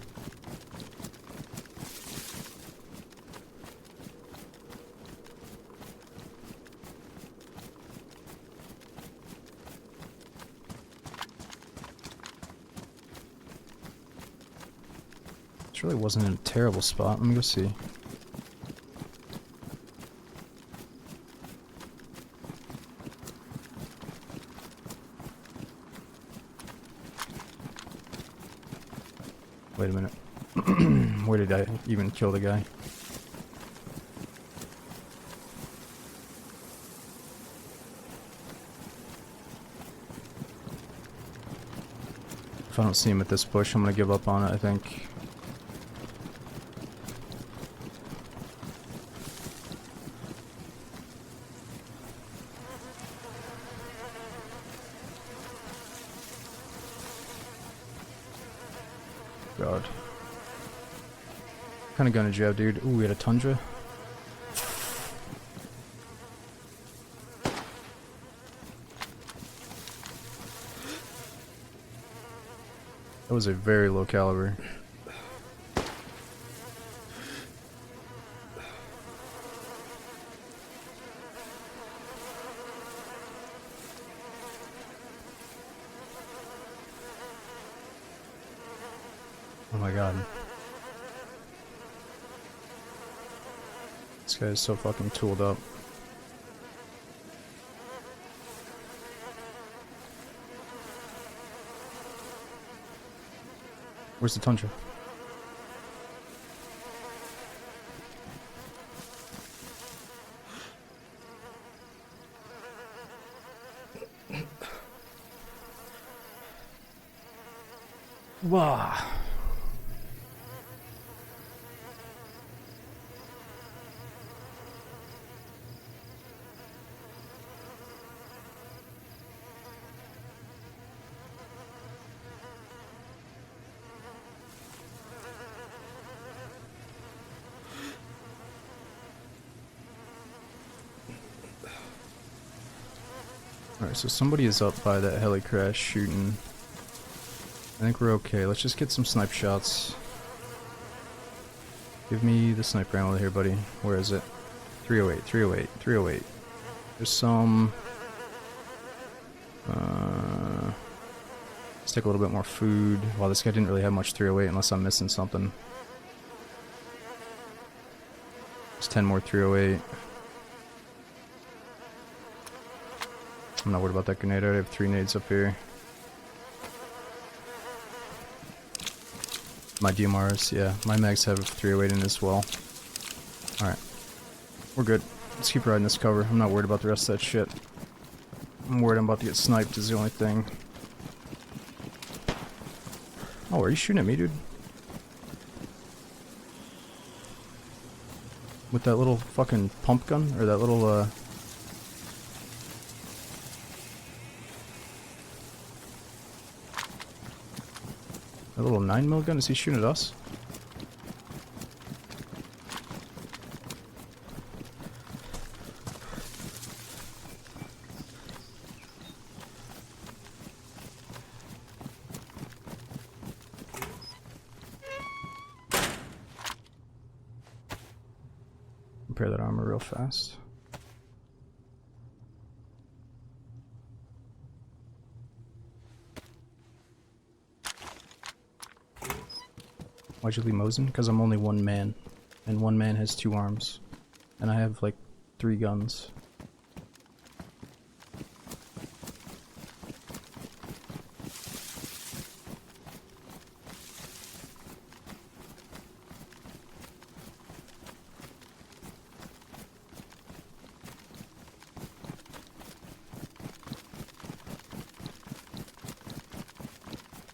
[SPEAKER 1] This really wasn't in a terrible spot. Let me go see. Wait a minute. Where did I even kill the guy? If I don't see him at this bush, I'm gonna give up on it, I think. God. What kind of gun did you have, dude? Ooh, we had a Tundra. That was a very low caliber. Oh my god. This guy is so fucking tooled up. Where's the Tundra? Wow. Alright, so somebody is up by that heli crash shooting. I think we're okay. Let's just get some snipe shots. Give me the sniper ammo here, buddy. Where is it? 308, 308, 308. There's some... let's take a little bit more food. Wow, this guy didn't really have much 308 unless I'm missing something. There's 10 more 308. I'm not worried about that grenade. I already have 3 nades up here. My DMRs, yeah. My mags have 308 in as well. Alright. We're good. Let's keep riding this cover. I'm not worried about the rest of that shit. I'm worried I'm about to get sniped is the only thing. Oh, are you shooting at me, dude? With that little fucking pump gun? Or that little, that little 9mm gun? Is he shooting at us? Repair that armor real fast. Why'd you leave Mosin? Because I'm only one man. And one man has 2 arms. And I have like 3 guns.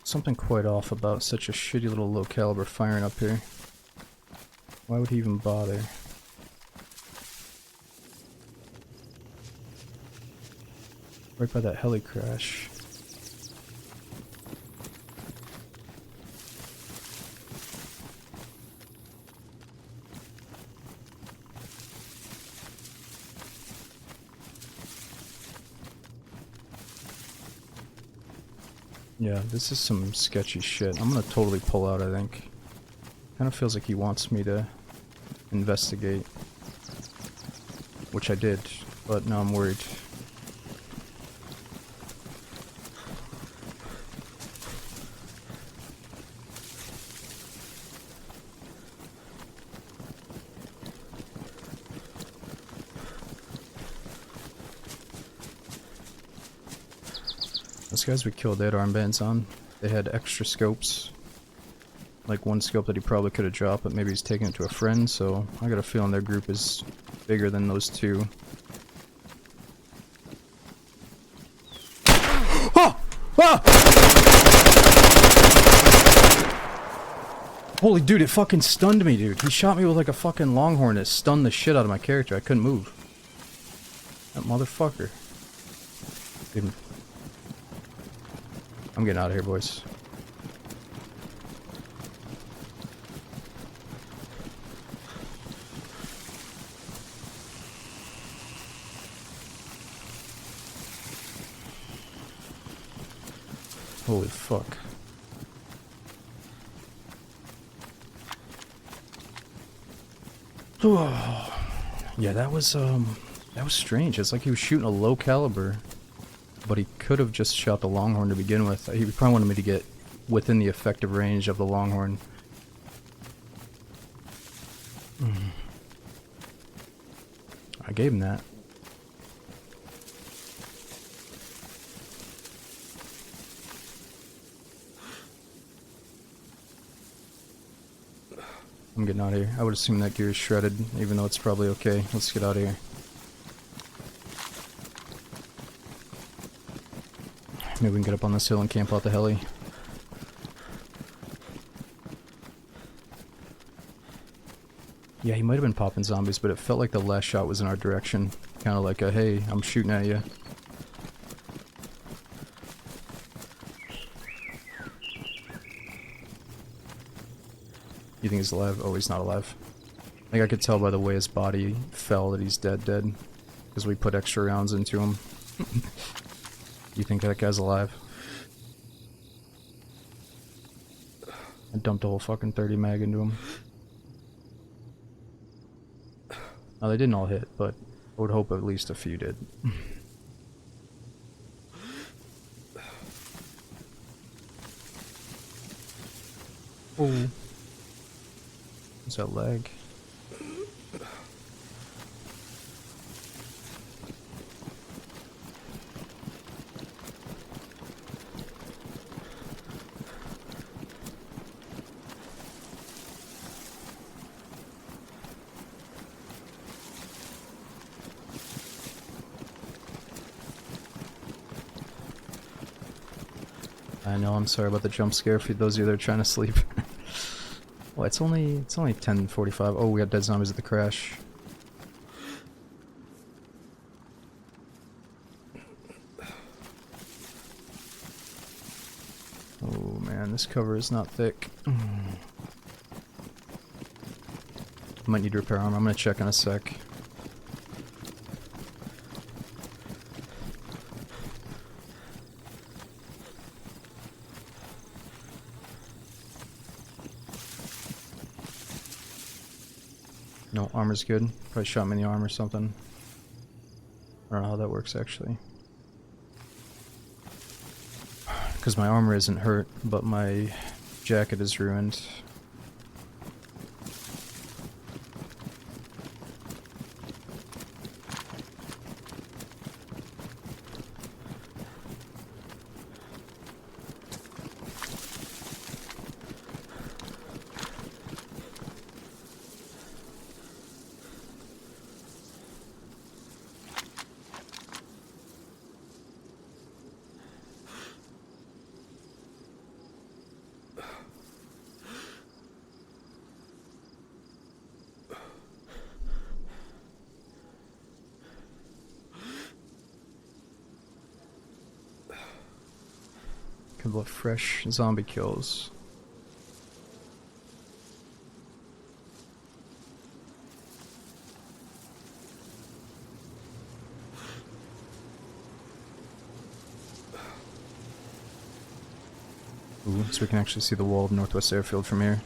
[SPEAKER 1] Something quite off about such a shitty little low caliber firing up here. Why would he even bother? Right by that heli crash. Yeah, this is some sketchy shit. I'm gonna totally pull out, I think. Kinda feels like he wants me to investigate. Which I did, but now I'm worried. Those guys we killed, they had armbands on. They had extra scopes. Like one scope that he probably could have dropped, but maybe he's taking it to a friend, so I got a feeling their group is bigger than those 2. Oh! Ah! Holy dude, it fucking stunned me, dude. He shot me with like a fucking longhorn that stunned the shit out of my character. I couldn't move. That motherfucker. Dude. I'm getting out of here, boys. Holy fuck. Yeah, that was strange. It's like he was shooting a low caliber. But he could have just shot the longhorn to begin with. He probably wanted me to get within the effective range of the longhorn. I gave him that. I'm getting out of here. I would assume that gear is shredded, even though it's probably okay. Let's get out of here. Maybe we can get up on this hill and camp out the heli. Yeah, he might have been popping zombies, but it felt like the last shot was in our direction. Kind of like a, hey, I'm shooting at you. You think he's alive? Oh, he's not alive. I think I could tell by the way his body fell that he's dead. Because we put extra rounds into him. You think that guy's alive? I dumped a whole fucking 30 mag into him. Now they didn't all hit, but I would hope at least a few did. Oh. What's that lag? I know, I'm sorry about the jump scare for those of you that are trying to sleep. Well, it's only 10:45. Oh, we got dead zombies at the crash. Oh man, this cover is not thick. Might need to repair armor. I'm gonna check in a sec. No, armor's good. Probably shot me in the arm or something. I don't know how that works actually. Because my armor isn't hurt, but my jacket is ruined. Couple of fresh zombie kills. Ooh, so we can actually see the wall of Northwest Airfield from here.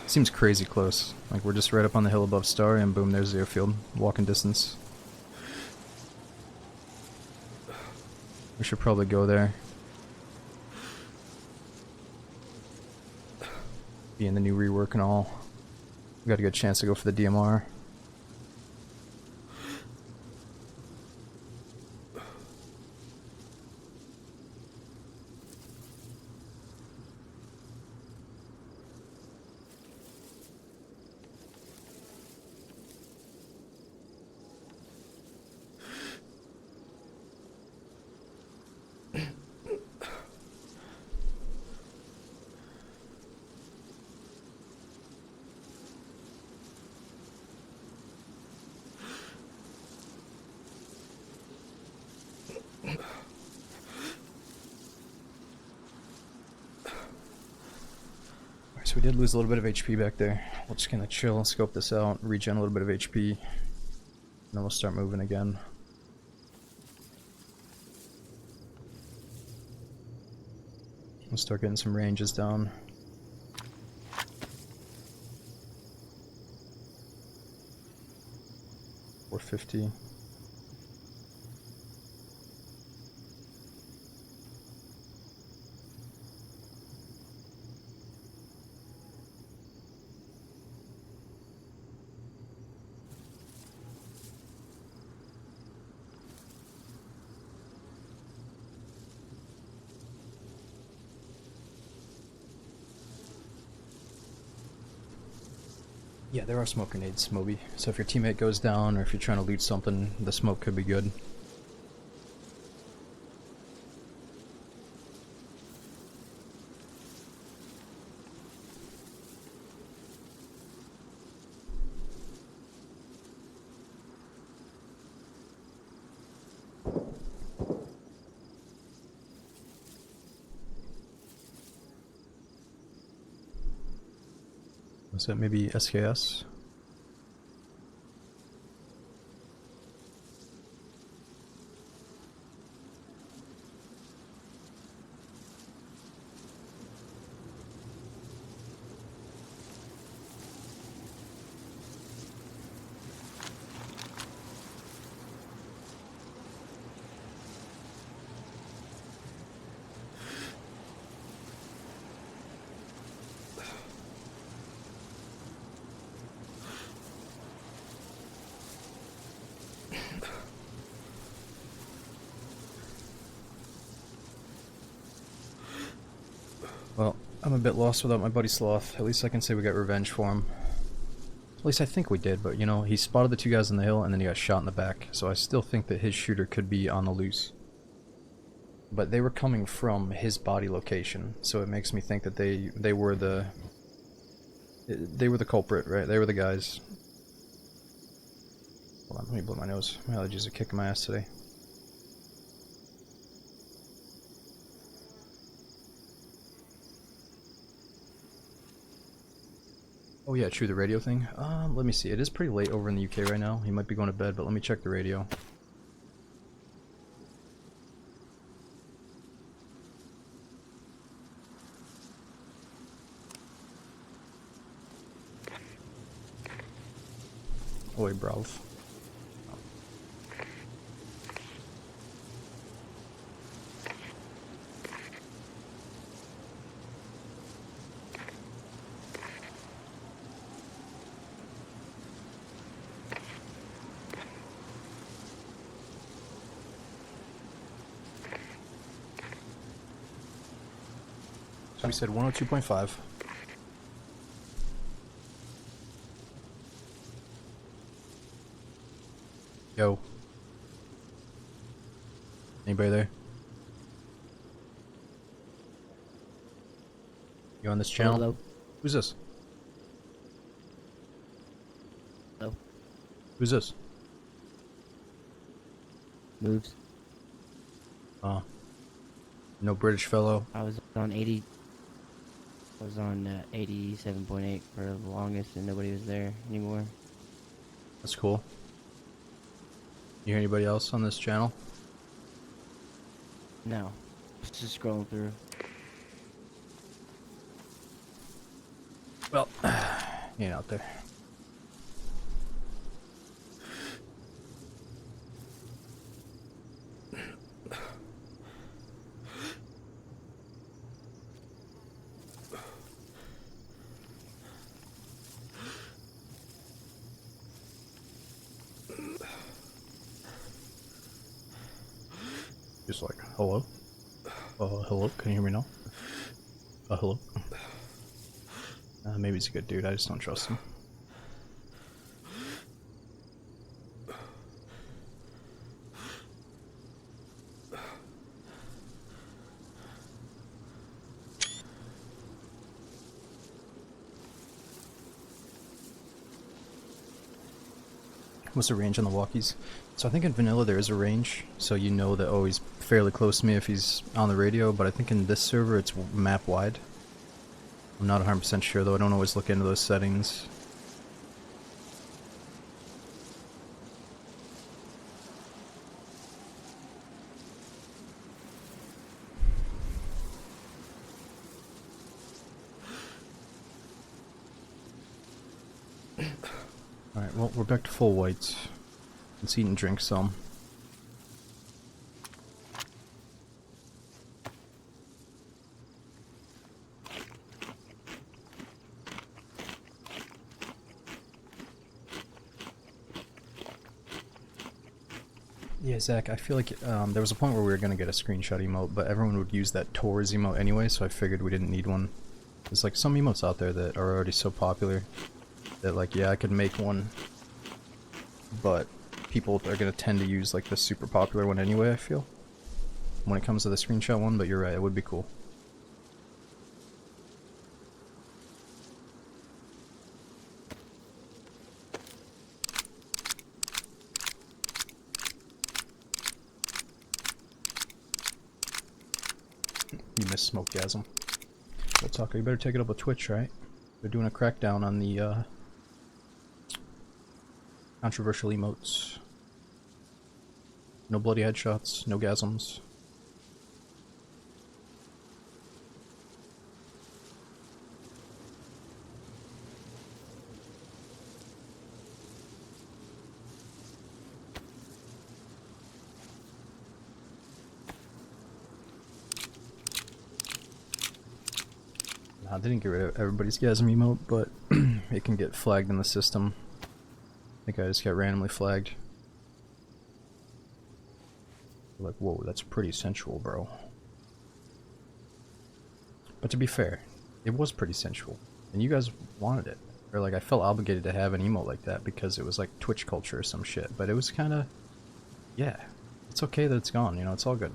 [SPEAKER 1] Seems crazy close. Like we're just right up on the hill above Star and boom, there's the airfield. Walking distance. We should probably go there. Be in the new rework and all. We got a good chance to go for the DMR. So we did lose a little bit of HP back there. We'll just kind of chill, scope this out, regen a little bit of HP, and then we'll start moving again. We'll start getting some ranges down. .450. Yeah, there are smoke grenades, Moby. So if your teammate goes down, or if you're trying to loot something, the smoke could be good. Was that maybe SKS? Well, I'm a bit lost without my buddy Sloth. At least I can say we got revenge for him. At least I think we did, but you know, he spotted the two guys on the hill and then he got shot in the back. So I still think that his shooter could be on the loose. But they were coming from his body location, so it makes me think that they were the culprit, right? They were the guys. Hold on, let me blow my nose. My allergies are kicking my ass today. Oh yeah, true, the radio thing. Let me see. It is pretty late over in the UK right now. He might be going to bed, but let me check the radio. boy, bruv. So we said 102.5. Yo. Anybody there? You on this channel?
[SPEAKER 5] Hello.
[SPEAKER 1] Who's this?
[SPEAKER 5] Hello.
[SPEAKER 1] Who's this?
[SPEAKER 5] Moves.
[SPEAKER 1] No British fellow.
[SPEAKER 5] I was on 80. I was on 87.8 for the longest, and nobody was there anymore.
[SPEAKER 1] That's cool. You hear anybody else on this channel?
[SPEAKER 5] No. Just scrolling through.
[SPEAKER 1] Well, he ain't out there. Just like, hello? Hello? Can you hear me now? Hello? Maybe he's a good dude, I just don't trust him. What's the range on the walkies? So I think in vanilla there is a range, so you know that, oh, he's fairly close to me if he's on the radio, but I think in this server it's map wide. I'm not 100% sure though, I don't always look into those settings. Alright, well, we're back to full whites. Let's eat and drink some. Yeah, Zach, I feel like there was a point where we were going to get a screenshot emote, but everyone would use that Tours emote anyway, so I figured we didn't need one. There's like some emotes out there that are already so popular that, like, yeah, I could make one, but people are going to tend to use like the super popular one anyway, I feel, when it comes to the screenshot one, but you're right, it would be cool. You missed Smokegasm. Well, Tucker, you better take it up with Twitch, right? They're doing a crackdown on the controversial emotes. No bloody headshots, no gasms. I didn't get rid of everybody's gasm emote, but it can get flagged in the system. I think I just got randomly flagged. Like, whoa, that's pretty sensual, bro. But to be fair, it was pretty sensual, and you guys wanted it. Or like, I felt obligated to have an emote like that because it was like Twitch culture or some shit. But it was kind of, yeah, it's okay that it's gone, you know, it's all good.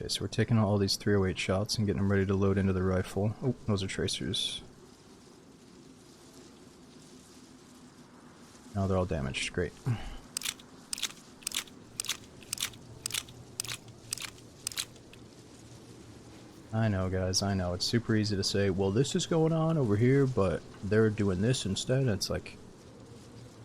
[SPEAKER 1] Okay, so we're taking all these 308 shots and getting them ready to load into the rifle. Oh, those are tracers. Now they're all damaged. Great. I know, guys, I know. It's super easy to say, well, this is going on over here, but they're doing this instead. It's like,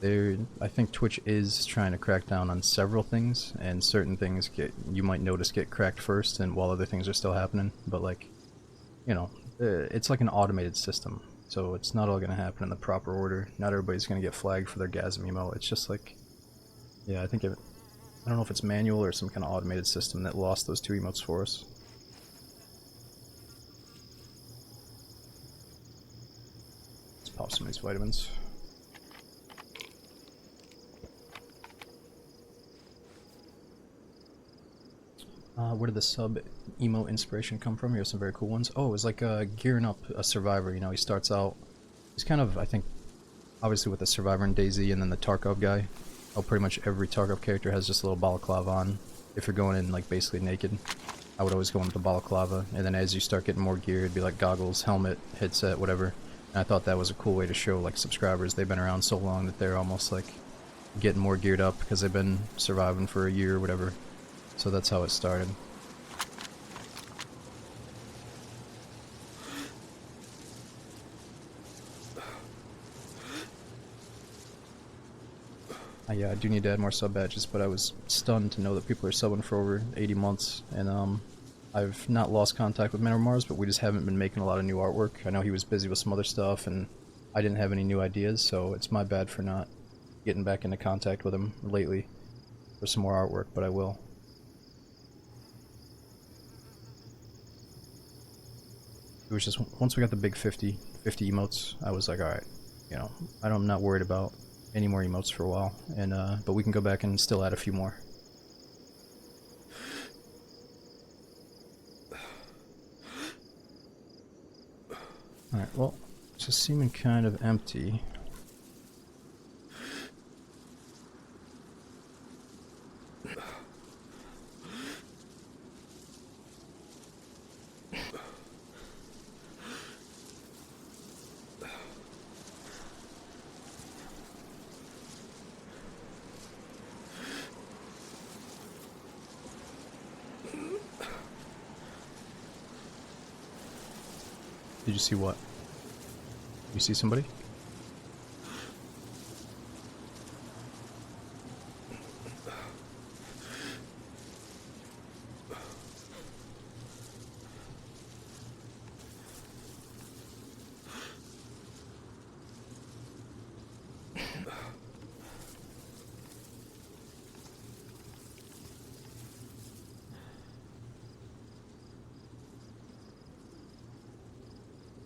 [SPEAKER 1] I think Twitch is trying to crack down on several things, and certain things you might notice get cracked first, and while other things are still happening. But like, you know, it's like an automated system, so it's not all gonna happen in the proper order. Not everybody's gonna get flagged for their gasm emote. It's just like, yeah, I don't know if it's manual or some kind of automated system that lost those 2 emotes for us. Let's pop some of these vitamins. Where did the sub emo inspiration come from? Here's some very cool ones. Oh, it was like gearing up a survivor. You know, he starts out. He's kind of, I think, obviously with the survivor in DayZ and then the Tarkov guy. Oh, pretty much every Tarkov character has just a little balaclava on. If you're going in like basically naked, I would always go in with the balaclava, and then as you start getting more gear, it'd be like goggles, helmet, headset, whatever. And I thought that was a cool way to show like subscribers they've been around so long that they're almost like getting more geared up because they've been surviving for a year or whatever. So that's how it started. Yeah, I do need to add more sub badges, but I was stunned to know that people are subbing for over 80 months, and I've not lost contact with Man of Mars, but we just haven't been making a lot of new artwork. I know he was busy with some other stuff, and I didn't have any new ideas, so it's my bad for not getting back into contact with him lately for some more artwork, but I will. It was just, once we got the big 50 emotes, I was like, alright, you know, I'm not worried about any more emotes for a while, and but we can go back and still add a few more. Alright, well, it's just seeming kind of empty. Did you see what? You see somebody?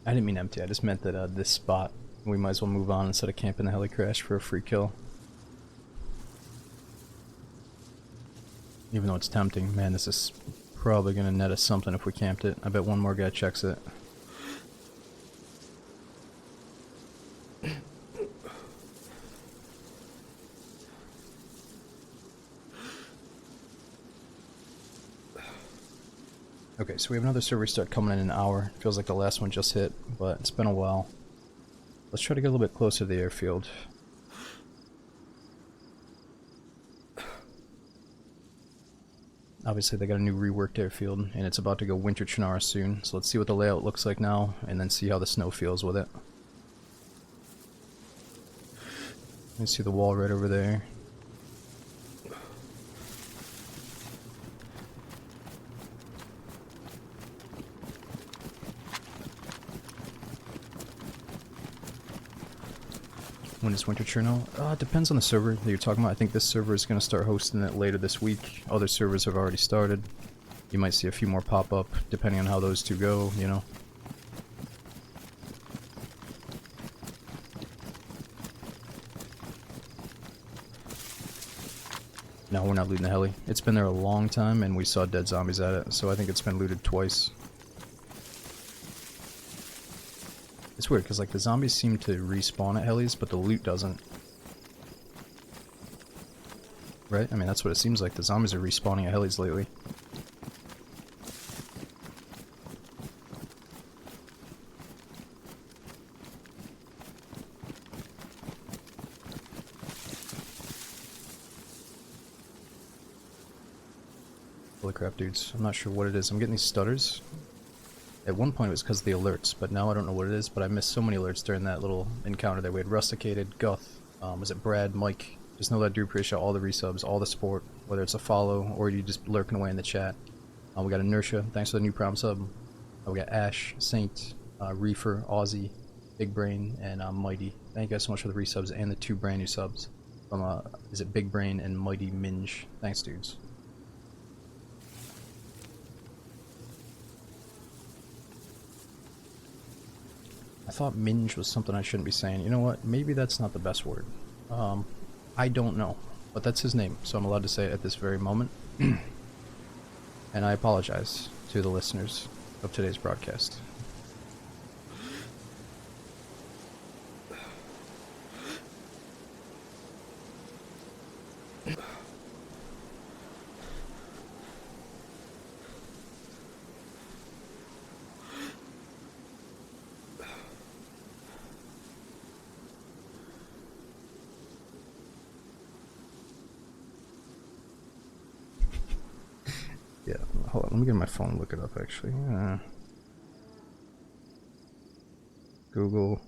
[SPEAKER 1] I didn't mean empty, I just meant that this spot, we might as well move on instead of camping the heli crash for a free kill. Even though it's tempting, man, this is probably gonna net us something if we camped it. I bet one more guy checks it. Okay, so we have another server start coming in an hour. Feels like the last one just hit, but it's been a while. Let's try to get a little bit closer to the airfield. Obviously they got a new reworked airfield, and it's about to go winter Chernara soon, so let's see what the layout looks like now, and then see how the snow feels with it. You see the wall right over there. When is Winter Cherno? It depends on the server that you're talking about. I think this server is going to start hosting it later this week. Other servers have already started. You might see a few more pop up, depending on how those two go, you know. No, we're not looting the heli. It's been there a long time, and we saw dead zombies at it, so I think it's been looted twice. It's weird, because like the zombies seem to respawn at helis, but the loot doesn't. Right? I mean, that's what it seems like. The zombies are respawning at helis lately. Holy crap, dudes. I'm not sure what it is. I'm getting these stutters. At one point it was because of the alerts, but now I don't know what it is, but I missed so many alerts during that little encounter that we had. Rusticated, Guth, was it Brad, Mike? Just know that I do appreciate all the resubs, all the support, whether it's a follow or you just lurking away in the chat. We got Inertia, thanks for the new Prime sub. We got Ash, Saint, Reefer, Aussie, Big Brain, and Mighty. Thank you guys so much for the resubs and the 2 brand new subs from, is it Big Brain and Mighty Minge. Thanks, dudes. I thought minge was something I shouldn't be saying. You know what? Maybe that's not the best word. I don't know. But that's his name, so I'm allowed to say it at this very moment. And I apologize to the listeners of today's broadcast. Yeah, hold on, let me get my phone and look it up actually. Google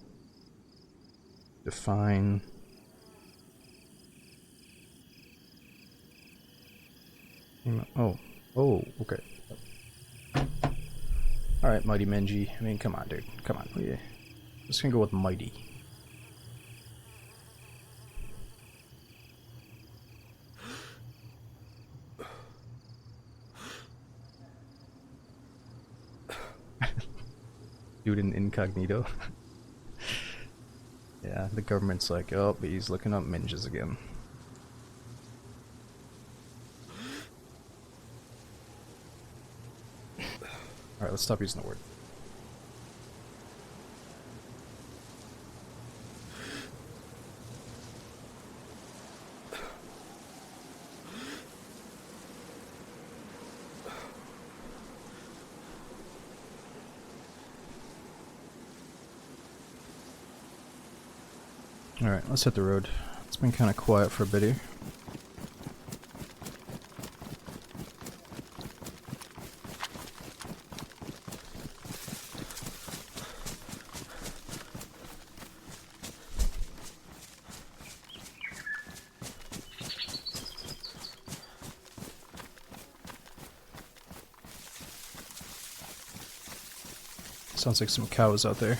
[SPEAKER 1] define oh, okay. Alright, Mighty Menji. I mean, come on, dude. Come on. Yeah. Just gonna go with Mighty. Dude in incognito. Yeah, the government's like, oh, but he's looking up minges again. Alright, let's stop using the word. Alright, let's hit the road. It's been kind of quiet for a bit here. Sounds like some cows out there.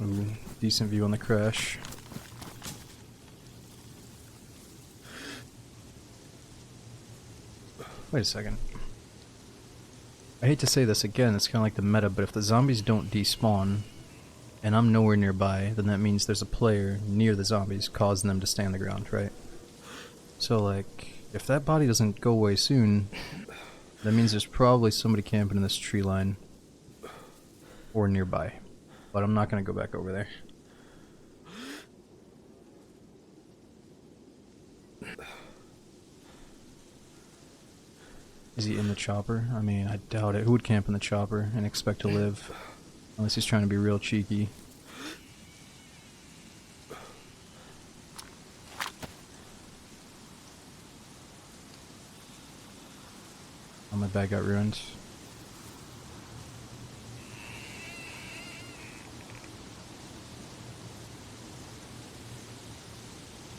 [SPEAKER 1] Ooh, decent view on the crash. Wait a second. I hate to say this again, it's kind of like the meta, but if the zombies don't despawn, and I'm nowhere nearby, then that means there's a player near the zombies causing them to stay on the ground, right? So like, if that body doesn't go away soon, that means there's probably somebody camping in this tree line, or nearby. But I'm not gonna go back over there. Is he in the chopper? I mean, I doubt it. Who would camp in the chopper and expect to live? Unless he's trying to be real cheeky. Oh, my bag got ruined.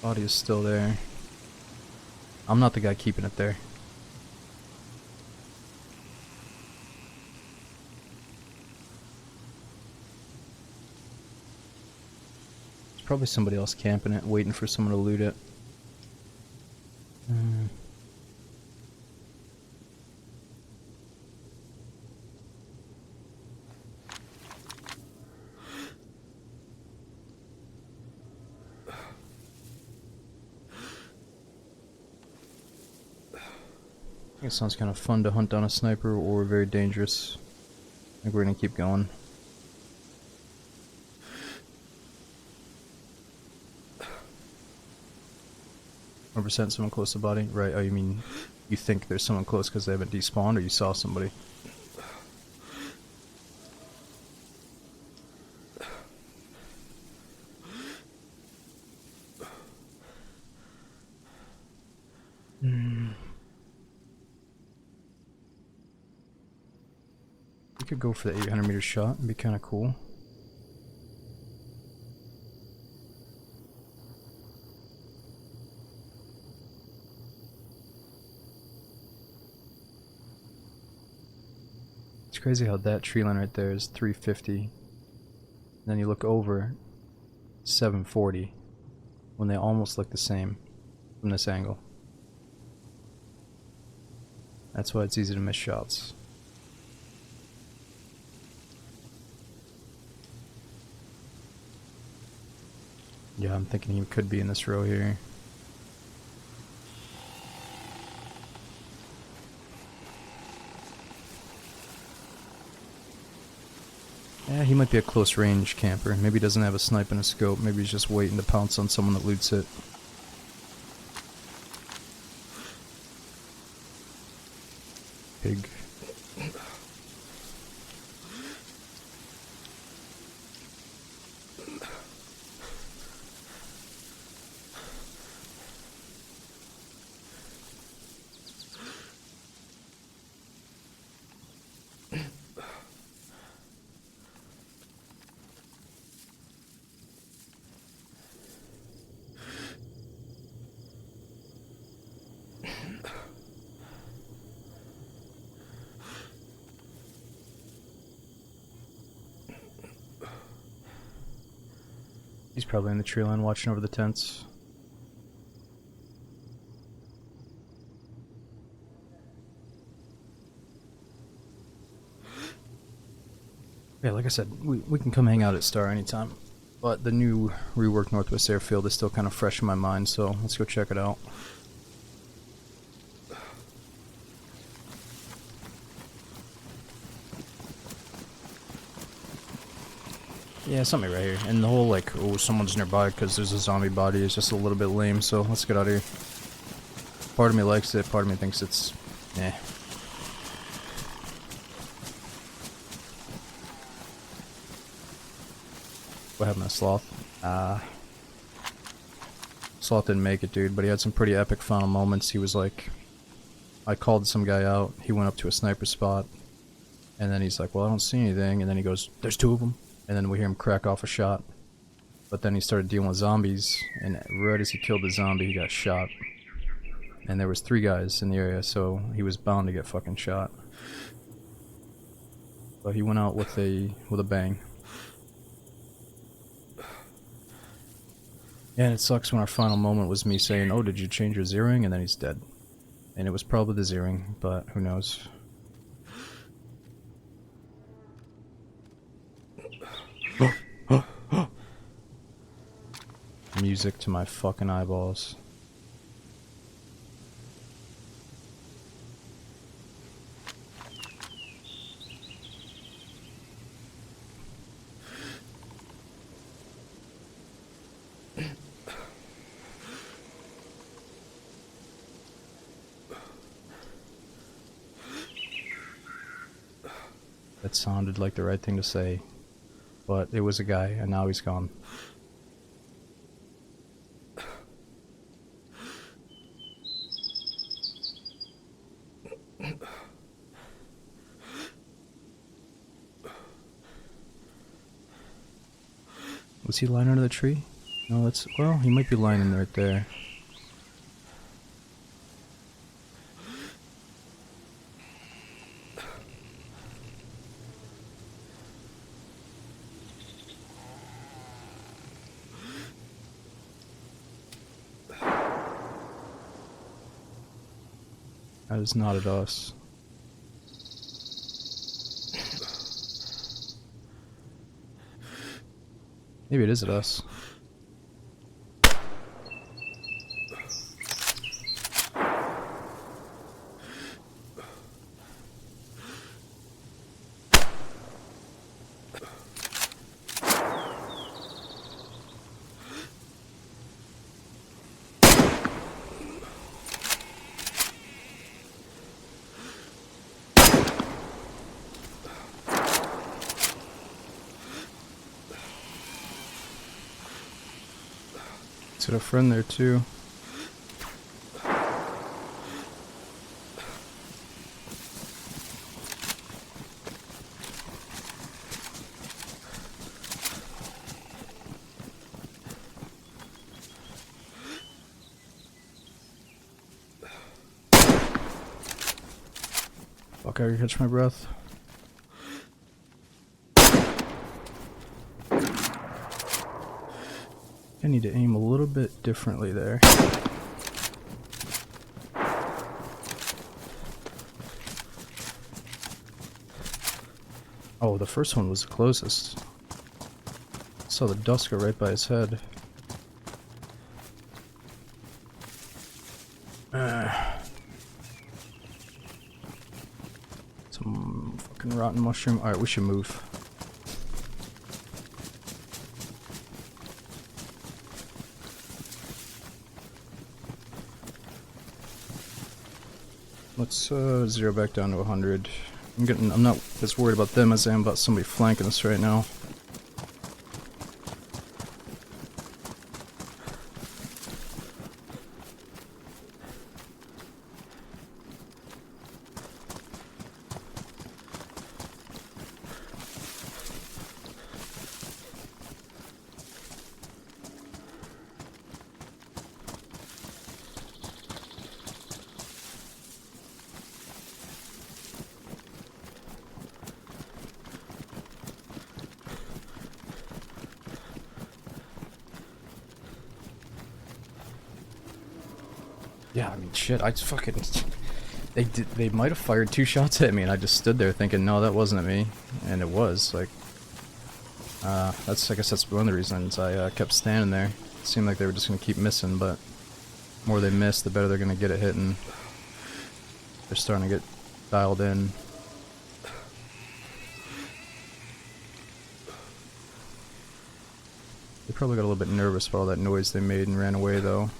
[SPEAKER 1] Body is still there. I'm not the guy keeping it there. There's probably somebody else camping it, waiting for someone to loot it. It sounds kind of fun to hunt down a sniper, or very dangerous. I think we're gonna keep going. We're 100% someone close to the body? Right, oh you mean you think there's someone close because they haven't despawned, or you saw somebody? We could go for the 800-meter shot, it'd be kind of cool. It's crazy how that tree line right there is 350. And then you look over, 740. When they almost look the same from this angle. That's why it's easy to miss shots. Yeah, I'm thinking he could be in this row here. Yeah, he might be a close range camper. Maybe he doesn't have a snipe and a scope. Maybe he's just waiting to pounce on someone that loots it. Pig. He's probably in the tree line watching over the tents. Yeah, like I said, we can come hang out at Star anytime. But the new reworked Northwest Airfield is still kind of fresh in my mind, so let's go check it out. Yeah, something right here. And the whole, like, oh, someone's nearby because there's a zombie body is just a little bit lame, so let's get out of here. Part of me likes it, part of me thinks it's... eh. What happened to Sloth? Sloth didn't make it, dude, but he had some pretty epic final moments. He was like... I called some guy out, he went up to a sniper spot, and then he's like, well, I don't see anything, and then he goes, there's two of them. And then we hear him crack off a shot. But then he started dealing with zombies, and right as he killed the zombie, he got shot. And there was 3 guys in the area, so he was bound to get fucking shot. But he went out with a bang. Yeah, and it sucks when our final moment was me saying, oh, did you change your zeroing? And then he's dead. And it was probably the zeroing, but who knows. Music to my fucking eyeballs. That sounded like the right thing to say, but it was a guy, and now he's gone. Was he lying under the tree? No, that's... well, he might be lying right there. That is not at us. Maybe it is at us. Looks at a friend there too. Fuck, I can catch my breath. I need to aim a little bit differently there. Oh, the first one was the closest. Saw the dust go right by his head. Some fucking rotten mushroom. Alright, we should move. Let's zero back down to 100. I'm not as worried about them as I am about somebody flanking us right now. Yeah, I mean, shit, I just fucking... They might have fired 2 shots at me, and I just stood there thinking, no, that wasn't at me. And it was, like... I guess that's one of the reasons I kept standing there. It seemed like they were just gonna keep missing, but... the more they miss, the better they're gonna get it hitting. They're starting to get dialed in. They probably got a little bit nervous about all that noise they made and ran away, though.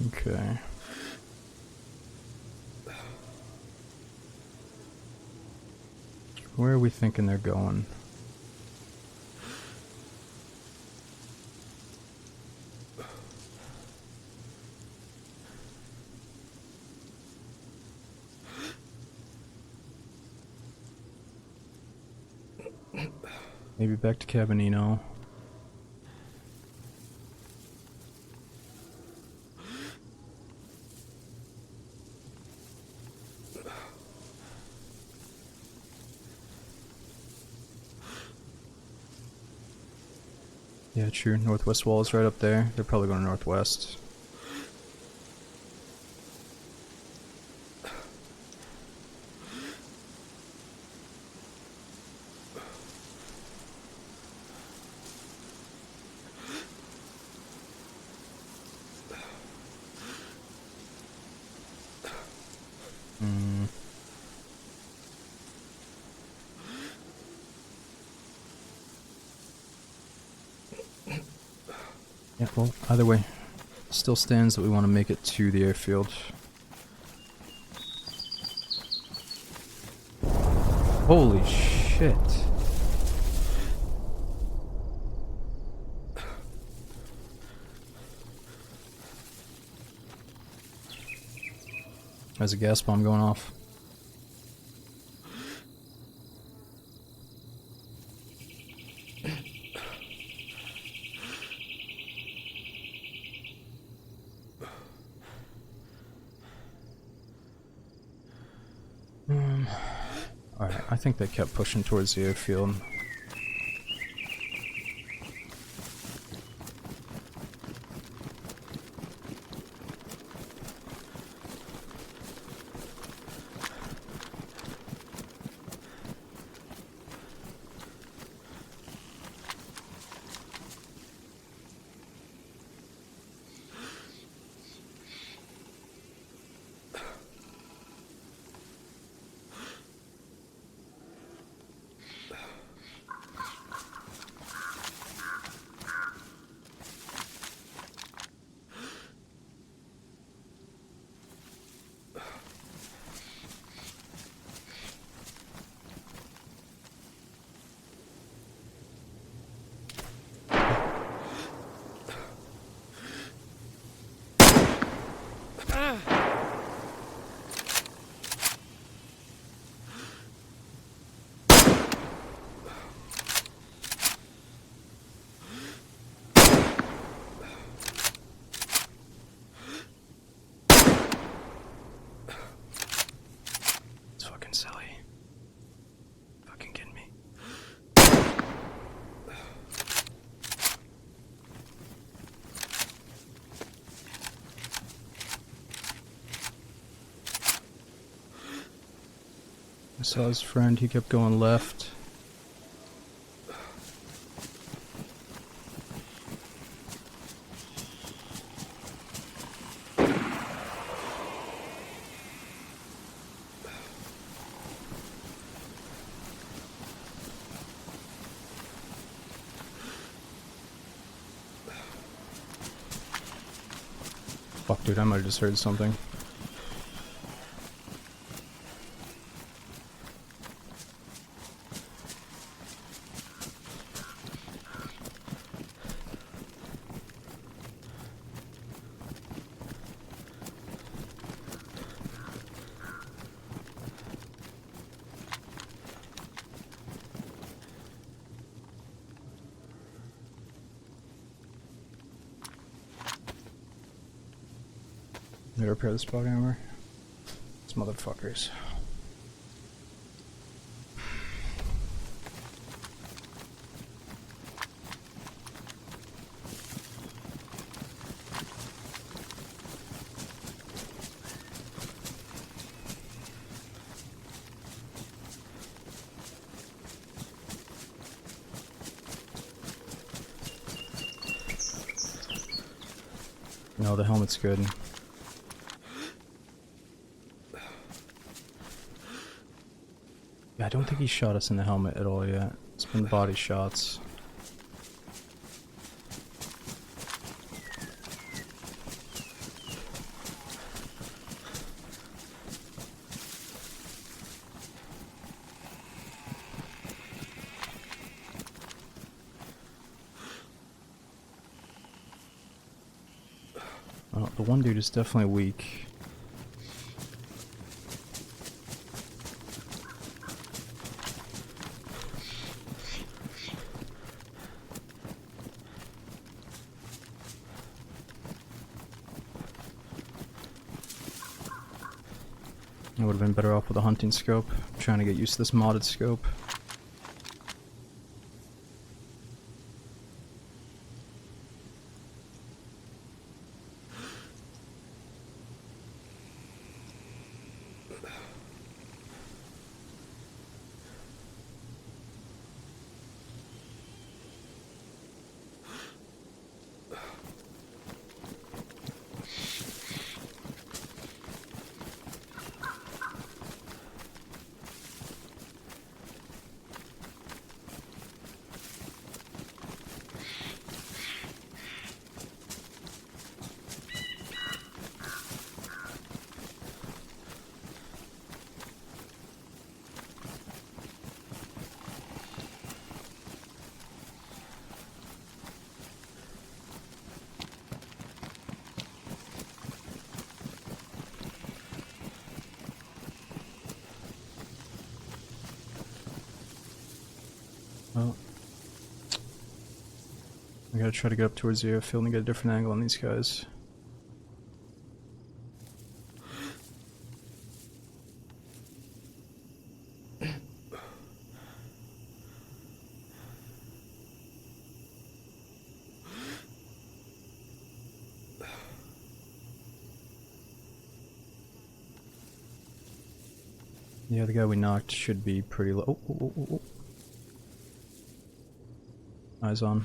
[SPEAKER 1] Okay. Where are we thinking they're going? Maybe back to Cabanino. Yeah, true. Northwest wall is right up there. They're probably going northwest. Yeah, well, either way, still stands that we want to make it to the airfield. Holy shit. There's a gas bomb going off. Alright, I think they kept pushing towards the airfield. fucking silly. Fucking kidding me. I saw his friend, he kept going left. Fuck, dude, I might have just heard something. Need to repair this bug armor. These motherfuckers. No, the helmet's good. Yeah, I don't think he shot us in the helmet at all yet. It's been body shots. Oh, the one dude is definitely weak. I would have been better off with a hunting scope. I'm trying to get used to this modded scope. Well, I gotta try to get up towards the airfield and get a different angle on these guys. Yeah, the guy we knocked should be pretty low. Oh, oh, oh, oh. Eyes on.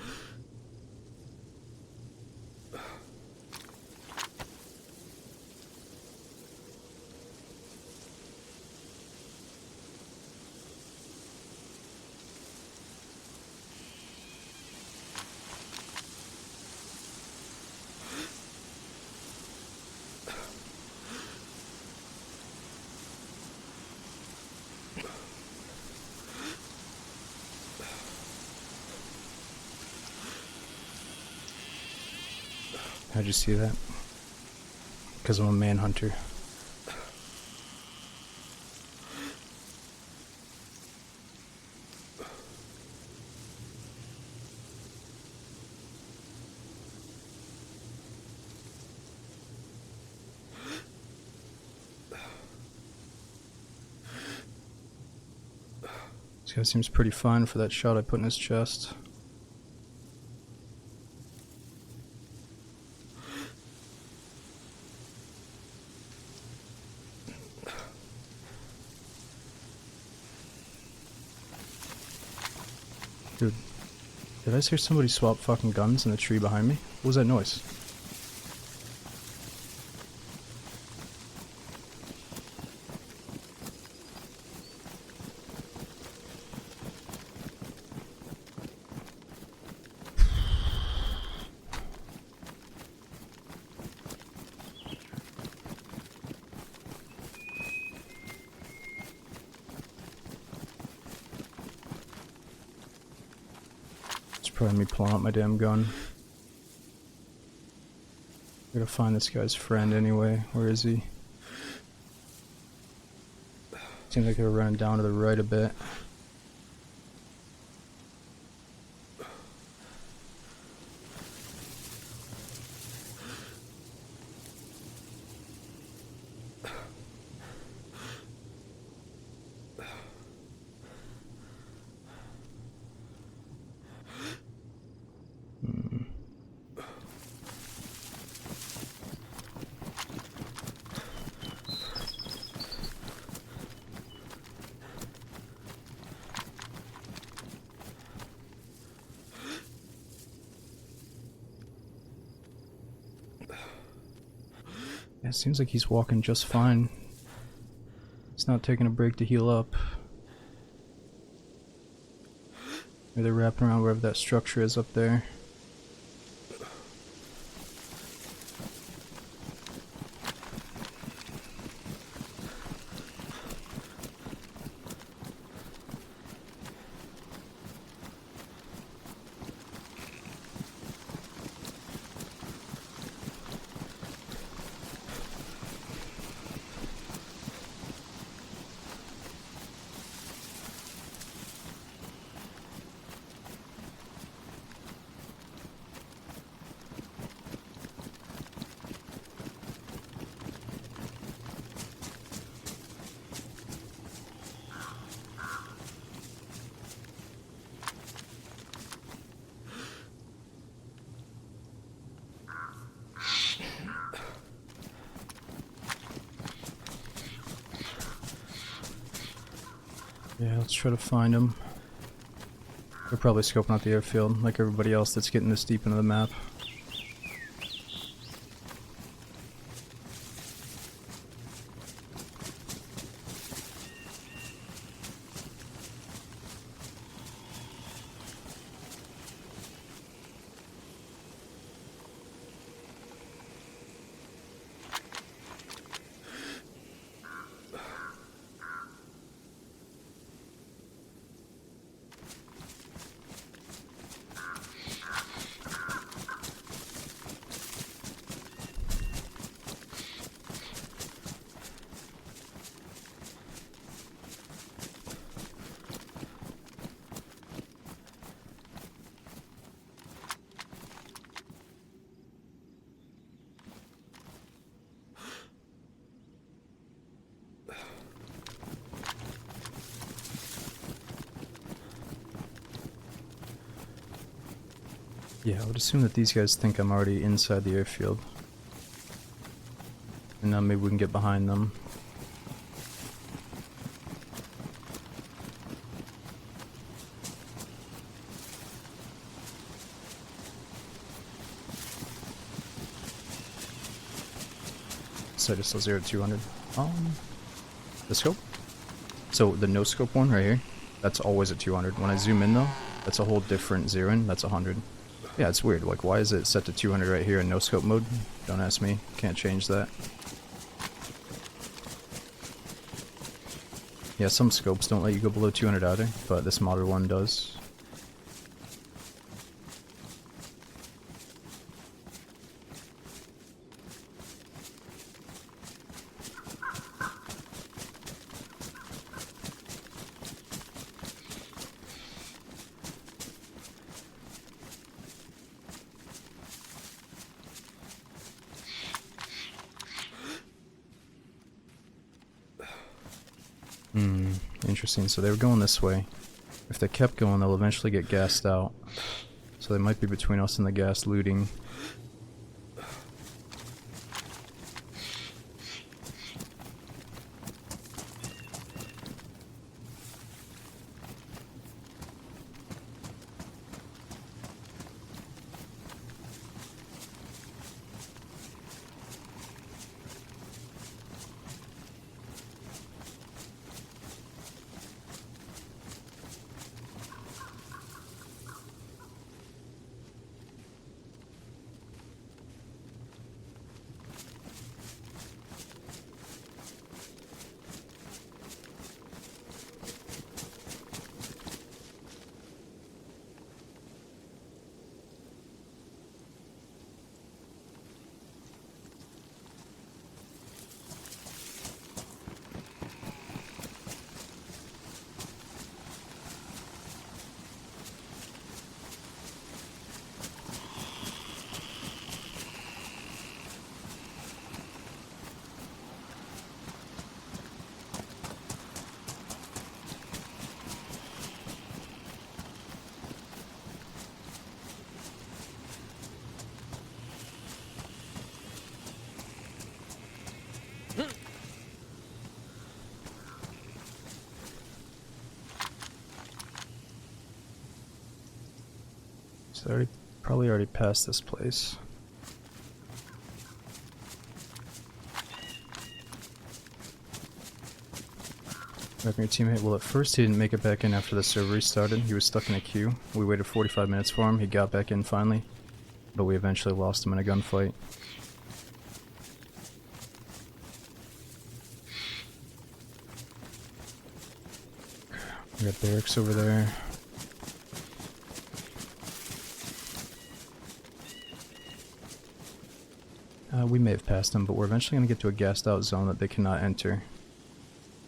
[SPEAKER 1] How'd you see that? Because I'm a manhunter. This guy seems pretty fine for that shot I put in his chest. Dude, did I just hear somebody swap fucking guns in the tree behind me? What was that noise? Probably me pulling out my damn gun. I gotta find this guy's friend anyway. Where is he? Seems like they were running down to the right a bit. Yeah, it seems like he's walking just fine. He's not taking a break to heal up. Maybe they're wrapping around wherever that structure is up there. Yeah, let's try to find him. They're probably scoping out the airfield, like everybody else that's getting this deep into the map. Yeah, I would assume that these guys think I'm already inside the airfield. And now maybe we can get behind them. So just 0 to 200. The scope? So the no scope one right here, that's always at 200. When I zoom in though, that's a whole different zeroing, that's 100. Yeah, it's weird. Like, why is it set to 200 right here in no scope mode? Don't ask me. Can't change that. Yeah, some scopes don't let you go below 200 either, but this modern one does. Interesting. So they were going this way. If they kept going, they'll eventually get gassed out. So they might be between us and the gas looting. So they probably already passed this place. Back on your teammate. Well, at first he didn't make it back in after the server restarted. He was stuck in a queue. We waited 45 minutes for him. He got back in finally, but we eventually lost him in a gunfight. We got barracks over there. We may have passed them, but we're eventually going to get to a gassed out zone that they cannot enter.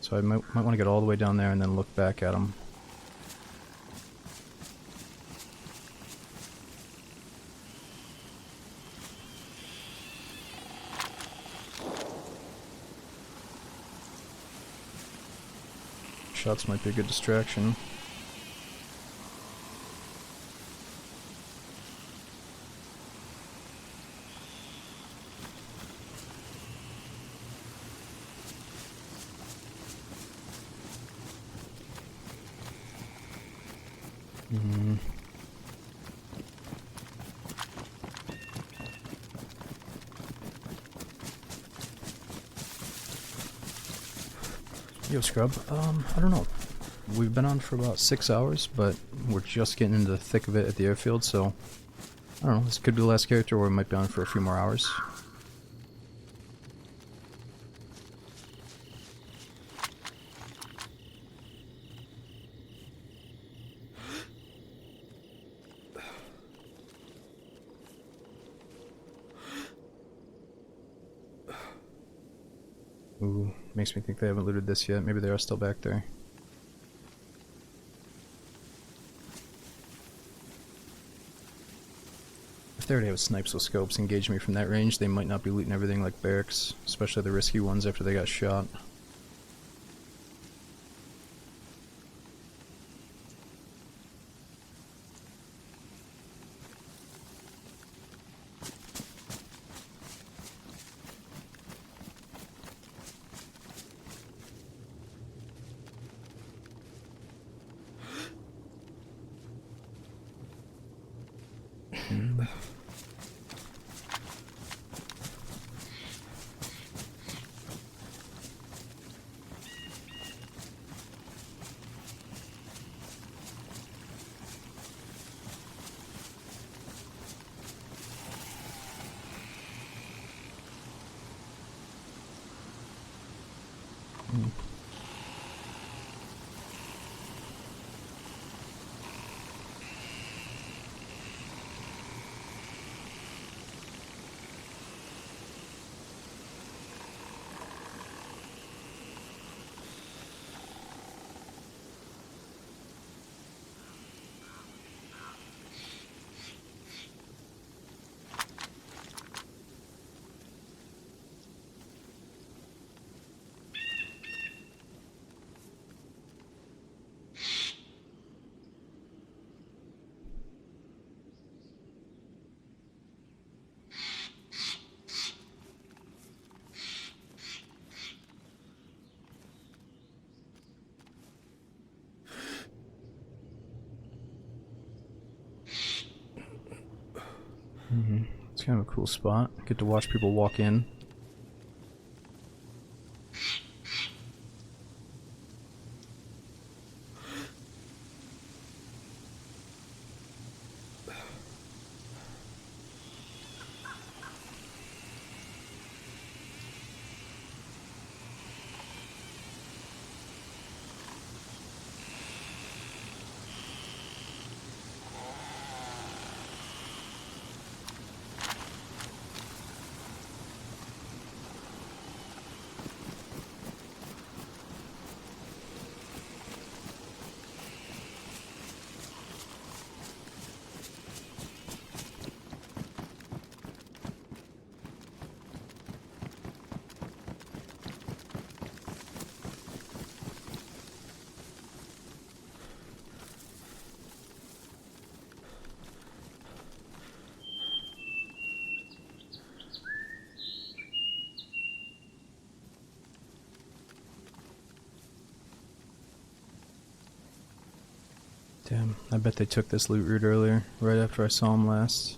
[SPEAKER 1] So I might want to get all the way down there and then look back at them. Shots might be a good distraction. Yo, Scrub. I don't know. We've been on for about 6 hours, but we're just getting into the thick of it at the airfield, so I don't know. This could be the last character, or we might be on for a few more hours. Ooh, makes me think they haven't looted this yet. Maybe they are still back there. If they already have snipes with scopes engaging me from that range, they might not be looting everything like barracks, especially the risky ones after they got shot. kind of a cool spot. Get to watch people walk in. Damn, I bet they took this loot route earlier, right after I saw them last.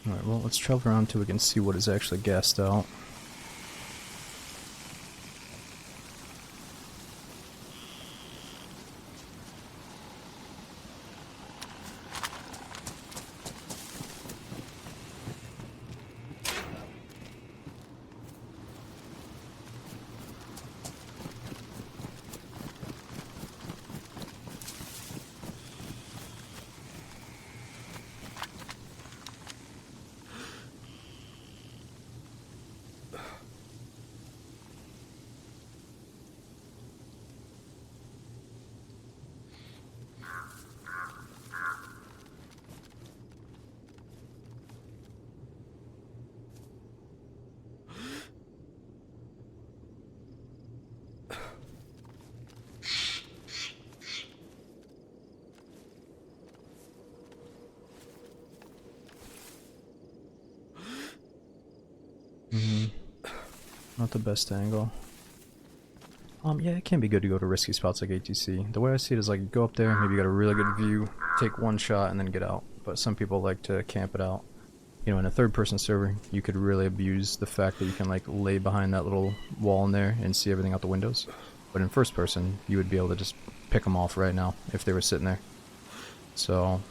[SPEAKER 1] Alright, well, let's travel around till we can see what is actually gassed out. Not the best angle. Yeah, it can be good to go to risky spots like ATC. The way I see it is like, go up there, maybe you got a really good view, take one shot, and then get out. But some people like to camp it out. You know, in a third-person server, you could really abuse the fact that you can like lay behind that little wall in there and see everything out the windows. But in first person, you would be able to just pick them off right now if they were sitting there. So,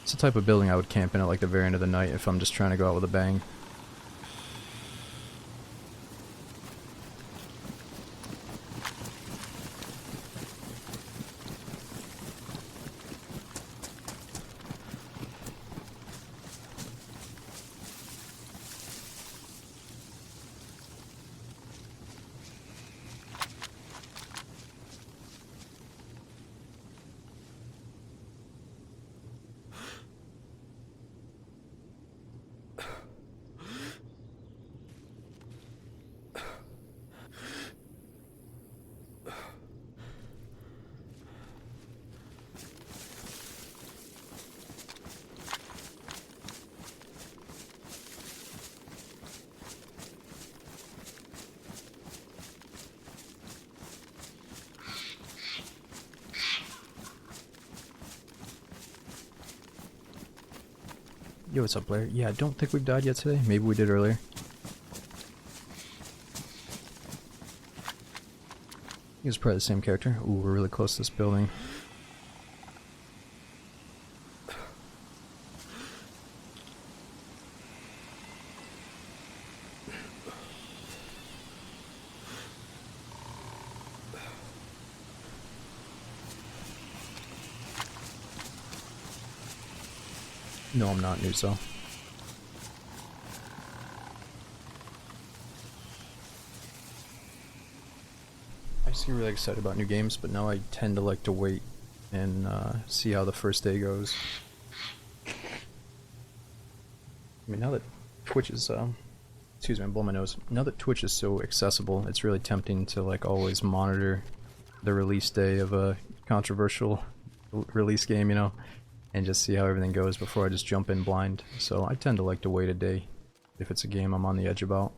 [SPEAKER 1] it's the type of building I would camp in at like the very end of the night if I'm just trying to go out with a bang. Yo, what's up, Blair? Yeah, I don't think we've died yet today. Maybe we did earlier. He was probably the same character. Ooh, we're really close to this building. No, I'm not new, so. I used to get really excited about new games, but now I tend to like to wait and see how the first day goes. I mean, now that Twitch is, excuse me, I'm blowing my nose. Now that Twitch is so accessible, it's really tempting to like always monitor the release day of a controversial release game, you know, and just see how everything goes before I just jump in blind. So I tend to like to wait a day if it's a game I'm on the edge about.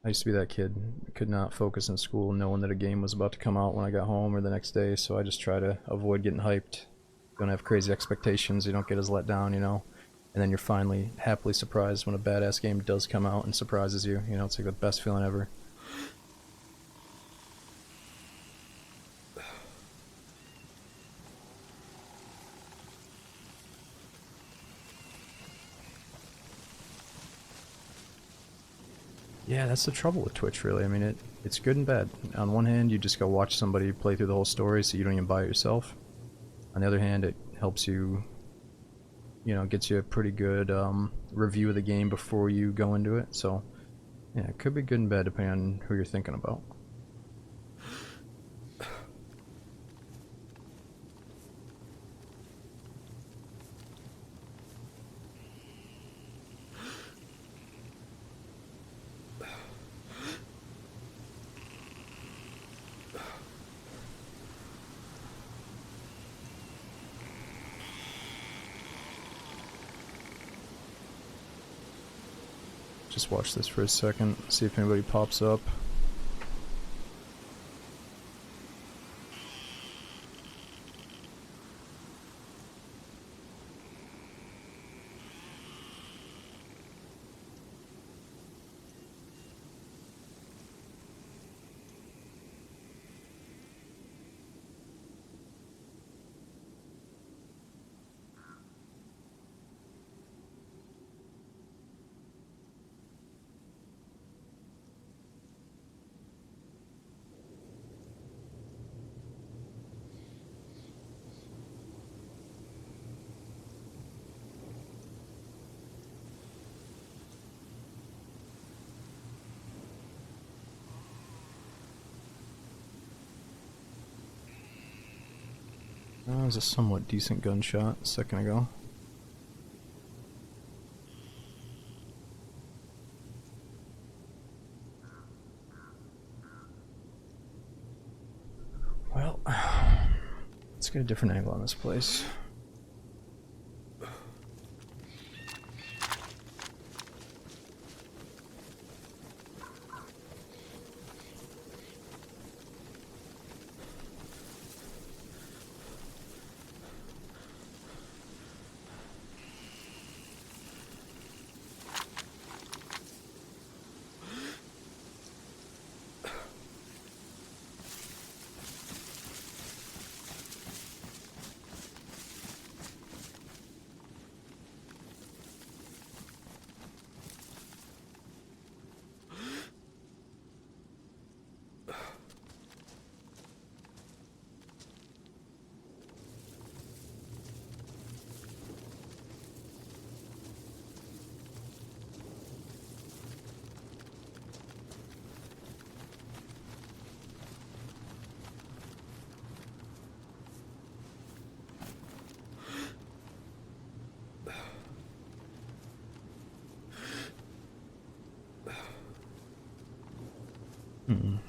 [SPEAKER 1] I used to be that kid. Could not focus in school knowing that a game was about to come out when I got home or the next day, so I just try to avoid getting hyped. Don't have crazy expectations, you don't get as let down, you know? And then you're finally happily surprised when a badass game does come out and surprises you. You know, it's like the best feeling ever. Yeah, that's the trouble with Twitch, really. I mean, it's good and bad. On one hand, you just go watch somebody play through the whole story so you don't even buy it yourself. On the other hand, it helps you, you know, gets you a pretty good review of the game before you go into it. So, yeah, it could be good and bad depending on who you're thinking about. Just watch this for a second, see if anybody pops up. That was a somewhat decent gunshot a second ago. Well, let's get a different angle on this place.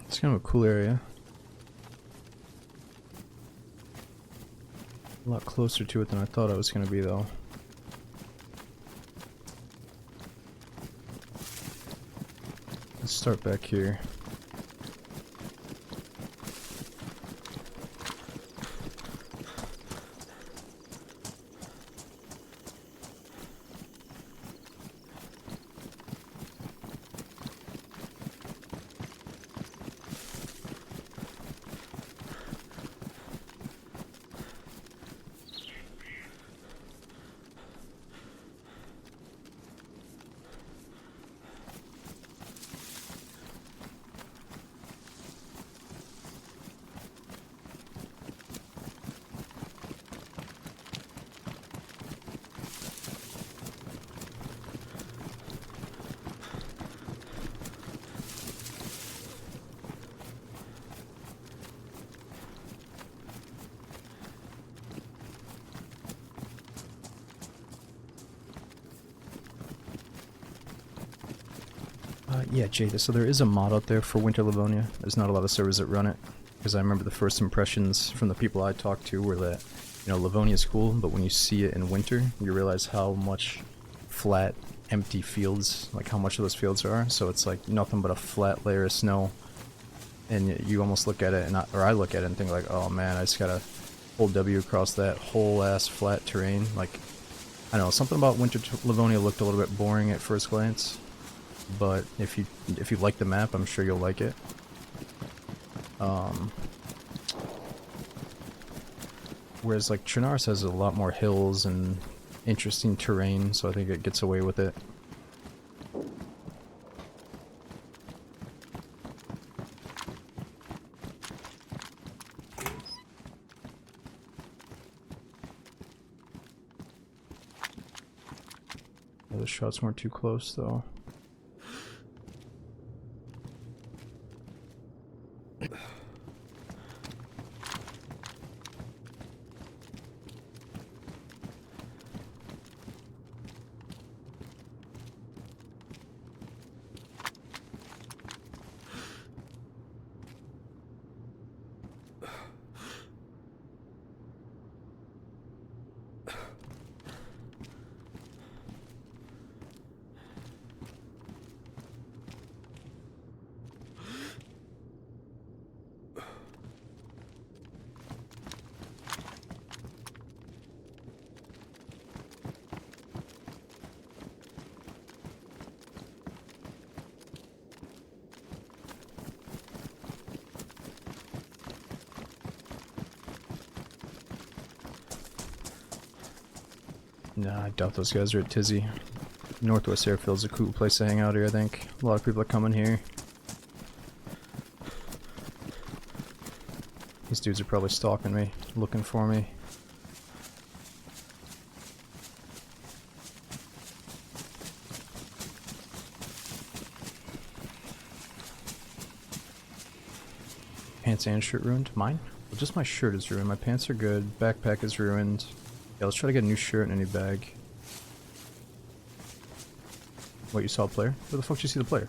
[SPEAKER 1] It's kind of a cool area. A lot closer to it than I thought I was going to be, though. Let's start back here. Yeah, Jada, so there is a mod out there for Winter Livonia. There's not a lot of servers that run it, because I remember the first impressions from the people I talked to were that, you know, Livonia is cool, but when you see it in winter, you realize how much flat, empty fields, like how much of those fields there are. So it's like nothing but a flat layer of snow, and you almost look at it, and I look at it and think like, oh man, I just gotta hold W across that whole ass flat terrain. Like, I don't know, something about Winter Livonia looked a little bit boring at first glance. But if you like the map, I'm sure you'll like it. Whereas like Chernarus has a lot more hills and interesting terrain, so I think it gets away with it. Yeah, the shots weren't too close though. Nah, I doubt those guys are at Tizzy. Northwest Airfield's a cool place to hang out here, I think. A lot of people are coming here. These dudes are probably stalking me, looking for me. Pants and shirt ruined? Mine? Well, just my shirt is ruined. My pants are good. Backpack is ruined. Yeah, let's try to get a new shirt and a new bag. What, you saw a player? Where the fuck did you see the player?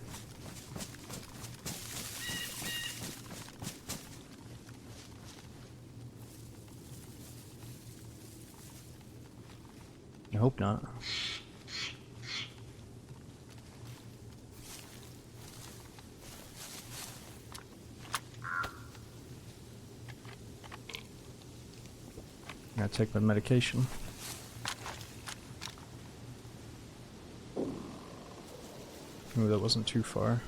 [SPEAKER 1] I hope not. Gotta take my medication. Ooh, that wasn't too far.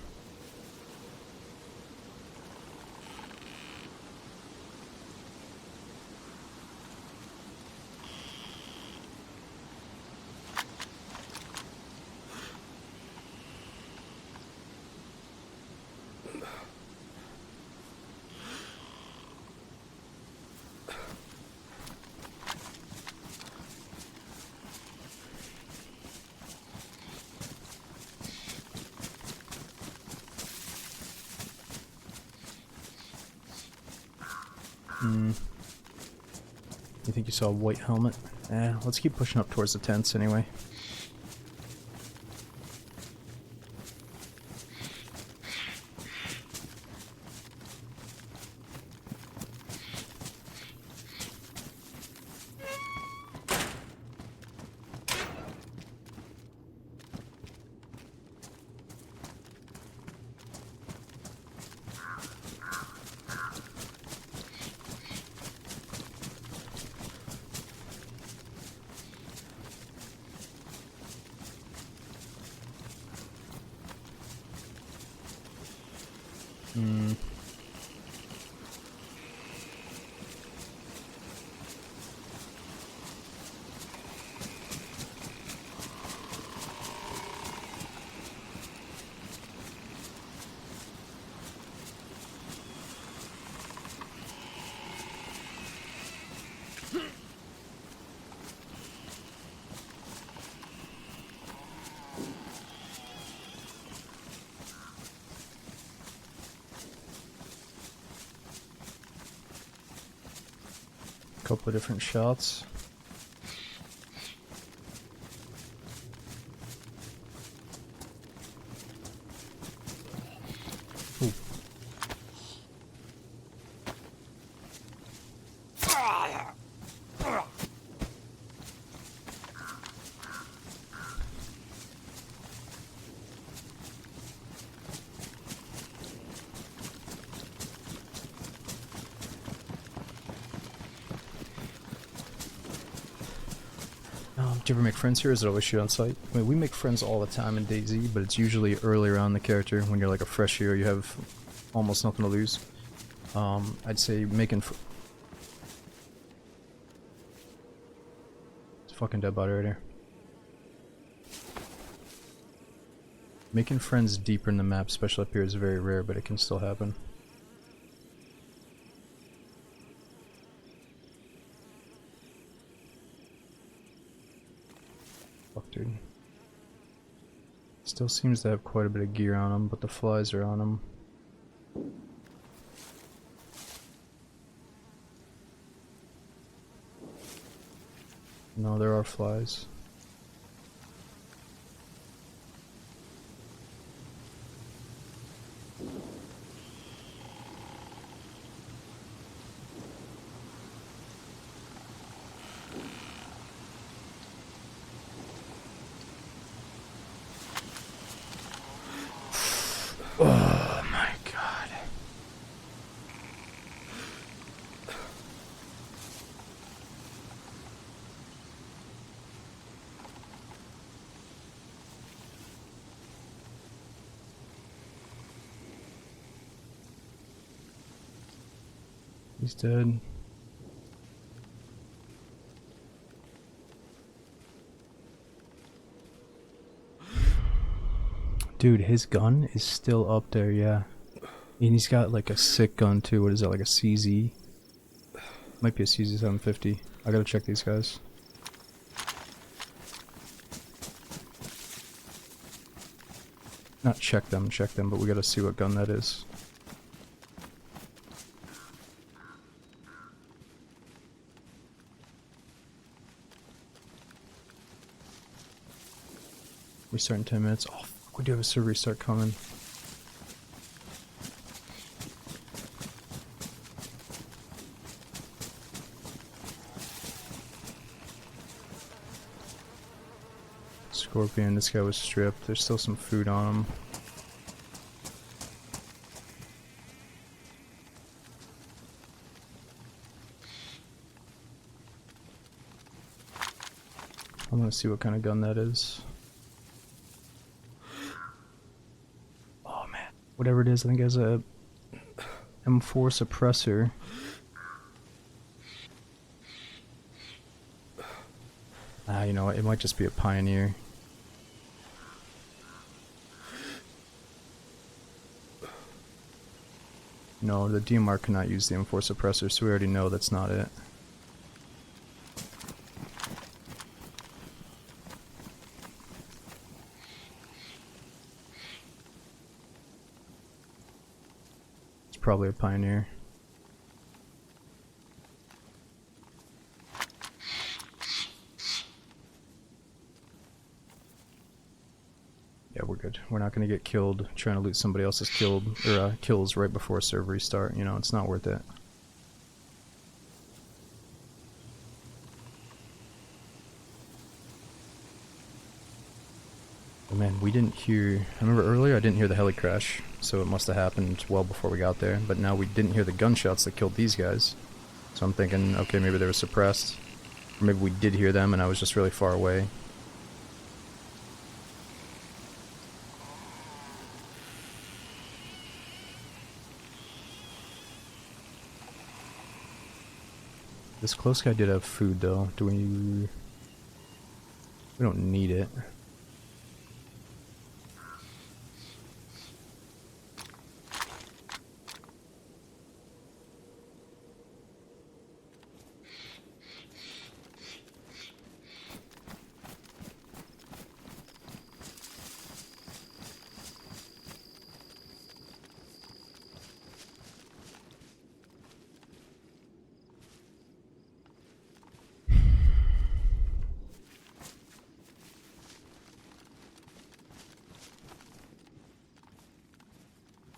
[SPEAKER 1] You think you saw a white helmet? Let's keep pushing up towards the tents anyway. Couple of different shots. Do you ever make friends here, or is it always shoot on site? I mean, we make friends all the time in DayZ, but it's usually earlier on the character when you're like a fresh hero, you have almost nothing to lose. I'd say making it's a fucking dead body right here. Making friends deeper in the map, especially up here, is very rare, but it can still happen. Fuck, dude. Still seems to have quite a bit of gear on him, but the flies are on him. No, there are flies. Oh my god. He's dead. Dude, his gun is still up there, yeah. And he's got like a sick gun too. What is that, like a CZ? Might be a CZ 750. I gotta check these guys. Not check them, but we gotta see what gun that is. Restart in 10 minutes. Oh, fuck, we do have a server restart coming. Scorpion, this guy was stripped. There's still some food on him. I'm gonna see what kind of gun that is. Oh man. Whatever it is, I think it has a M4 suppressor. Ah, you know what? It might just be a Pioneer. No, the DMR cannot use the M4 suppressor, so we already know that's not it. It's probably a Pioneer. Yeah, we're good. We're not gonna get killed trying to loot somebody else's kills right before a server restart. You know, it's not worth it. Oh man, we didn't hear... I remember earlier I didn't hear the heli crash, so it must have happened well before we got there. But now we didn't hear the gunshots that killed these guys. So I'm thinking, okay, maybe they were suppressed. Or maybe we did hear them and I was just really far away. This close guy did have food though. Do we... We don't need it.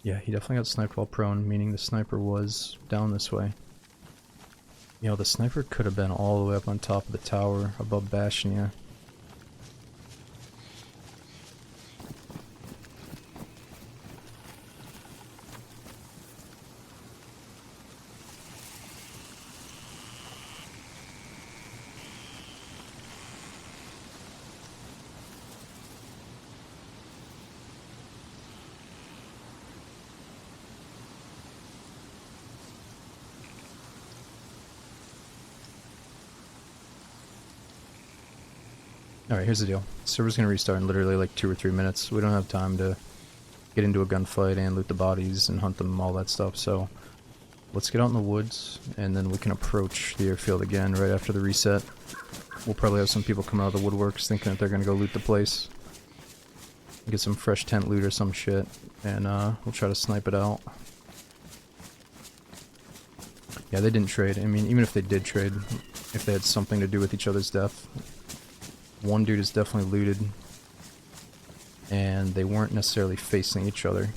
[SPEAKER 1] Yeah, he definitely got sniped while prone, meaning the sniper was down this way. You know, the sniper could have been all the way up on top of the tower above Bashnia. Alright, here's the deal. Server's gonna restart in literally like 2 or 3 minutes. We don't have time to get into a gunfight and loot the bodies and hunt them, all that stuff, so let's get out in the woods, and then we can approach the airfield again right after the reset. We'll probably have some people come out of the woodworks thinking that they're gonna go loot the place. Get some fresh tent loot or some shit, and we'll try to snipe it out. Yeah, they didn't trade. I mean, even if they did trade, if they had something to do with each other's death. One dude is definitely looted, and they weren't necessarily facing each other.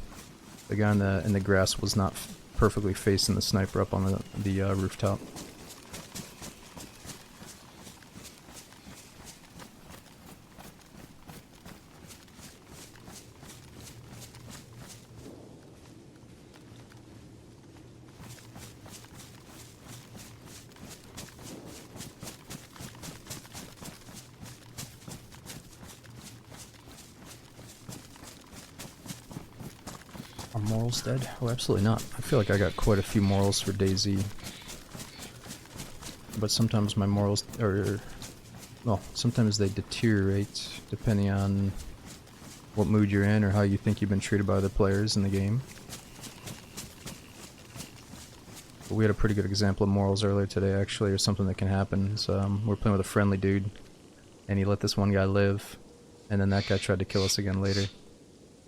[SPEAKER 1] The guy in the grass was not perfectly facing the sniper up on the rooftop. Are morals dead? Oh, absolutely not. I feel like I got quite a few morals for DayZ. But sometimes my morals are... well, sometimes they deteriorate depending on what mood you're in or how you think you've been treated by other players in the game. But we had a pretty good example of morals earlier today, actually, or something that can happen. So, we're playing with a friendly dude, and he let this one guy live, and then that guy tried to kill us again later.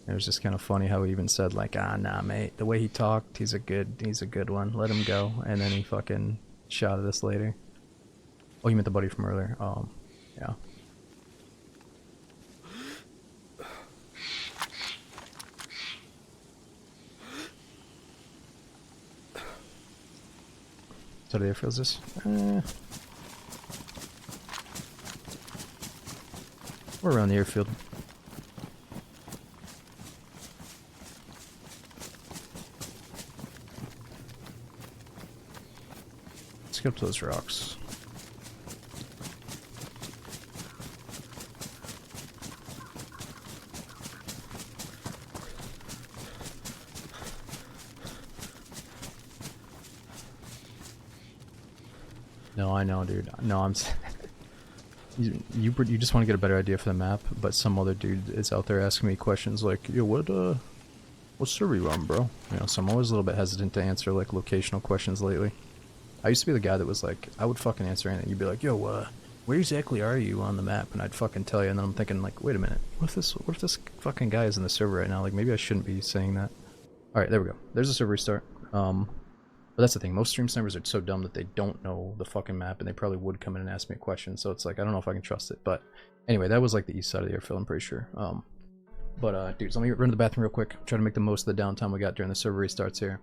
[SPEAKER 1] It was just kind of funny how he even said, like, ah, nah, mate, the way he talked, he's a good one, let him go, and then he fucking shot at us later. Oh, you meant the buddy from earlier. Yeah. So the airfield's this? We're around the airfield. Let's get up to those rocks. No, I know, dude. No, I'm... you just want to get a better idea for the map, but some other dude is out there asking me questions like, yo, what server you on, bro? You know, so I'm always a little bit hesitant to answer, like, locational questions lately. I used to be the guy that was like, I would fucking answer anything. You'd be like, yo, where exactly are you on the map? And I'd fucking tell you, and then I'm thinking, like, wait a minute, what if this fucking guy is in the server right now? Like, maybe I shouldn't be saying that. Alright, there we go. There's a server restart. But that's the thing, most stream snipers are so dumb that they don't know the fucking map, and they probably would come in and ask me a question, so it's like, I don't know if I can trust it. But anyway, that was like the east side of the airfield, I'm pretty sure. Dude, so let me run to the bathroom real quick. Try to make the most of the downtime we got during the server restarts here.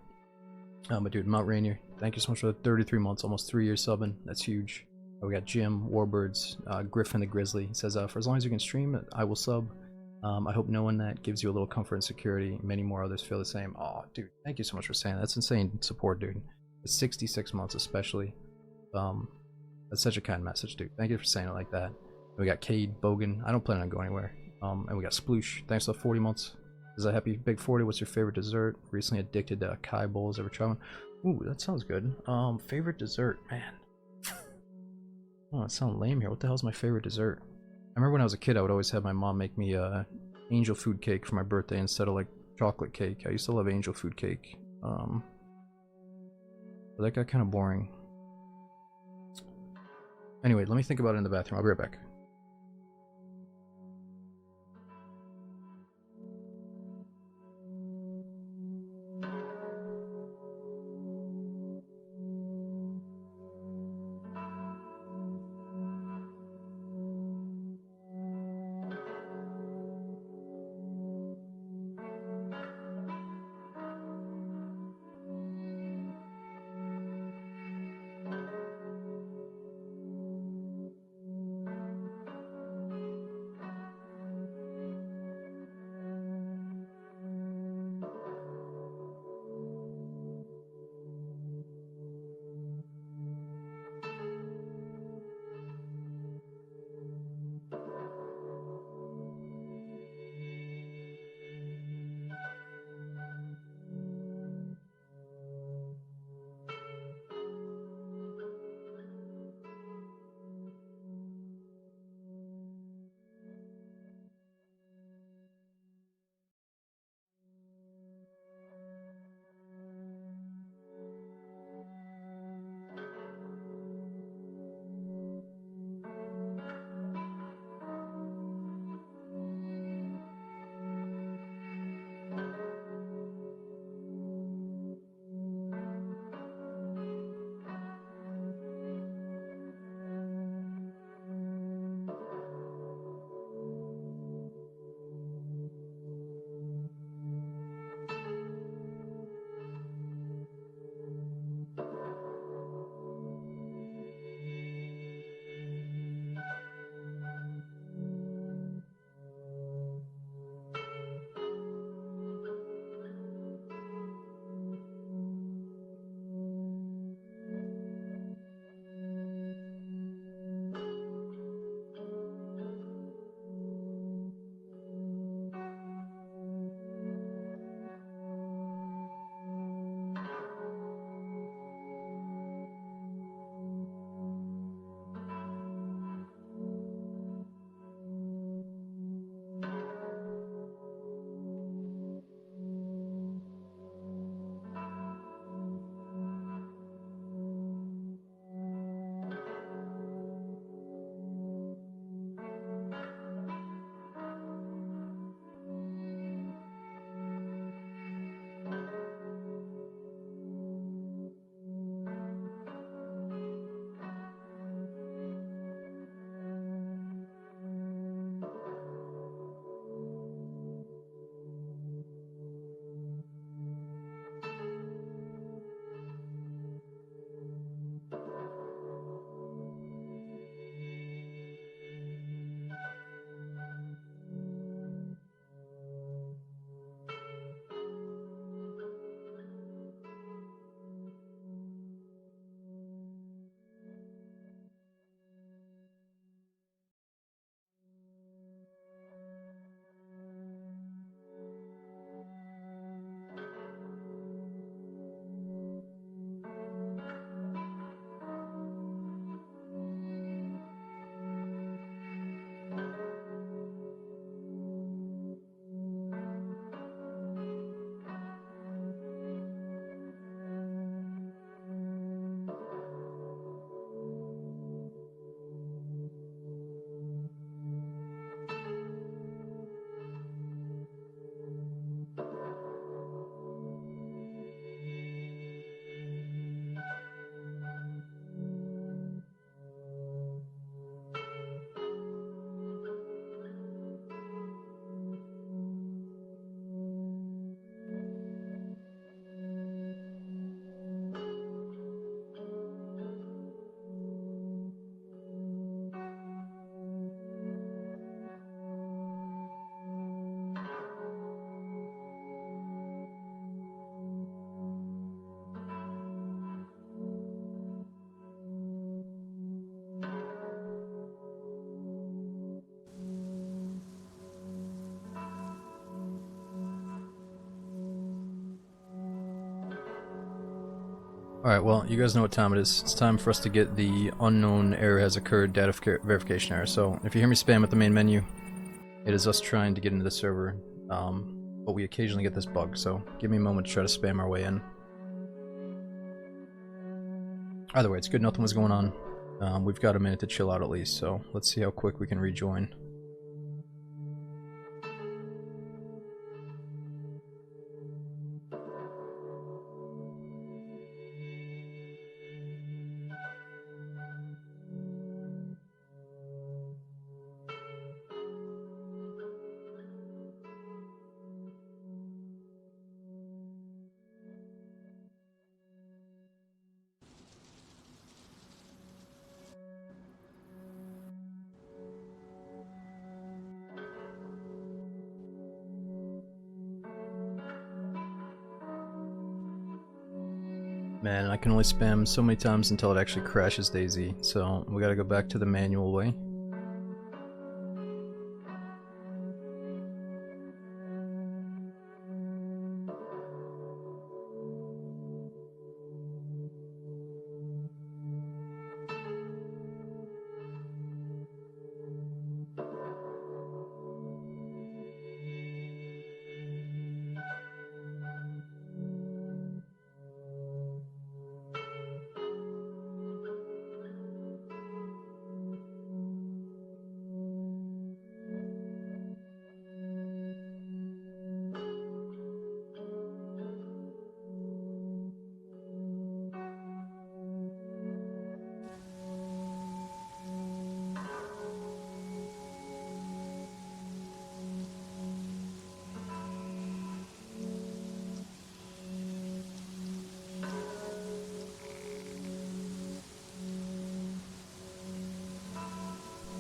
[SPEAKER 1] But dude, Mount Rainier, thank you so much for the 33 months, almost 3 years subbing. That's huge. We got Jim, Warbirds, Griffin the Grizzly. He says, for as long as you can stream, I will sub. I hope knowing that gives you a little comfort and security. Many more others feel the same. Oh, dude, thank you so much for saying that. That's insane support, dude. It's 66 months especially. That's such a kind message, dude. Thank you for saying it like that. We got Cade, Bogan. I don't plan on going anywhere. And we got Sploosh. Thanks for the 40 months. Is a happy big 40. What's your favorite dessert? Recently addicted to Kai bowls. Ever tried one? Ooh, that sounds good. Favorite dessert, man. Oh, it sounds lame here. What the hell's my favorite dessert? I remember when I was a kid, I would always have my mom make me angel food cake for my birthday instead of like chocolate cake. I used to love angel food cake. But that got kind of boring. Anyway, let me think about it in the bathroom. I'll be right back. Alright, well, you guys know what time it is. It's time for us to get the unknown error has occurred data verification error. So, if you hear me spam at the main menu, it is us trying to get into the server. But we occasionally get this bug, so give me a moment to try to spam our way in. Either way, it's good nothing was going on. We've got a minute to chill out at least, so let's see how quick we can rejoin. Man, I can only spam so many times until it actually crashes DayZ, so we gotta go back to the manual way.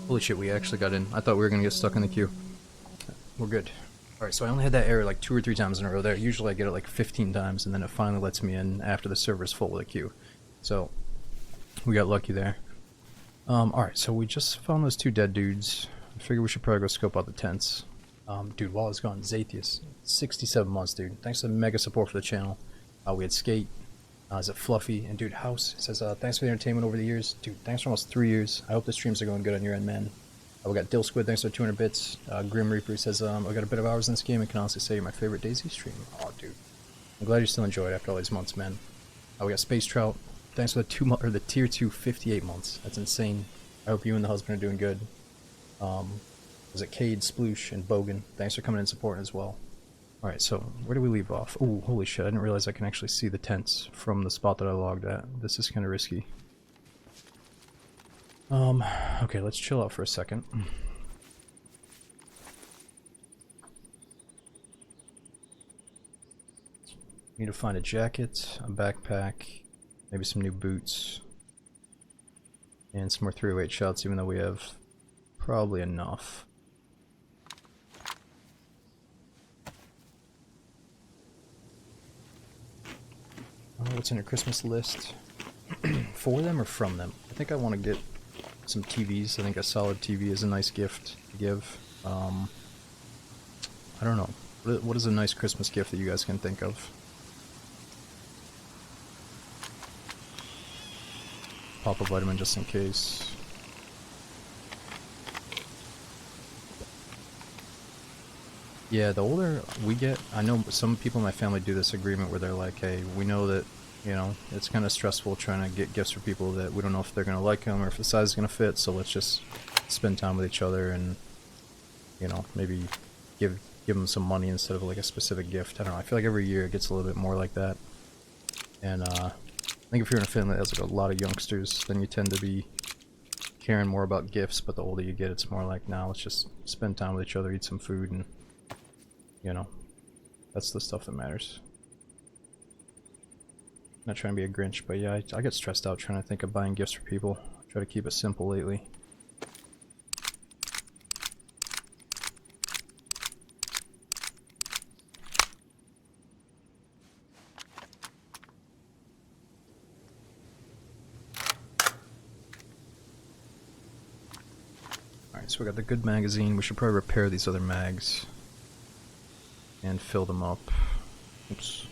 [SPEAKER 1] Holy shit, we actually got in. I thought we were gonna get stuck in the queue. We're good. Alright, so I only had that error like 2 or 3 times in a row there. Usually I get it like 15 times, and then it finally lets me in after the server's full with a queue. So, we got lucky there. Alright, so we just found those 2 dead dudes. I figure we should probably go scope out the tents. Dude, while it's gone, Zatheus, 67 months, dude. Thanks for the mega support for the channel. We had Skate. Is it Fluffy? And dude, House says, thanks for the entertainment over the years. Dude, thanks for almost 3 years. I hope the streams are going good on your end, man. We got Dill Squid, thanks for 200 bits. Grim Reaper says, I got a bit of hours in this game and can honestly say you're my favorite DayZ stream. Oh, dude. I'm glad you still enjoy it after all these months, man. We got Space Trout. Thanks for the tier 2 58 months. That's insane. I hope you and the husband are doing good. Was it Cade, Sploosh, and Bogan? Thanks for coming in and supporting as well. Alright, so where do we leave off? Oh, holy shit, I didn't realize I can actually see the tents from the spot that I logged at. This is kind of risky. Okay, let's chill out for a second. Need to find a jacket, a backpack, maybe some new boots, and some more 308 shots, even though we have probably enough. What's in your Christmas list? For them or from them? I think I want to get some TVs. I think a solid TV is a nice gift to give. I don't know. What is a nice Christmas gift that you guys can think of? Pop a vitamin just in case. Yeah, the older we get, I know some people in my family do this agreement where they're like, hey, we know that, you know, it's kind of stressful trying to get gifts for people that we don't know if they're going to like them or if the size is going to fit, so let's just spend time with each other and, you know, maybe give them some money instead of like a specific gift. I don't know, I feel like every year it gets a little bit more like that. And I think if you're in a family that has like a lot of youngsters, then you tend to be caring more about gifts, but the older you get, it's more like, now let's just spend time with each other, eat some food, and you know, that's the stuff that matters. Not trying to be a Grinch, but yeah, I get stressed out trying to think of buying gifts for people. I try to keep it simple lately. Alright, so we got the good magazine. We should probably repair these other mags and fill them up. Oops.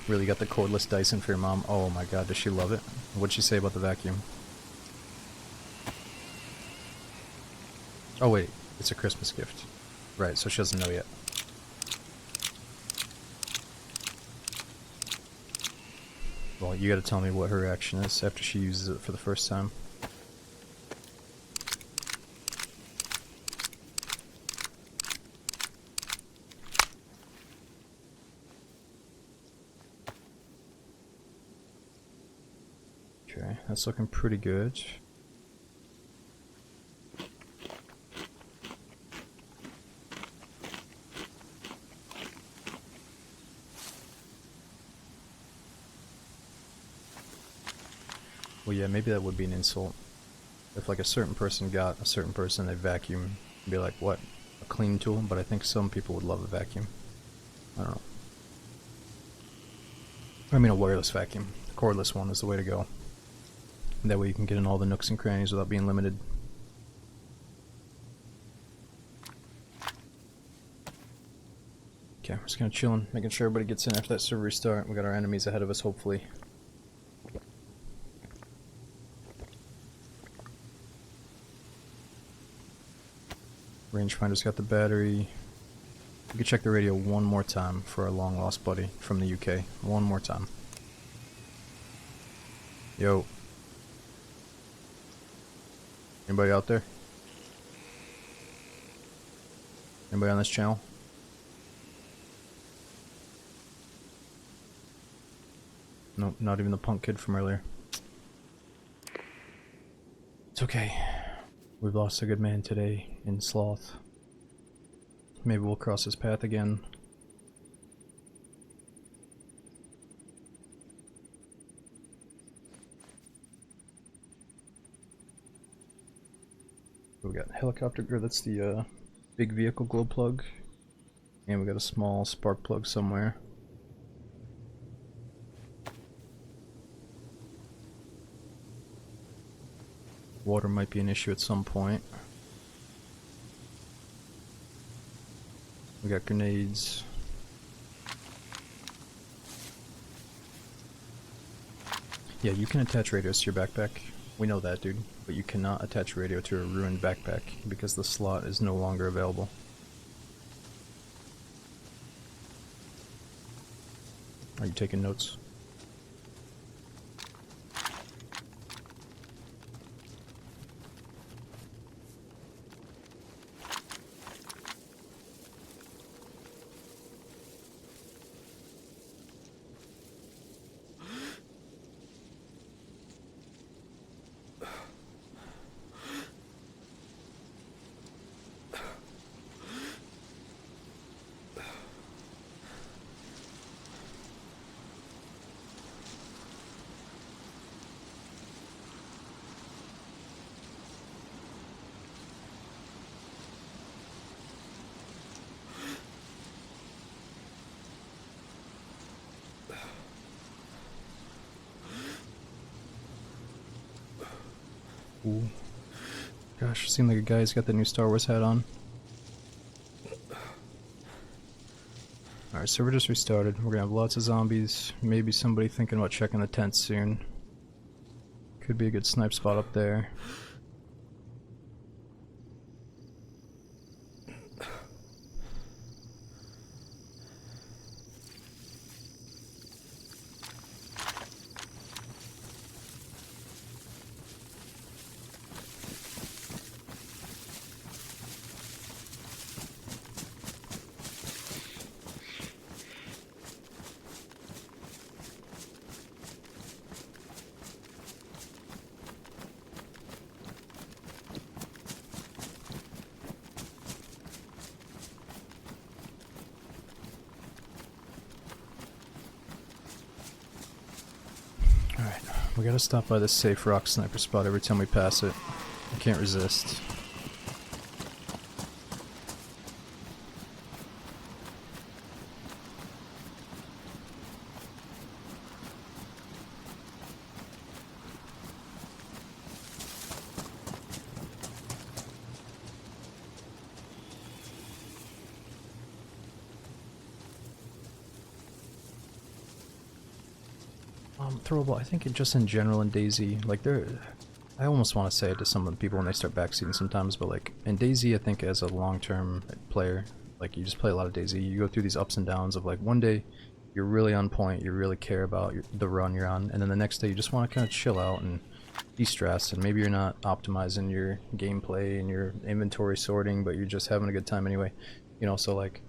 [SPEAKER 1] Really got the cordless Dyson for your mom. Oh my god, does she love it? What'd she say about the vacuum? Oh wait, it's a Christmas gift. Right, so she doesn't know yet. Well, you gotta tell me what her reaction is after she uses it for the first time. Okay, that's looking pretty good. Well, yeah, maybe that would be an insult. If like a certain person got a certain person a vacuum, it'd be like, what? A clean tool? But I think some people would love a vacuum. I don't know. I mean a wireless vacuum. The cordless one is the way to go. That way you can get in all the nooks and crannies without being limited. Okay, we're just kind of chilling, making sure everybody gets in after that server restart. We got our enemies ahead of us, hopefully. Rangefinder's got the battery. We could check the radio one more time for our long lost buddy from the UK. One more time. Yo. Anybody out there? Anybody on this channel? Nope, not even the punk kid from earlier. It's okay. We've lost a good man today in Sloth. Maybe we'll cross his path again. We got helicopter, or that's the big vehicle glow plug. And we got a small spark plug somewhere. Water might be an issue at some point. We got grenades. Yeah, you can attach radios to your backpack. We know that, dude. But you cannot attach a radio to a ruined backpack because the slot is no longer available. Are you taking notes? Ooh. Gosh, seemed like a guy's got the new Star Wars hat on. Alright, server just restarted. We're gonna have lots of zombies. Maybe somebody thinking about checking the tents soon. Could be a good snipe spot up there. Alright, we gotta stop by this safe rock sniper spot every time we pass it. I can't resist. Throwable. I think just in general in DayZ, like I almost want to say it to some of the people when they start backseating sometimes, but like in DayZ, I think as a long-term player, like you just play a lot of DayZ, you go through these ups and downs of like one day you're really on point, you really care about the run you're on, and then the next day you just want to kind of chill out and de-stress, and maybe you're not optimizing your gameplay and your inventory sorting, but you're just having a good time anyway, you know. So like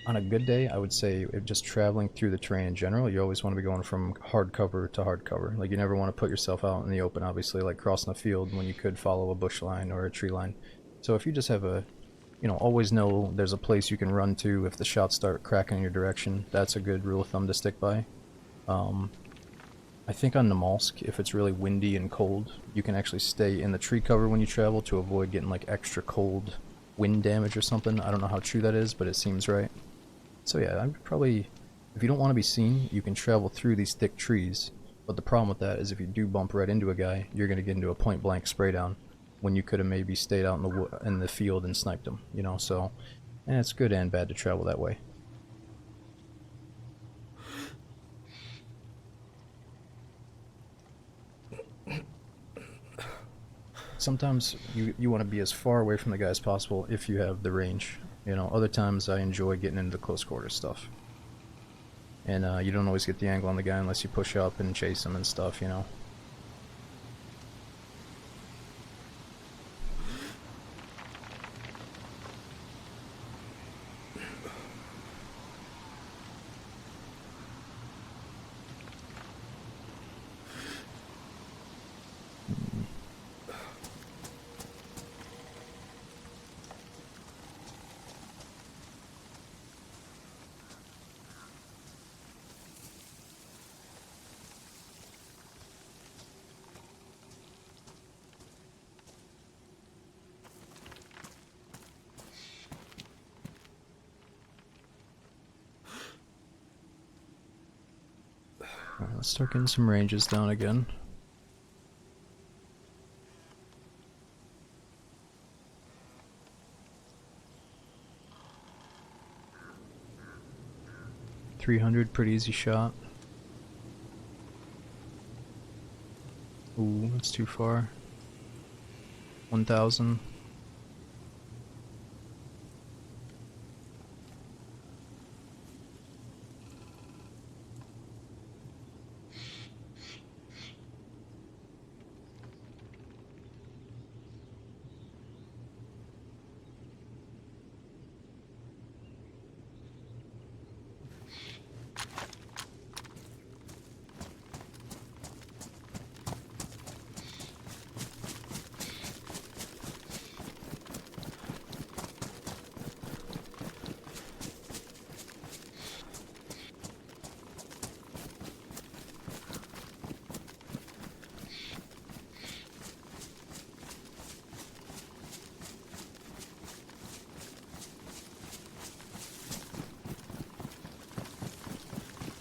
[SPEAKER 1] on a good day, I would say if just traveling through the terrain in general, you always want to be going from hard cover to hard cover. Like you never want to put yourself out in the open, obviously, like crossing a field when you could follow a bush line or a tree line. So if you just have a, you know, always know there's a place you can run to if the shots start cracking in your direction, that's a good rule of thumb to stick by. I think on Namalsk, if it's really windy and cold, you can actually stay in the tree cover when you travel to avoid getting like extra cold wind damage or something. I don't know how true that is, but it seems right. So yeah, I'm probably, if you don't want to be seen, you can travel through these thick trees, but the problem with that is if you do bump right into a guy, you're going to get into a point blank spray down when you could have maybe stayed out in the field and sniped him, you know. So it's good and bad to travel that way. Sometimes you want to be as far away from the guy as possible if you have the range. You know, other times I enjoy getting into the close quarter stuff. And you don't always get the angle on the guy unless you push up and chase him and stuff, you know. Alright, let's start getting some ranges down again. .300, pretty easy shot. Ooh, that's too far. 1,000.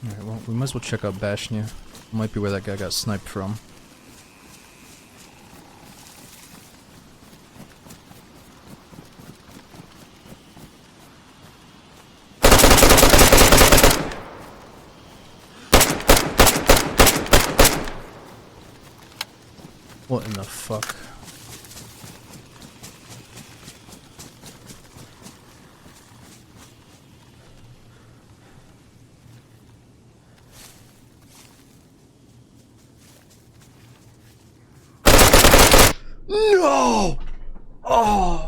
[SPEAKER 1] Alright, well, we might as well check out Bashnia. Might be where that guy got sniped from. What in the fuck? No! Oh!